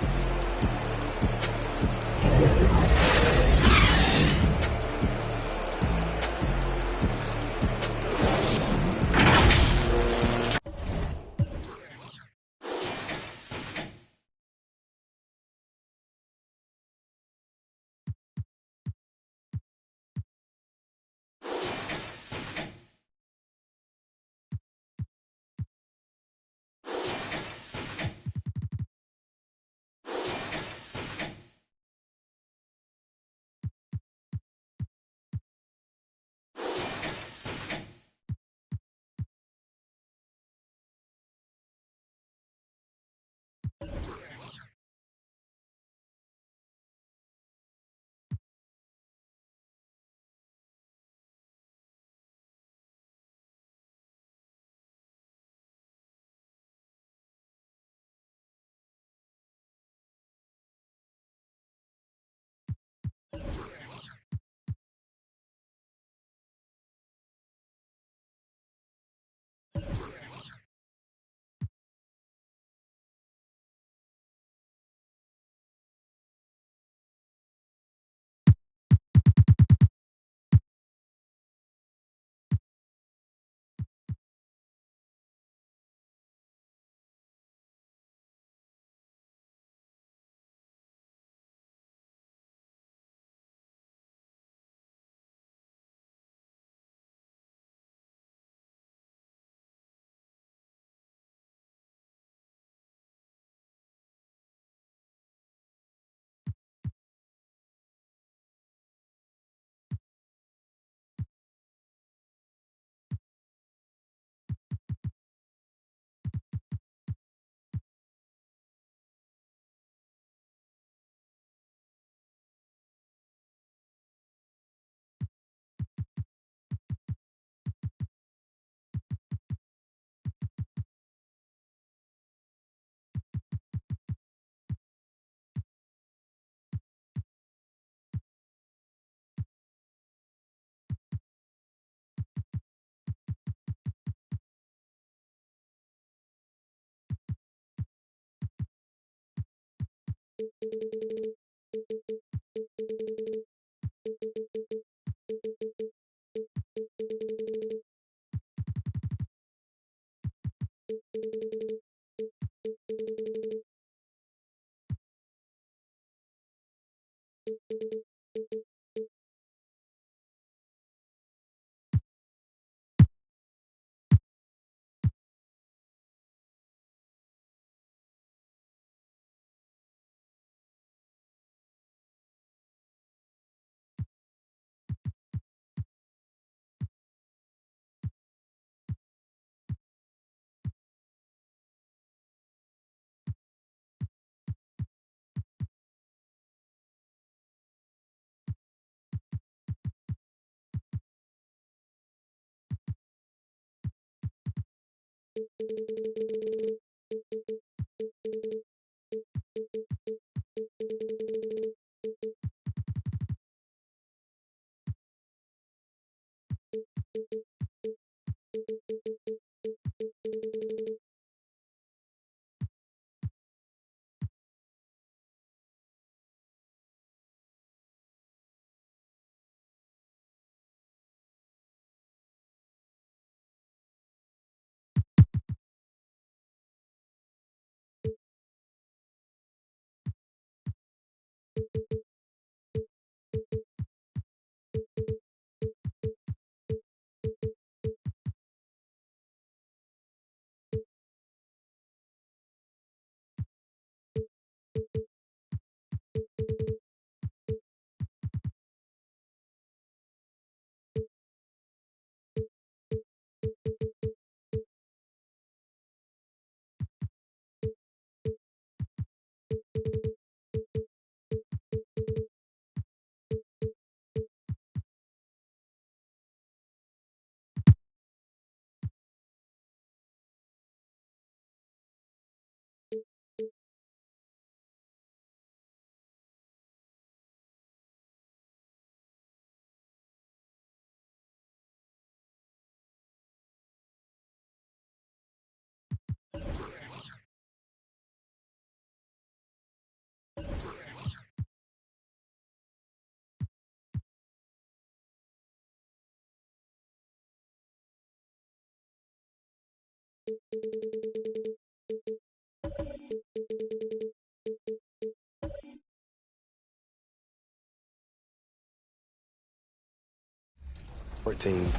S2: Team.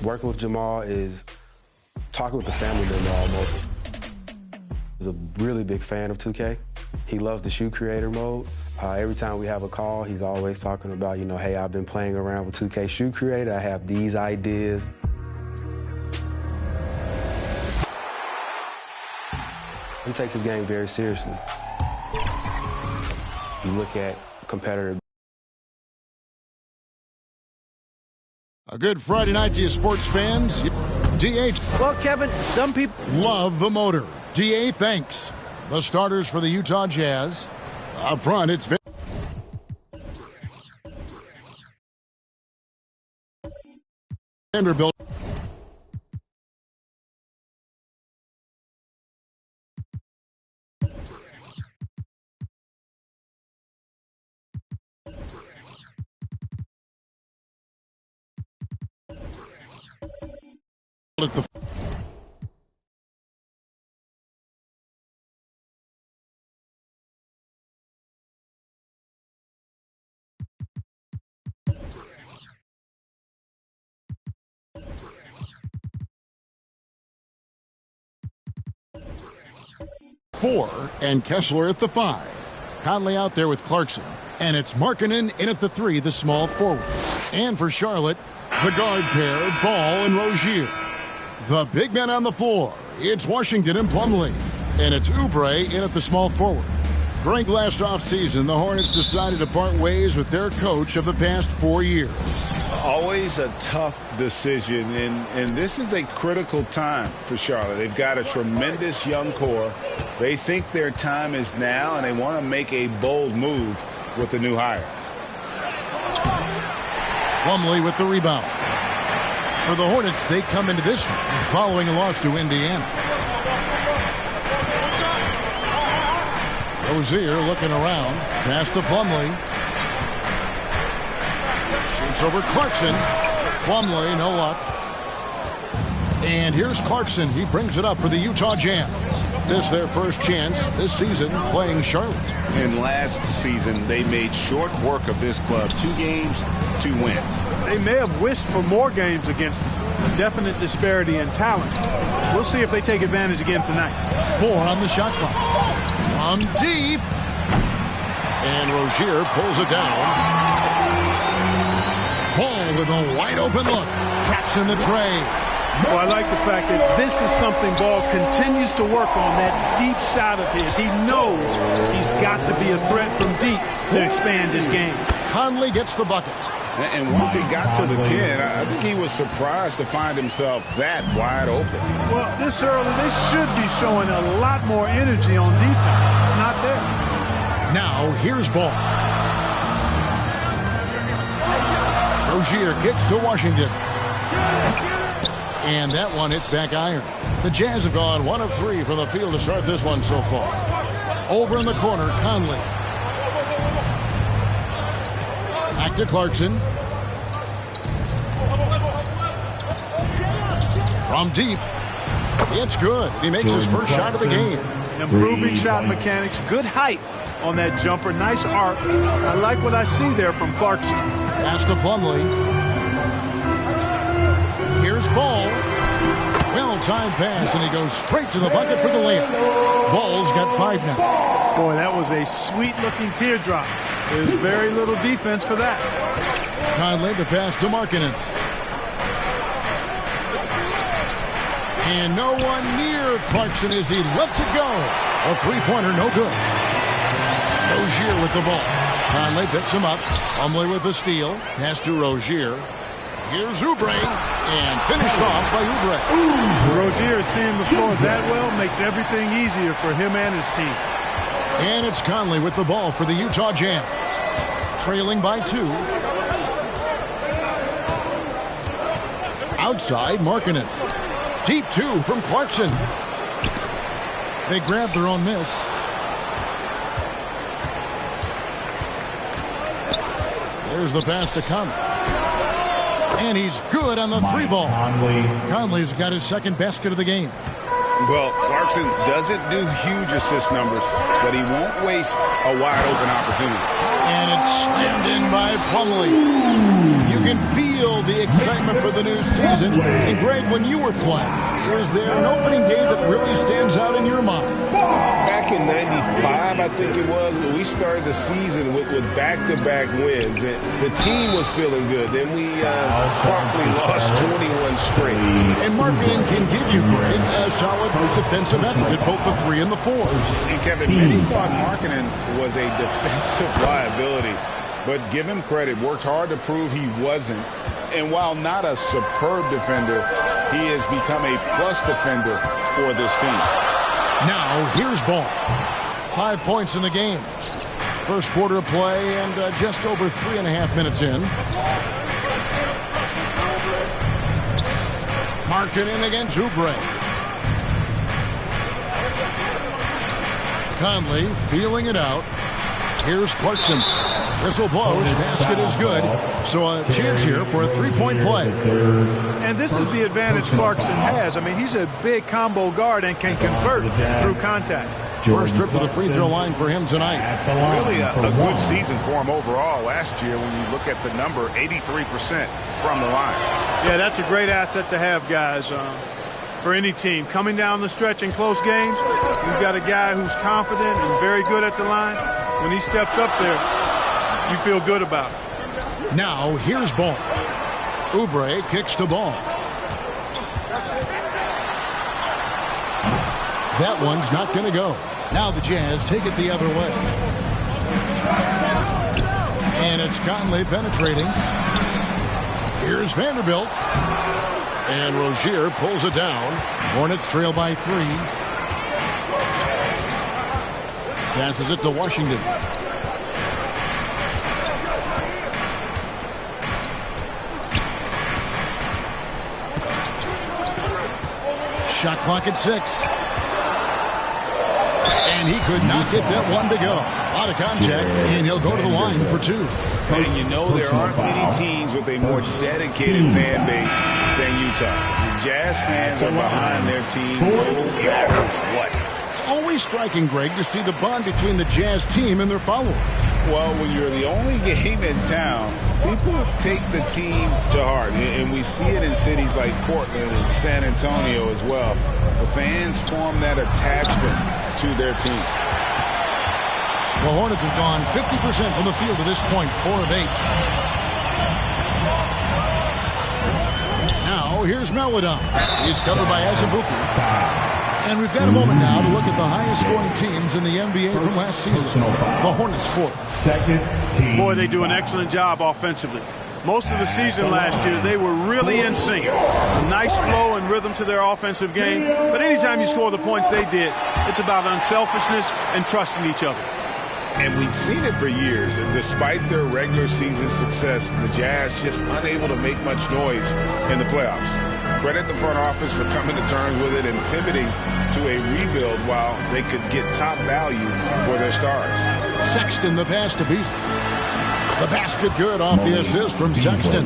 S2: Working with Jamal is talking with the family member almost. He's a really big fan of 2K. He loves the shoe creator mode. Every time we have a call, he's always talking about, you know, hey, I've been playing around with 2K Shoe Creator. I have these ideas. He takes his game very seriously. You look at competitor.
S4: A good Friday night to you, sports fans. DH.
S10: Well, Kevin, some people
S4: love the motor. DA thanks. The starters for the Utah Jazz. Up front, it's Vanderbilt. At the four, and Kessler at the 5. Conley out there with Clarkson. And it's Markkanen in at the 3, the small forward. And for Charlotte, the guard pair, Ball and Rozier. The big men on the floor, it's Washington and Plumlee. And it's Oubre in at the small forward. Frank, last offseason, the Hornets decided to part ways with their coach of the past 4 years.
S6: Always a tough decision, and this is a critical time for Charlotte. They've got a tremendous young core. They think their time is now, and they want to make a bold move with the new hire.
S4: Plumlee with the rebound. For the Hornets, they come into this one following a loss to Indiana. Rozier looking around. Pass to Plumlee. Shoots over Clarkson. Plumlee, no luck. And here's Clarkson. He brings it up for the Utah Jazz. This their first chance this season playing Charlotte.
S6: And last season, they made short work of this club. 2 games, 2 wins.
S18: They may have wished for more games against them. A definite disparity in talent. We'll see if they take advantage again tonight.
S4: 4 on the shot clock. From deep. And Rozier pulls it down. Ball with a wide open look. Traps in the tray.
S18: Well, I like the fact that this is something Ball continues to work on, that deep shot of his. He knows he's got to be a threat from deep to expand his game.
S4: Conley gets the bucket.
S6: And once he got to the 10, I think he was surprised to find himself that wide open.
S18: Well, this early, they should be showing a lot more energy on defense. It's not there.
S4: Now, here's Ball. Rozier kicks to Washington. And that one hits back iron. The Jazz have gone 1 of 3 from the field to start this one so far. Over in the corner, Conley. Back to Clarkson. From deep. It's good. He makes his first shot of the game.
S18: Improving shot mechanics. Good height on that jumper. Nice arc. I like what I see there from Clarkson.
S4: Pass to Plumlee. Here's Ball. Well-timed pass, and he goes straight to the bucket for the layup. Ball's got 5 now.
S18: Boy, that was a sweet-looking teardrop. There's very little defense for that.
S4: Conley, the pass to Markkanen. And no one near Clarkson as he lets it go. A 3-pointer, no good. Rozier with the ball. Conley picks him up. Plumlee with the steal. Pass to Rozier. Here's Oubre, and finished off by Oubre.
S18: Rozier seeing the floor that well makes everything easier for him and his team.
S4: And it's Conley with the ball for the Utah Jazz. Trailing by 2. Outside, Markkanen. Deep 2 from Clarkson. They grab their own miss. There's the pass to Conley. And he's good on the 3-ball. Conley's got his second basket of the game.
S6: Well, Clarkson doesn't do huge assist numbers, but he won't waste a wide-open opportunity.
S4: And it's slammed in by Plumlee. You can feel the excitement for the new season. And, Greg, when you were playing, is there an opening day that really stands out in your mind?
S6: Back in 95, I think it was, when we started the season with back-to-back wins. The team was feeling good. Then we promptly lost 21 straight.
S4: And Markkanen can give you, Greg, a solid defensive effort at both the 3 and the 4.
S6: And, Kevin, many thought Markkanen was a defensive liability. But give him credit, worked hard to prove he wasn't. And while not a superb defender, he has become a plus defender for this team.
S4: Now, here's Ball. 5 points in the game. First quarter of play and just over 3.5 minutes in. Markkanen against Oubre. Conley feeling it out. Here's Clarkson. Whistle blows. Basket is good. So a chance here for a 3-point play.
S18: And this is the advantage Clarkson has. I mean, he's a big combo guard and can convert through contact.
S4: First trip to the free throw line for him tonight.
S6: Really a good season for him overall last year when you look at the number, 83% from the line.
S18: Yeah, that's a great asset to have, guys, for any team. Coming down the stretch in close games, you've got a guy who's confident and very good at the line. When he steps up there, you feel good about it.
S4: Now, here's Ball. Oubre kicks to Ball. That one's not going to go. Now the Jazz take it the other way. And it's Conley penetrating. Here's Vanderbilt. And Rozier pulls it down. Hornets trail by 3. Passes it to Washington. Shot clock at 6. And he could not get that one to go. Out of contact, and he'll go to the line for 2.
S6: And you know there aren't many teams with a more dedicated fan base than Utah. The Jazz fans are behind their team no matter what.
S4: It's always striking, Greg, to see the bond between the Jazz team and their followers.
S6: Well, when you're the only game in town, people take the team to heart. And we see it in cities like Portland and San Antonio as well. The fans form that attachment to their team.
S4: The Hornets have gone 50% from the field to this point, 4 of 8. Now, here's Melodon. He's covered by Azubuike. And we've got a moment now to look at the highest scoring teams in the NBA from last season. The Hornets 4th.
S5: Boy, they do an excellent job offensively. Most of the season last year, they were really in sync. A nice flow and rhythm to their offensive game. But anytime you score the points they did, it's about unselfishness and trusting each other.
S6: And we've seen it for years. And despite their regular season success, the Jazz just unable to make much noise in the playoffs. Credit the front office for coming to terms with it and pivoting to a rebuild while they could get top value for their stars.
S4: Sexton, the pass to Beasley. The basket good off the assist from Sexton.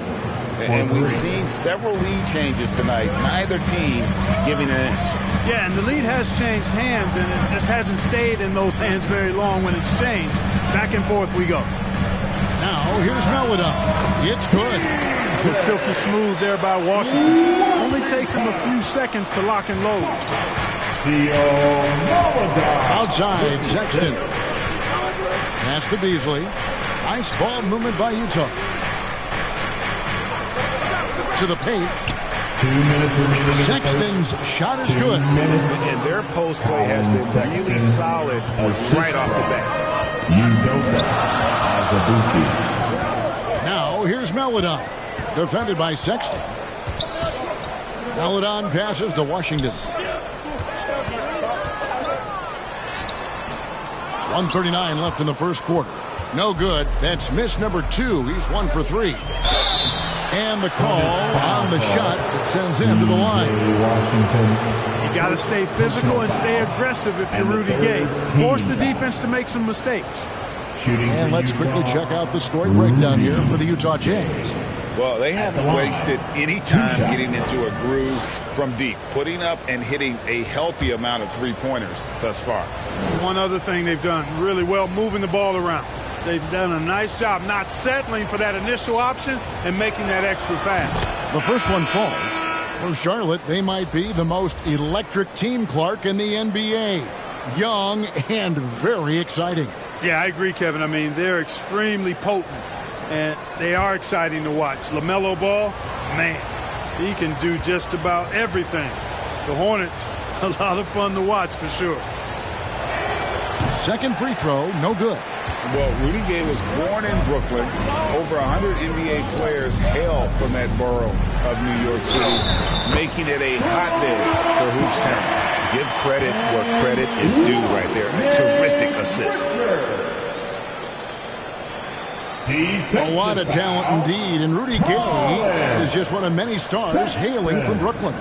S6: And we've seen several lead changes tonight. Neither team giving an inch.
S5: Yeah, and the lead has changed hands, and it just hasn't stayed in those hands very long when it's changed. Back and forth we go.
S4: Now, here's Melodon. It's good.
S5: It was silky smooth there by Washington. Only takes him a few seconds to lock and load.
S4: Outside, Sexton. Pass to Beasley. Nice ball movement by Utah. To the paint.
S8: 2 minutes remaining.
S4: Sexton's shot is good.
S6: And their post play has been really solid right off the bat.
S4: Now here's Melodon. Defended by Sexton. Melodon passes to Washington. 1:39 left in the first quarter. No good. That's miss number 2. He's 1 for 3. And the call on the shot that sends him to the line.
S5: You got to stay physical and stay aggressive if you're Rudy Gay. Force the defense to make some mistakes.
S4: And let's quickly check out the scoring breakdown here for the Utah Jazz.
S6: Well, they haven't wasted any time getting into a groove from deep, putting up and hitting a healthy amount of three-pointers thus far.
S5: One other thing they've done really well, moving the ball around. They've done a nice job not settling for that initial option and making that extra pass.
S4: The first one falls. For Charlotte, they might be the most electric team, Clark, in the NBA. Young and very exciting.
S5: Yeah, I agree, Kevin. I mean, they're extremely potent, and they are exciting to watch. LaMelo Ball, man, he can do just about everything. The Hornets, a lot of fun to watch for sure.
S4: Second free throw, no good.
S6: Well, Rudy Gay was born in Brooklyn. Over 100 NBA players hail from that borough of New York City, making it a hotbed for Hoops Town. Give credit where credit is due right there. A terrific assist.
S4: A lot of talent indeed, and Rudy Gay is just one of many stars hailing from Brooklyn.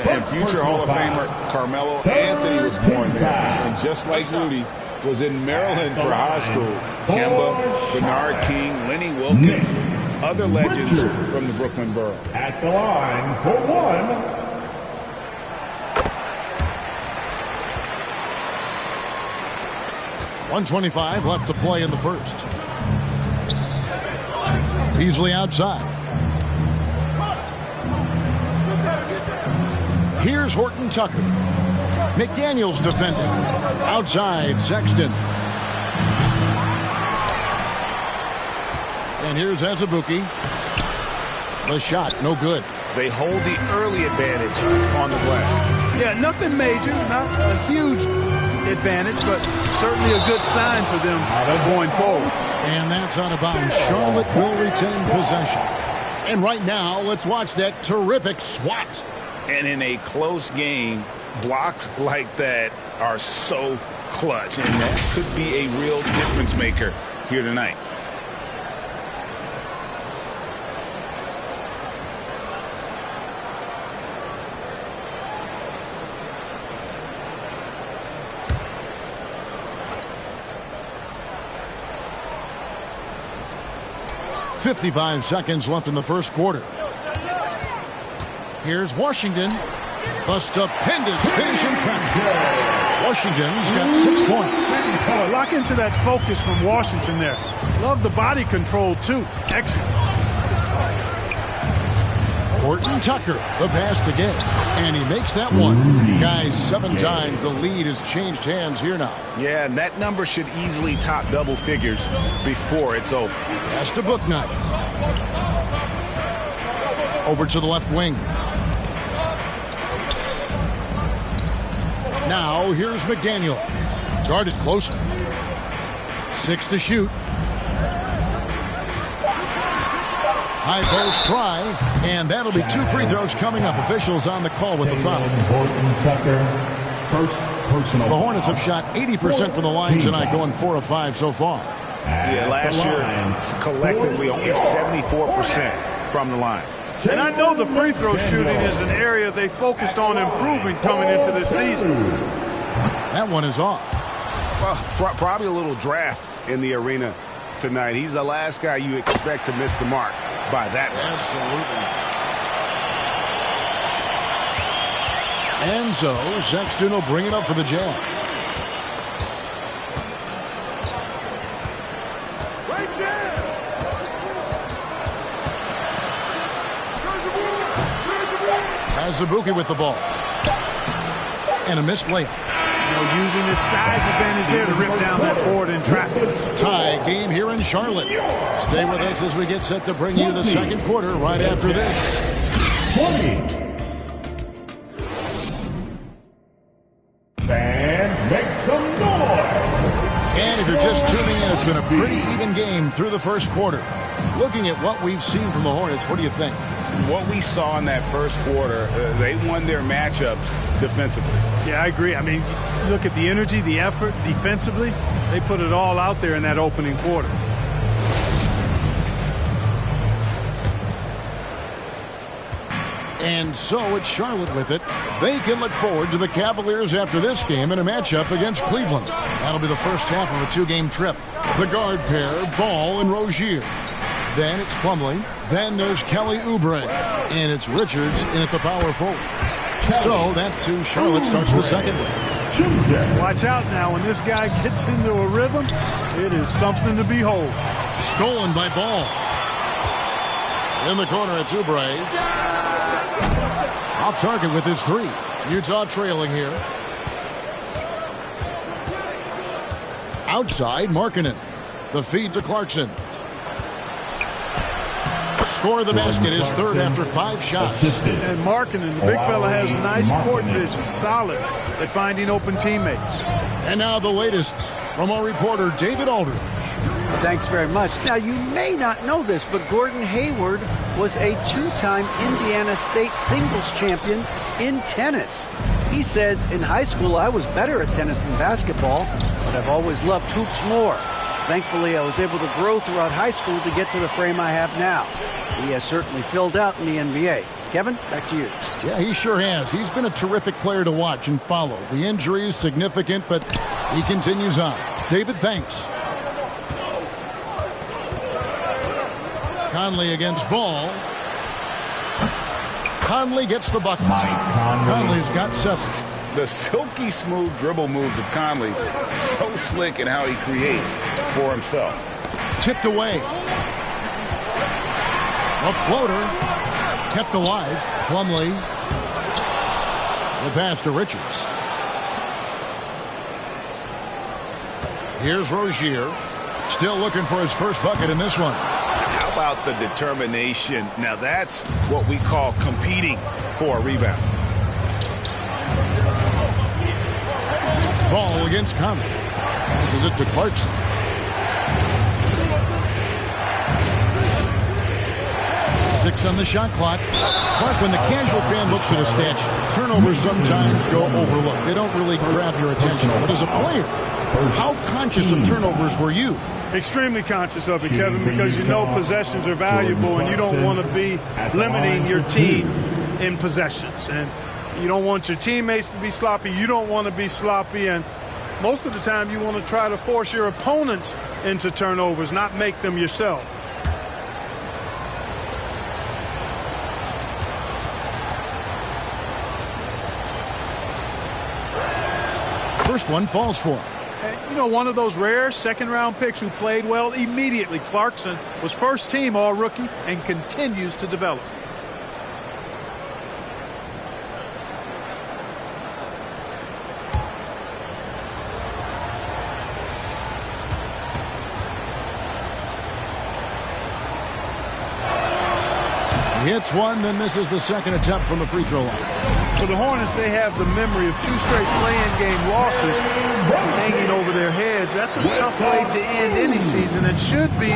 S6: And future Hall of Famer Carmelo Anthony was born there. And just like Rudy, was in Maryland for high school. Kemba, Bernard King, Lenny Wilkins, other legends from the Brooklyn borough.
S8: At the line for one.
S4: .125 left to play in the first. Beasley outside. Here's Horton Tucker. McDaniels defending. Outside, Sexton. And here's Azubuike. The shot, no good.
S6: They hold the early advantage on the glass.
S5: Yeah, nothing major, not a huge advantage, but certainly a good sign for them going forward.
S4: And that's out of bounds. Charlotte will retain possession. And right now, let's watch that terrific swat.
S6: And in a close game, blocks like that are so clutch, and that could be a real difference maker here tonight.
S4: 55 seconds left in the first quarter. Here's Washington. The stupendous finish in traffic. Washington's got 6 points.
S5: Oh, lock into that focus from Washington there. Love the body control, too. Excellent.
S4: Horton Tucker, the pass to get, and he makes that one. Guys, 7 times the lead has changed hands here now.
S6: Yeah, and that number should easily top double figures before it's over.
S4: Pass to Bouknight. Over to the left wing. Now, here's McDaniels. Guarded closer. 6 to shoot. High post try, and that'll be 2 free throws coming up. Officials on the call with the foul. The Hornets have shot 80% from the line tonight, going 4 of 5 so far.
S6: Yeah, last year, collectively, only 74% from the line.
S5: And I know the free throw shooting is an area they focused on improving coming into this season.
S4: That one is off.
S6: Well, probably a little draft in the arena tonight. He's the last guy you expect to miss the mark by that much.
S4: Absolutely. And so Sexton will bring it up for the Jazz. Azubuike with the ball. And a missed layup.
S5: Using his size advantage there to rip down that board in traffic.
S4: Tie game here in Charlotte. Stay with us as we get set to bring you the second quarter right after this.
S9: 20. Fans, make some noise.
S4: And if you're just tuning in, it's been a pretty even game through the first quarter. Looking at what we've seen from the Hornets, what do you think?
S6: What we saw in that first quarter, they won their matchups defensively.
S5: Yeah, I agree. I mean, look at the energy, the effort defensively. They put it all out there in that opening quarter.
S4: And so it's Charlotte with it. They can look forward to the Cavaliers after this game in a matchup against Cleveland. That'll be the first half of a 2-game trip. The guard pair, Ball and Rozier. Then it's Plumlee. Then there's Kelly Oubre. And it's Richards in at the power forward. So that's who Charlotte starts the second with.
S5: Watch out now. When this guy gets into a rhythm, it is something to behold.
S4: Stolen by Ball. In the corner, it's Oubre. Off target with his 3. Utah trailing here. Outside, Markkanen. The feed to Clarkson. Score of the basket is third after 5 shots.
S5: And Markkanen, the big fella, has nice court vision. Solid at finding open teammates.
S4: And now the latest from our reporter, David Aldridge.
S10: Thanks very much. Now, you may not know this, but Gordon Hayward was a 2-time Indiana State singles champion in tennis. He says, in high school, I was better at tennis than basketball, but I've always loved hoops more. Thankfully, I was able to grow throughout high school to get to the frame I have now. He has certainly filled out in the NBA. Kevin, back to you.
S4: Yeah, he sure has. He's been a terrific player to watch and follow. The injury is significant, but he continues on. David, thanks. Conley against Ball. Conley gets the bucket. Conley's got 7.
S6: The silky smooth dribble moves of Conley, so slick in how he creates for himself.
S4: Tipped away. A floater. Kept alive. Plumlee. The pass to Richards. Here's Rozier. Still looking for his first bucket in this one.
S6: How about the determination? Now that's what we call competing for a rebound.
S4: Ball against Conley. Passes it to Clarkson. Six on the shot clock. Clark, when the casual fan looks at a stat, turnovers sometimes go overlooked. They don't really grab your attention. But as a player, how conscious of turnovers were you?
S5: Extremely conscious of it, Kevin, because you know possessions are valuable and you don't want to be limiting your team in possessions. And you don't want your teammates to be sloppy. You don't want to be sloppy. And most of the time you want to try to force your opponents into turnovers, not make them yourself.
S4: First one falls for him.
S5: You know, one of those rare second-round picks who played well immediately. Clarkson was first-team All-Rookie and continues to develop.
S4: He hits one, then misses the second attempt from the free throw line.
S5: For the Hornets, they have the memory of 2 straight play-in game losses hanging over their heads. That's a tough way to end any season and should be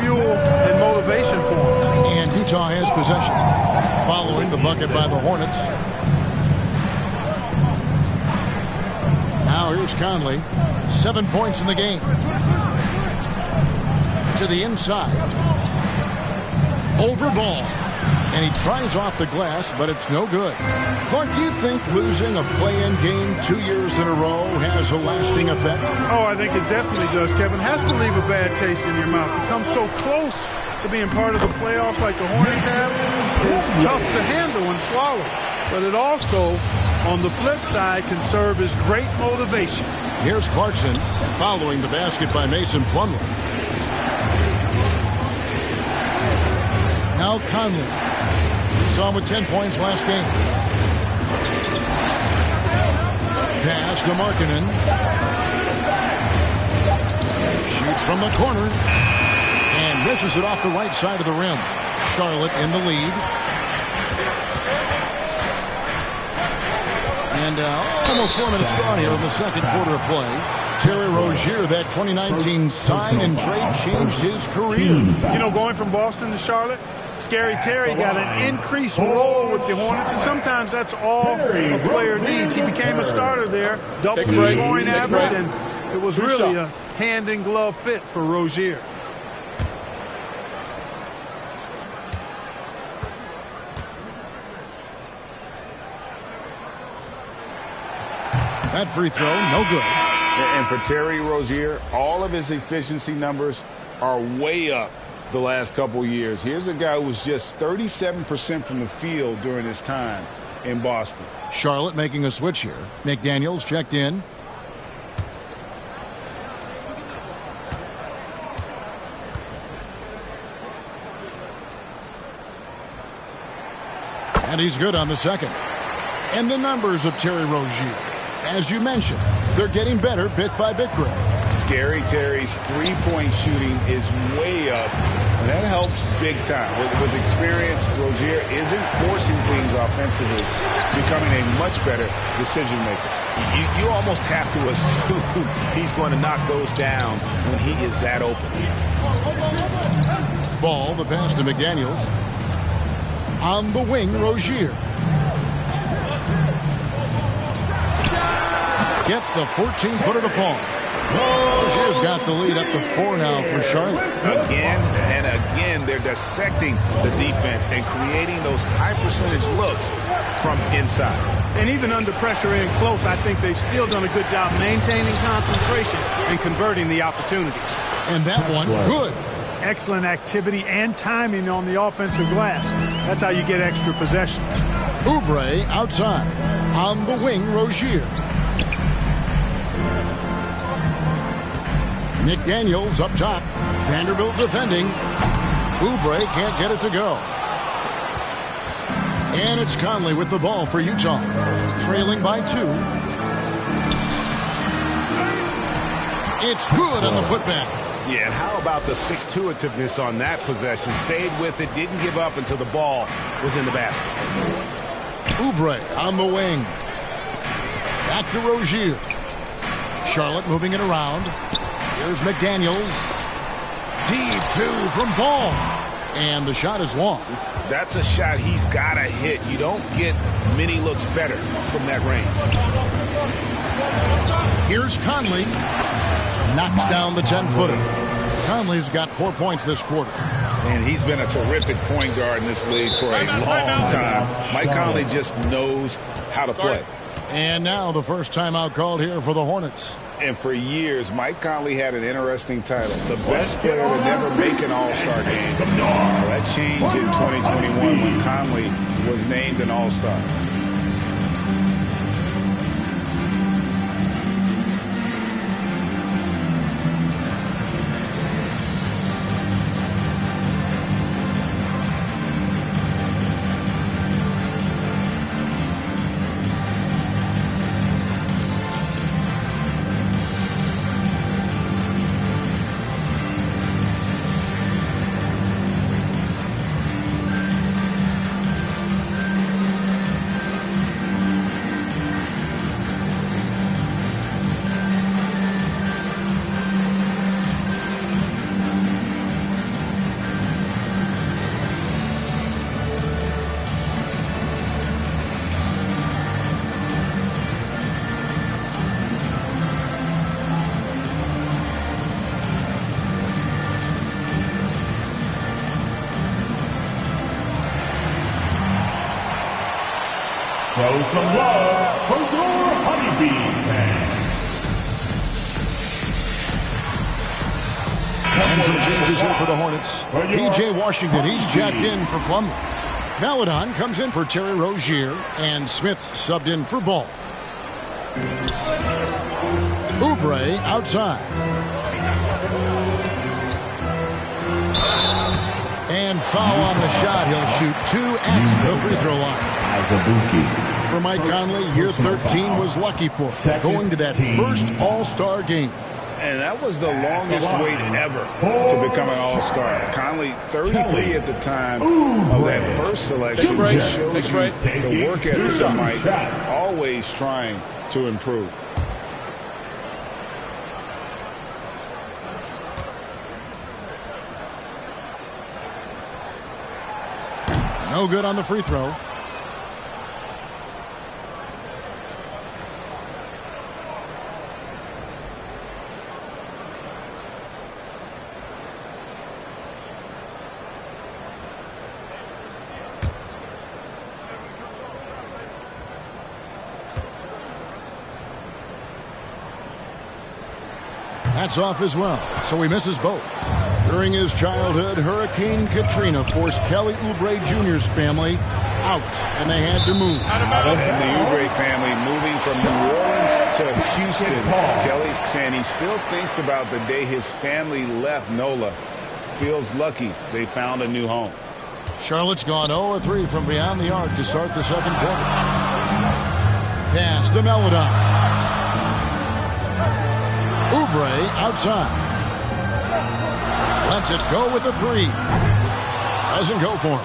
S5: fuel and motivation for them.
S4: And Utah has possession, following the bucket by the Hornets. Now here's Conley. 7 points in the game. To the inside. Over ball. And he tries off the glass, but it's no good. Clark, do you think losing a play-in game 2 years in a row has a lasting effect?
S5: Oh, I think it definitely does, Kevin. Has to leave a bad taste in your mouth. To come so close to being part of the playoffs like the Hornets have is tough to handle and swallow. But it also, on the flip side, can serve as great motivation.
S4: Here's Clarkson following the basket by Mason Plumlee. Now Conley. Saw him with 10 points last game. Pass to Markkanen. Shoots from the corner. And misses it off the right side of the rim. Charlotte in the lead. And almost 4 minutes gone here in the second quarter of play. Terry Rozier, that 2019 sign and trade changed his career.
S5: You know, going from Boston to Charlotte, Scary Terry got an increased role with the Hornets, and sometimes that's all a player needs. He became a starter there, doubled the scoring average, and it was really a hand-in-glove fit for Rozier.
S4: That free throw, no good.
S6: And for Terry Rozier, all of his efficiency numbers are way up the last couple years. Here's a guy who was just 37% from the field during his time in Boston.
S4: Charlotte making a switch here. McDaniels checked in. And he's good on the second. And the numbers of Terry Rozier, as you mentioned, they're getting better bit by bit, Greg.
S6: Scary Terry's three-point shooting is way up, and that helps big time. With experience, Rozier isn't forcing things offensively, becoming a much better decision maker.
S16: You almost have to assume he's going to knock those down when he is that open.
S4: Ball, the pass to McDaniels. On the wing, Rozier. Gets the 14-footer to fall. Rozier's got the lead up to 4 now for Charlotte.
S6: Again and again, they're dissecting the defense and creating those high-percentage looks from inside.
S5: And even under pressure and close, I think they've still done a good job maintaining concentration and converting the opportunities.
S4: And that one, good.
S5: Excellent activity and timing on the offensive glass. That's how you get extra possessions.
S4: Oubre outside. On the wing, Rozier. McDaniels up top. Vanderbilt defending. Oubre can't get it to go. And it's Conley with the ball for Utah. Trailing by 2. It's good on the putback.
S6: Yeah, and how about the stick-to-itiveness on that possession? Stayed with it, didn't give up until the ball was in the basket.
S4: Oubre on the wing. Back to Rozier. Charlotte moving it around. Here's McDaniels. Deep 2 from Ball. And the shot is long.
S6: That's a shot he's got to hit. You don't get many looks better from that range.
S4: Here's Conley. Knocks down the 10-footer. Conley's got 4 points this quarter.
S6: And he's been a terrific point guard in this league for a long time. Mike Conley just knows how to play.
S4: And now the first timeout called here for the Hornets.
S6: And for years, Mike Conley had an interesting title. The best player to never make an All-Star game. That changed in 2021 when Conley was named an All-Star.
S8: some love for your Honeybee fans.
S4: And some changes here for the Hornets. P.J. Washington, he's jacked in for Plumlee. Maledon comes in for Terry Rozier, and Smith subbed in for Ball. Oubre outside. And foul on the shot. He'll shoot 2 at the free throw line. For Mike Conley, year 13 was lucky for him, going to that first All-Star game.
S6: And that was the longest wait ever to become an All-Star. Conley, 33 at the time of that first selection. Just shows you the work ethic of Mike, always trying to improve.
S4: No good on the free throw. That's off as well, so he misses both. During his childhood, Hurricane Katrina forced Kelly Oubre Jr.'s family out, and they had to move.
S6: And the Oubre family moving from New Orleans to Houston. Kelly saying he still thinks about the day his family left NOLA. Feels lucky they found a new home.
S4: Charlotte's gone 0-3 from beyond the arc to start the second quarter. Pass to Maledon. Oubre outside. Lets it go with a 3. Doesn't go for him.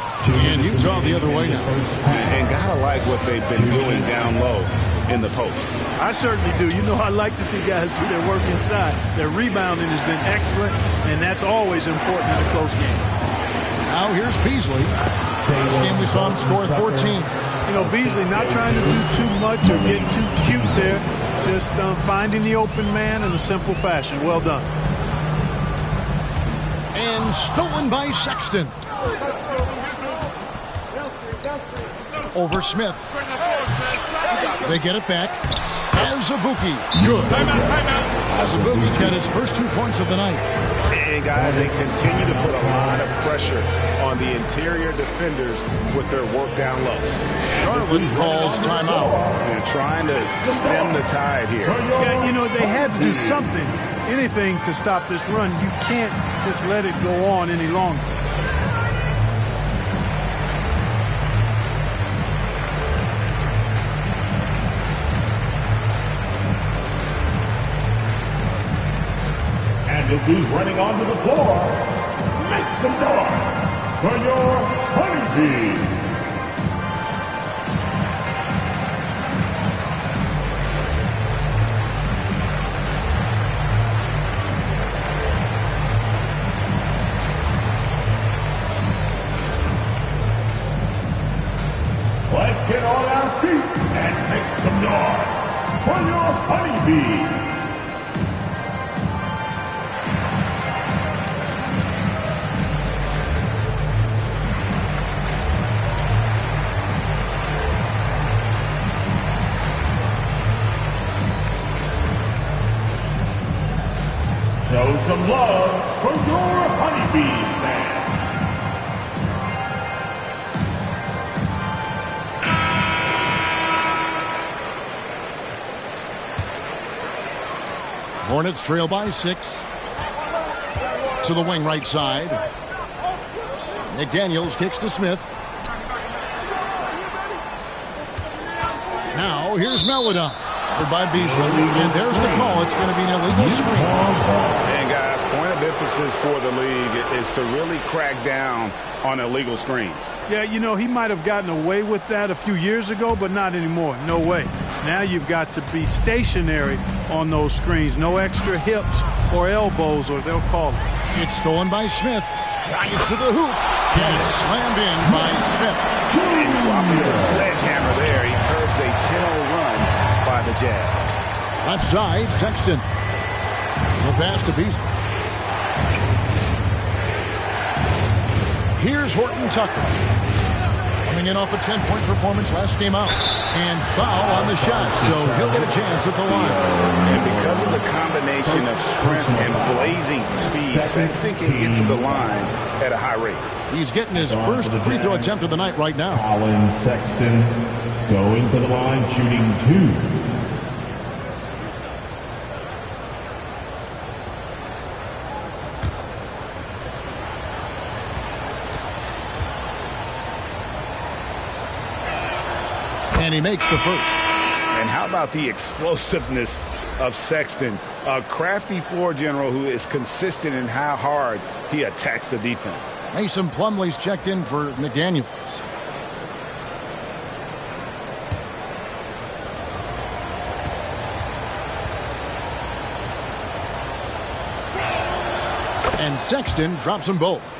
S4: And Utah the other way now.
S6: And gotta like what they've been doing down low in the post.
S5: I certainly do. You know, I like to see guys do their work inside. Their rebounding has been excellent, and that's always important in a close game.
S4: Now here's Beasley. This game we saw him score 14.
S5: You know, Beasley not trying to do too much or get too cute there. Just finding the open man in a simple fashion. Well done.
S4: And stolen by Sexton. Over Smith. They get it back. Azubuike. Good. Azubuike's got his first 2 points of the night.
S6: And guys, they continue to put a lot of pressure on the interior defenders with their work down low.
S4: Charlotte calls timeout.
S6: They're trying to stem the tide here.
S5: Yeah, you know, they had to do something, anything to stop this run. You can't just let it go on any longer.
S8: And who's running onto the floor? Make some noise for your Honeybee. Let's get on our feet and make some noise for your Honeybee. Show some love for your Honeybee fans.
S4: Hornets trail by 6. To the wing right side. McDaniels kicks to Smith. Now here's Maledon. By Beasley. And there's the call. It's going to be an illegal screen.
S6: And guys, point of emphasis for the league is to really crack down on illegal screens.
S5: Yeah, you know, he might have gotten away with that a few years ago, but not anymore. No way. Now you've got to be stationary on those screens. No extra hips or elbows, or they'll call it.
S4: It's stolen by Smith. Drives to the hoop. And it's slammed in by Smith.
S6: And dropping the sledgehammer there. He curbs a 10-0 run by the Jazz.
S4: Left side, Sexton. The pass to Beasley. Here's Horton Tucker. Coming in off a 10-point performance last game out. And foul on the shot, so he'll get a chance at the line.
S6: And because of the combination of strength and blazing speed, Sexton can get to the line at a high rate.
S4: He's getting his first free throw attempt of the night right now.
S8: Colin Sexton going to the line, shooting 2.
S4: And he makes the first.
S6: And how about the explosiveness of Sexton? A crafty floor general who is consistent in how hard he attacks the defense.
S4: Mason Plumlee's checked in for McDaniels. And Sexton drops them both.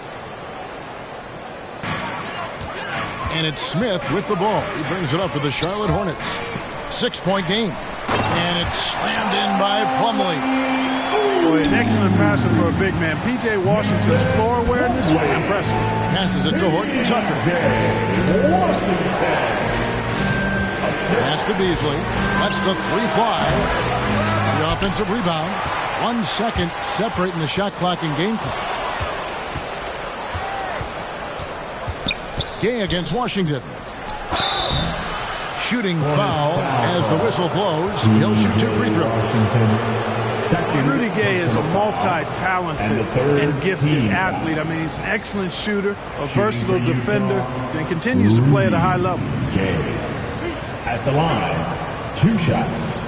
S4: And it's Smith with the ball. He brings it up for the Charlotte Hornets. 6-point game. And it's slammed in by Plumlee.
S5: Boy, an excellent passer for a big man. P.J. Washington's floor awareness, impressive.
S4: Passes it to Horton Tucker. Pass to Beasley. That's the 3-fly. The offensive rebound. 1 second separating the shot clock and game clock. Gay against Washington. Shooting foul as the whistle blows. He'll shoot 2 free throws.
S5: Rudy Gay is a multi-talented and gifted athlete. I mean, he's an excellent shooter, a versatile defender, and continues to play at a high level.
S8: Gay at the line, 2 shots.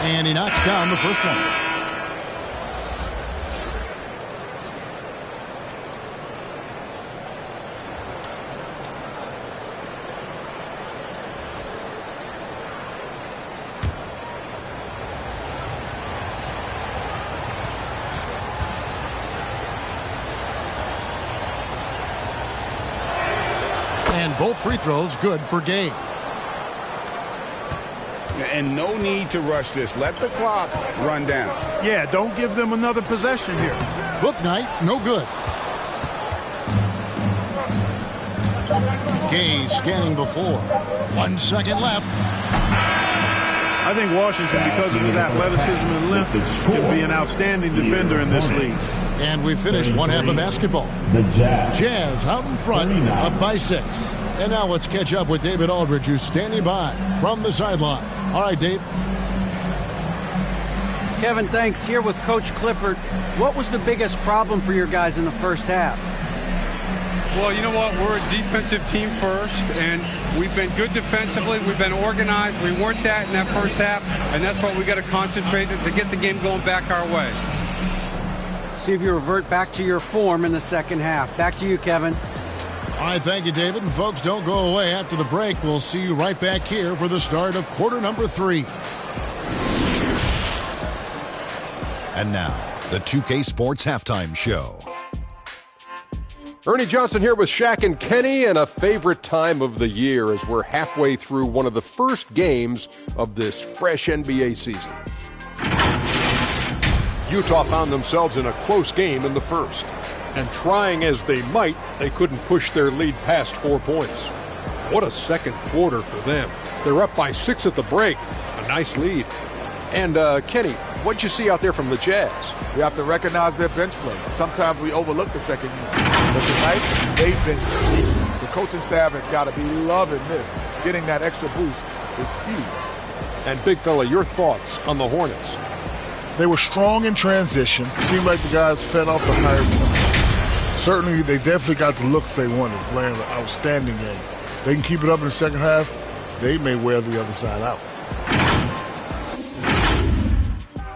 S4: And he knocks down the first one. And both free throws good for Gay.
S6: And no need to rush this. Let the clock run down.
S5: Yeah, don't give them another possession here.
S4: Book night, no good. Gay scanning the floor. 1 second left.
S5: I think Washington, because of his athleticism and length, can be an outstanding defender in this league.
S4: And we finished one half of basketball.
S8: The
S4: Jazz out in front, up by 6. And now let's catch up with David Aldridge, who's standing by from the sideline. All right, Dave.
S10: Kevin, thanks. Here with Coach Clifford. What was the biggest problem for your guys in the first half?
S19: Well, you know what? We're a defensive team first, and we've been good defensively. We've been organized. We weren't that in that first half, and that's what we got to concentrate on to get the game going back our way.
S10: See if you revert back to your form in the second half. Back to you, Kevin.
S4: All right, thank you, David. And folks, don't go away. After the break, we'll see you right back here for the start of quarter number 3.
S12: And now, the 2K Sports Halftime Show.
S13: Ernie Johnson here with Shaq and Kenny, and a favorite time of the year as we're halfway through one of the first games of this fresh NBA season. Utah found themselves in a close game in the first. And trying as they might, they couldn't push their lead past 4 points. What a second quarter for them. They're up by 6 at the break. A nice lead. And, Kenny, what'd you see out there from the Jazz?
S7: We have to recognize their bench play. Sometimes we overlook the second unit. But tonight, they've been elite. The coaching staff has got to be loving this. Getting that extra boost is huge.
S13: And, big fella, your thoughts on the Hornets?
S14: They were strong in transition. Seemed like the guys fed off the higher tempo. Certainly, they definitely got the looks they wanted, playing an outstanding game. They can keep it up in the second half, they may wear the other side out.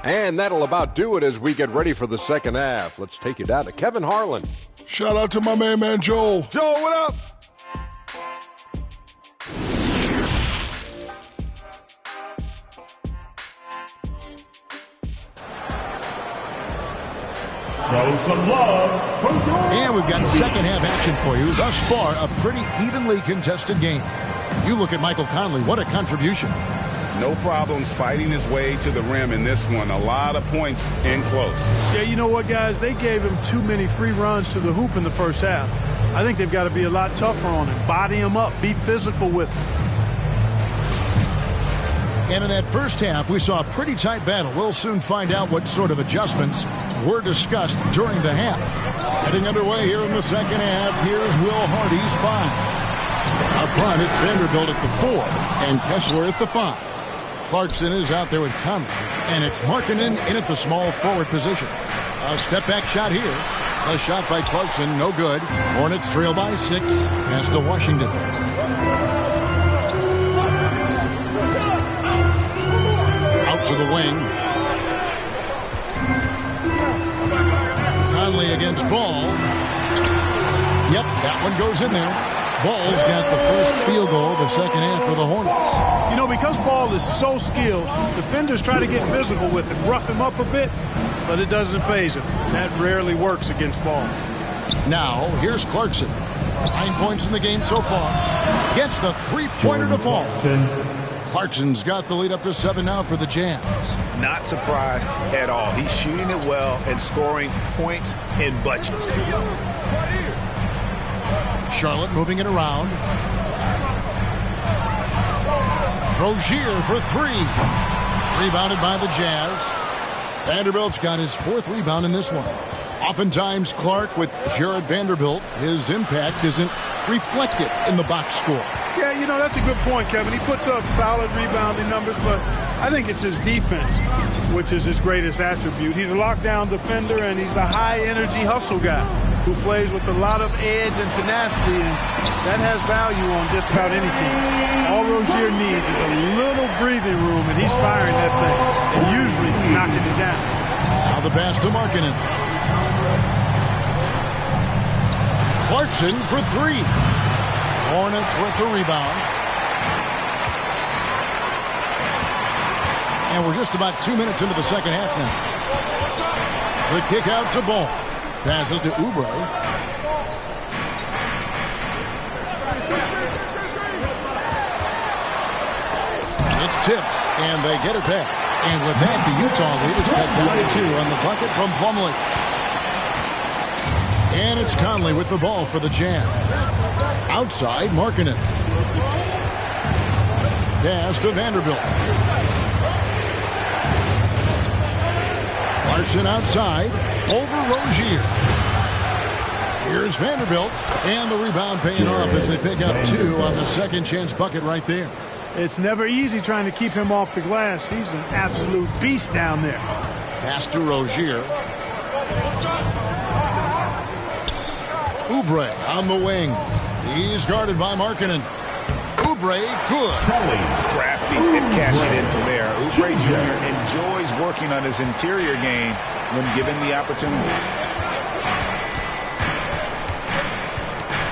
S13: And that'll about do it as we get ready for the second half. Let's take you down to Kevin Harlan.
S14: Shout out to my man Joel.
S7: Joel, what up?
S4: And we've got second half action for you. Thus far, a pretty evenly contested game. You look at Michael Conley. What a contribution.
S6: No problems fighting his way to the rim in this one. A lot of points in close.
S5: Yeah, you know what, guys? They gave him too many free runs to the hoop in the first half. I think they've got to be a lot tougher on him. Body him up. Be physical with him.
S4: And in that first half, we saw a pretty tight battle. We'll soon find out what sort of adjustments were discussed during the half. Heading underway here in the second half, here's Will Hardy's 5. Up front, it's Vanderbilt at the 4 and Kessler at the 5. Clarkson is out there with Conley, and it's Markkanen in at the small forward position. A step-back shot here. A shot by Clarkson, no good. Hornets trail by 6, pass to Washington. To the wing. Conley against Ball. Yep, that one goes in there. Ball's got the first field goal the second half for the Hornets.
S5: You know, because Ball is so skilled, defenders try to get physical with him, rough him up a bit, but it doesn't faze him. That rarely works against Ball.
S4: Now, here's Clarkson. 9 points in the game so far. Gets the three-pointer to fall. Clarkson's got the lead up to 7 now for the Jazz.
S6: Not surprised at all. He's shooting it well and scoring points in bunches.
S4: Charlotte moving it around. Rozier for 3. Rebounded by the Jazz. Vanderbilt's got his 4th rebound in this one. Oftentimes, Clark with Jared Vanderbilt, his impact isn't reflected in the box score.
S5: Yeah, you know, that's a good point, Kevin. He puts up solid rebounding numbers, but I think it's his defense, which is his greatest attribute. He's a lockdown defender, and he's a high-energy hustle guy who plays with a lot of edge and tenacity, and that has value on just about any team. All Rozier needs is a little breathing room, and he's firing that thing, and usually knocking it down.
S4: Now the pass to Markkanen. Clarkson for 3. Hornets with the rebound. And we're just about 2 minutes into the second half now. The kick out to Ball. Passes to Oubre. It's tipped, and they get it back. And with that, the Utah lead is cut down to 2 on the bucket from Plumlee. And it's Conley with the ball for the Jazz. Outside, Markkanen. Pass to Vanderbilt. Clarkson outside. Over Rozier. Here's Vanderbilt. And the rebound paying off as they pick up 2 on the second chance bucket right there.
S5: It's never easy trying to keep him off the glass. He's an absolute beast down there.
S4: Pass to Rozier. Oubre on the wing. He's guarded by Markkanen. Oubre, good.
S6: Crafty and cashing in from there. Oubre Jr. enjoys working on his interior game when given the opportunity.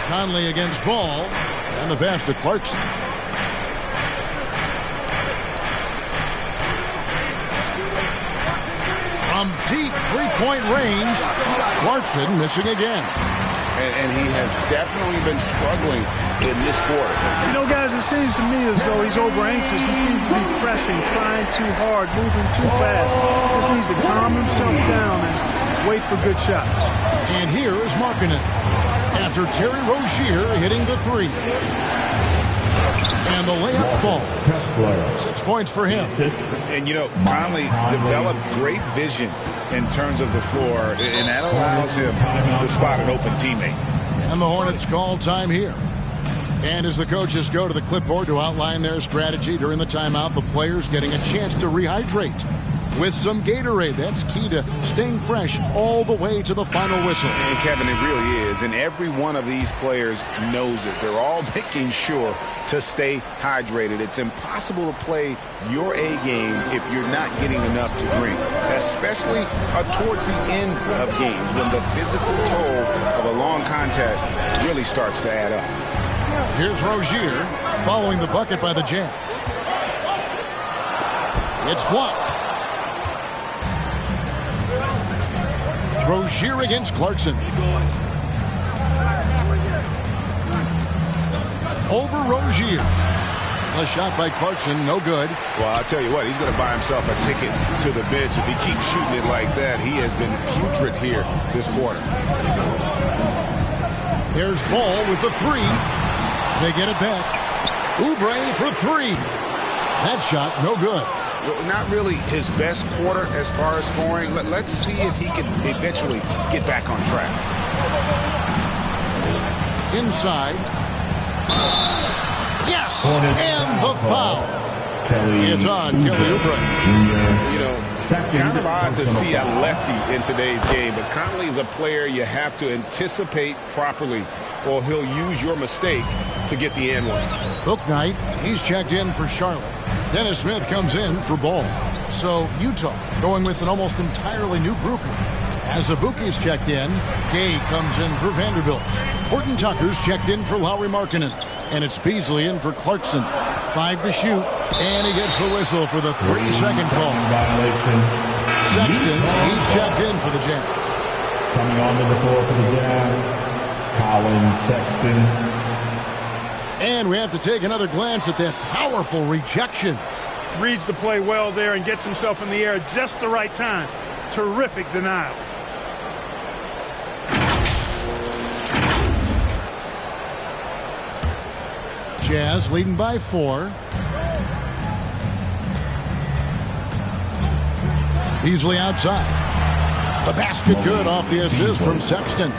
S4: Conley against Ball. And the pass to Clarkson. From deep three-point range, Clarkson missing again.
S6: And he has definitely been struggling in this quarter.
S5: You know, guys, it seems to me as though he's over-anxious. He seems to be pressing, trying too hard, moving too fast. Just needs to calm himself down and wait for good shots.
S4: And here is Markkanen after Terry Rozier hitting the 3. And the layup falls. 6 points for him.
S6: And, you know, Conley developed great vision in terms of the floor, and that allows him to spot an open teammate.
S4: And the Hornets call time here. And as the coaches go to the clipboard to outline their strategy during the timeout, the players getting a chance to rehydrate with some Gatorade. That's key to staying fresh all the way to the final whistle.
S6: And Kevin, it really is. And every one of these players knows it. They're all making sure to stay hydrated. It's impossible to play your A game if you're not getting enough to drink, especially towards the end of games when the physical toll of a long contest really starts to add up.
S4: Here's Rozier following the bucket by the Jazz. It's blocked. Rozier against Clarkson. Over Rozier. A shot by Clarkson, no good.
S6: Well, I'll tell you what, he's going to buy himself a ticket to the bench. If he keeps shooting it like that, he has been putrid here this quarter.
S4: There's Ball with the three. They get it back. Oubre for three. That shot, no good.
S6: Well, not really his best quarter as far as scoring. Let's see if he can eventually get back on track.
S4: Inside. Yes! And the foul. It's on Kelly Oubre.
S6: You know, kind of odd to see a lefty in today's game, but Conley is a player you have to anticipate properly, or he'll use your mistake to get the and one.
S4: Bouknight, he's checked in for Charlotte. Dennis Smith comes in for Ball. So Utah going with an almost entirely new group here. As Azubuike's checked in, Gay comes in for Vanderbilt. Horton Tucker's checked in for Lauri Markkanen. And it's Beasley in for Clarkson. 5 to shoot, and he gets the whistle for the 3-second call. Sexton, he's checked in for the Jazz.
S8: Coming onto the floor for the Jazz, Colin Sexton.
S4: And we have to take another glance at that powerful rejection.
S5: Reads the play well there and gets himself in the air at just the right time. Terrific denial.
S4: Jazz leading by 4. Beasley outside. The basket good off the assist from Sexton.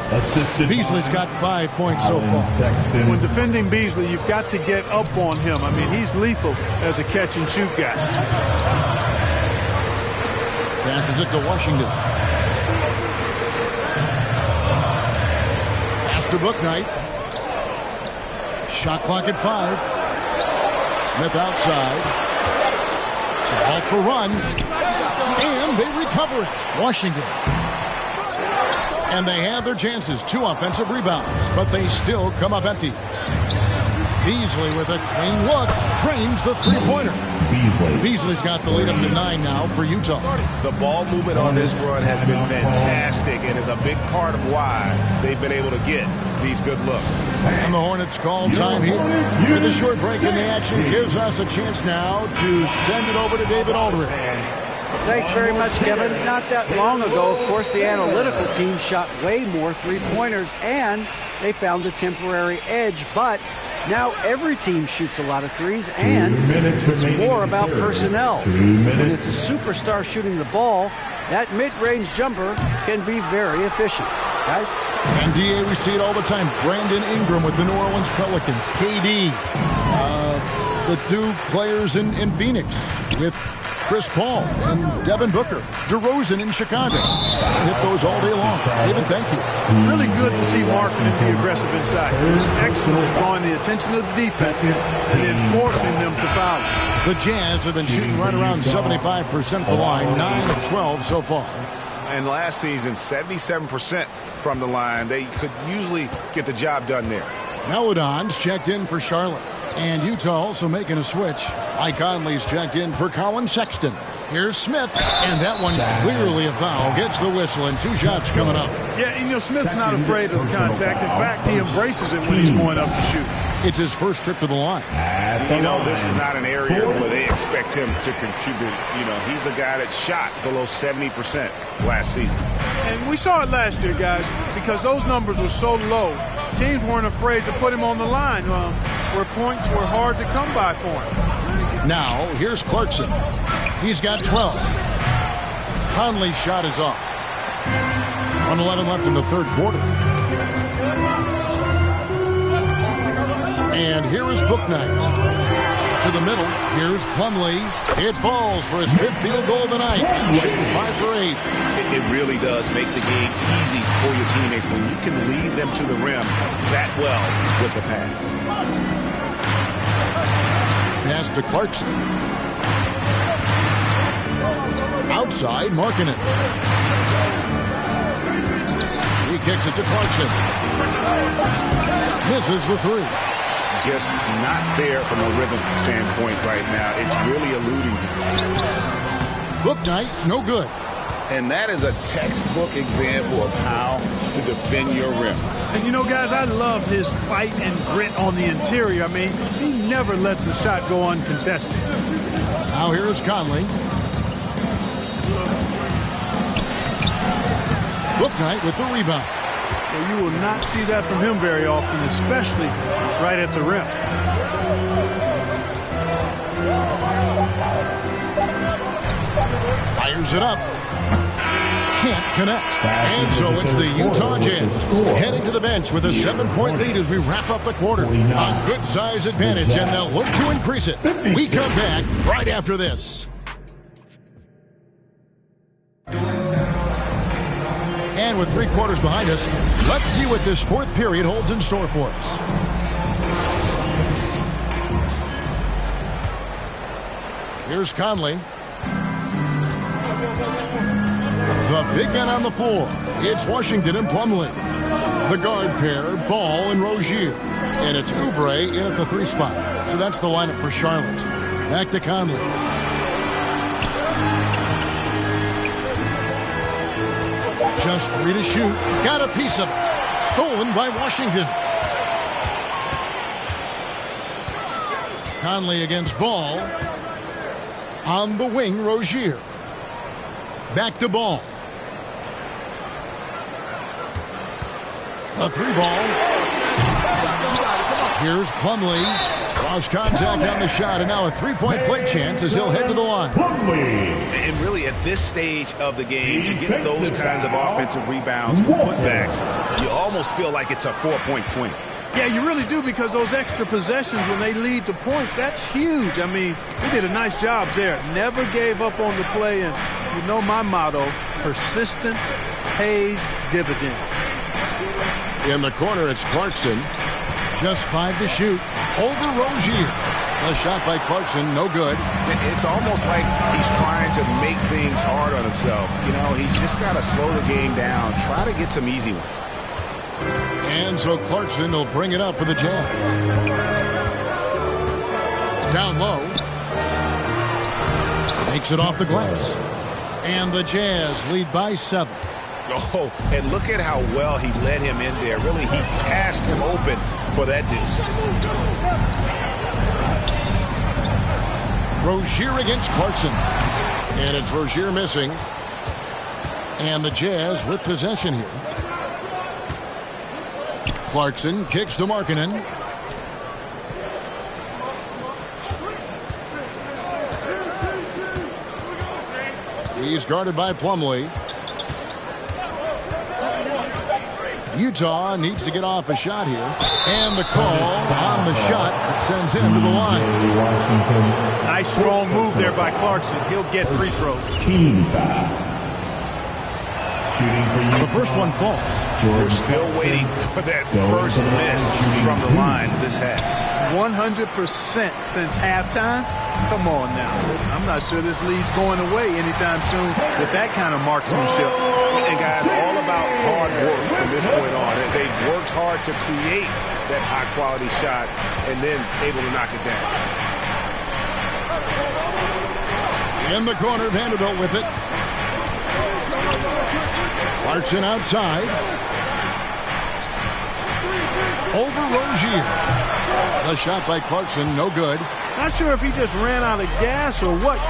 S4: Beasley's got 5 points so far.
S5: When defending Beasley, you've got to get up on him. I mean, he's lethal as a catch-and-shoot guy.
S4: Passes it to Washington. Pass to Bouknight. Shot clock at 5. Smith outside. To halt the run. And they recover it. Washington. And they have their chances. 2 offensive rebounds. But they still come up empty. Beasley with a clean look. Drains the three-pointer. Beasley's got the lead up to 9 now for Utah.
S6: The ball movement on this run has been fantastic and is a big part of why they've been able to get these good looks.
S4: And the Hornets call time here. With a short break in the action gives us a chance now to send it over to David Aldridge.
S10: Thanks very much, Kevin. Not that long ago, of course, the analytical team shot way more three-pointers, and they found a temporary edge. But now every team shoots a lot of threes, and it's more about personnel. When it's a superstar shooting the ball, that mid-range jumper can be very efficient. Guys?
S4: And DA, we see it all the time. Brandon Ingram with the New Orleans Pelicans. KD, the 2 players in Phoenix with Chris Paul and Devin Booker. DeRozan in Chicago. Hit those all day long. David, thank you.
S5: Really good to see Markkanen be aggressive inside. He was excellent at drawing the attention of the defense and then forcing them to foul.
S4: The Jazz have been shooting right around 75% of the line. 9 of 12 so far.
S6: And last season, 77% from the line. They could usually get the job done there.
S4: Melodon's checked in for Charlotte. And Utah also making a switch. Mike Conley's checked in for Colin Sexton. Here's Smith, and that one clearly a foul. Gets the whistle, and 2 shots coming up.
S5: Yeah, you know, Smith's not afraid of the contact. In fact, he embraces it when he's going up to shoot.
S4: It's his first trip to the line.
S6: You know, this is not an area where they expect him to contribute. You know, he's a guy that shot below 70% last season.
S5: And we saw it last year, guys, because those numbers were so low. Teams weren't afraid to put him on the line where points were hard to come by for him.
S4: Now, here's Clarkson. He's got 12. Conley's shot is off. 1:11 left in the third quarter. And here is Bouknight. To the middle, here's Plumlee. It falls for his 5th field goal of the night. Shooting 5 for 8.
S6: It really does make the game easy for your teammates when you can lead them to the rim that well with the pass.
S4: Pass to Clarkson. Outside, Markkanen. He kicks it to Clarkson. Misses the 3.
S6: Just not there from a rhythm standpoint right now. It's really eluding him.
S4: Bouknight, no good.
S6: And that is a textbook example of how to defend your rim.
S5: And, you know, guys, I love his fight and grit on the interior. I mean, he never lets a shot go uncontested.
S4: Now here's Conley. Bouknight with the rebound.
S5: Well, you will not see that from him very often, especially right at the rim.
S4: Fires it up. Can't connect. And so it's the Utah Jazz heading to the bench with a 7-point lead as we wrap up the quarter. A good size advantage, and they'll look to increase it. We come back right after this. And with 3 quarters behind us, let's see what this 4th period holds in store for us. Here's Conley. The big man on the floor. It's Washington and Plumlee. The guard pair, Ball and Rozier. And it's Oubre in at the 3 spot. So that's the lineup for Charlotte. Back to Conley. Just 3 to shoot. Got a piece of it. Stolen by Washington. Conley against Ball. On the wing, Rozier. Back to Ball. A 3 ball. Here's Plumlee. Cross contact on the shot, and now a 3-point play chance as he'll head to the line.
S6: And really, at this stage of the game, to get those kinds of offensive rebounds for putbacks, you almost feel like it's a 4-point swing.
S5: Yeah, you really do, because those extra possessions when they lead to points, that's huge. I mean, they did a nice job there. Never gave up on the play, and you know my motto, persistence pays dividends.
S4: In the corner, it's Clarkson. Just 5 to shoot. Over Rozier. The shot by Clarkson, no good.
S6: It's almost like he's trying to make things hard on himself. You know, he's just got to slow the game down. Try to get some easy ones.
S4: And so Clarkson will bring it up for the Jazz. Down low. Makes it off the glass. And the Jazz lead by 7.
S6: Oh, and look at how well he led him in there. Really, he passed him open for that deuce.
S4: Rozier against Clarkson. And it's Rozier missing. And the Jazz with possession here. Clarkson kicks to Markkanen. He's guarded by Plumlee. Utah needs to get off a shot here. And the call on the shot that sends him to the line.
S5: Nice strong move there by Clarkson. He'll get free throws.
S8: Team foul.
S4: The first one falls.
S6: We're still waiting for that first miss from the line this half.
S5: 100% since halftime. Come on now. I'm not sure this lead's going away anytime soon with that kind of marksmanship.
S6: And guys, all about hard work from this point on. They've worked hard to create that high-quality shot and then able to knock it down.
S4: In the corner, Vanderbilt with it. Clarkson outside. Over Rozier. The shot by Clarkson, no good.
S5: Not sure if he just ran out of gas or what.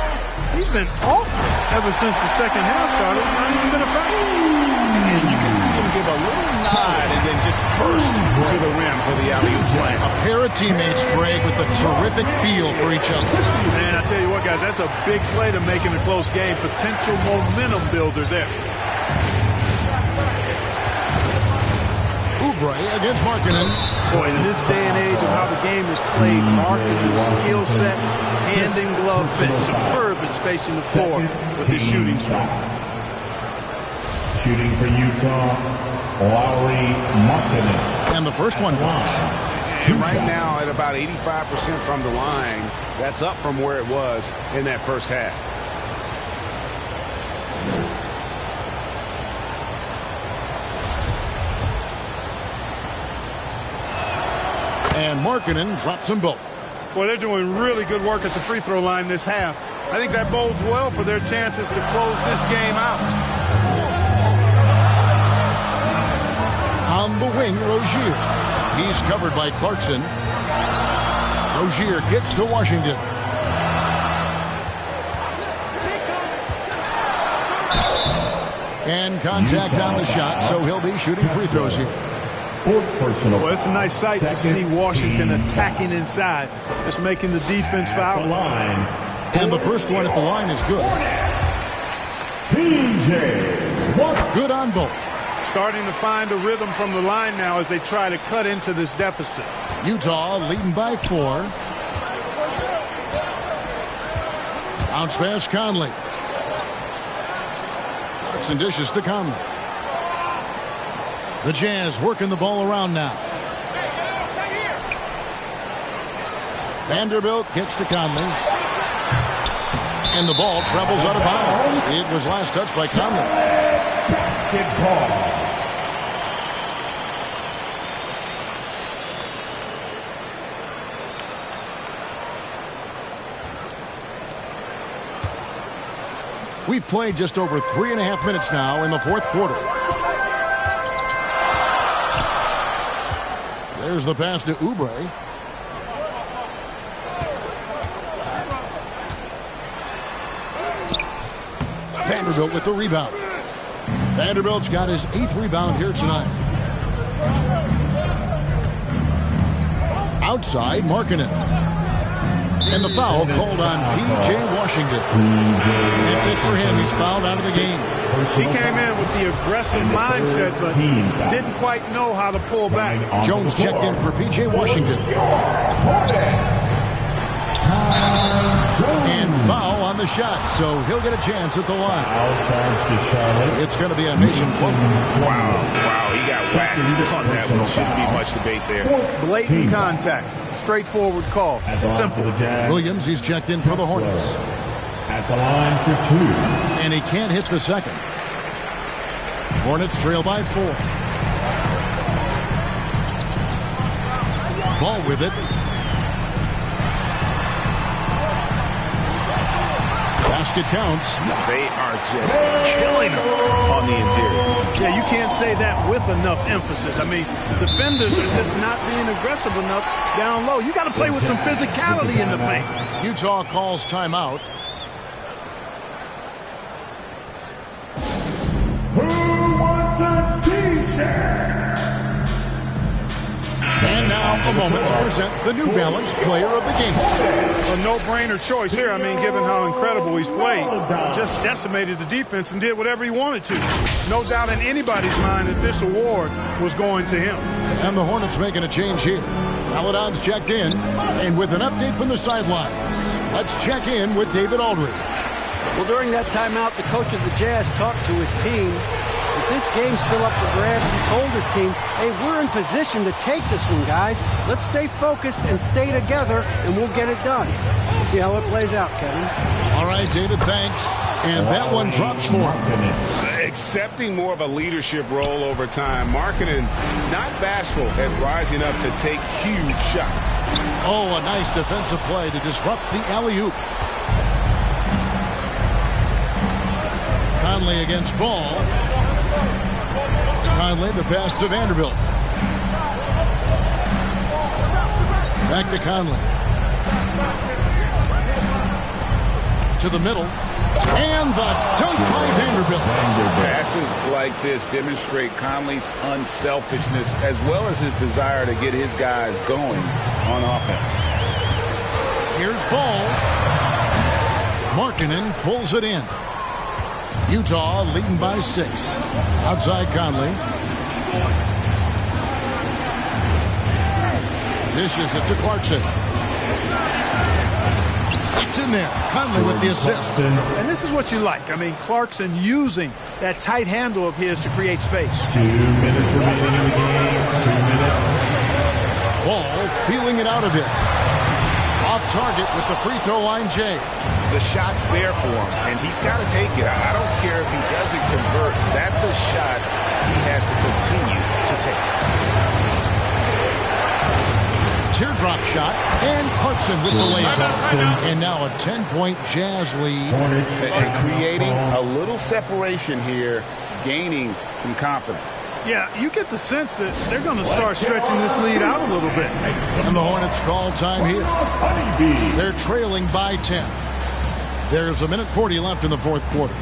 S5: He's been awful ever since the second half started. Not even been a factor.
S6: And you can see him give a little nod and then just burst to the rim for the alley-oop slam.
S4: A pair of teammates, Greg, with a terrific feel for each other.
S5: Man, I tell you what, guys, that's a big play to make in a close game. Potential momentum builder there.
S4: Oubre against Markkanen.
S5: Boy, in this day and age of how the game is played, Markkanen's skill set, hand and glove fit, superb at spacing the floor with his shooting strength.
S8: Shooting for Utah, Lauri Markkanen.
S4: And the first one falls.
S6: And right now at about 85% from the line, that's up from where it was in that first half.
S4: And Markkanen drops them both.
S5: Boy, they're doing really good work at the free throw line this half. I think that bodes well for their chances to close this game out.
S4: On the wing, Rozier. He's covered by Clarkson. Rozier kicks to Washington. And contact on the shot, so he'll be shooting free throws here.
S5: Well, it's a nice sight to see Washington attacking inside, just making the defense foul.
S4: And the first one at the line is good. Good on both.
S5: Starting to find a rhythm from the line now as they try to cut into this deficit.
S4: Utah leading by 4. Bounce pass, Conley. Clarkson dishes to Conley. The Jazz working the ball around now. Vanderbilt kicks to Conley. And the ball travels out of bounds. It was last touched by Conley.
S9: Basketball.
S4: We've played just over 3.5 minutes now in the fourth quarter. There's the pass to Oubre. Vanderbilt with the rebound. Vanderbilt's got his 8th rebound here tonight. Outside, Markkanen. And the foul called on P.J. Washington. That's it for him. He's fouled out of the game.
S5: He came in with the aggressive mindset, but didn't quite know how to pull back.
S4: Jones checked in for P.J. Washington. And foul on the shot, so he'll get a chance at the line. It's going to be a Mason Plumlee.
S6: Wow, he got whacked on that one. Shouldn't be much debate there.
S5: Blatant contact. Straightforward call. Simple.
S4: Williams, he's checked in for the Hornets.
S8: At the line for 2.
S4: And he can't hit the second. Hornets trail by 4. Ball with it. Basket counts.
S6: They are just killing them on the interior.
S5: Yeah, you can't say that with enough emphasis. I mean, defenders are just not being aggressive enough down low. You got to play with some physicality in the paint.
S4: Utah calls timeout.
S9: Who wants a t-shirt?
S4: And now a moment to present the New Balance Player of the Game.
S5: A no-brainer choice here. I mean, given how incredible he's played, just decimated the defense and did whatever he wanted to. No doubt in anybody's mind that this award was going to him.
S4: And the Hornets making a change here. Paladon's checked in, and with an update from the sidelines, let's check in with David Aldridge.
S10: Well, during that timeout, the coach of the Jazz talked to his team. With this game still up for grabs, he told his team, hey, we're in position to take this one, guys. Let's stay focused and stay together, and we'll get it done. We'll see how it plays out, Kevin.
S4: All right, David, thanks. And that one drops for him.
S6: Accepting more of a leadership role over time. Markkanen not bashful at rising up to take huge shots.
S4: Oh, a nice defensive play to disrupt the alley-oop. Conley against Ball. Conley, the pass to Vanderbilt. Back to Conley. To the middle. And the dunk by Vanderbilt.
S6: Passes like this demonstrate Conley's unselfishness as well as his desire to get his guys going on offense.
S4: Here's Ball. Markkanen pulls it in. Utah leading by 6. Outside Conley. Dishes it to Clarkson. It's in there. Conley with the assist.
S5: And this is what you like. I mean, Clarkson using that tight handle of his to create space.
S8: 2 minutes remaining in the game. 2 minutes.
S4: Ball feeling it out a bit. Off target with the free throw line, Jay.
S6: The shot's there for him, and he's got to take it. I don't care if he doesn't convert. That's a shot he has to continue to take.
S4: teardrop shot, and Clarkson with the layup. And now a 10-point Jazz lead.
S6: And creating a little separation here, gaining some confidence.
S5: Yeah, you get the sense that they're going to start stretching this lead out a little bit.
S4: And the Hornets call time here. They're trailing by 10. There's a minute 40 left in the fourth quarter.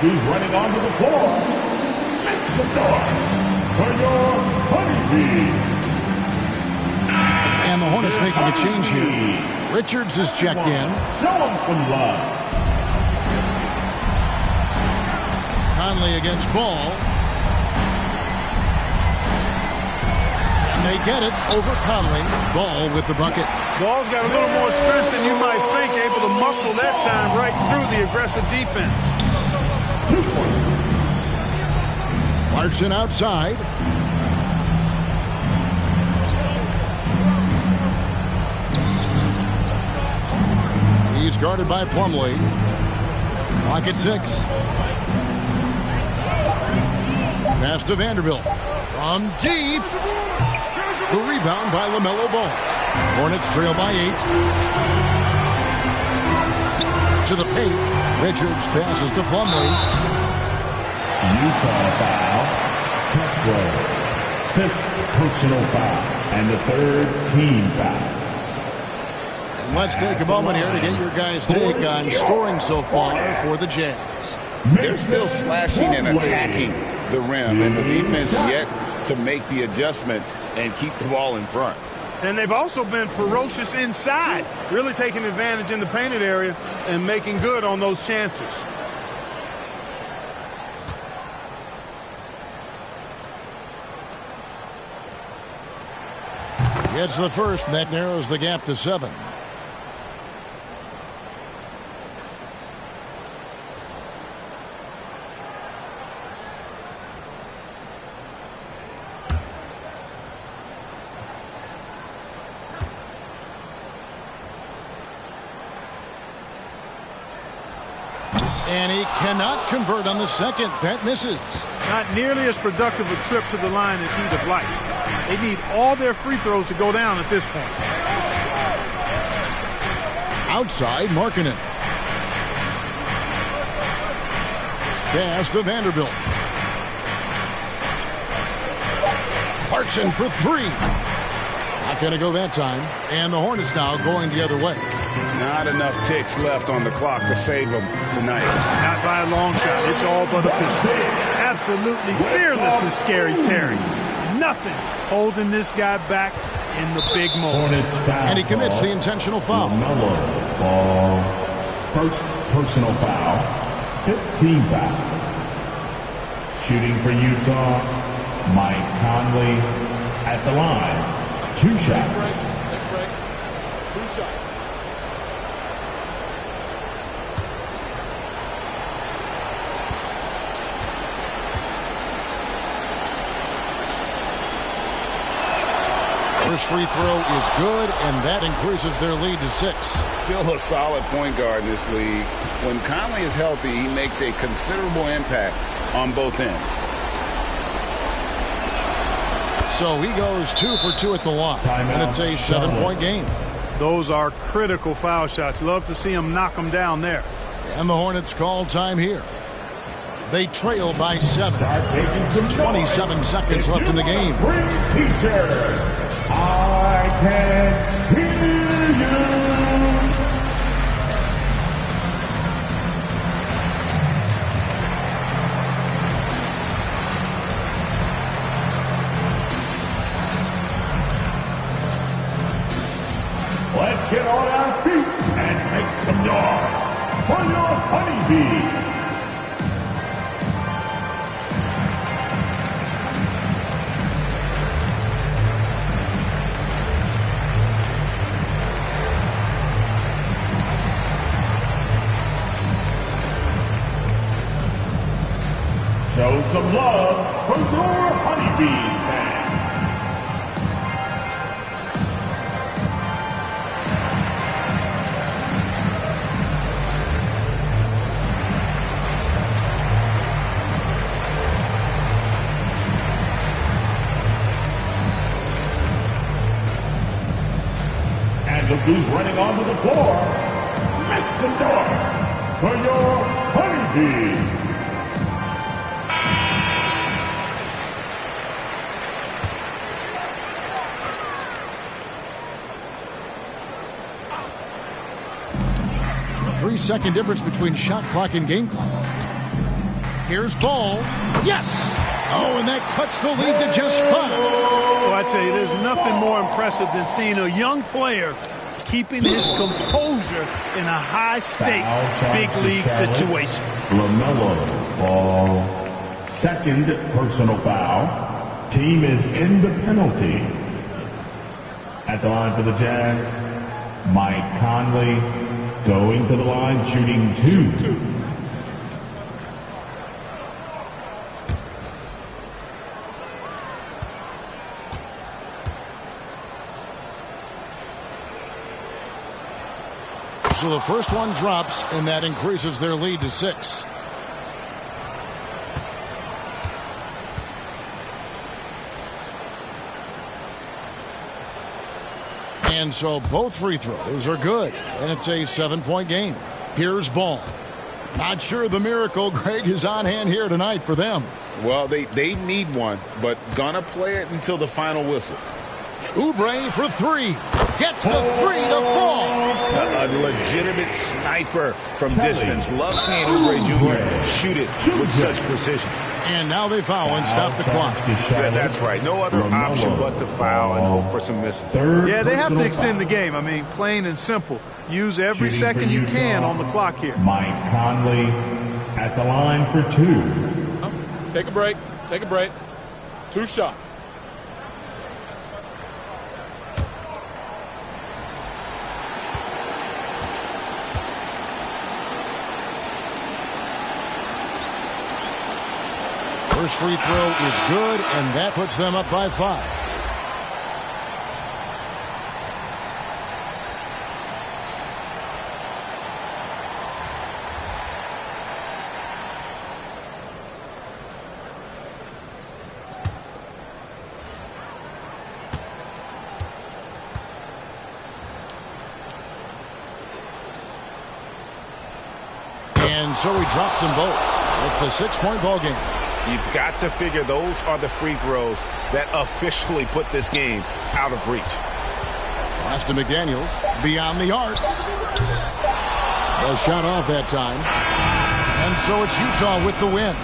S8: He's running onto the floor. It's the door for your Honeybee.
S4: And the Hornets making a change here. Richards is checked in.
S8: Show him some love.
S4: Conley against Ball. And they get it over Conley. Ball with the bucket.
S5: Ball's got a little more strength than you might think, able to muscle that time right through the aggressive defense.
S4: Clarkson outside. He's guarded by Plumlee. Clock at 6. Pass to Vanderbilt. From deep. The rebound by LaMelo Ball. Hornets trail by 8. To the paint. Richards passes to Plumlee.
S8: Utah foul. Castro. 5th personal foul. And the 3rd team foul.
S4: And let's take a moment here to get your guys' take on scoring so far for the Jazz.
S6: They're still slashing and attacking the rim, and the defense yet to make the adjustment and keep the ball in front.
S5: And they've also been ferocious inside, really taking advantage in the painted area and making good on those chances.
S4: Gets the first, and that narrows the gap to 7. And he cannot convert on the second. That misses.
S5: Not nearly as productive a trip to the line as he'd have liked. They need all their free throws to go down at this point.
S4: Outside, Markkanen. Pass to Vanderbilt. Clarkson for 3. Not going to go that time. And the Hornets now going the other way.
S6: Not enough ticks left on the clock to save them tonight.
S5: Not by a long shot. It's all but official. Absolutely fearless is Scary Terry. Nothing holding this guy back in the big moment.
S4: And he commits the intentional foul.
S8: Ball. 1st personal foul. 5th team foul. Shooting for Utah, Mike Conley at the line. 2 shots.
S5: 2 shots.
S4: First free throw is good, and that increases their lead to 6.
S6: Still a solid point guard in this league. When Conley is healthy, he makes a considerable impact on both ends.
S4: So he goes 2 for 2 at the line, and it's a 7-point game.
S5: Those are critical foul shots. Love to see him knock them down there.
S4: And the Hornets call time here. They trail by 7. 27 seconds left in the game.
S8: I can hear you. Let's get on our feet and make some noise for your Honeybees. Show some love for your Honeybees fans. And look who's running onto the floor. Make some noise for your Honeybees.
S4: Three-second difference between shot clock and game clock. Here's Ball. Yes! Oh, and that cuts the lead to just 5.
S5: Well, I tell you, there's nothing more impressive than seeing a young player keeping his composure in a high-stakes, big-league situation.
S8: LaMelo Ball. Second personal foul. Team is in the penalty. At the line for the Jazz, Mike Conley. Going to the line, shooting 2.
S4: So the first one drops, and that increases their lead to 6. And so both free throws are good, and it's a 7-point game. Here's Ball. Not sure the miracle, Greg, is on hand here tonight for them.
S6: Well, they need one, but gonna play it until the final whistle.
S4: Oubre for 3. Gets the 3 to fall.
S6: A legitimate sniper from distance. Love seeing Oubre Jr. shoot it with such precision.
S4: And now they foul and stop the clock.
S6: Yeah, that's right. No other option but to foul and hope for some misses.
S5: Yeah, they have to extend the game. I mean, plain and simple. Use every second you can on the clock here.
S8: Mike Conley at the line for 2.
S19: Take a break. Take a break. 2 shots.
S4: First free throw is good, and that puts them up by 5. And so he drops them both. It's a 6-point ball game.
S6: You've got to figure those are the free throws that officially put this game out of reach.
S4: Pass to McDaniels. Beyond the arc. Well, shot off that time. And so it's Utah with the win.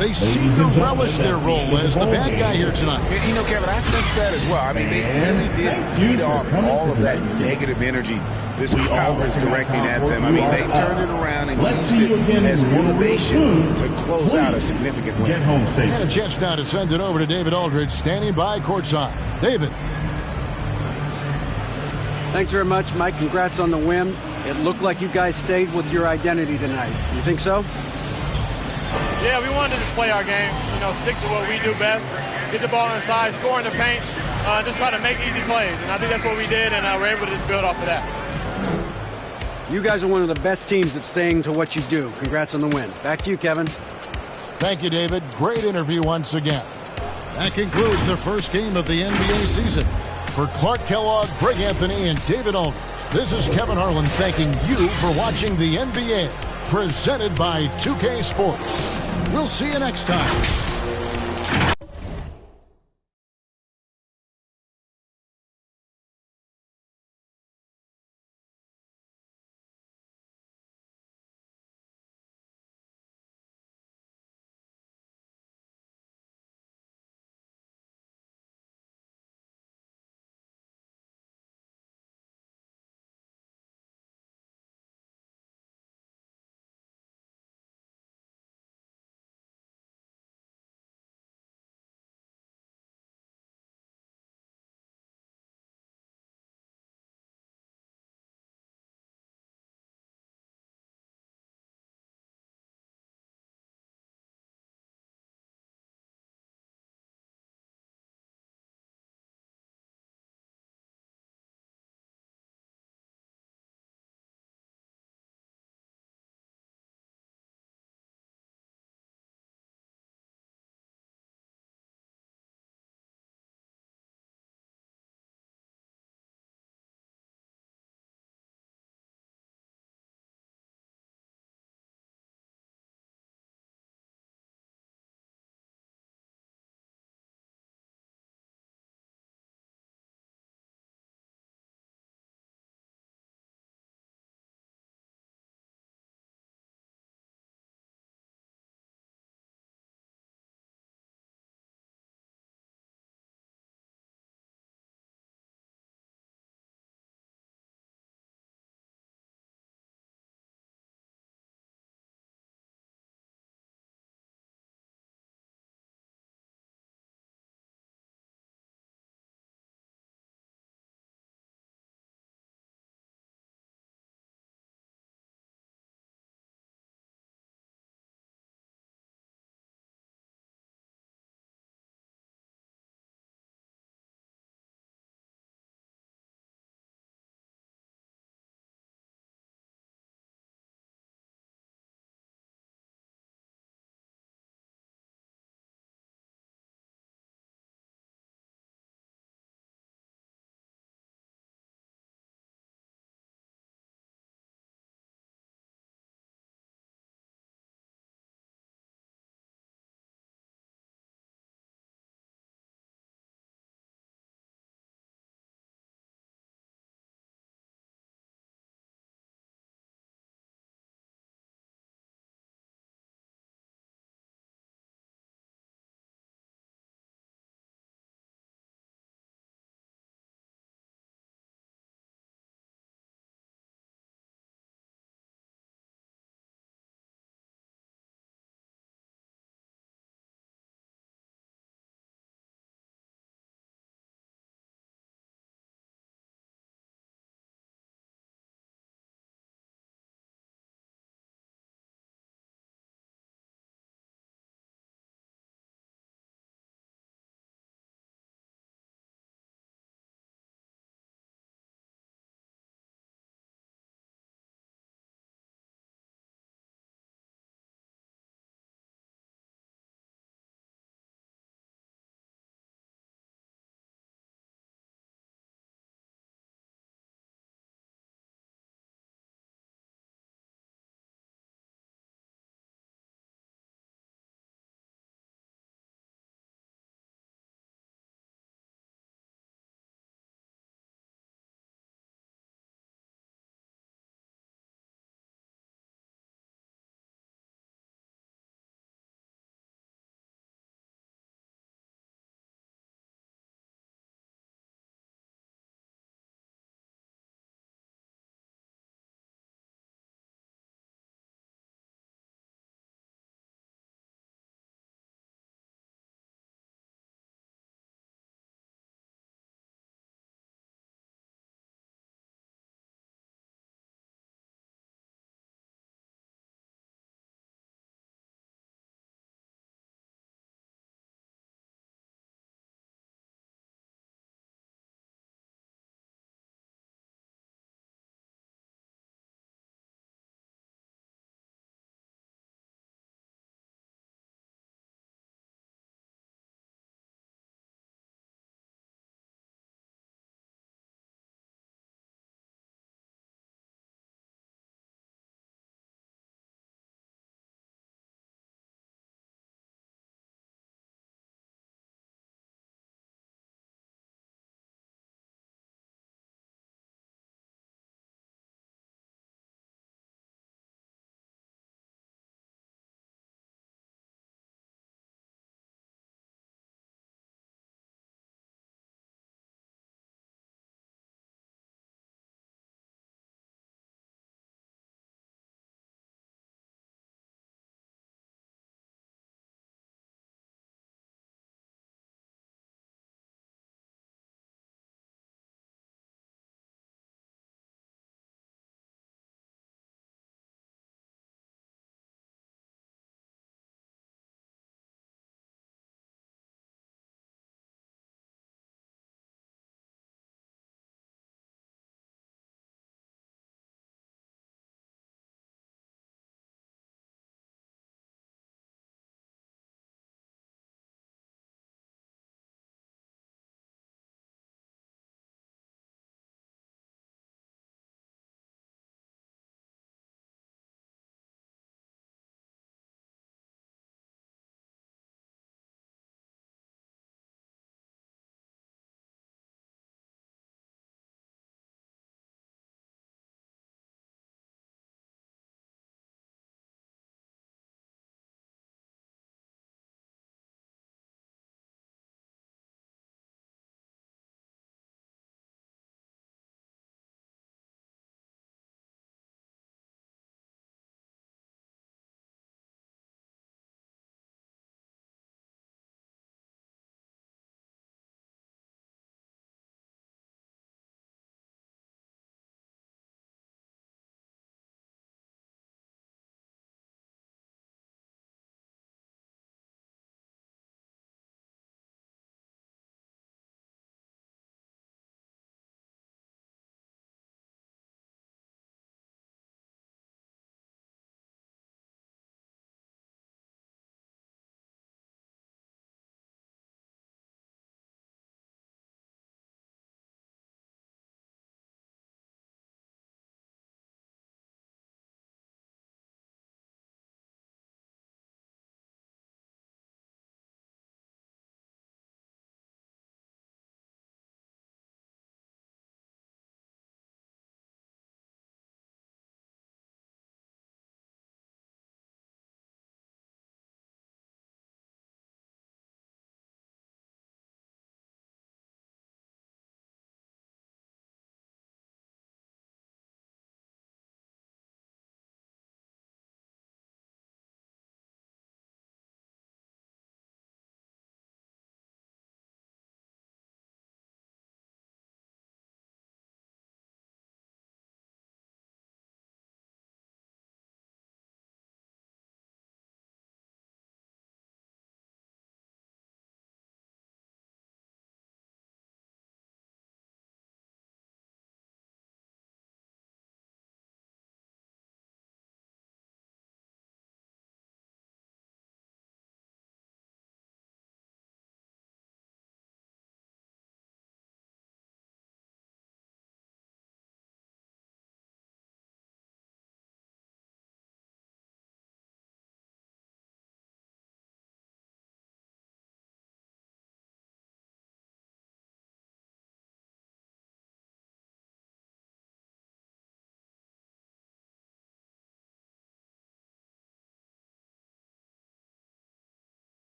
S4: They seem to relish their role as the bad guy here tonight.
S6: You know, Kevin, I sense that as well. I mean, they really did feed off all of that negative energy this crowd was directing at them. I mean, they turned it around and used it as motivation to close out a significant win.
S4: And a chance now to send it over to David Aldridge, standing by courtside. David.
S10: Thanks very much, Mike. Congrats on the win. It looked like you guys stayed with your identity tonight. You think so?
S11: Yeah, we wanted to just play our game, stick to what we do best, get the ball inside, score in the paint, just try to make easy plays. And I think that's what we did, and we're able to just build off of that.
S10: You guys are one of the best teams at staying to what you do. Congrats on the win. Back to you, Kevin.
S4: Thank you, David. Great interview once again. That concludes the first game of the NBA season. For Clark Kellogg, Greg Anthony, and David Aldridge, this is Kevin Harlan thanking you for watching the NBA, presented by 2K Sports. We'll see you next time.